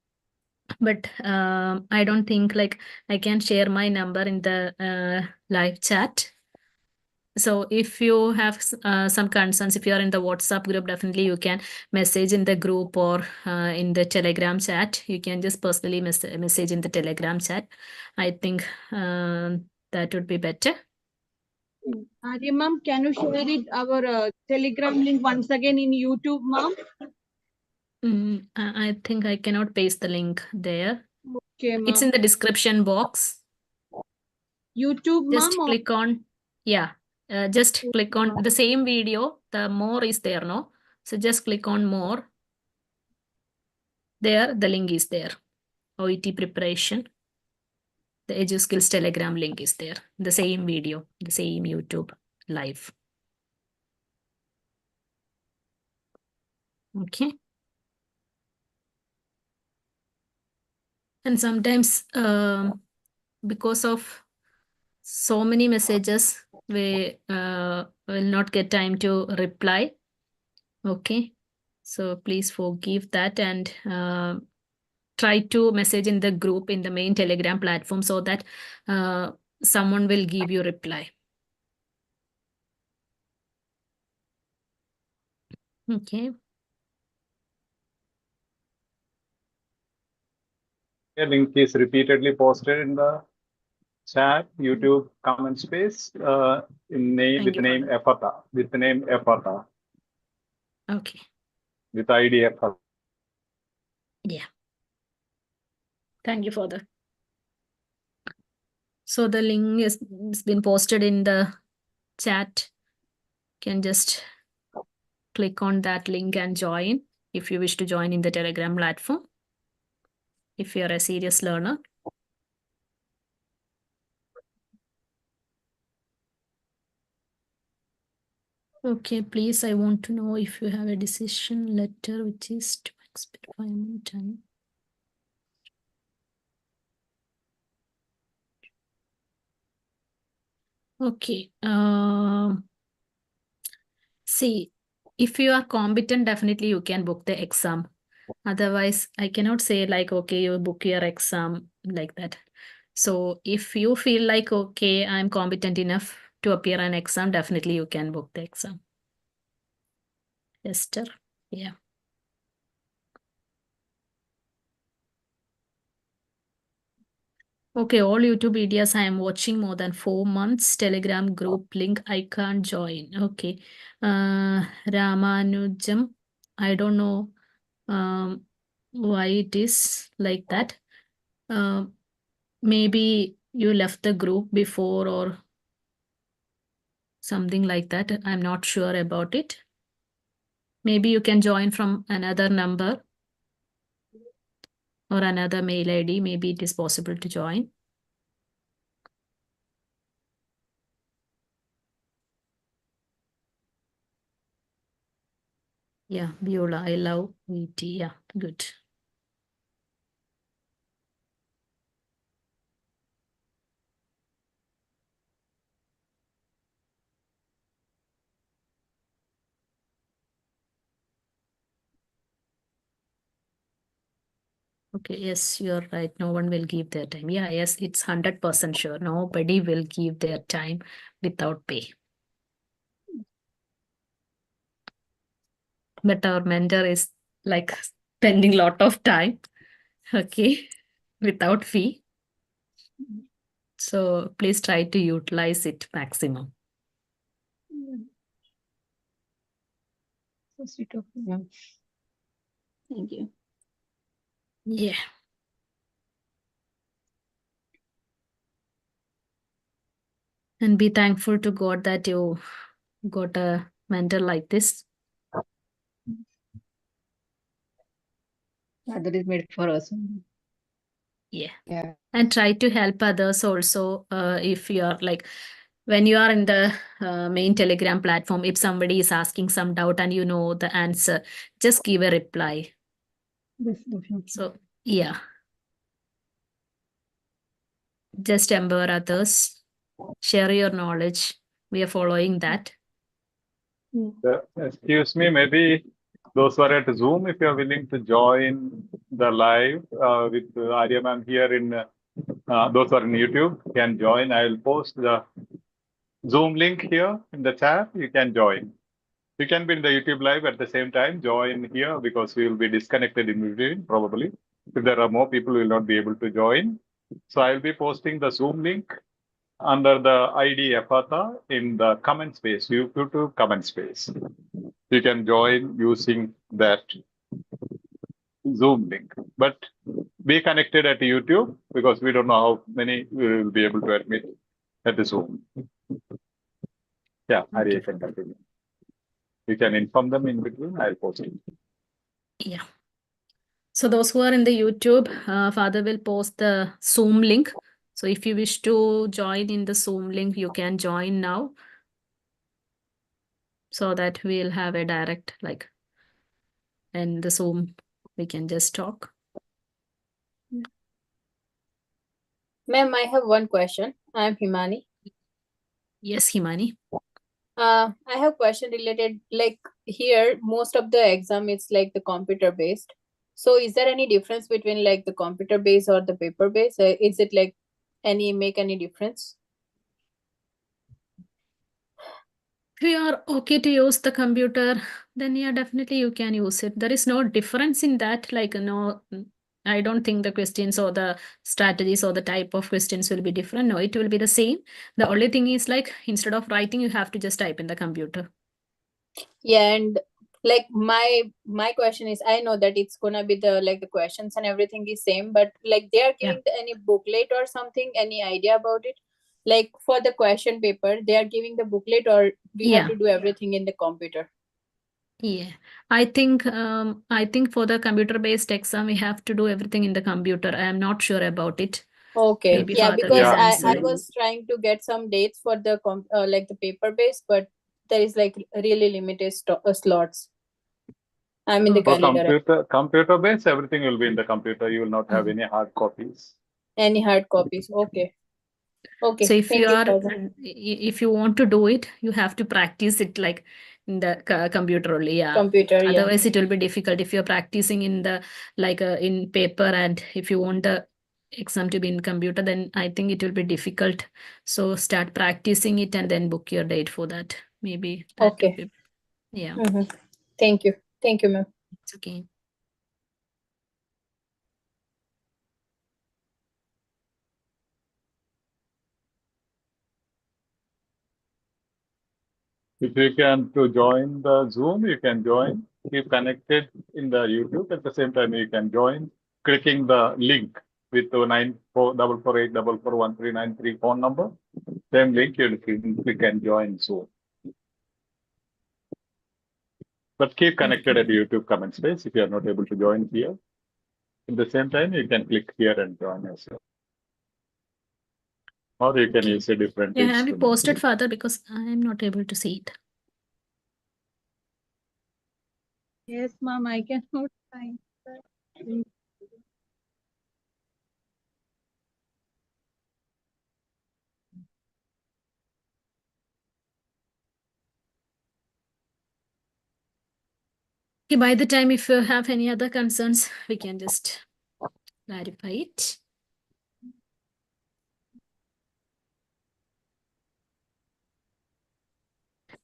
But I don't think like I can share my number in the live chat. So if you have some concerns, if you are in the WhatsApp group, definitely you can message in the group or in the Telegram chat. You can just personally message in the Telegram chat. I think that would be better. Arya ma'am, can you share it our Telegram link once again in YouTube, ma'am? I think I cannot paste the link there. Okay, ma'am. It's in the description box. YouTube, Just ma'am. click on, yeah. Just click on the same video. The more is there, no? So just click on more. There, the link is there. OET preparation. The EduSkills Telegram link is there. The same video, the same YouTube live. Okay. And sometimes because of so many messages, we will not get time to reply. Okay. So please forgive that and try to message in the group in the main Telegram platform so that someone will give you reply. Okay. A link is repeatedly posted in the chat, YouTube comment space in name with the name Ephatha. With the name Ephatha. Okay. With ID Ephatha. Yeah. Thank you for that. So the link has been posted in the chat. You can just click on that link and join if you wish to join in the Telegram platform. If you are a serious learner. Okay, please, I want to know if you have a decision letter which is to expect 5 minutes time. Okay. See, if you are competent, definitely you can book the exam. Otherwise, I cannot say like, okay, you book your exam like that. So if you feel like, okay, I'm competent enough to appear an exam, definitely you can book the exam. Esther, yeah. Okay, all YouTube videos I am watching more than 4 months. Telegram group link I can't join. Okay. Ramanujam, I don't know why it is like that. Maybe you left the group before or something like that. I'm not sure about it. Maybe you can join from another number or another mail ID. Maybe it is possible to join. Yeah, Beulah, I love OET. Yeah, good. Okay, yes, you're right. No one will give their time. Yeah, yes, it's 100% sure. Nobody will give their time without pay. But our mentor is like spending a lot of time, okay, without fee. So please try to utilize it maximum. So sweet of you. Thank you. Yeah. And be thankful to God that you got a mentor like this. That is made for us. Yeah. Yeah. And try to help others also. If you are like, when you are in the main Telegram platform, if somebody is asking some doubt and you know the answer, just give a reply. Yes, definitely. So, yeah. Just empower others. Share your knowledge. We are following that. Excuse me, maybe those who are at Zoom, if you are willing to join the live with Arya ma'am here in, those who are in YouTube can join. I'll post the Zoom link here in the chat. You can join. You can be in the YouTube live at the same time. Join here because we will be disconnected in between probably. If there are more people, we will not be able to join. So I'll be posting the Zoom link under the ID Ephatha in the comment space, YouTube comment space. You can join using that Zoom link. But be connected at YouTube because we don't know how many we will be able to admit at the Zoom. Yeah, Arya can continue. You can inform them in between. I'll post it. Yeah. So those who are in the YouTube, Father will post the Zoom link. So if you wish to join in the Zoom link, you can join now. So that we'll have a direct, like, in the Zoom, we can just talk. Ma'am, I have one question. I'm Himani. Yes, Himani. I have a question related, like here, most of the exam is like the computer based. So is there any difference between like the computer based or the paper based? Is it like make any difference? If you are okay to use the computer, then yeah, definitely you can use it. There is no difference in that. Like, no, I don't think the questions or the strategies or the type of questions will be different. No, it will be the same. The only thing is like, instead of writing, you have to just type in the computer. Yeah, and like my question is, I know that it's gonna be the like the questions and everything is same, but like they are giving any booklet or something, any idea about it? Like for the question paper, they are giving the booklet or we have to do everything in the computer? Yeah, I think for the computer-based exam, we have to do everything in the computer. I am not sure about it. Okay, Maybe yeah, Father because will I answer. was trying to get some dates for the like the paper based, but there is like really limited slots. I'm in the For calendar. computer based, everything will be in the computer. You will not have any hard copies. Any hard copies? Okay. Okay. So if Thank you you, are, Father. if you want to do it, you have to practice it like in the computer only. Yeah. Computer, yeah. Otherwise, it will be difficult if you're practicing in the like in paper, and if you want the exam to be in computer, then I think it will be difficult. So start practicing it and then book your date for that. Maybe that Okay. will be, yeah. Thank you. Thank you, ma'am. It's okay. If you can to join the Zoom, you can join. Keep connected in the YouTube. At the same time, you can join clicking the link with the 9444844139 phone number. Same link you can join Zoom. But keep connected at the YouTube comment space if you are not able to join here. At the same time, you can click here and join as well. Or you can use a different Yeah, have you instrument. posted, Father? Because I am not able to see it. Yes, ma'am, I cannot find that. Okay, by the time, if you have any other concerns, we can just clarify it.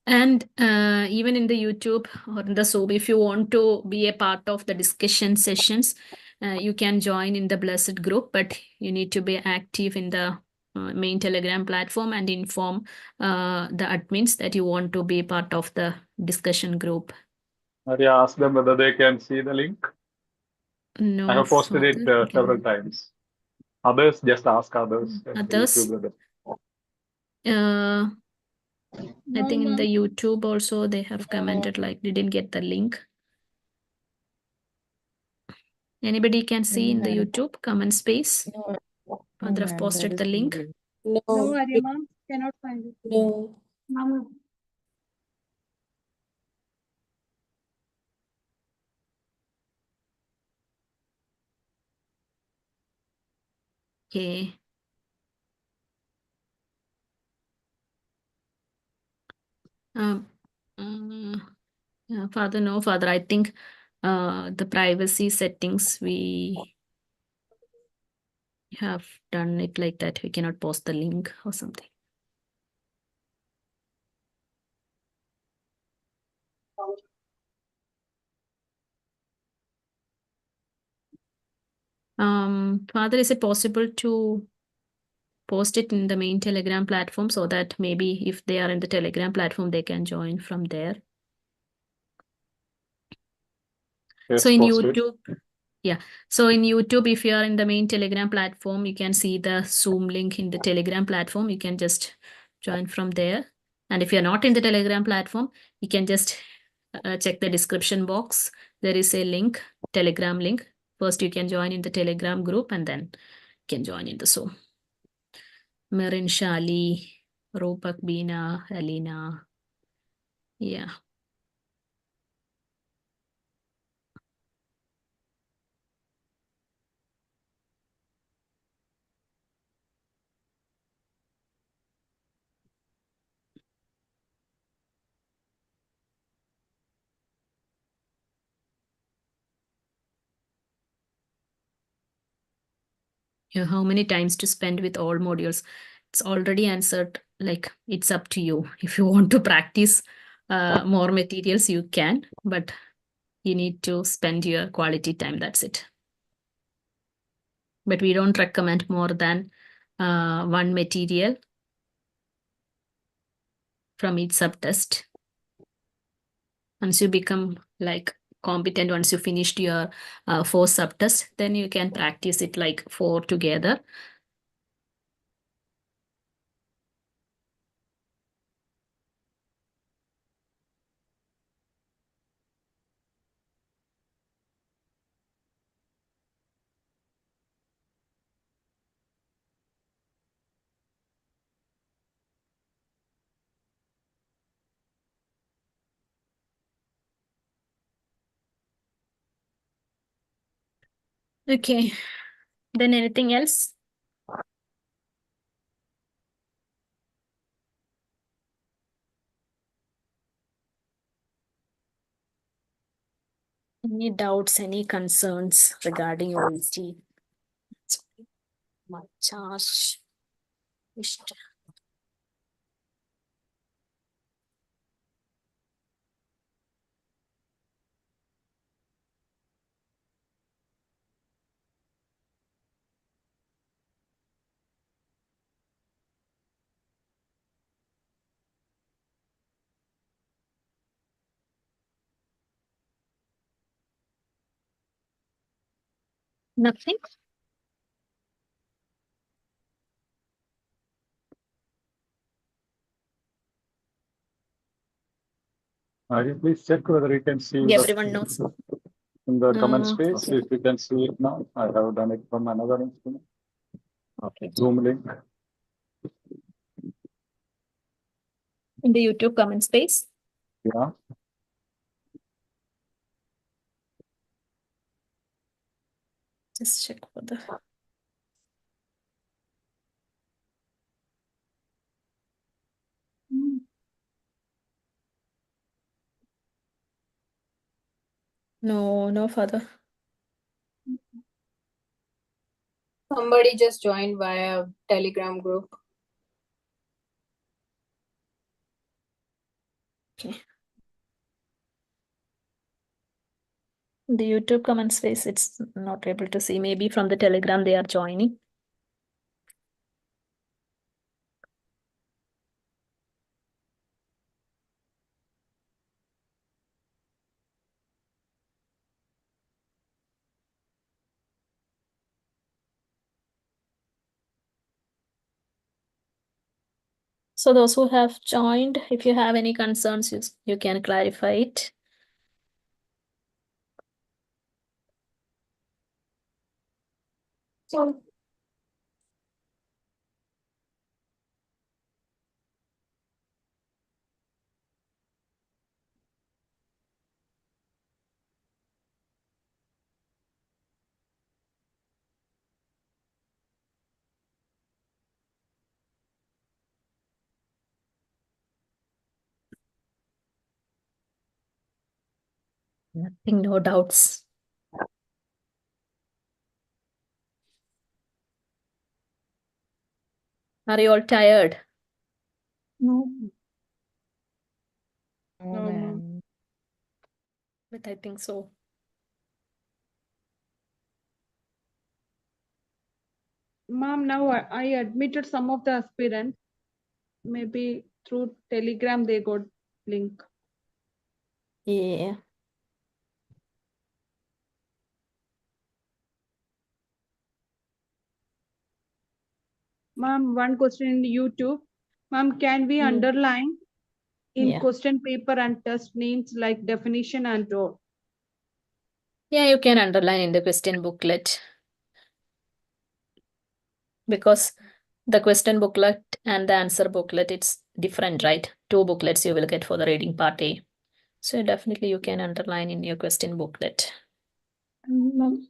And even in the YouTube or in the Zoom, if you want to be a part of the discussion sessions, you can join in the Blessed group, but you need to be active in the main Telegram platform and inform the admins that you want to be part of the discussion group. Maria, ask them whether they can see the link. No, I have posted it several times. Others, just ask others. Others? I think in the YouTube also they have commented like didn't get the link. Anybody can see in the YouTube comment space? Father have posted the link. No, Arya cannot find it. No. Okay. Father, no, Father, I think the privacy settings, we have done it like that. We cannot post the link or something. Father, is it possible to post it in the main Telegram platform so that maybe if they are in the Telegram platform, they can join from there? Yes, so in posted. YouTube, yeah. So in YouTube, if you are in the main Telegram platform, you can see the Zoom link in the Telegram platform. You can just join from there. And if you're not in the Telegram platform, you can just check the description box. There is a link, Telegram link. First, you can join in the Telegram group and then you can join in the Zoom. Marin, Shali, Rupak, Beena, Alina. Yeah. How many times to spend with all modules? It's already answered, like it's up to you. If you want to practice more materials, you can, but you need to spend your quality time. That's it. But we don't recommend more than one material from each subtest. Once you become like competent, once you finished your 4 subtests, then you can practice it like 4 together. Okay, then anything else? Any doubts, any concerns regarding OET? Charge. Nothing? Please check whether you can see Everyone knows. in the comment space. Okay. If you can see it now, I have done it from another instrument. Okay. Zoom link. In the YouTube comment space? Yeah. Just check for the... No, no further. Somebody just joined via Telegram group. Okay. The YouTube comment space, it's not able to see. Maybe from the Telegram they are joining. So those who have joined, if you have any concerns, you can clarify it. So nothing, no doubts. Are you all tired? No. No, ma'am. But I think so. Ma'am, now I admitted some of the aspirants. Maybe through Telegram they got link. Yeah. Ma'am, one question in YouTube. Ma'am, can we underline in question paper and test names like definition and all? Yeah, you can underline in the question booklet. Because the question booklet and the answer booklet, it's different, right? 2 booklets you will get for the reading part A. So definitely you can underline in your question booklet.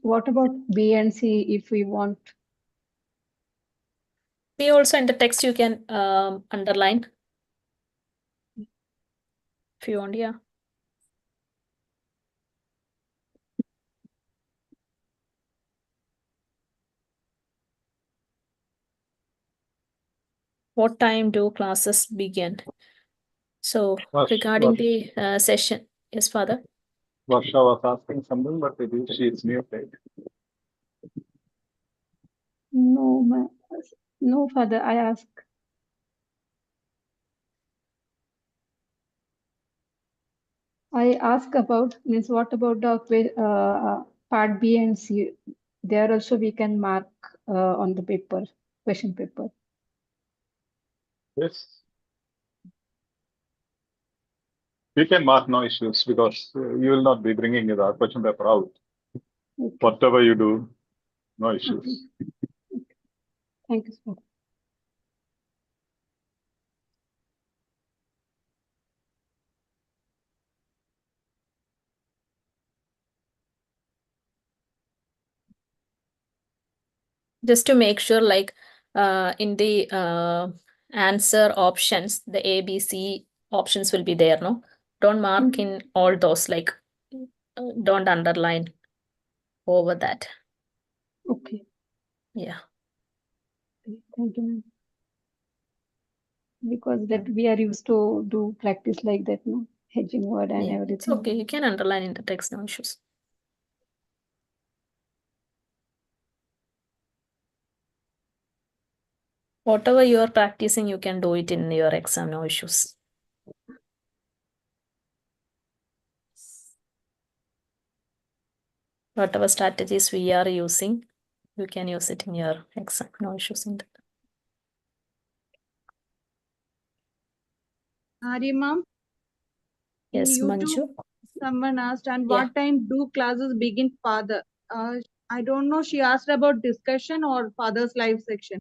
What about B and C if we want? B also in the text you can underline. If you want, yeah. What time do classes begin? So regarding the session, yes, Father? Varsha was asking something, but she is muted. No, no, Father, I ask. I ask about, means what about the part B and C? There also we can mark on the paper, question paper. Yes. You can mark no issues because you will not be bringing the question paper out. Okay. Whatever you do, no issues. Okay. Thank you, sir. Just to make sure, like in the answer options, the A, B, C options will be there, no? Don't mark in all those, like don't underline over that. Okay. Yeah. Thank you, ma'am. Because that we are used to do practice like that, no? Hedging word and Yeah, everything. it's okay. You can underline in the text, no issues. Whatever you are practicing, you can do it in your exam, no issues. Whatever strategies we are using, you can use it in your exam, no issues in that. Hari ma'am? Yes, In YouTube, Manju. someone asked, and what time do classes begin, Father? I don't know. She asked about discussion or Father's live section.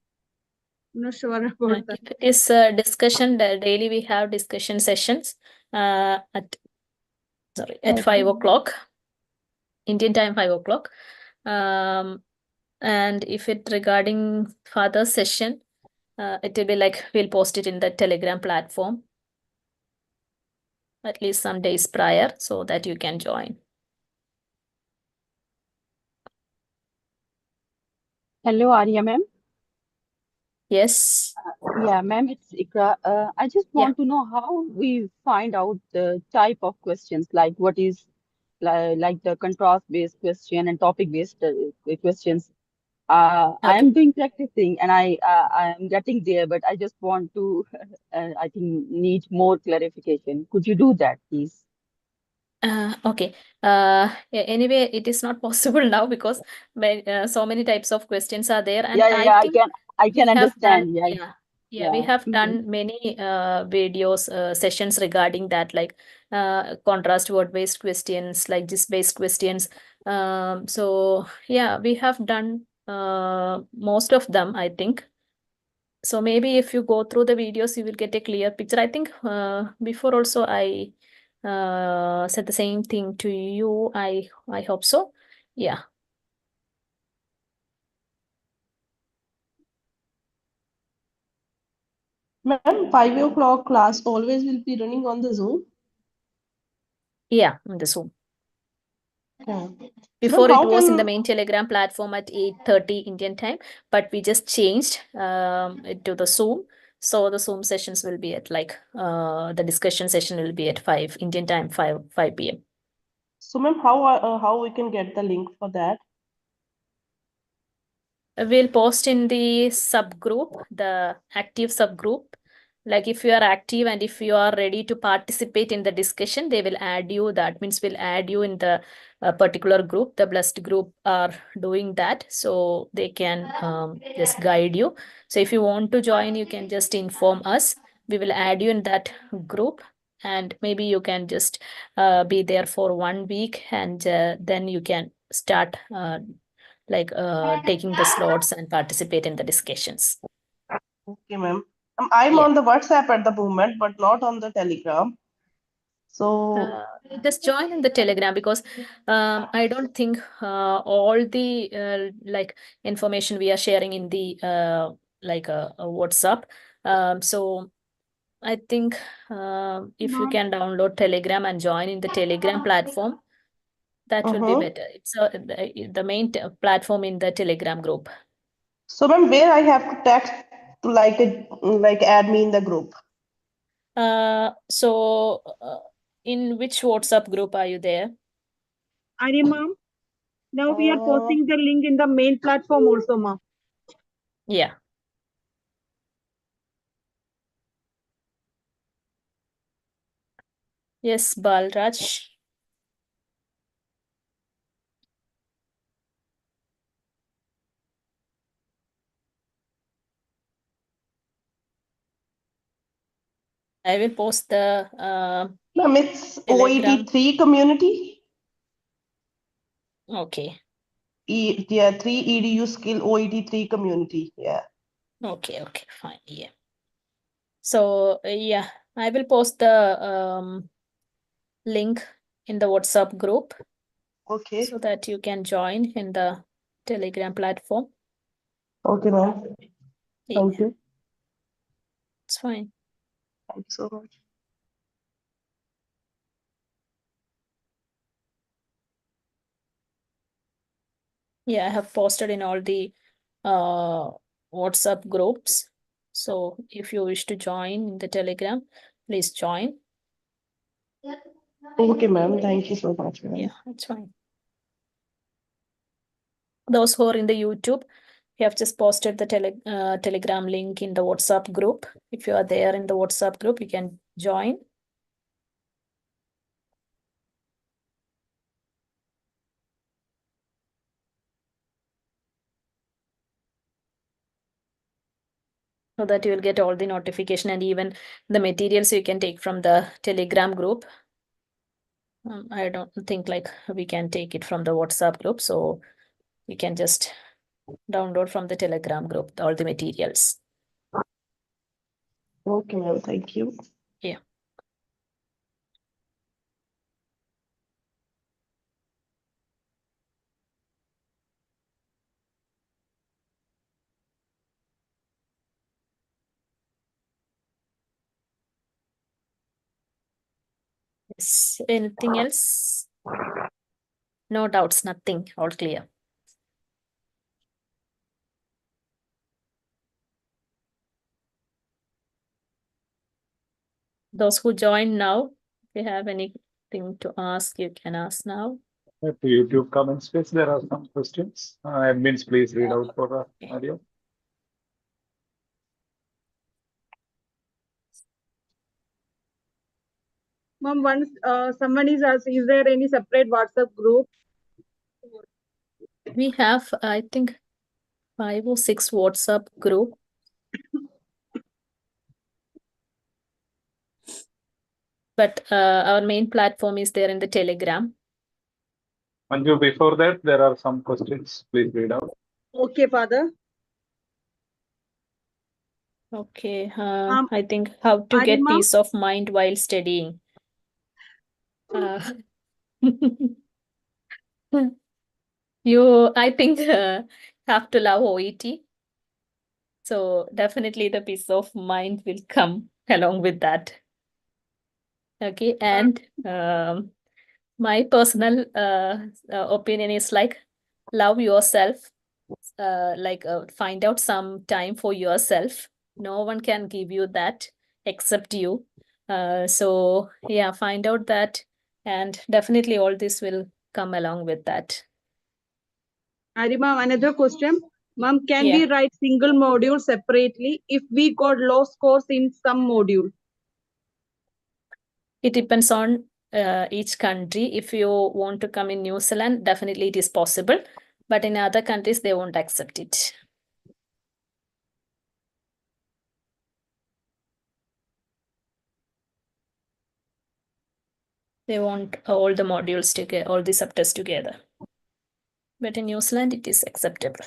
I'm not sure about that. If it is discussion, daily we have discussion sessions at 5 o'clock, Indian time 5 o'clock. And if it regarding Father's session, it will be like we'll post it in the Telegram platform at least some days prior so that you can join. Hello, Arya ma'am. Yes. Yeah, ma'am, it's Ikra. I just want to know how we find out the type of questions, like what is like the contrast-based question and topic-based questions. I Okay. am doing practicing and I am getting there, but I just want to, I think, need more clarification. Could you do that, please? Okay. Anyway, it is not possible now because so many types of questions are there, and Yeah, I think I we can have done, understand. Yeah, we yeah. have done many videos, sessions regarding that, like contrast word-based questions, like gist-based questions. So yeah, we have done most of them, I think. So maybe if you go through the videos, you will get a clear picture. I think before also I said the same thing to you. I hope so. Yeah. Ma'am, 5 o'clock class always will be running on the Zoom. Yeah, on the Zoom. Yeah. Before Ma'am, it how was in the can main Telegram platform at 8:30 Indian time, but we just changed it to the Zoom. So the Zoom sessions will be at like the discussion session will be at 5 Indian time, 5 p.m. so ma'am, how we can get the link for that? We'll post in the subgroup, the active subgroup. Like if you are active and if you are ready to participate in the discussion, they will add you. That means we'll add you in the particular group. The blessed group are doing that, so they can just guide you. So if you want to join, you can just inform us. We will add you in that group, and maybe you can just be there for 1 week, and then you can start like taking the slots and participate in the discussions. Okay, ma'am. I'm on the WhatsApp at the moment, but not on the Telegram. So Just join in the Telegram because I don't think all the like information we are sharing in the like a WhatsApp. So I think if you can download Telegram and join in the Telegram platform, that will be better. It's the main platform in the Telegram group. So ma'am, where I have to text to like add me in the group? So in which WhatsApp group are you there? Arya ma'am, now we are posting the link in the main platform also, ma'am. Yeah. Yes, Balraj. I will post the Ma'am, it's Telegram. OET 3 community. Okay. Yeah, 3 EDU skill OET 3 community. Yeah. Okay, fine. Yeah. So yeah, I will post the link in the WhatsApp group. Okay. So that you can join in the Telegram platform. Okay, ma'am. Yeah. Thank you. It's fine. Thank you so much. Yeah, I have posted in all the WhatsApp groups. So if you wish to join in the Telegram, please join. Okay, ma'am. Thank you so much, ma'am. Yeah, it's fine. Those who are in the YouTube, we have just posted the Telegram link in the WhatsApp group. If you are there in the WhatsApp group, you can join. So that you will get all the notification and even the materials you can take from the Telegram group. I don't think like we can take it from the WhatsApp group. So you can just download from the Telegram group, all the materials. Okay, ma'am. Thank you. Yeah. Yes. Anything else? No doubts, nothing, all clear. those who join now, if you have anything to ask, you can ask now. At the YouTube comment space, there are some questions. Admins, please read out for the audio. Ma'am, once someone is asking, is there any separate WhatsApp group? We have, I think, 5 or 6 WhatsApp group. But our main platform is there in the Telegram. Manju, before that, there are some questions. Please read out. Okay, Father. Okay. I think how to get Arima? peace of mind while studying. You, I think, have to love OET. So definitely the peace of mind will come along with that. Okay. And my personal opinion is like, love yourself. Find out some time for yourself. No one can give you that except you. So yeah, find out that, and definitely all this will come along with that. Arima, another question. Ma'am, can Yeah. we write single module separately if we got low scores in some module? It depends on each country. If you want to come in New Zealand, definitely it is possible. But in other countries, they won't accept it. They want all the modules together, all the subtests together. But in New Zealand, it is acceptable.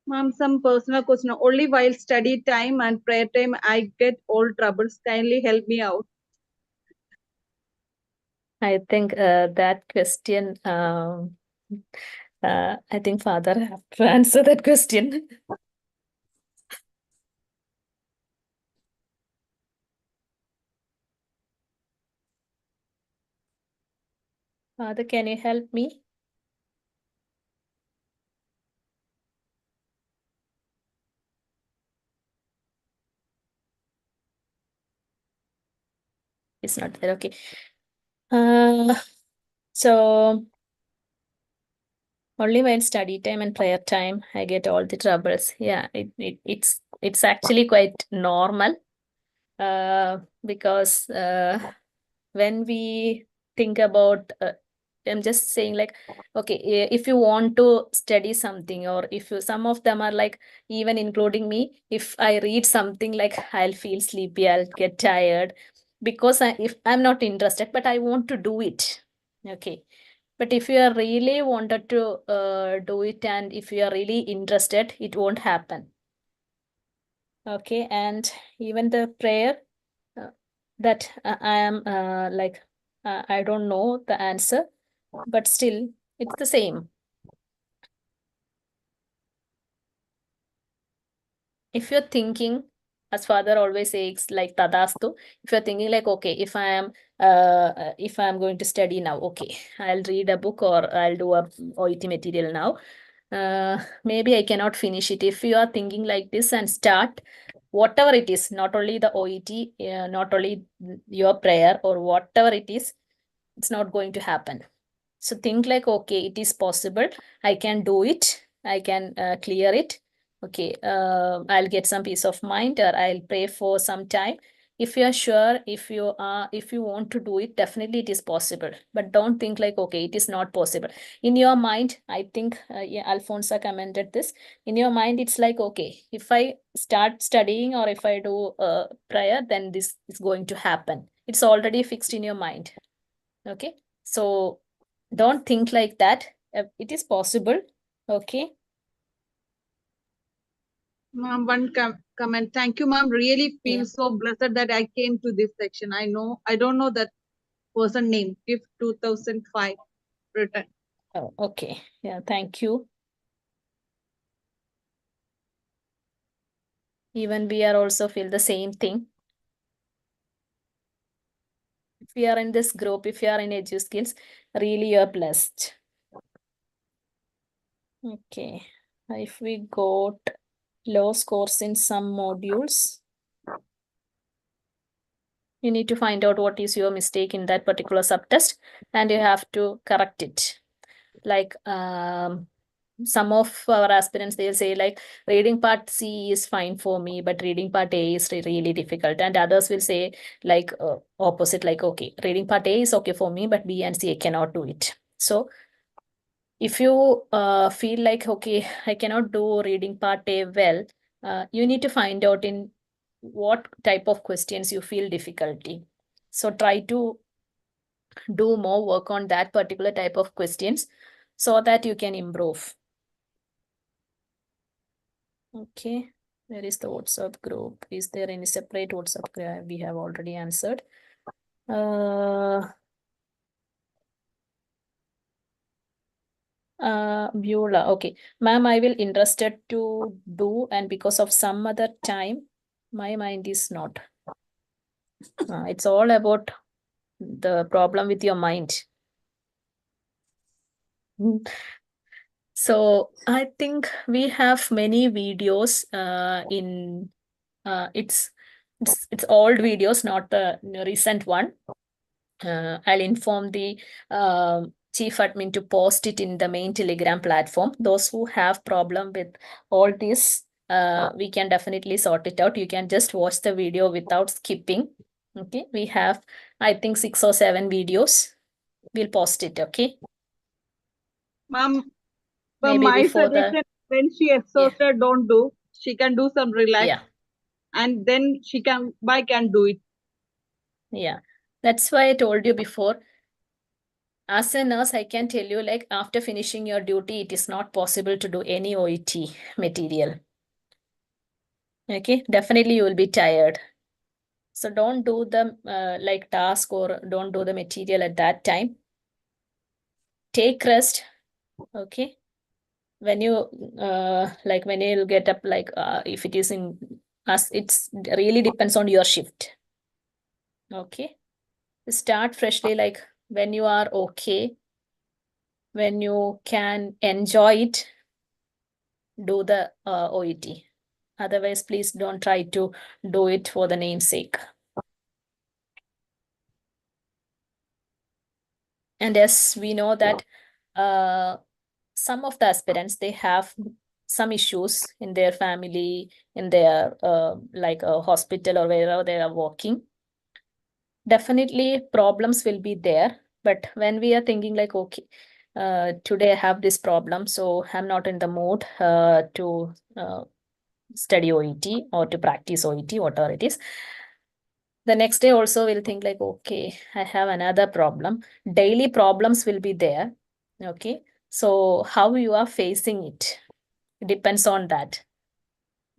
Ma'am, some personal question. Only while study time and prayer time, I get all troubles. Kindly help me out. I think that question, I think Father have to answer that question. Father, can you help me? It's not there. Okay. So only when study time and prayer time, I get all the troubles. Yeah, it's actually quite normal. Because when we think about, I'm just saying like, okay, if you want to study something, or if you, some of them are like, even including me, if I read something, like I'll feel sleepy, I'll get tired, because if I'm not interested, but I want to do it. Okay. But if you are really wanted to do it, and if you are really interested, it won't happen. Okay. And even the prayer, that I am I don't know the answer, but still it's the same. If you're thinking, as Father always says, like tadastu, if you're thinking like, okay, if I'm going to study now, okay, I'll read a book or I'll do a OET material now. Maybe I cannot finish it. If you are thinking like this and start, whatever it is, not only the OET, not only your prayer or whatever it is, it's not going to happen. So think like, okay, it is possible. I can do it. I can clear it. Okay, I'll get some peace of mind, or I'll pray for some time. If you are sure, if you want to do it, definitely it is possible. But don't think like, okay, it is not possible. In your mind, I think, yeah, Alfonso commented this. In your mind, it's like, okay, if I start studying or if I do prayer, then this is going to happen. It's already fixed in your mind. Okay, so don't think like that. It is possible. Okay. Ma'am, one comment. Thank you, ma'am. Really feel so blessed that I came to this section. I don't know that person name. If 2005 written. Oh, okay. Yeah, thank you. Even we are also feel the same thing. If we are in this group, if you are in EduSkills, really you are blessed. Okay. If we got low scores in some modules, You need to find out what is your mistake in that particular subtest, and you have to correct it. Like some of our aspirants, they'll say like reading part C is fine for me, but reading part A is really difficult. And others will say like opposite, like, okay, reading part A is okay for me, but B and C I cannot do it. So if you feel like, okay, I cannot do reading part A well, you need to find out in what type of questions you feel difficulty. So try to do more work on that particular type of questions so that you can improve. Okay, where is the WhatsApp group? Is there any separate WhatsApp group? We have already answered. Beulah, okay. Ma'am, I will interested to do, and because of some other time, my mind is not. It's all about the problem with your mind. So I think we have many videos in it's old videos, not the recent one. I'll inform the chief admin to post it in the main Telegram platform. Those who have problem with all this, we can definitely sort it out. You can just watch the video without skipping. Okay, we have, I think, 6 or 7 videos. We'll post it, okay? Ma'am, Maybe my before the... suggestion, when she exhausted, don't do. She can do some relax. Yeah. And then she can do it. Yeah, that's why I told you before. As a nurse, I can tell you, like, after finishing your duty, it is not possible to do any OET material. Okay, definitely you will be tired. So don't do the like task or don't do the material at that time. Take rest. Okay. When you like when you'll get up, like if it is in us, it's really depends on your shift. Okay. Start freshly, like when you are okay, when you can enjoy it, do the OET. Otherwise, please don't try to do it for the namesake. And as we know that some of the aspirants, they have some issues in their family, in their like a hospital or wherever they are working. Definitely problems will be there. But when we are thinking like, okay, today I have this problem, so I'm not in the mood to study OET or to practice OET, whatever it is. The next day also we'll think like, okay, I have another problem. Daily problems will be there. Okay. So how you are facing it depends on that.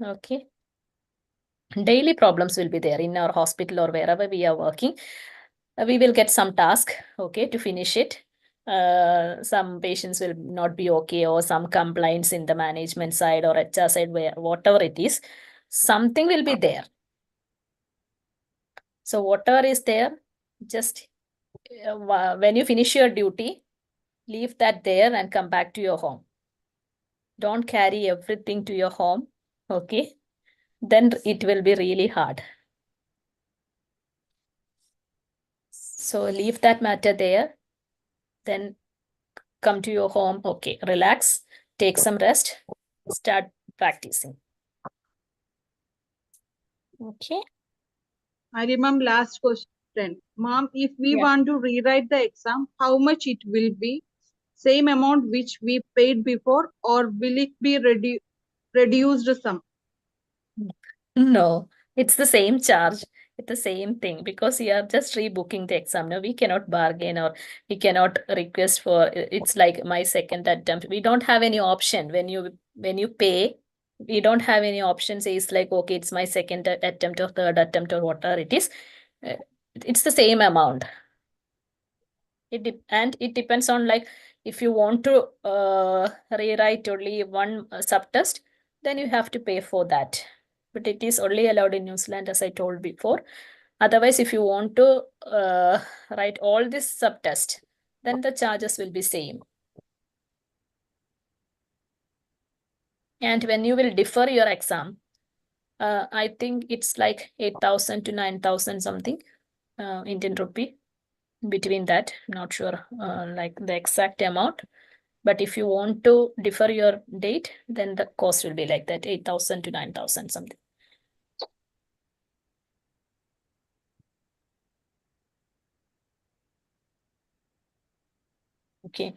Okay. Daily problems will be there in our hospital or wherever we are working. We will get some task, okay, to finish it. Some patients will not be okay, or some complaints in the management side or HR side, where whatever it is, something will be there. So whatever is there, just when you finish your duty, leave that there and come back to your home. Don't carry everything to your home, okay? Then it will be really hard. So leave that matter there, then come to your home, okay, relax, take some rest, start practicing. Okay. I remember last question. Mom, if we want to rewrite the exam, how much it will be? Same amount which we paid before, or will it be reduced some? No, it's the same charge. It's the same thing, because you are just rebooking the exam. Now we cannot bargain, or we cannot request for, it's like my second attempt. We don't have any option when you pay. We don't have any option. Says like, okay, it's my second attempt or third attempt or whatever it is. It's the same amount. And it depends on, like, if you want to rewrite only one subtest, then you have to pay for that. But it is only allowed in New Zealand, as I told before. Otherwise, if you want to write all this subtest, then the charges will be same. And when you will defer your exam, I think it's like 8,000 to 9,000 something. Indian rupee. Between that, not sure like the exact amount. But if you want to defer your date, then the cost will be like that, 8,000 to 9,000 something. Okay.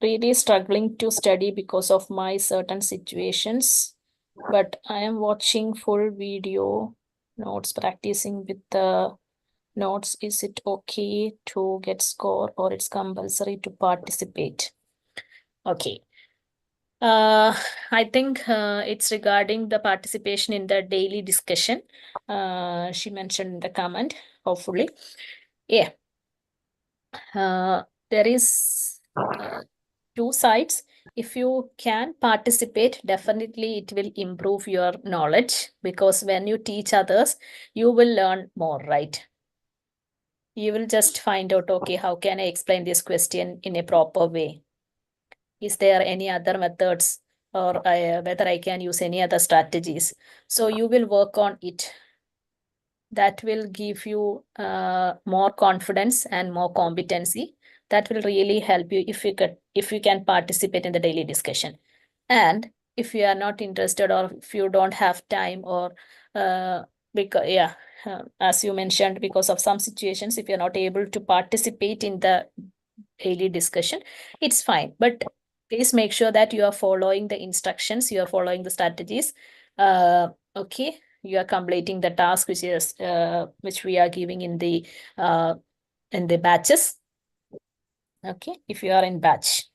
Really struggling to study because of my certain situations, but I am watching full video notes, practicing with the notes. Is it okay to get score or it's compulsory to participate? Okay. I think it's regarding the participation in the daily discussion. She mentioned in the comment, hopefully. Yeah. There is two sides. If you can participate, definitely it will improve your knowledge, because when you teach others, you will learn more, right? You will just find out, okay, how can I explain this question in a proper way? Is there any other methods, or whether I can use any other strategies? So you will work on it. That will give you more confidence and more competency. That will really help you if you can participate in the daily discussion. And if you are not interested, or if you don't have time, or because as you mentioned, because of some situations, if you're not able to participate in the daily discussion, it's fine. But please make sure that you are following the instructions, you are following the strategies. Okay, you are completing the task which we are giving in the batches. Okay, if you are in batch.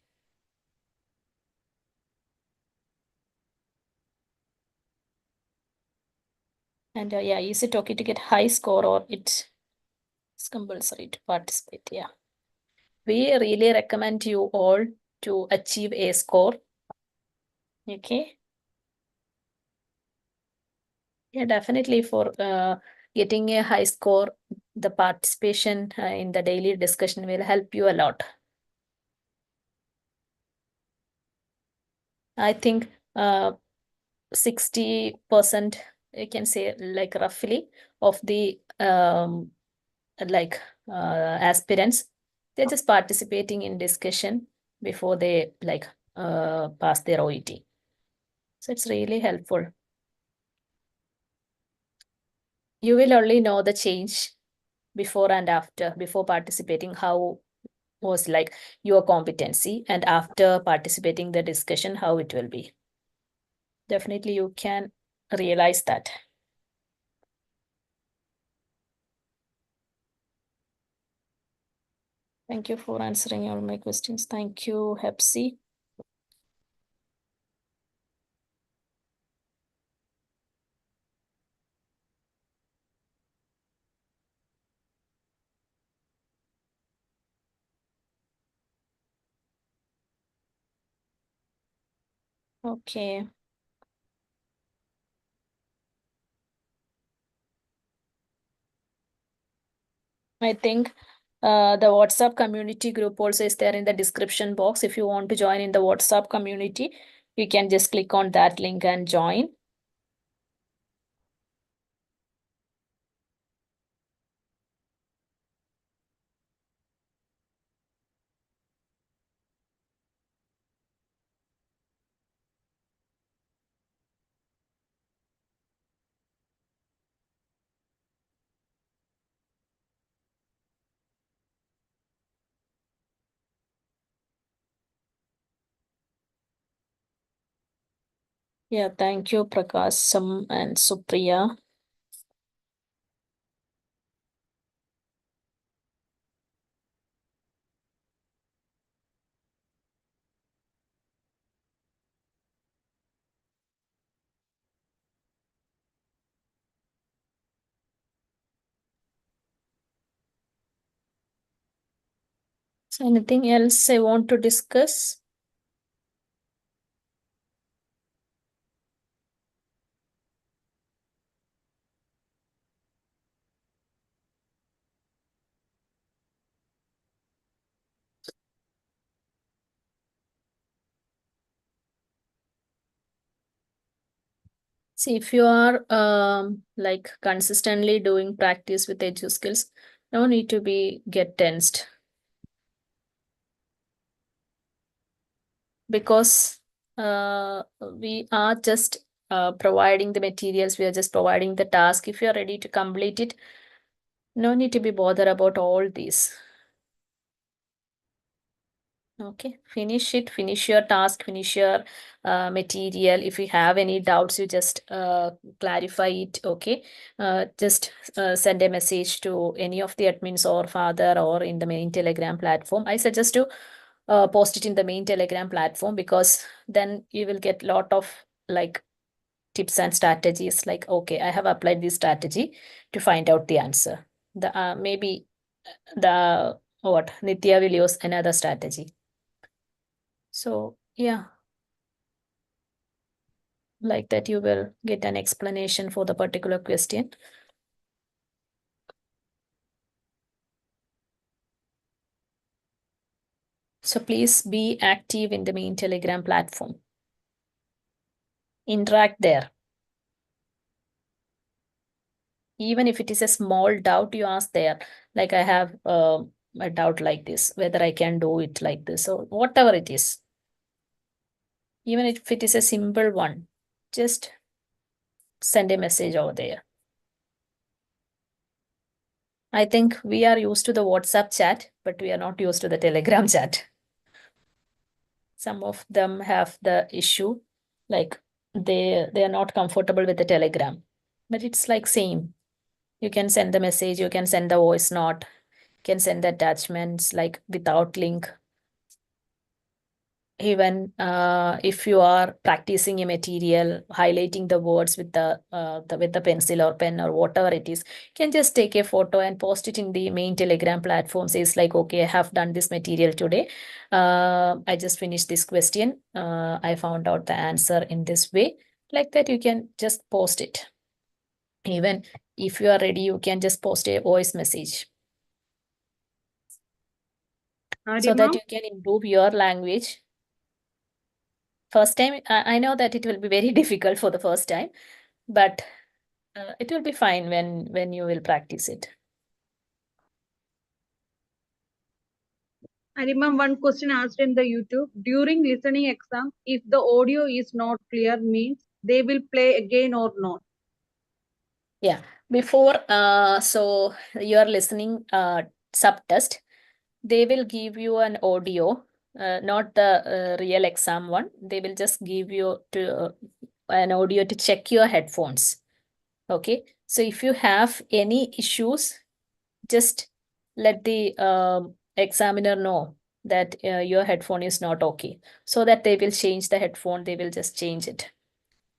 And yeah, is it okay to get high score, or it's compulsory to participate? Yeah. We really recommend you all to achieve a score. Okay. Yeah, definitely for getting a high score, the participation in the daily discussion will help you a lot. I think 60%, you can say, like roughly, of the aspirants, they're just participating in discussion before they pass their OET. So it's really helpful. You will only know the change before and after, before participating, how was like your competency, and after participating the discussion, how it will be. Definitely you can realize that. Thank you for answering all my questions. Thank you, Hepsi. Okay. I think the WhatsApp community group also is there in the description box. If you want to join in the WhatsApp community, you can just click on that link and join. Yeah, thank you, Prakasham and Supriya. So anything else I want to discuss? See, if you are like consistently doing practice with EduSkills, No need to get tensed. Because we are just providing the materials, we are just providing the task. If you are ready to complete it, no need to be bothered about all these. Okay, finish it, finish your task, finish your material. If you have any doubts, you just clarify it. Okay, just send a message to any of the admins or father or in the main Telegram platform. I suggest to post it in the main Telegram platform, because then you will get lot of like tips and strategies, like, okay, I have applied this strategy to find out the answer. The maybe the what Nitya will use another strategy. So yeah, like that you will get an explanation for the particular question. So please be active in the main Telegram platform. Interact there. Even if it is a small doubt, you ask there, like I have a doubt like this, whether I can do it like this or whatever it is. Even if it is a simple one, just send a message over there. I think we are used to the WhatsApp chat, but we are not used to the Telegram chat. Some of them have the issue, like they are not comfortable with the Telegram, but it's like same. You can send the message, you can send the voice note, you can send the attachments like without link. Even if you are practicing a material, highlighting the words with the pencil or pen or whatever it is, you can just take a photo and post it in the main Telegram platform. Says like, okay, I have done this material today. I just finished this question. I found out the answer in this way. Like that, you can just post it. Even if you are ready, you can just post a voice message. So that you can improve your language. First time, I know that it will be very difficult for the first time, but it will be fine when you will practice it. I remember one question asked in the YouTube. During listening exam, if the audio is not clear, means they will play again or not? Yeah, before, so you are listening sub-test, they will give you an audio, not the real exam one. They will just give you an audio to check your headphones. Okay, so if you have any issues, just let the examiner know that your headphone is not okay, so that they will change the headphone, they will just change it.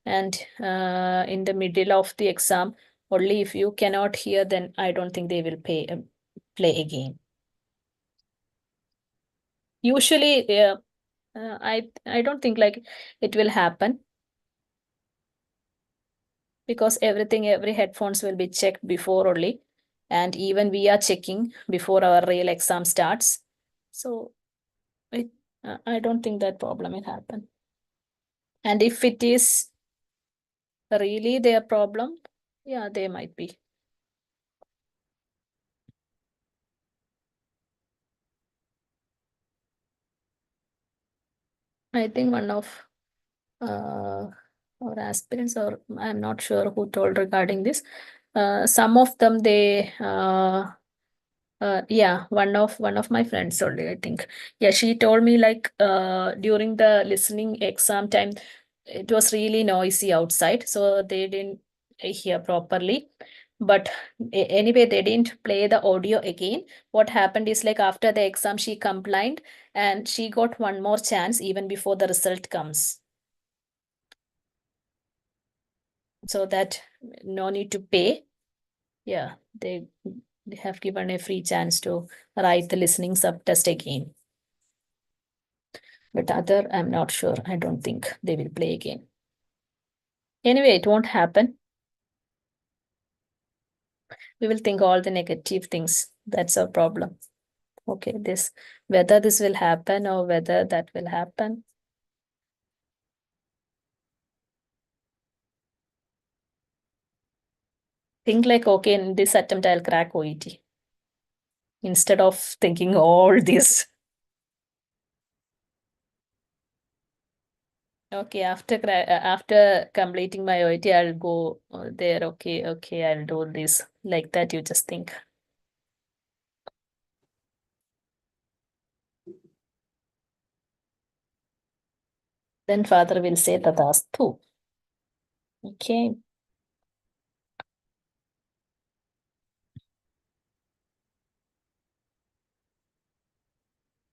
And in the middle of the exam, only if you cannot hear, then I don't think they will play again. Usually, I don't think like it will happen, because every headphones will be checked before only. And even we are checking before our real exam starts. So I don't think that problem will happen. And if it is really their problem, yeah, they might be. I think one of our aspirants, or I'm not sure who told regarding this. Some of them, they yeah, one of my friends only, I think. Yeah, she told me like during the listening exam time, it was really noisy outside, so they didn't hear properly. But anyway, they didn't play the audio again. What happened is, like, after the exam, she complained and she got one more chance even before the result comes. So that no need to pay. Yeah, they have given a free chance to write the listening sub-test again. But other, I'm not sure. I don't think they will play again. Anyway, it won't happen. We will think all the negative things. That's our problem. Okay, whether this will happen or whether that will happen. Think like, okay, in this attempt, I'll crack OET. instead of thinking all this. Okay, after completing my OET, I'll go there. Okay, I'll do this. Like that, you just think. Then father will say tadastu. Okay.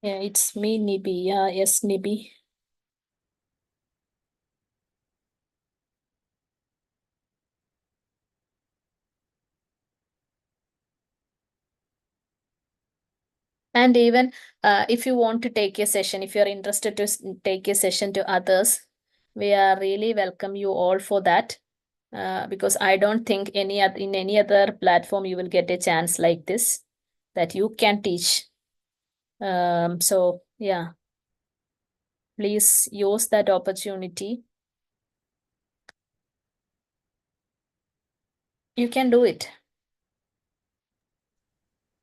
Yeah, it's me, Nibi. Yeah, yes, Nibi. And even if you want to take a session, if you're interested to take a session to others, we are really welcome you all for that. Because I don't think in any other platform you will get a chance like this that you can teach. So yeah, please use that opportunity. You can do it.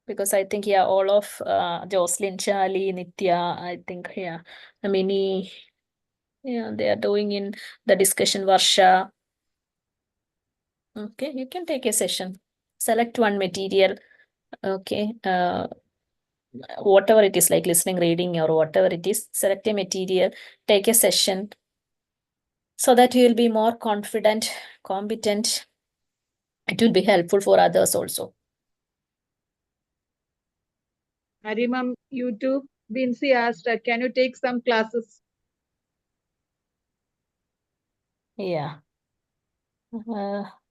Because I think, yeah, all of Jocelyn, Charlie, Nitya, I think, yeah, Mini, yeah, they are doing in the discussion, Varsha. Okay, you can take a session. Select one material. Okay, whatever it is, like listening, reading, or whatever it is, select a material, take a session so that you will be more confident, competent. It will be helpful for others also. Arimam, YouTube, Vinci asked, can you take some classes? Yeah.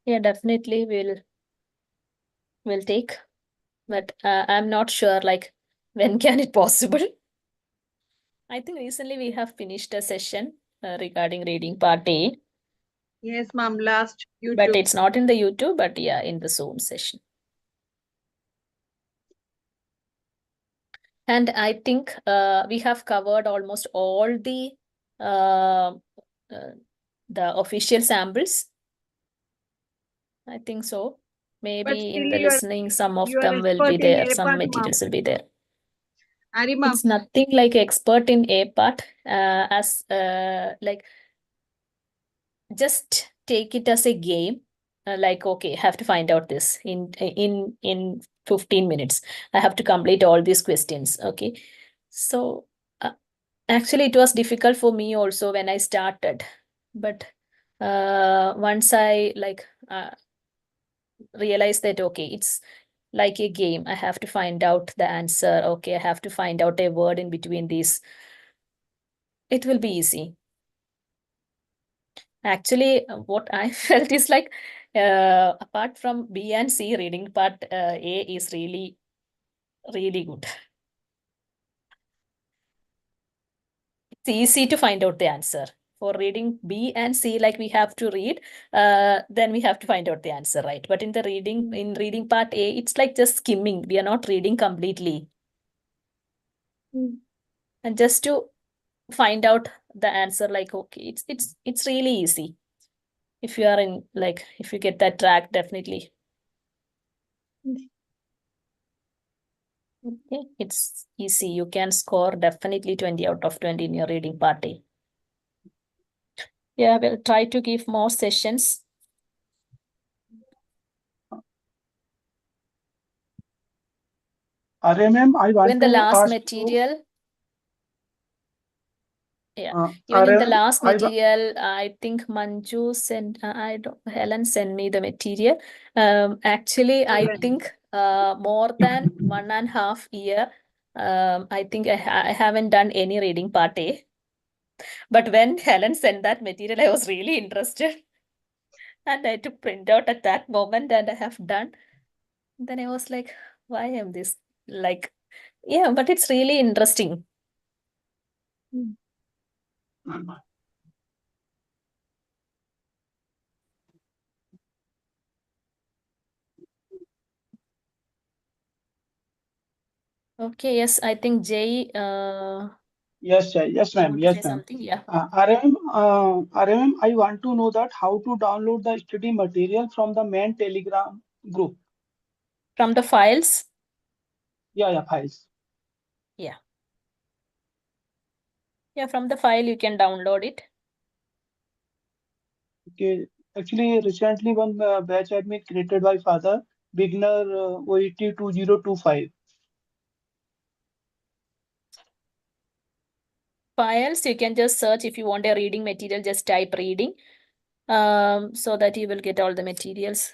Yeah, definitely we'll take. But I'm not sure, like, when can it possible? I think recently we have finished a session regarding reading part A. Yes, ma'am, last YouTube. But it's not in the YouTube, but yeah, in the Zoom session. And I think we have covered almost all the official samples. I think so. Maybe in the listening, some of them will be there. Some materials will be there. Arima. It's nothing like expert in A part, as like just take it as a game. Like, okay, I have to find out this in 15 minutes. I have to complete all these questions. Okay, so actually it was difficult for me also when I started, but once I realized that, okay, it's like a game. I have to find out the answer. Okay, I have to find out a word in between these. It will be easy. Actually, what I felt is like, apart from B and C, reading part A is really, really good. It's easy to find out the answer. For reading B and C, like we have to read, then we have to find out the answer, right? But in reading part A, it's like just skimming. We are not reading completely. And just to find out the answer, like, okay, it's really easy. If you are in, like, if you get that track, definitely. Okay, it's easy. You can score definitely 20 out of 20 in your reading party. Yeah, we'll try to give more sessions. RMM, I want When the to last ask material, yeah, you, even in the RMM, last material, I think Manju sent, Helen sent me the material. Actually, I think more than 1.5 years, I think I haven't done any reading part A. But when Helen sent that material, I was really interested. And I took print out at that moment and I have done. Then I was like, why am this? Like, yeah, but it's really interesting. Okay, yes, I think Jay yes, yes, ma'am. want to Yes, say ma'am. something. Yeah. RMM, I want to know that how to download the study material from the main Telegram group. From the files? Yeah, files. Yeah. Yeah, from the file you can download it. Okay. Actually, recently one batch had been created by father, beginner OET 2025. Files, you can just search if you want a reading material, just type reading, so that you will get all the materials.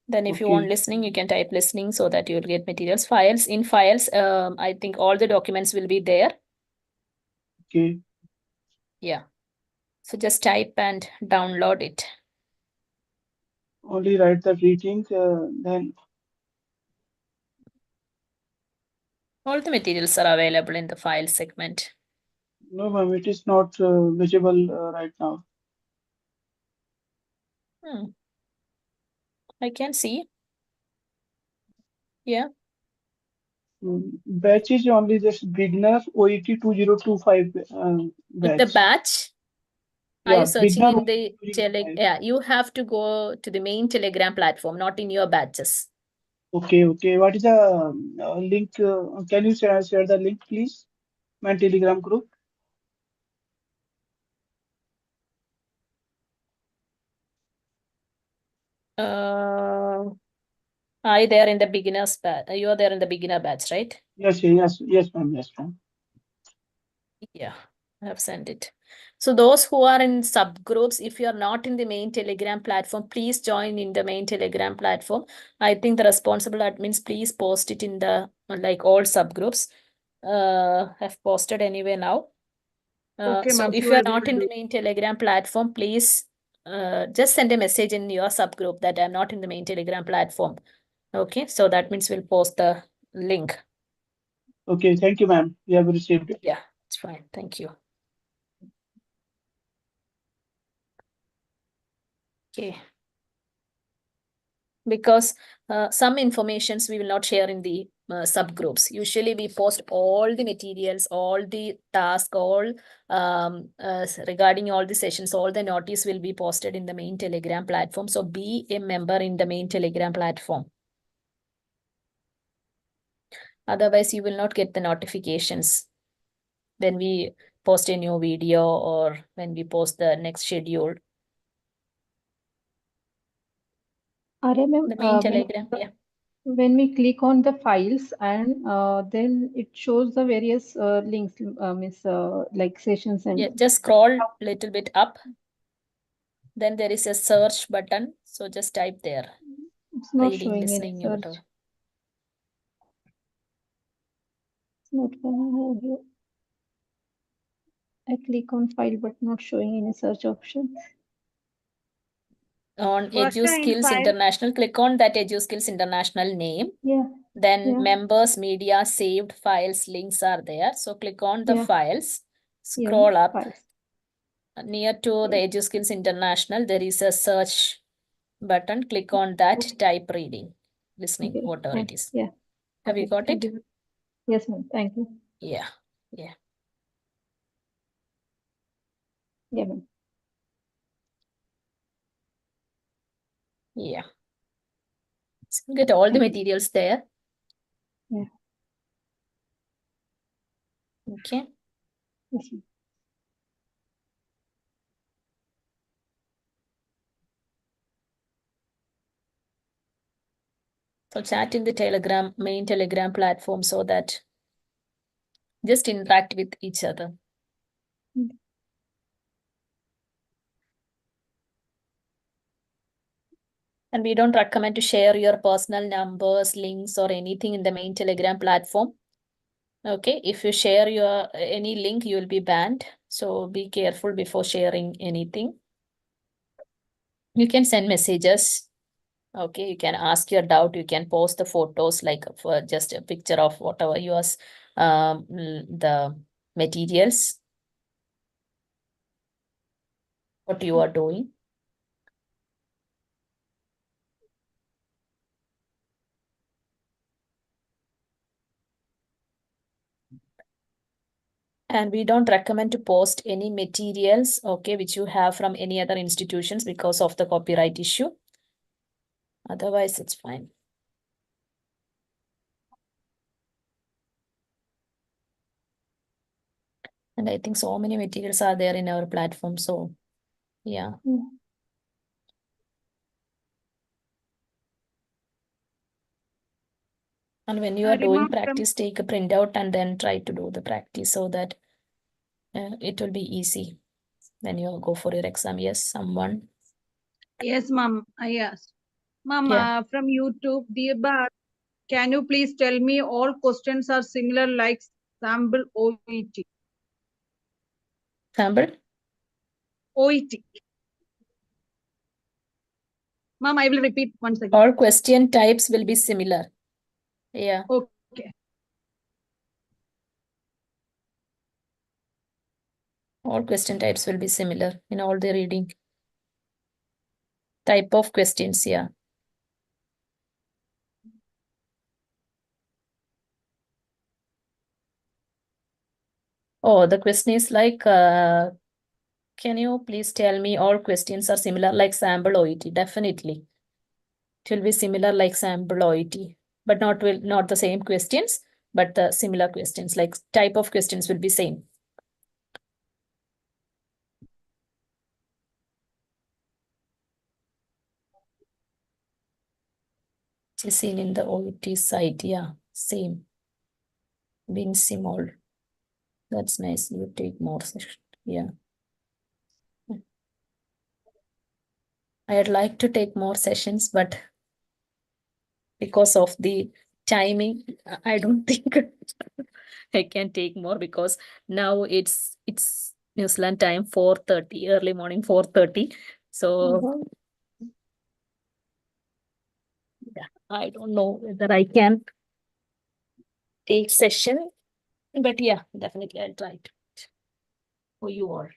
Then if you want listening, you can type listening so that you will get materials. Files, in files, I think all the documents will be there. Okay. Yeah. So just type and download it. Only write the reading, then All the materials are available in the file segment. no, ma'am, it is not visible right now. I can see. Yeah. Batch is only just beginner OET 2025 With the batch. batch, are Yeah, you searching beginner in the yeah, you have to go to the main Telegram platform, not in your batches. Okay. What is the link? Can you share the link, please? My Telegram group. Are you there in the beginner's batch? You are there in the beginner batch, right? Yes, ma'am. Yeah, I have sent it. So those who are in subgroups, if you are not in the main Telegram platform, please join in the main Telegram platform. I think the responsible admins, please post it in the like all subgroups. Have posted anyway now. Okay, So ma'am. if you Sure, are we not will in the do. main Telegram platform, please just send a message in your subgroup that I'm not in the main Telegram platform. Okay, so that means we'll post the link. Okay, thank you, ma'am. We have received it. Yeah, it's fine. Thank you. Okay. Because some informations we will not share in the subgroups. Usually we post all the materials, all the tasks, all regarding all the sessions, all the notice will be posted in the main Telegram platform. So be a member in the main Telegram platform. Otherwise, you will not get the notifications when we post a new video or when we post the next schedule. The main Telegram, yeah. When we click on the files and then it shows the various links, like sessions and. Yeah, just scroll a little bit up. Then there is a search button. So just type there. It's not Reading, showing any listening, search. whatever. It's not coming here. I click on file but not showing any search options. On First Edu time Skills file. International, click on that Edu Skills International name. Yeah. Then Yeah. members, media, saved files, links are there. So click on the Yeah. files, Yeah, scroll up. files. Near to the Edu Skills International, there is a search button. Click on that, type reading, listening, Okay. whatever it is. Yeah. Have you got it? Yes, ma'am. Thank you. Yeah. Yeah. Yeah, ma'am. Yeah. So you get all the materials there. Yeah. Okay. Yes, ma'am. So chat in the Telegram, main Telegram platform so that just interact with each other. And we don't recommend to share your personal numbers, links, or anything in the main Telegram platform. Okay, if you share your any link, you will be banned. So be careful before sharing anything. You can send messages. Okay, you can ask your doubt. You can post the photos like for just a picture of whatever yours, the materials, what you are doing. And we don't recommend to post any materials, okay, which you have from any other institutions because of the copyright issue. Otherwise, it's fine. And I think so many materials are there in our platform. So yeah. And when you are doing practice, take a printout and then try to do the practice so that it will be easy when you go for your exam. Yes, someone. Yes, ma'am. I asked. Ma'am, Yeah. from YouTube, dear Bharat, can you please tell me all questions are similar like sample OET? Sample? OET. Ma'am, I will repeat once again. All question types will be similar. Yeah. Okay. All question types will be similar in all the reading. Type of questions, yeah. Oh, the question is like, can you please tell me all questions are similar like sample OET? Definitely. It will be similar like sample OET, but not the same questions, but the similar questions, like type of questions will be same. It is seen in the OET site, yeah, same. Vinci mold. That's nice. You take more session, yeah. I'd like to take more sessions, but because of the timing, I don't think I can take more because now it's New Zealand time 4:30, early morning 4:30. So yeah, I don't know whether I can take session, but yeah, definitely I'll try to for you all.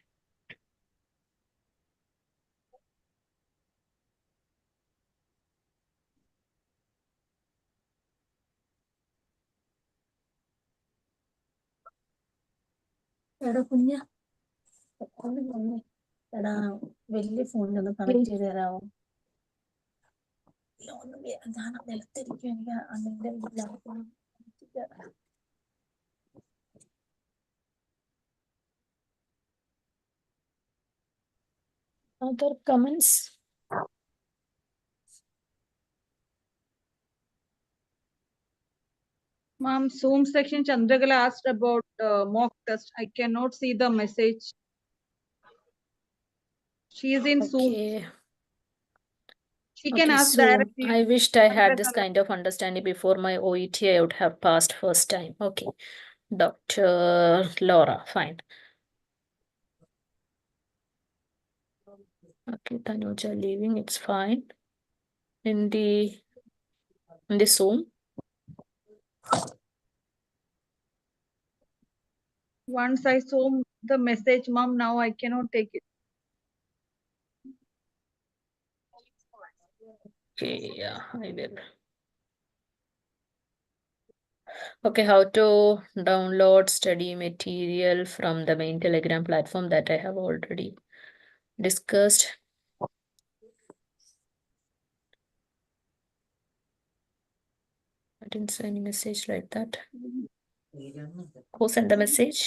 എടാ കുഞ്ഞ ഒന്ന് വന്നേ എടാ വലിയ ഫോണിലൊന്ന് connect ചെയ്ത് തരാമോ ഒന്ന് ഞാൻ നിലത്തിരിക്കും എനിക്ക് അന്നിന്റെ other comments. Ma'am, Zoom section Chandragala asked about mock test. I cannot see the message. She is in Zoom. She can ask So directly. I wished I had this kind of understanding before my OET. I would have passed first time. Okay. Dr. Laura, fine. Okay, Tanuja leaving, it's fine. In the Zoom. Once I saw the message, ma'am, now I cannot take it. Okay, yeah, I will. Okay, how to download study material from the main Telegram platform that I have already discussed. I didn't send any message like that. Who sent the message?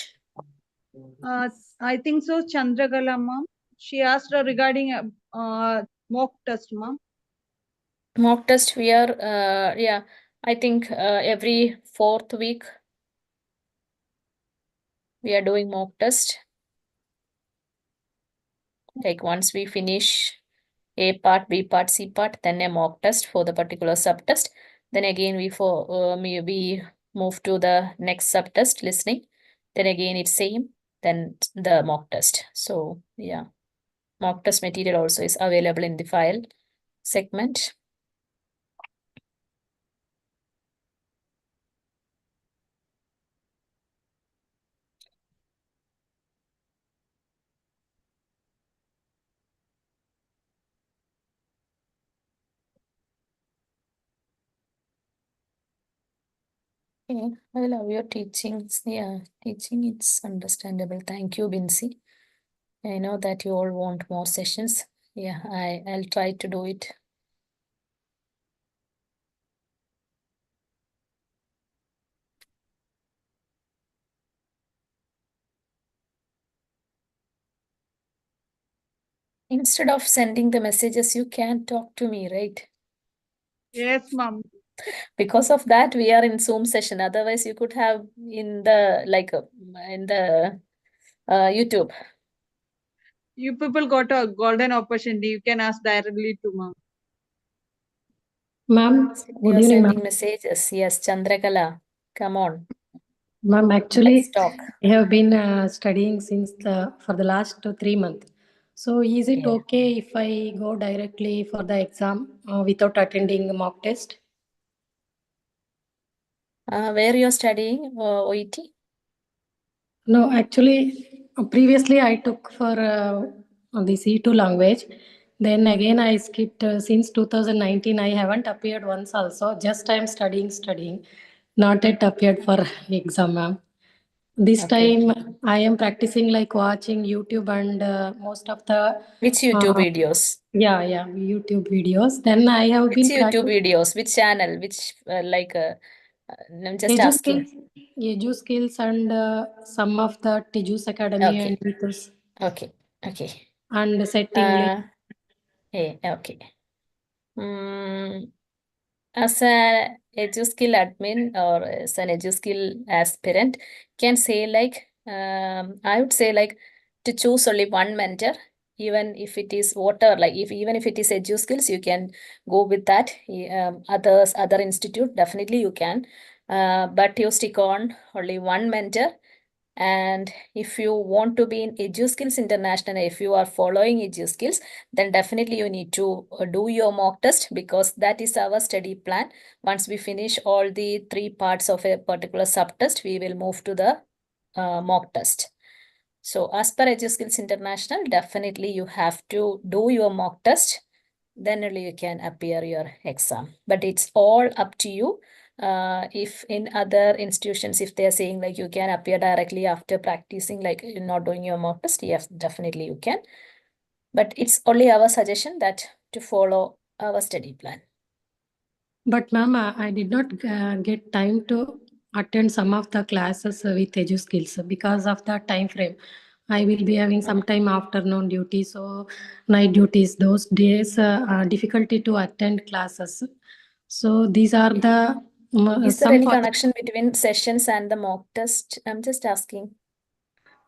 I think so, Chandragala, ma'am. She asked regarding mock test, ma'am. Mock test, we are, yeah, I think every 4th week we are doing mock test. Like once we finish A part, B part, C part, then a mock test for the particular subtest. Then again we move to the next subtest, listening. Then again it's same, then the mock test. So yeah, mock test material also is available in the file segment. Okay, I love your teachings. Yeah, teaching it's understandable. Thank you, Binsi. I know that you all want more sessions. Yeah, I'll try to do it. Instead of sending the messages, you can talk to me, right? Yes, ma'am. Because of that, we are in Zoom session. Otherwise, you could have in the in the YouTube. You people got a golden opportunity. You can ask directly to ma'am. Ma'am, You good are evening, sending ma'am. messages. Yes, Chandrakala, come on. Ma'am, Let's actually, talk. I have been studying since for the last 3 months. So, is it Yeah. okay if I go directly for the exam without attending the mock test? Where you're studying OET? No, actually, previously I took for the C2 language. Then again, I skipped since 2019. I haven't appeared once also. Just I am studying, not yet appeared for exam, ma'am. This Okay. time I am practicing like watching YouTube and most of the Which YouTube videos? yeah, YouTube videos. Then I have Which been YouTube practicing videos? Which channel? Which I'm just asking. EduSkills and some of the Tejas Academy Okay. and Ethos Okay. Okay. and Set English. Hey, okay. As an EduSkill admin or as an EduSkill aspirant, can say like I would say like to choose only one mentor, even if it is whatever, like even if it is EduSkills, you can go with that. Other institute, definitely you can. But you stick on only one mentor. And if you want to be in EduSkills International, if you are following EduSkills, then definitely you need to do your mock test, because that is our study plan. Once we finish all the 3 parts of a particular subtest, we will move to the mock test. So as per EduSkills International, definitely you have to do your mock test. Then only you can appear your exam. But it's all up to you. If in other institutions, if they're saying like you can appear directly after practicing, like you're not doing your mock test, yes, definitely you can. But it's only our suggestion that to follow our study plan. But ma'am, I did not get time to attend some of the classes with EduSkills because of the time frame. I will be having some time afternoon duty, so night duties. Those days, difficulty to attend classes. So these are the Is there some any for the, connection between sessions and the mock test? I'm just asking.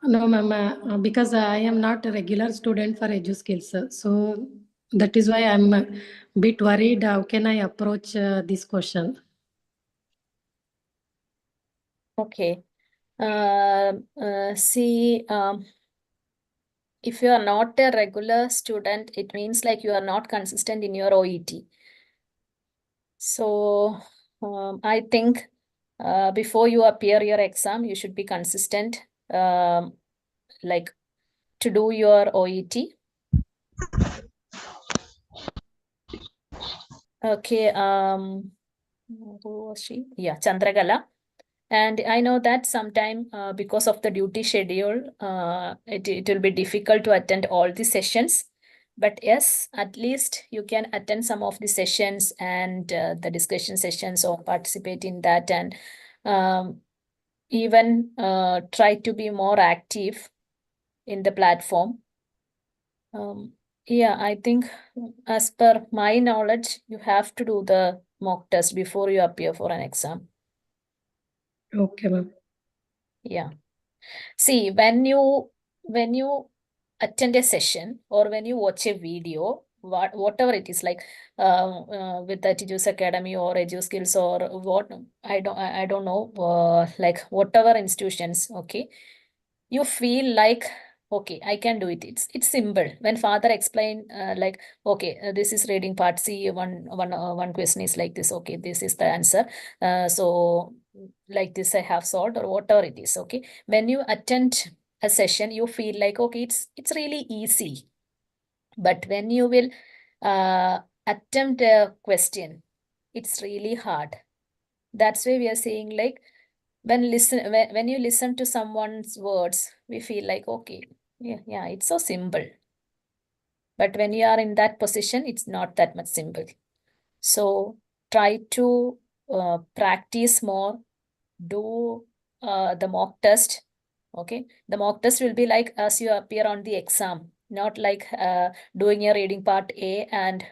no, ma'am, because I am not a regular student for EduSkills, so that is why I'm a bit worried. How can I approach this question? Okay. See, if you are not a regular student, it means like you are not consistent in your OET. So I think before you appear your exam, you should be consistent, like to do your OET. Okay. Who was she? Yeah, Chandrakala. And I know that sometime because of the duty schedule, it will be difficult to attend all the sessions. But yes, at least you can attend some of the sessions and the discussion sessions, or participate in that, and even try to be more active in the platform. Yeah, I think as per my knowledge, you have to do the mock test before you appear for an exam. Okay, ma'am. Yeah. See, when you attend a session or when you watch a video, whatever it is, like with the Tejas Academy or EduSkills or what, I don't know, like whatever institutions, okay, you feel like, okay, I can do it. It's simple. When father explained, like, okay, this is reading part C. One question is like this. Okay, this is the answer. So like this, I have solved, or whatever it is. Okay, when you attend a session, you feel like, okay, it's really easy. But when you will attempt a question, it's really hard. That's why we are saying like, when you listen to someone's words, we feel like, okay, yeah, it's so simple. But when you are in that position, it's not that much simple. So try to practice more, do the mock test. Okay, the mock test will be like as you appear on the exam, not like doing a reading part A and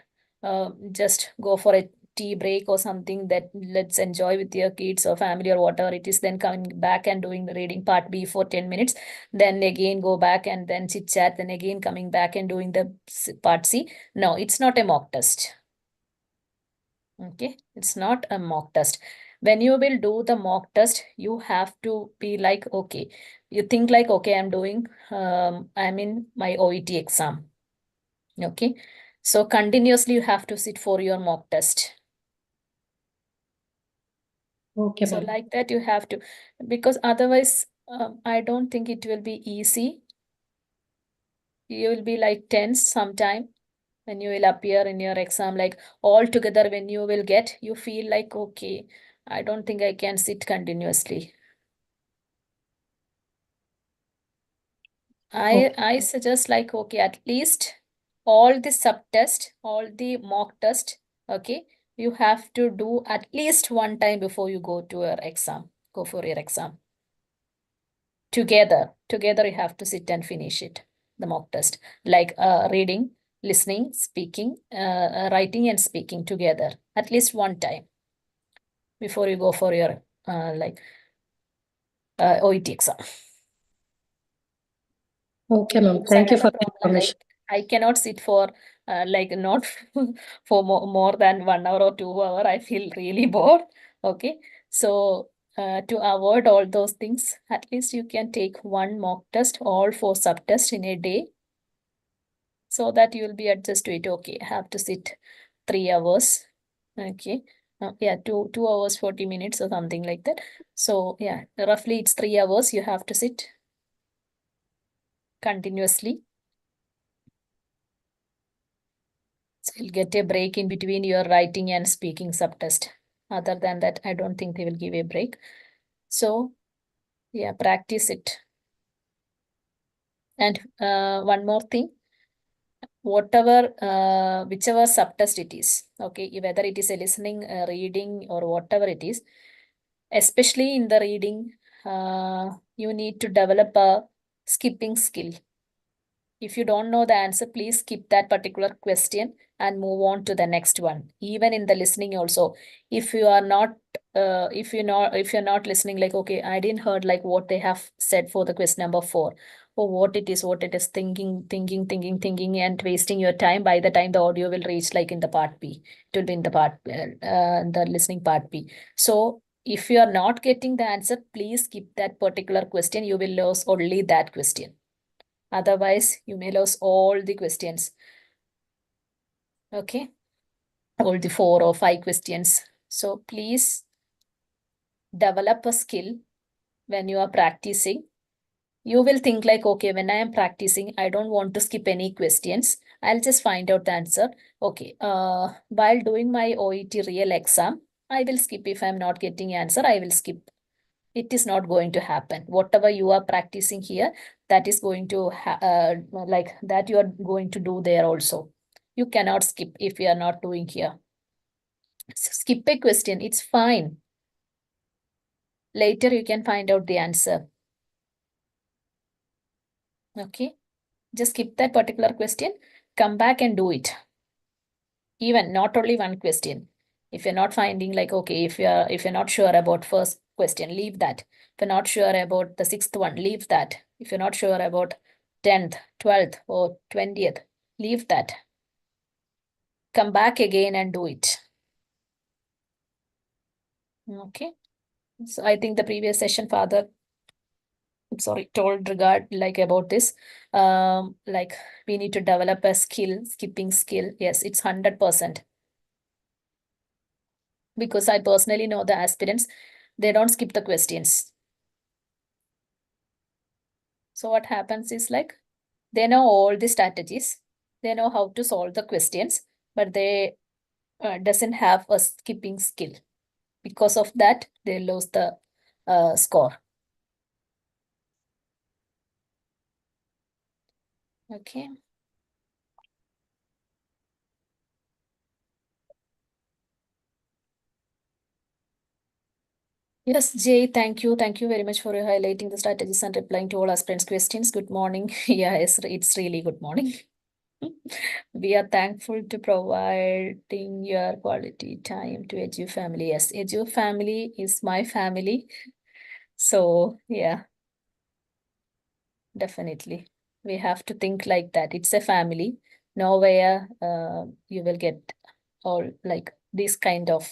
just go for a tea break or something that let's enjoy with your kids or family or whatever it is, then coming back and doing the reading part B for 10 minutes, then again go back and then chit chat, then again coming back and doing the part C. No, it's not a mock test. Okay, it's not a mock test. When you will do the mock test, you have to be like, okay, you think like, okay, I'm in my OET exam. Okay, so continuously you have to sit for your mock test. Okay, So ma'am. like that you have to, because otherwise I don't think it will be easy. You will be like tense sometime when you will appear in your exam, like all together when you will get, you feel like, okay, I don't think I can sit continuously. I suggest like, okay, at least all the subtest, all the mock test, okay, you have to do at least one time before you go to your exam, go for your exam. Together you have to sit and finish it, the mock test, like reading, listening, speaking, writing and speaking together, at least one time before you go for your OET exam. Okay, ma'am. Thank you for the information. I cannot sit for not for more than 1 hour or 2 hours. I feel really bored. Okay. So to avoid all those things, at least you can take one mock test, all 4 subtests in a day, so that you will be adjusted to it. Okay, I have to sit 3 hours. Okay. Yeah, 2 hours, 40 minutes or something like that. So yeah, roughly it's 3 hours you have to sit continuously. So you'll get a break in between your writing and speaking subtest. Other than that, I don't think they will give a break. So yeah, practice it. And one more thing, whichever subtest it is, okay, whether it is a listening, reading or whatever it is, especially in the reading, you need to develop a skipping skill. If you don't know the answer, please skip that particular question and move on to the next one. Even in the listening also, if you are not, if you're not listening, like, okay, I didn't heard like what they have said for the question number 4, or what it is, thinking, and wasting your time. By the time the audio will reach like in the part B, it will be in the the listening part B. So if you are not getting the answer, please skip that particular question. You will lose only that question. Otherwise, you may lose all the questions. Okay, all the 4 or 5 questions. So please develop a skill when you are practicing. You will think like, okay, when I am practicing, I don't want to skip any questions. I'll just find out the answer. Okay, while doing my OET real exam, I will skip. If I'm not getting answer, I will skip. It is not going to happen. Whatever you are practicing here, that is going to like that you are going to do there also. You cannot skip if you are not doing here. So skip a question, it's fine. Later you can find out the answer. Okay, just skip that particular question, come back and do it. Even not only one question. If you're not finding like, okay, if you're not sure about first question, leave that. If you're not sure about the 6th one, leave that. If you're not sure about 10th, 12th or 20th, leave that. Come back again and do it. Okay. So I think the previous session father, told about this. Like we need to develop a skill, skipping skill. Yes, it's 100%. Because I personally know the aspirants, they don't skip the questions. So what happens is like, they know all the strategies, they know how to solve the questions, but they doesn't have a skipping skill. Because of that, they lose the score. Okay. Yes, Jay, thank you. Thank you very much for highlighting the strategies and replying to all aspirants' questions. Good morning. Yeah, it's really good morning. We are thankful to providing your quality time to Edu family. Yes, Edu family is my family. So yeah, definitely. We have to think like that. It's a family. Nowhere you will get all like this kind of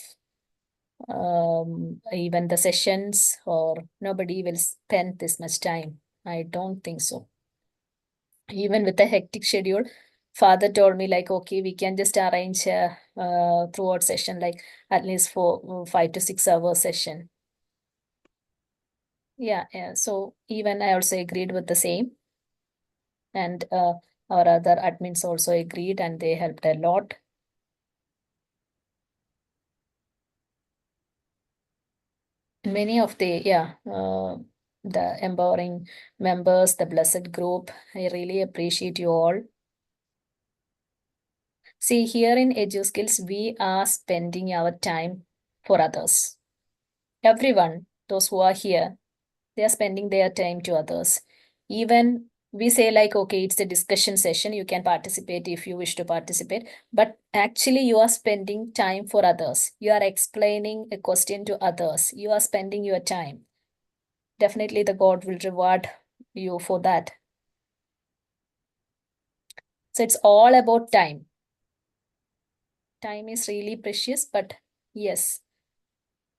even the sessions, or nobody will spend this much time. I don't think so. Even with a hectic schedule, father told me like, okay, we can just arrange throughout session, like at least for 5 to 6 hour session. Yeah, so even I also agreed with the same. And our other admins also agreed, and they helped a lot. Many of the, the empowering members, the blessed group, I really appreciate you all. See, here in EduSkills, we are spending our time for others. Everyone, those who are here, they are spending their time to others. Even we say like, okay, it's a discussion session, you can participate if you wish to participate, but actually you are spending time for others. You are explaining a question to others. You are spending your time. Definitely the God will reward you for that. So it's all about time. Time is really precious, but yes,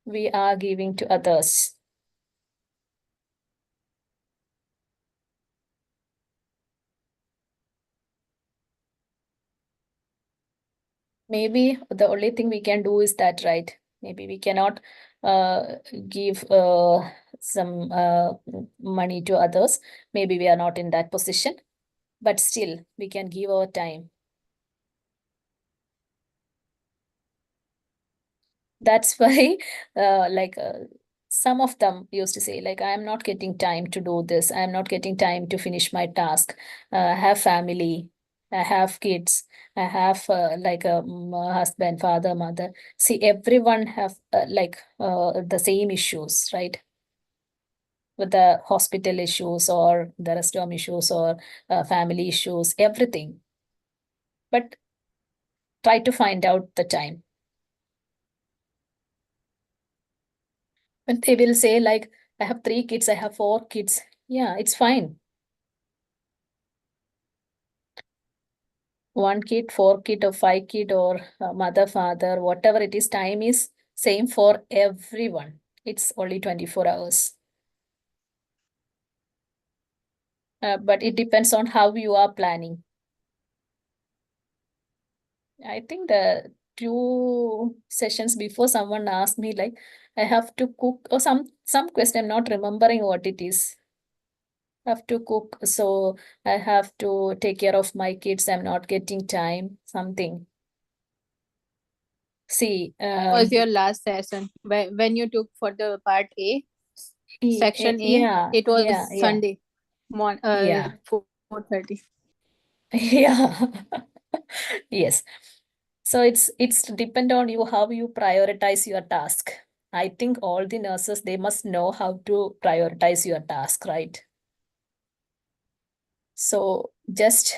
we are giving to others. Maybe the only thing we can do is that, right? Maybe we cannot give some money to others. Maybe we are not in that position, but still we can give our time. That's why some of them used to say like, I'm not getting time to do this. I'm not getting time to finish my task. I have family. I have kids. I have like a husband, father, mother. See, everyone have the same issues, right? With the hospital issues or the restaurant issues or family issues, everything. But try to find out the time. And they will say like, I have 3 kids, I have 4 kids. Yeah, it's fine. 1 kid, 4 kid, or 5 kid, or mother, father, whatever it is, time is same for everyone. It's only 24 hours. But it depends on how you are planning. I think the 2 sessions before, someone asked me like, I have to cook, or some question, I'm not remembering what it is. I have to cook, so I have to take care of my kids. I'm not getting time, something. See, Was your last session when you took for the part A, section A? Yeah, It was yeah. Sunday, Yeah. 4:30. Yeah. Yes. So it's depend on you how you prioritize your task. I think all the nurses, they must know how to prioritize your task, right? So just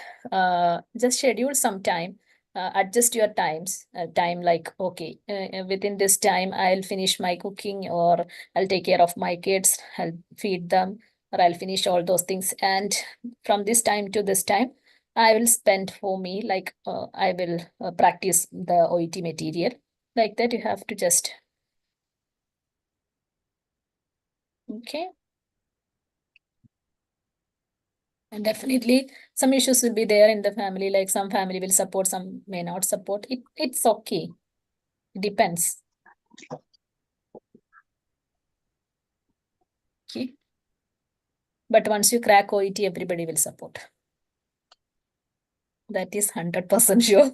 schedule some time, adjust your time like, okay, within this time I'll finish my cooking, or I'll take care of my kids, I'll feed them, or I'll finish all those things. And from this time to this time, I will spend for me, like I will practice the OET material. Like that, you have to just, okay. And definitely some issues will be there in the family, like some family will support, some may not support. It's okay. It depends. Okay. But once you crack OET, everybody will support. That is 100% sure.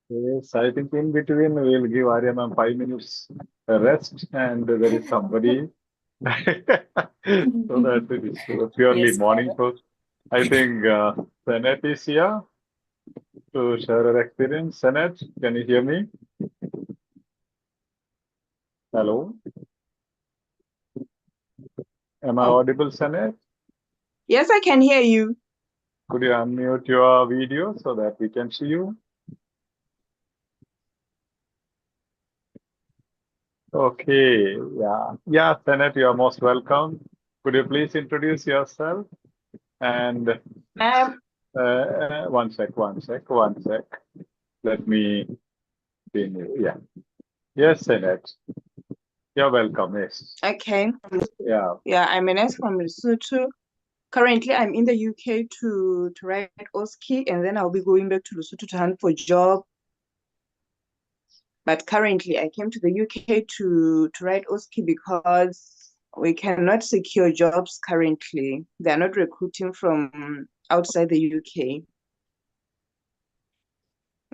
Yes, I think in between we'll give Arya ma'am 5 minutes rest, and there is somebody so that it is purely Yes, morning brother. post. I think Sanet is here to share her experience. Sanet, can you hear me? Hello. Am I audible, Sanet? Yes, I can hear you. Could you unmute your video so that we can see you? Okay, yeah, Sanet, you are most welcome. Could you please introduce yourself? And one sec. Let me pin you. Yeah. Yes, Sanet. You're welcome. Yes. Okay. Yeah. Yeah, I'm Ines from Lesotho. Currently, I'm in the UK to write OSCE, and then I'll be going back to Lesotho to hunt for a job. But currently, I came to the UK to write OSCE because we cannot secure jobs currently. They're not recruiting from outside the UK.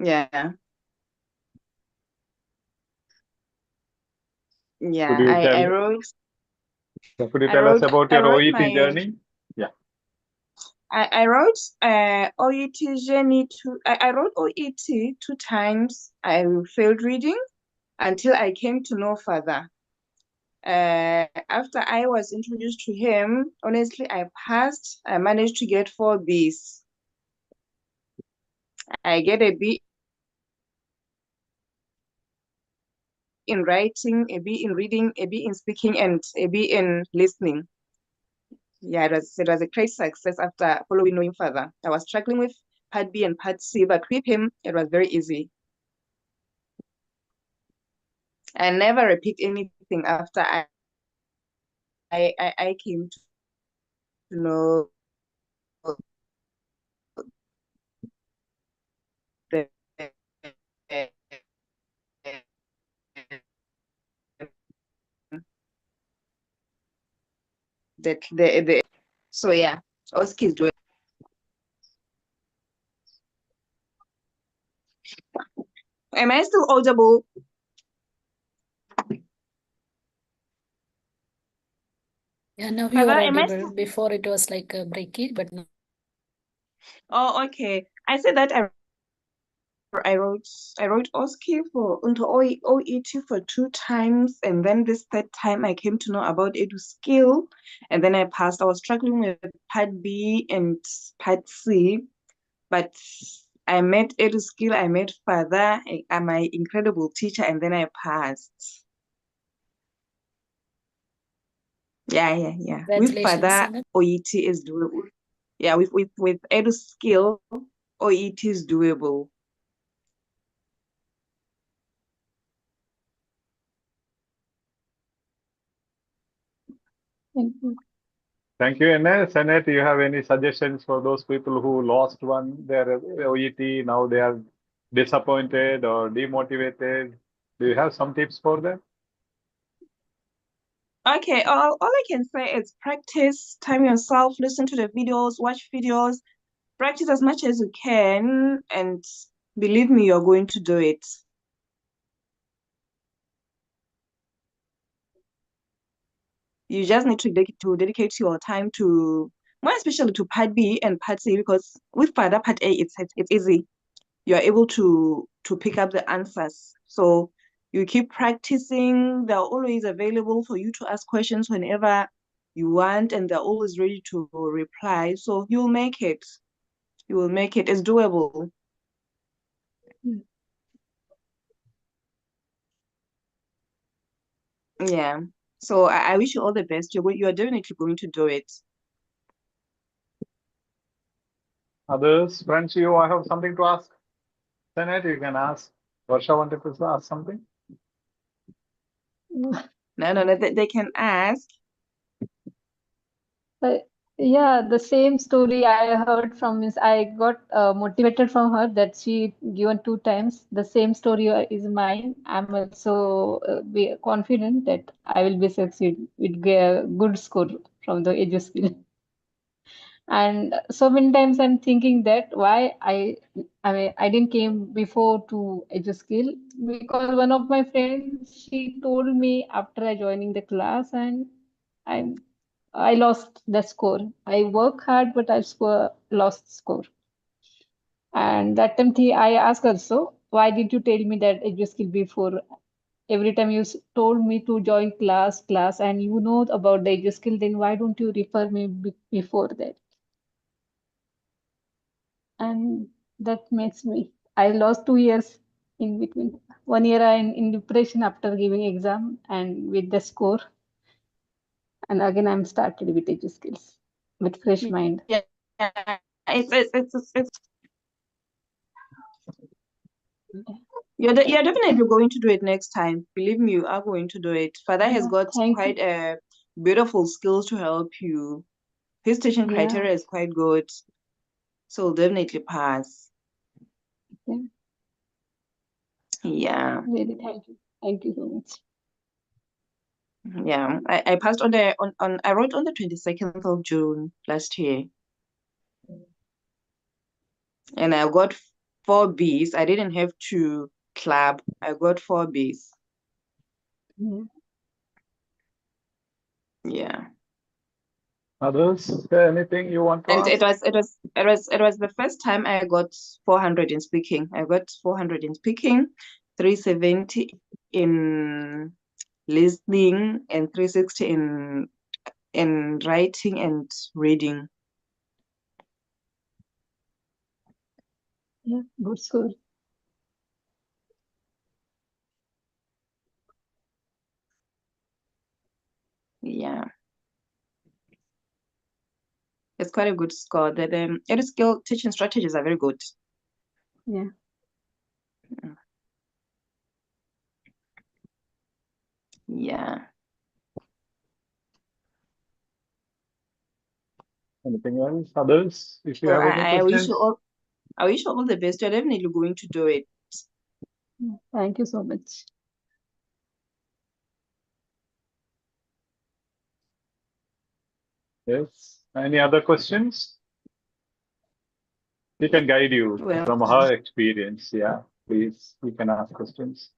Yeah. Yeah, I wrote. Could you tell us about your OET journey? Yeah. I wrote OET journey I wrote OET 2 times. I failed reading until I came to know further. After I was introduced to him, honestly, I passed. I managed to get 4 Bs. I get a B in writing, a B in reading, a B in speaking, and a B in listening. Yeah, it was a great success after following knowing further. I was struggling with part B and part C, but with him, it was very easy. I never repeat anything after I came to know the so yeah, OSCE is doing. Am I still audible? Yeah, now you are audible. Before it was like a breaky, but no. Oh, okay. I said that I wrote OSCE into OET for 2 times, and then this 3rd time I came to know about Edu Skills, and then I passed. I was struggling with part B and part C, but I met Edu Skills, I met Father, my incredible teacher, and then I passed. Yeah. With Father, OET is doable. Yeah, with Edu Skills, OET is doable. Thank you. Thank you. And Sanet, do you have any suggestions for those people who lost their OET, now they are disappointed or demotivated? Do you have some tips for them? Okay, all I can say is practice, time yourself, listen to the videos, watch videos, practice as much as you can, and believe me, you're going to do it. You just need to dedicate your time to, more especially to part B and part C, because with part A, it's easy. You're able to pick up the answers. So you keep practicing. They're always available for you to ask questions whenever you want, and they're always ready to reply. So you'll make it. You will make it. It's doable. Yeah. So I wish you all the best. You're definitely going to do it. Others, friends, I have something to ask. Sanet, you can ask. Varsha wanted to ask something. No, they can ask. Yeah, the same story I heard from I got motivated from her that she given 2 times. The same story is mine. I'm also be confident that I will be succeed with a good score from the EduSkills. And so many times I'm thinking that why I mean I didn't came before to EduSkills, because one of my friends, she told me after I joining the class, and I lost the score. I work hard, but I lost score. And that time I asked also, why did you tell me that EduSkills before? Every time you told me to join class, and you know about the Edu skill, then why don't you refer me before that? And that makes me, I lost 2 years in between. 1 year in depression after giving exam and with the score. And again, I'm started with Edu skills with fresh mind. Yeah, it's you're definitely going to do it next time. Believe me, you are going to do it. Father has got quite a beautiful skills to help you. His teaching criteria is quite good, so definitely pass. Yeah. Really, thank you so much. Yeah, I passed on I wrote on the 22nd of June last year. And I got 4 Bs. I didn't have to clap. I got 4 Bs. Yeah. Others, anything you want to And ask? it was the first time I got 400 in speaking. I got 400 in speaking, 370 in listening, and 360 in writing and reading. Yeah, good score. Yeah. It's quite a good score. That EduSkills teaching strategies are very good. Yeah. Yeah. Anything else? Others, if you So have any I wish questions? you all the best. You're definitely going to do it. Thank you so much. Yes. Any other questions? We can guide you from her experience. Yeah, please, you can ask questions.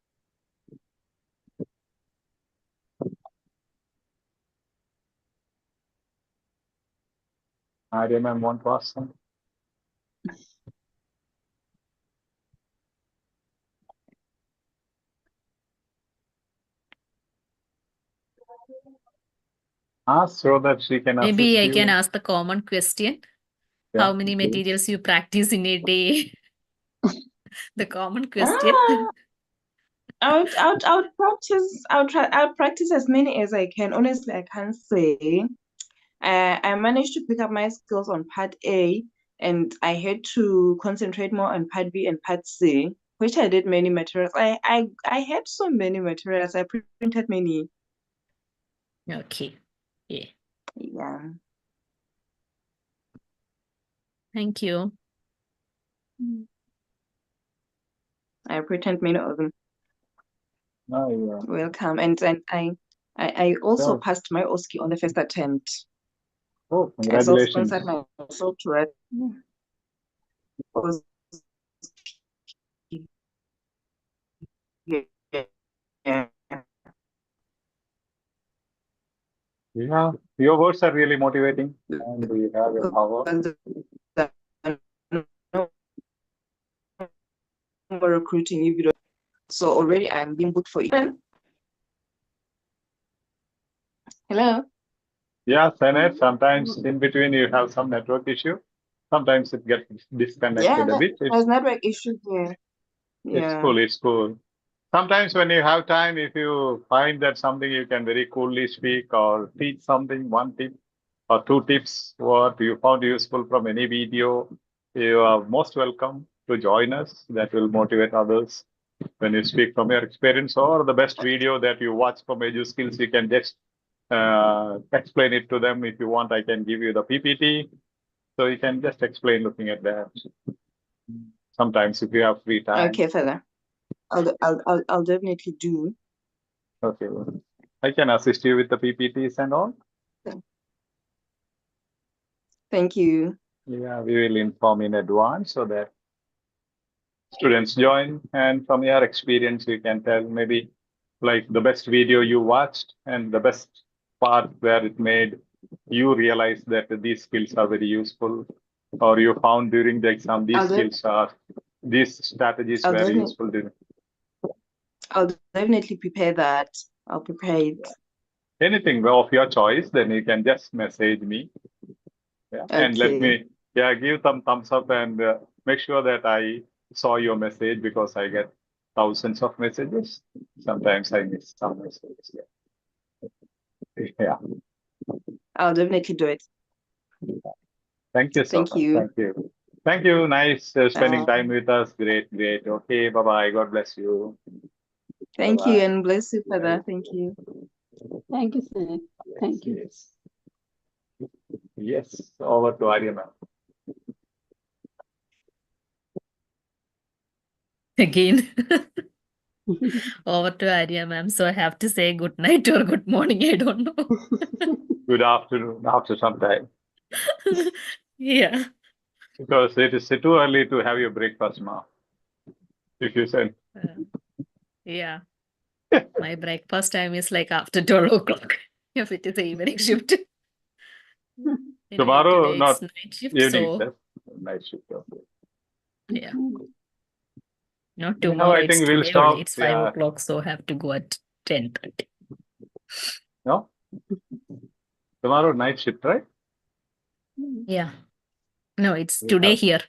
Arya ma'am want to ask something? Ask so that she can assist Maybe I you. can ask the common question. How many materials you practice in a day? The common question. I would practice as many as I can. Honestly, I can't say. I managed to pick up my skills on part A, and I had to concentrate more on part B and part C, which I did many materials. I had so many materials. I printed many. Okay. Yeah. Yeah. Thank you. I printed many of them. Oh, yeah. Welcome. And I also passed my OSCE on the first attempt. Oh, I congratulations. self-sponsored myself to write. Yeah, your words are really motivating, and we have a power. Recruiting you, so already I'm being booked for it. Hello. Yeah, Senate, sometimes in between you have some network issue. Sometimes it gets disconnected a bit. There's network issue here. It's Yeah. cool, it's cool. Sometimes when you have time, if you find that something you can very coolly speak or teach something, 1 tip or 2 tips, what you found useful from any video, you are most welcome to join us. That will motivate others. When you speak from your experience or the best video that you watch from EduSkills, you can just explain it to them. If you want, I can give you the PPT. So you can just explain looking at that. Sometimes if you have free time. Okay, fella. I'll definitely do. Okay. I can assist you with the PPTs and all. Thank you. Yeah, we will inform in advance so that students join. And from your experience, you can tell maybe like the best video you watched and the best part where it made you realize that these skills are very useful, or you found during the exam these strategies very useful. I'll definitely prepare that. I'll prepare it. Anything of your choice, then you can just message me. Yeah. And let me give some thumbs up and make sure that I saw your message, because I get thousands of messages. Sometimes I miss some messages. Yeah. I'll definitely do it. Thank you so much. Thank you. Thank you. Nice spending time with us. Great. Okay. Bye-bye. God bless you. Thank you, and bless you, Father. Thank you. Thank you, sir. Thank you. Yes. Over to Arya, ma'am. Again. Over to Arya, ma'am. So I have to say good night or good morning. I don't know. Good afternoon, after some time. Yeah. Because it is too early to have your breakfast now. If you said. Yeah. My breakfast time is like after 12 o'clock. If it is the evening shift. Tomorrow, today not it's night shift, evening, so night shift. Okay. yeah. No, Anyhow, tomorrow I it's think we'll today stop. only. It's 5 o'clock, so I have to go at 10:30. No? Tomorrow night shift, right? Yeah. No, it's today here.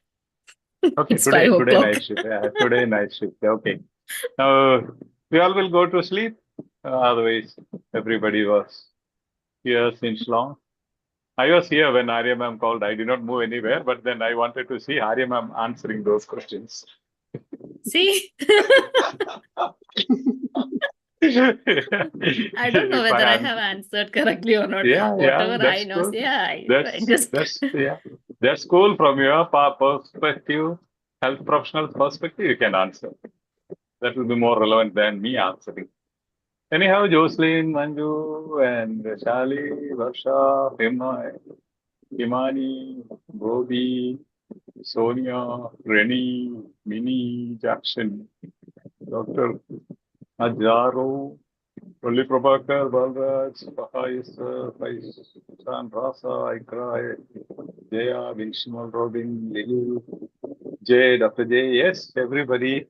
Okay, It's today 5 o'clock. night shift. Yeah, today night shift. Okay. Now we all will go to sleep. Otherwise, everybody was here since long. I was here when Arya ma'am called. I did not move anywhere, but then I wanted to see Arya ma'am answering those questions. See? I don't know whether I have answered correctly or not. Whatever I know, cool. I just That's cool. From your perspective, health professional perspective, you can answer. That will be more relevant than me answering. Anyhow, Jocelyn, Manju, and Shali, Varsha, Himani, Gobi, Sonia, Reni, Mini, Jackson, Dr. Ajaro, Rolly Prabhakar, Balraj, Fahais, Faisan, Rasa, Ikra, Jaya, Vinshimal, Robin, Lil, Jay, Dr. J. Yes, everybody,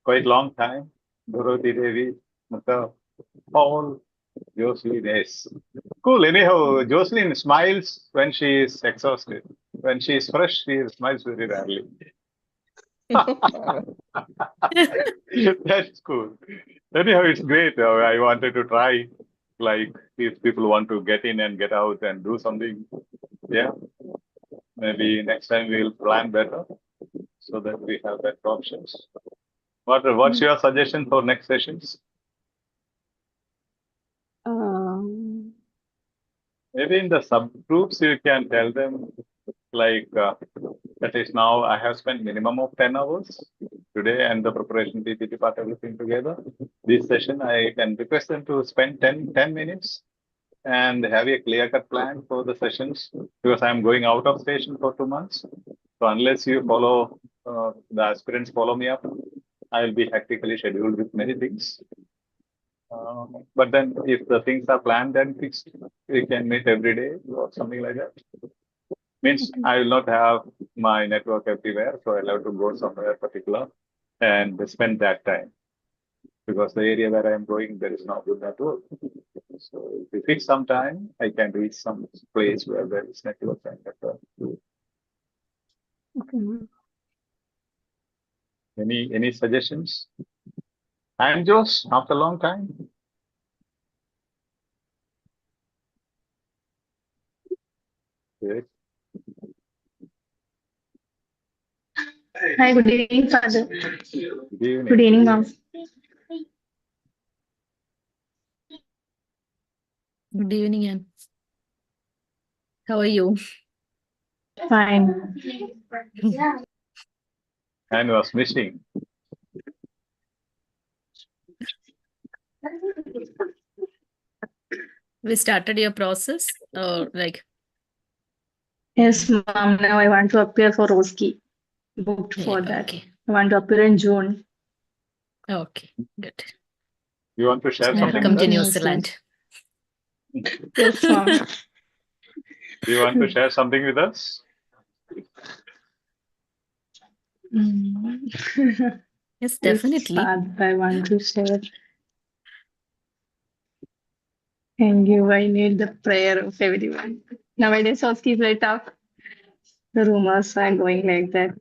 quite long time. Dorothy Devi, Mata, Paul, Jocelyn, yes. Cool. Anyhow, Jocelyn smiles when she is exhausted. When she is fresh, she smiles very rarely. That's cool. Anyhow, it's great. I wanted to try, like, if people want to get in and get out and do something. Yeah. Maybe next time we'll plan better so that we have better options. What's your suggestion for next sessions? Maybe in the subgroups, you can tell them, like, at least now I have spent minimum of 10 hours today and the preparation PPT part, everything together. This session, I can request them to spend 10 minutes and have a clear-cut plan for the sessions, because I'm going out of station for 2 months. So unless you follow, the aspirants follow me up, I'll be hectically scheduled with many things. But then if the things are planned and fixed, we can meet every day or something like that. Means I will not have my network everywhere, so I'll have to go somewhere particular and spend that time. Because the area where I'm going, there is no good network. So if we fix some time, I can reach some place where there is network and network. Okay. Any suggestions? And Josh, after a long time. Good. Hi, good evening, Father. Good evening. Good evening, ma'am. Good evening, Anne. How are you? Fine. Anne was missing. We started your process, or like? Yes, ma'am. Now I want to appear for Roski. Booked for that. Okay. I want to appear in June. Okay, good. You want to share something? Welcome to New Zealand. Yes, ma'am. Do you want to share something with us? Yes, Yes, definitely. I want to share. Thank you. I need the prayer of everyone. Nowadays, Oski is very tough. The rumors are going like that.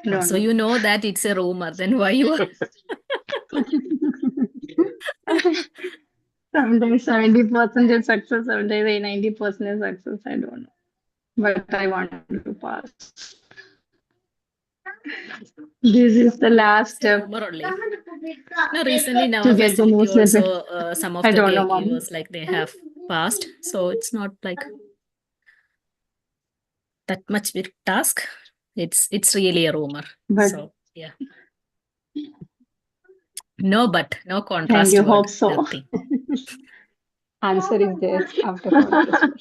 Don't So know. you know that it's a rumor, then why you are? Sometimes 70% is success, sometimes 90% is success. I don't know. But I want to pass. This is the last It's a step rumor only. No, recently in to our get the facility news letter. also some of I the don't know, mom. caregivers like they have passed. So it's not like that much big task. It's really a rumor. But So yeah. No, but no thank contrast you. word. Hope so. Nothing. Answer is there after podcast.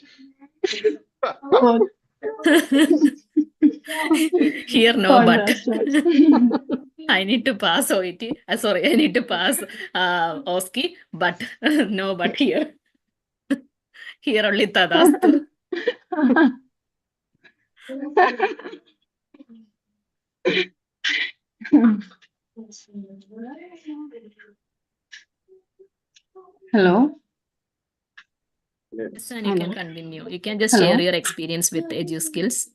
Here, no, but Contrast words. I need to pass OET. Sorry, I need to pass OSCE, but no, but here. Here only tadastu. Hello. Yes, and you can continue. You can just Hello. share your experience with EduSkills.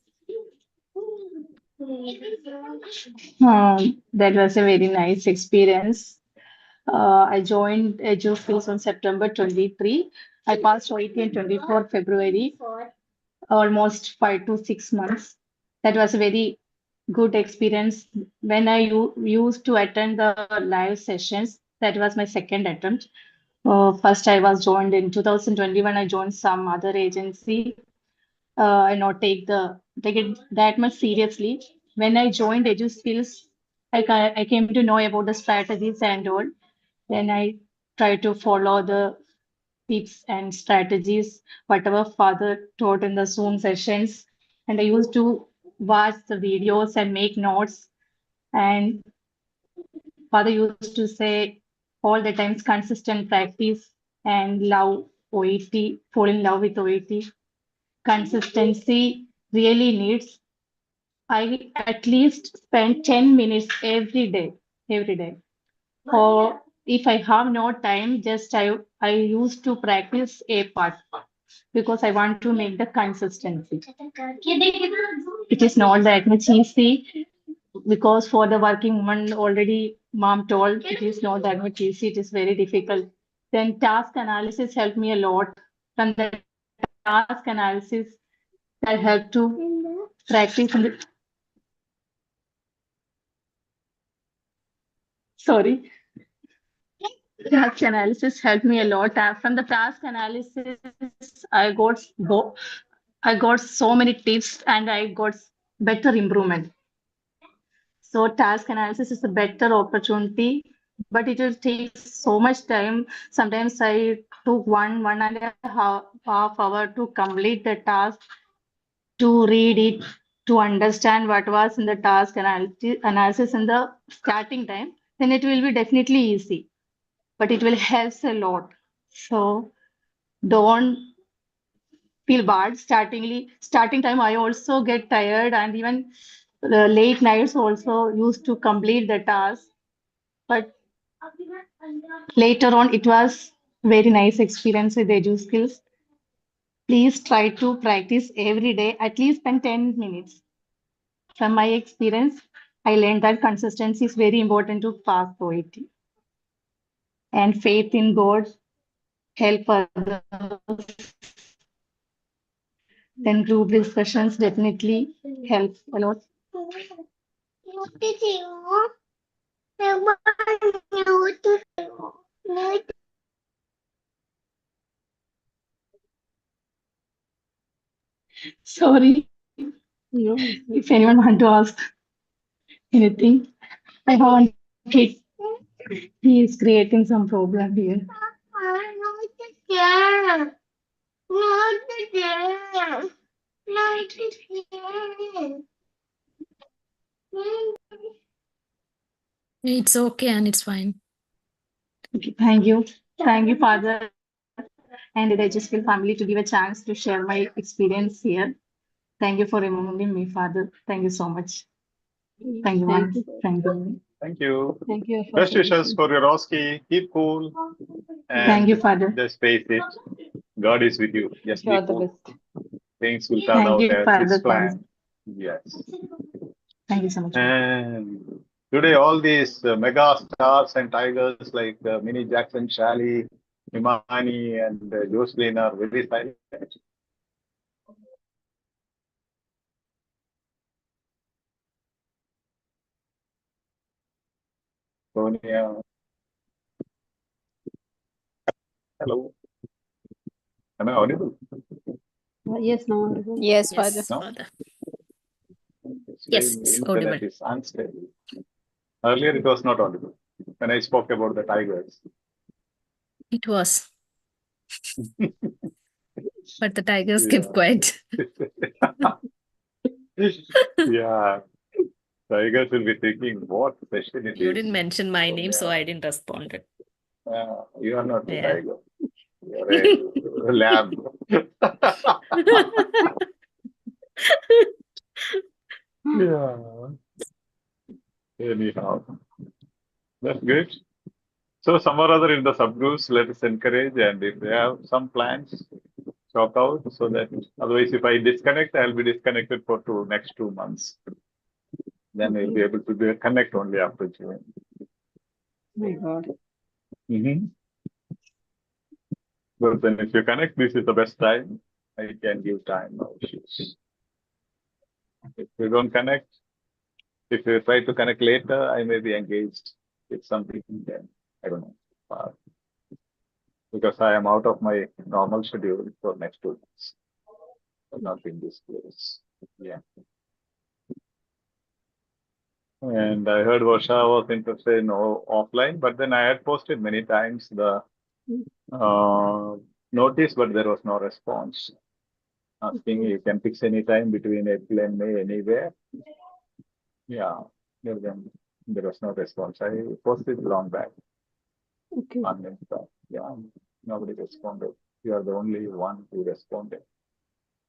That was a very nice experience. I joined EduSkills on September 23. I passed OET in 24 February, almost 5 to 6 months. That was a very good experience. When I used to attend the live sessions, that was my second attempt. First, I was joined in 2021. I joined some other agency. I not take it that much seriously. When I joined EduSkills, I came to know about the strategies and all. Then I try to follow the tips and strategies, whatever father taught in the Zoom sessions. And I used to watch the videos and make notes. And father used to say all the times consistent practice and love OET, fall in love with OET. Consistency really needs. I at least spend 10 minutes every day, every day. Or if I have no time, just I used to practice a part because I want to make the consistency. It is not that much easy because for the working woman already mom told it is not that much easy. It is very difficult. Then task analysis helped me a lot. From the task analysis, I helped to practice. Sorry. Task analysis helped me a lot. From the task analysis, I got I got so many tips and I got better improvement. So task analysis is a better opportunity, but it will take so much time. Sometimes I took one and a half hour to complete the task, to read it, to understand what was in the task analysis in the starting time. Then it will be definitely easy, but it will help a lot. So don't feel bad. Starting time, I also get tired, and even the late nights also used to complete the task. But later on, it was very nice experience with EduSkills. Please try to practice every day, at least spend 10 minutes. From my experience, I learned that consistency is very important to pass OET. And faith in God, help others. Then group discussions definitely help a lot. Sorry, if anyone want to ask anything, I have one kid. He is creating some problem here. It's okay and it's fine. Okay, thank you. Thank you, Father, and the EduSkills family to give a chance to share my experience here. Thank you for remembering me, Father. Thank you so much. Thank you, Thank Mom. you. Thank you. Thank you. Thank you. Best wishes for your Roski. Keep cool. Thank you, And Father. just face it. God is with you. Just You are be the cool. best. Things will turn Thank out you, as Father. it's planned. Yes. Thank you so much. And today, all these mega stars and tigers like Minnie Jackson, Shally, Himani, and Jocelyn are very silent. Sonia. Hello. Am I audible? Yes, no. Yes, Yes, Father. Father. Yes, It's internet audible. is unstable. Earlier, it was not audible when I spoke about the tigers. It was. But the tigers Yeah. kept quiet. Yeah. Tigers will be thinking, what session it You is. didn't mention my name, so Yeah. I didn't respond. You are not a Yeah. tiger. You are a lamb. Yeah. Anyhow, that's good. So some or other in the subgroups, let us encourage, and if they have some plans, talk out so that otherwise if I disconnect, I'll be disconnected for next 2 months. Then we'll be able to connect only after June. My God. But then if you connect, this is the best time. I can give time, no issues. If you don't connect, if you try to connect later, I may be engaged with something then. I don't know. Because I am out of my normal schedule for next 2 months. I'm not in this place. Yeah. And I heard Varsha was interested in offline, but then I had posted many times the notice, but there was no response. Asking you can fix any time between April and May anywhere. Yeah. Then there was no response. I posted long back. Okay. Yeah. Nobody responded. You are the only one who responded.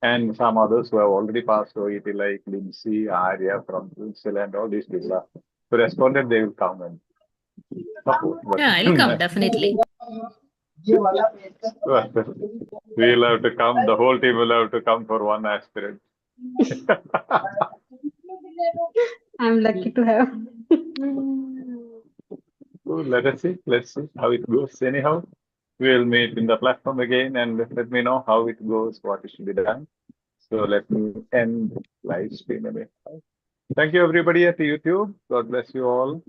And some others who have already passed OET, like Lindsay, Arya from Switzerland, all these people who responded, they will come and support. But Yeah, I'll come, definitely. we'll have to come, the whole team will have to come for one aspirant. I'm lucky to have. Let us see. Let's see how it goes. Anyhow, we'll meet in the platform again and let me know how it goes, what should be done. So let me end live stream. Thank you, everybody at YouTube. God bless you all.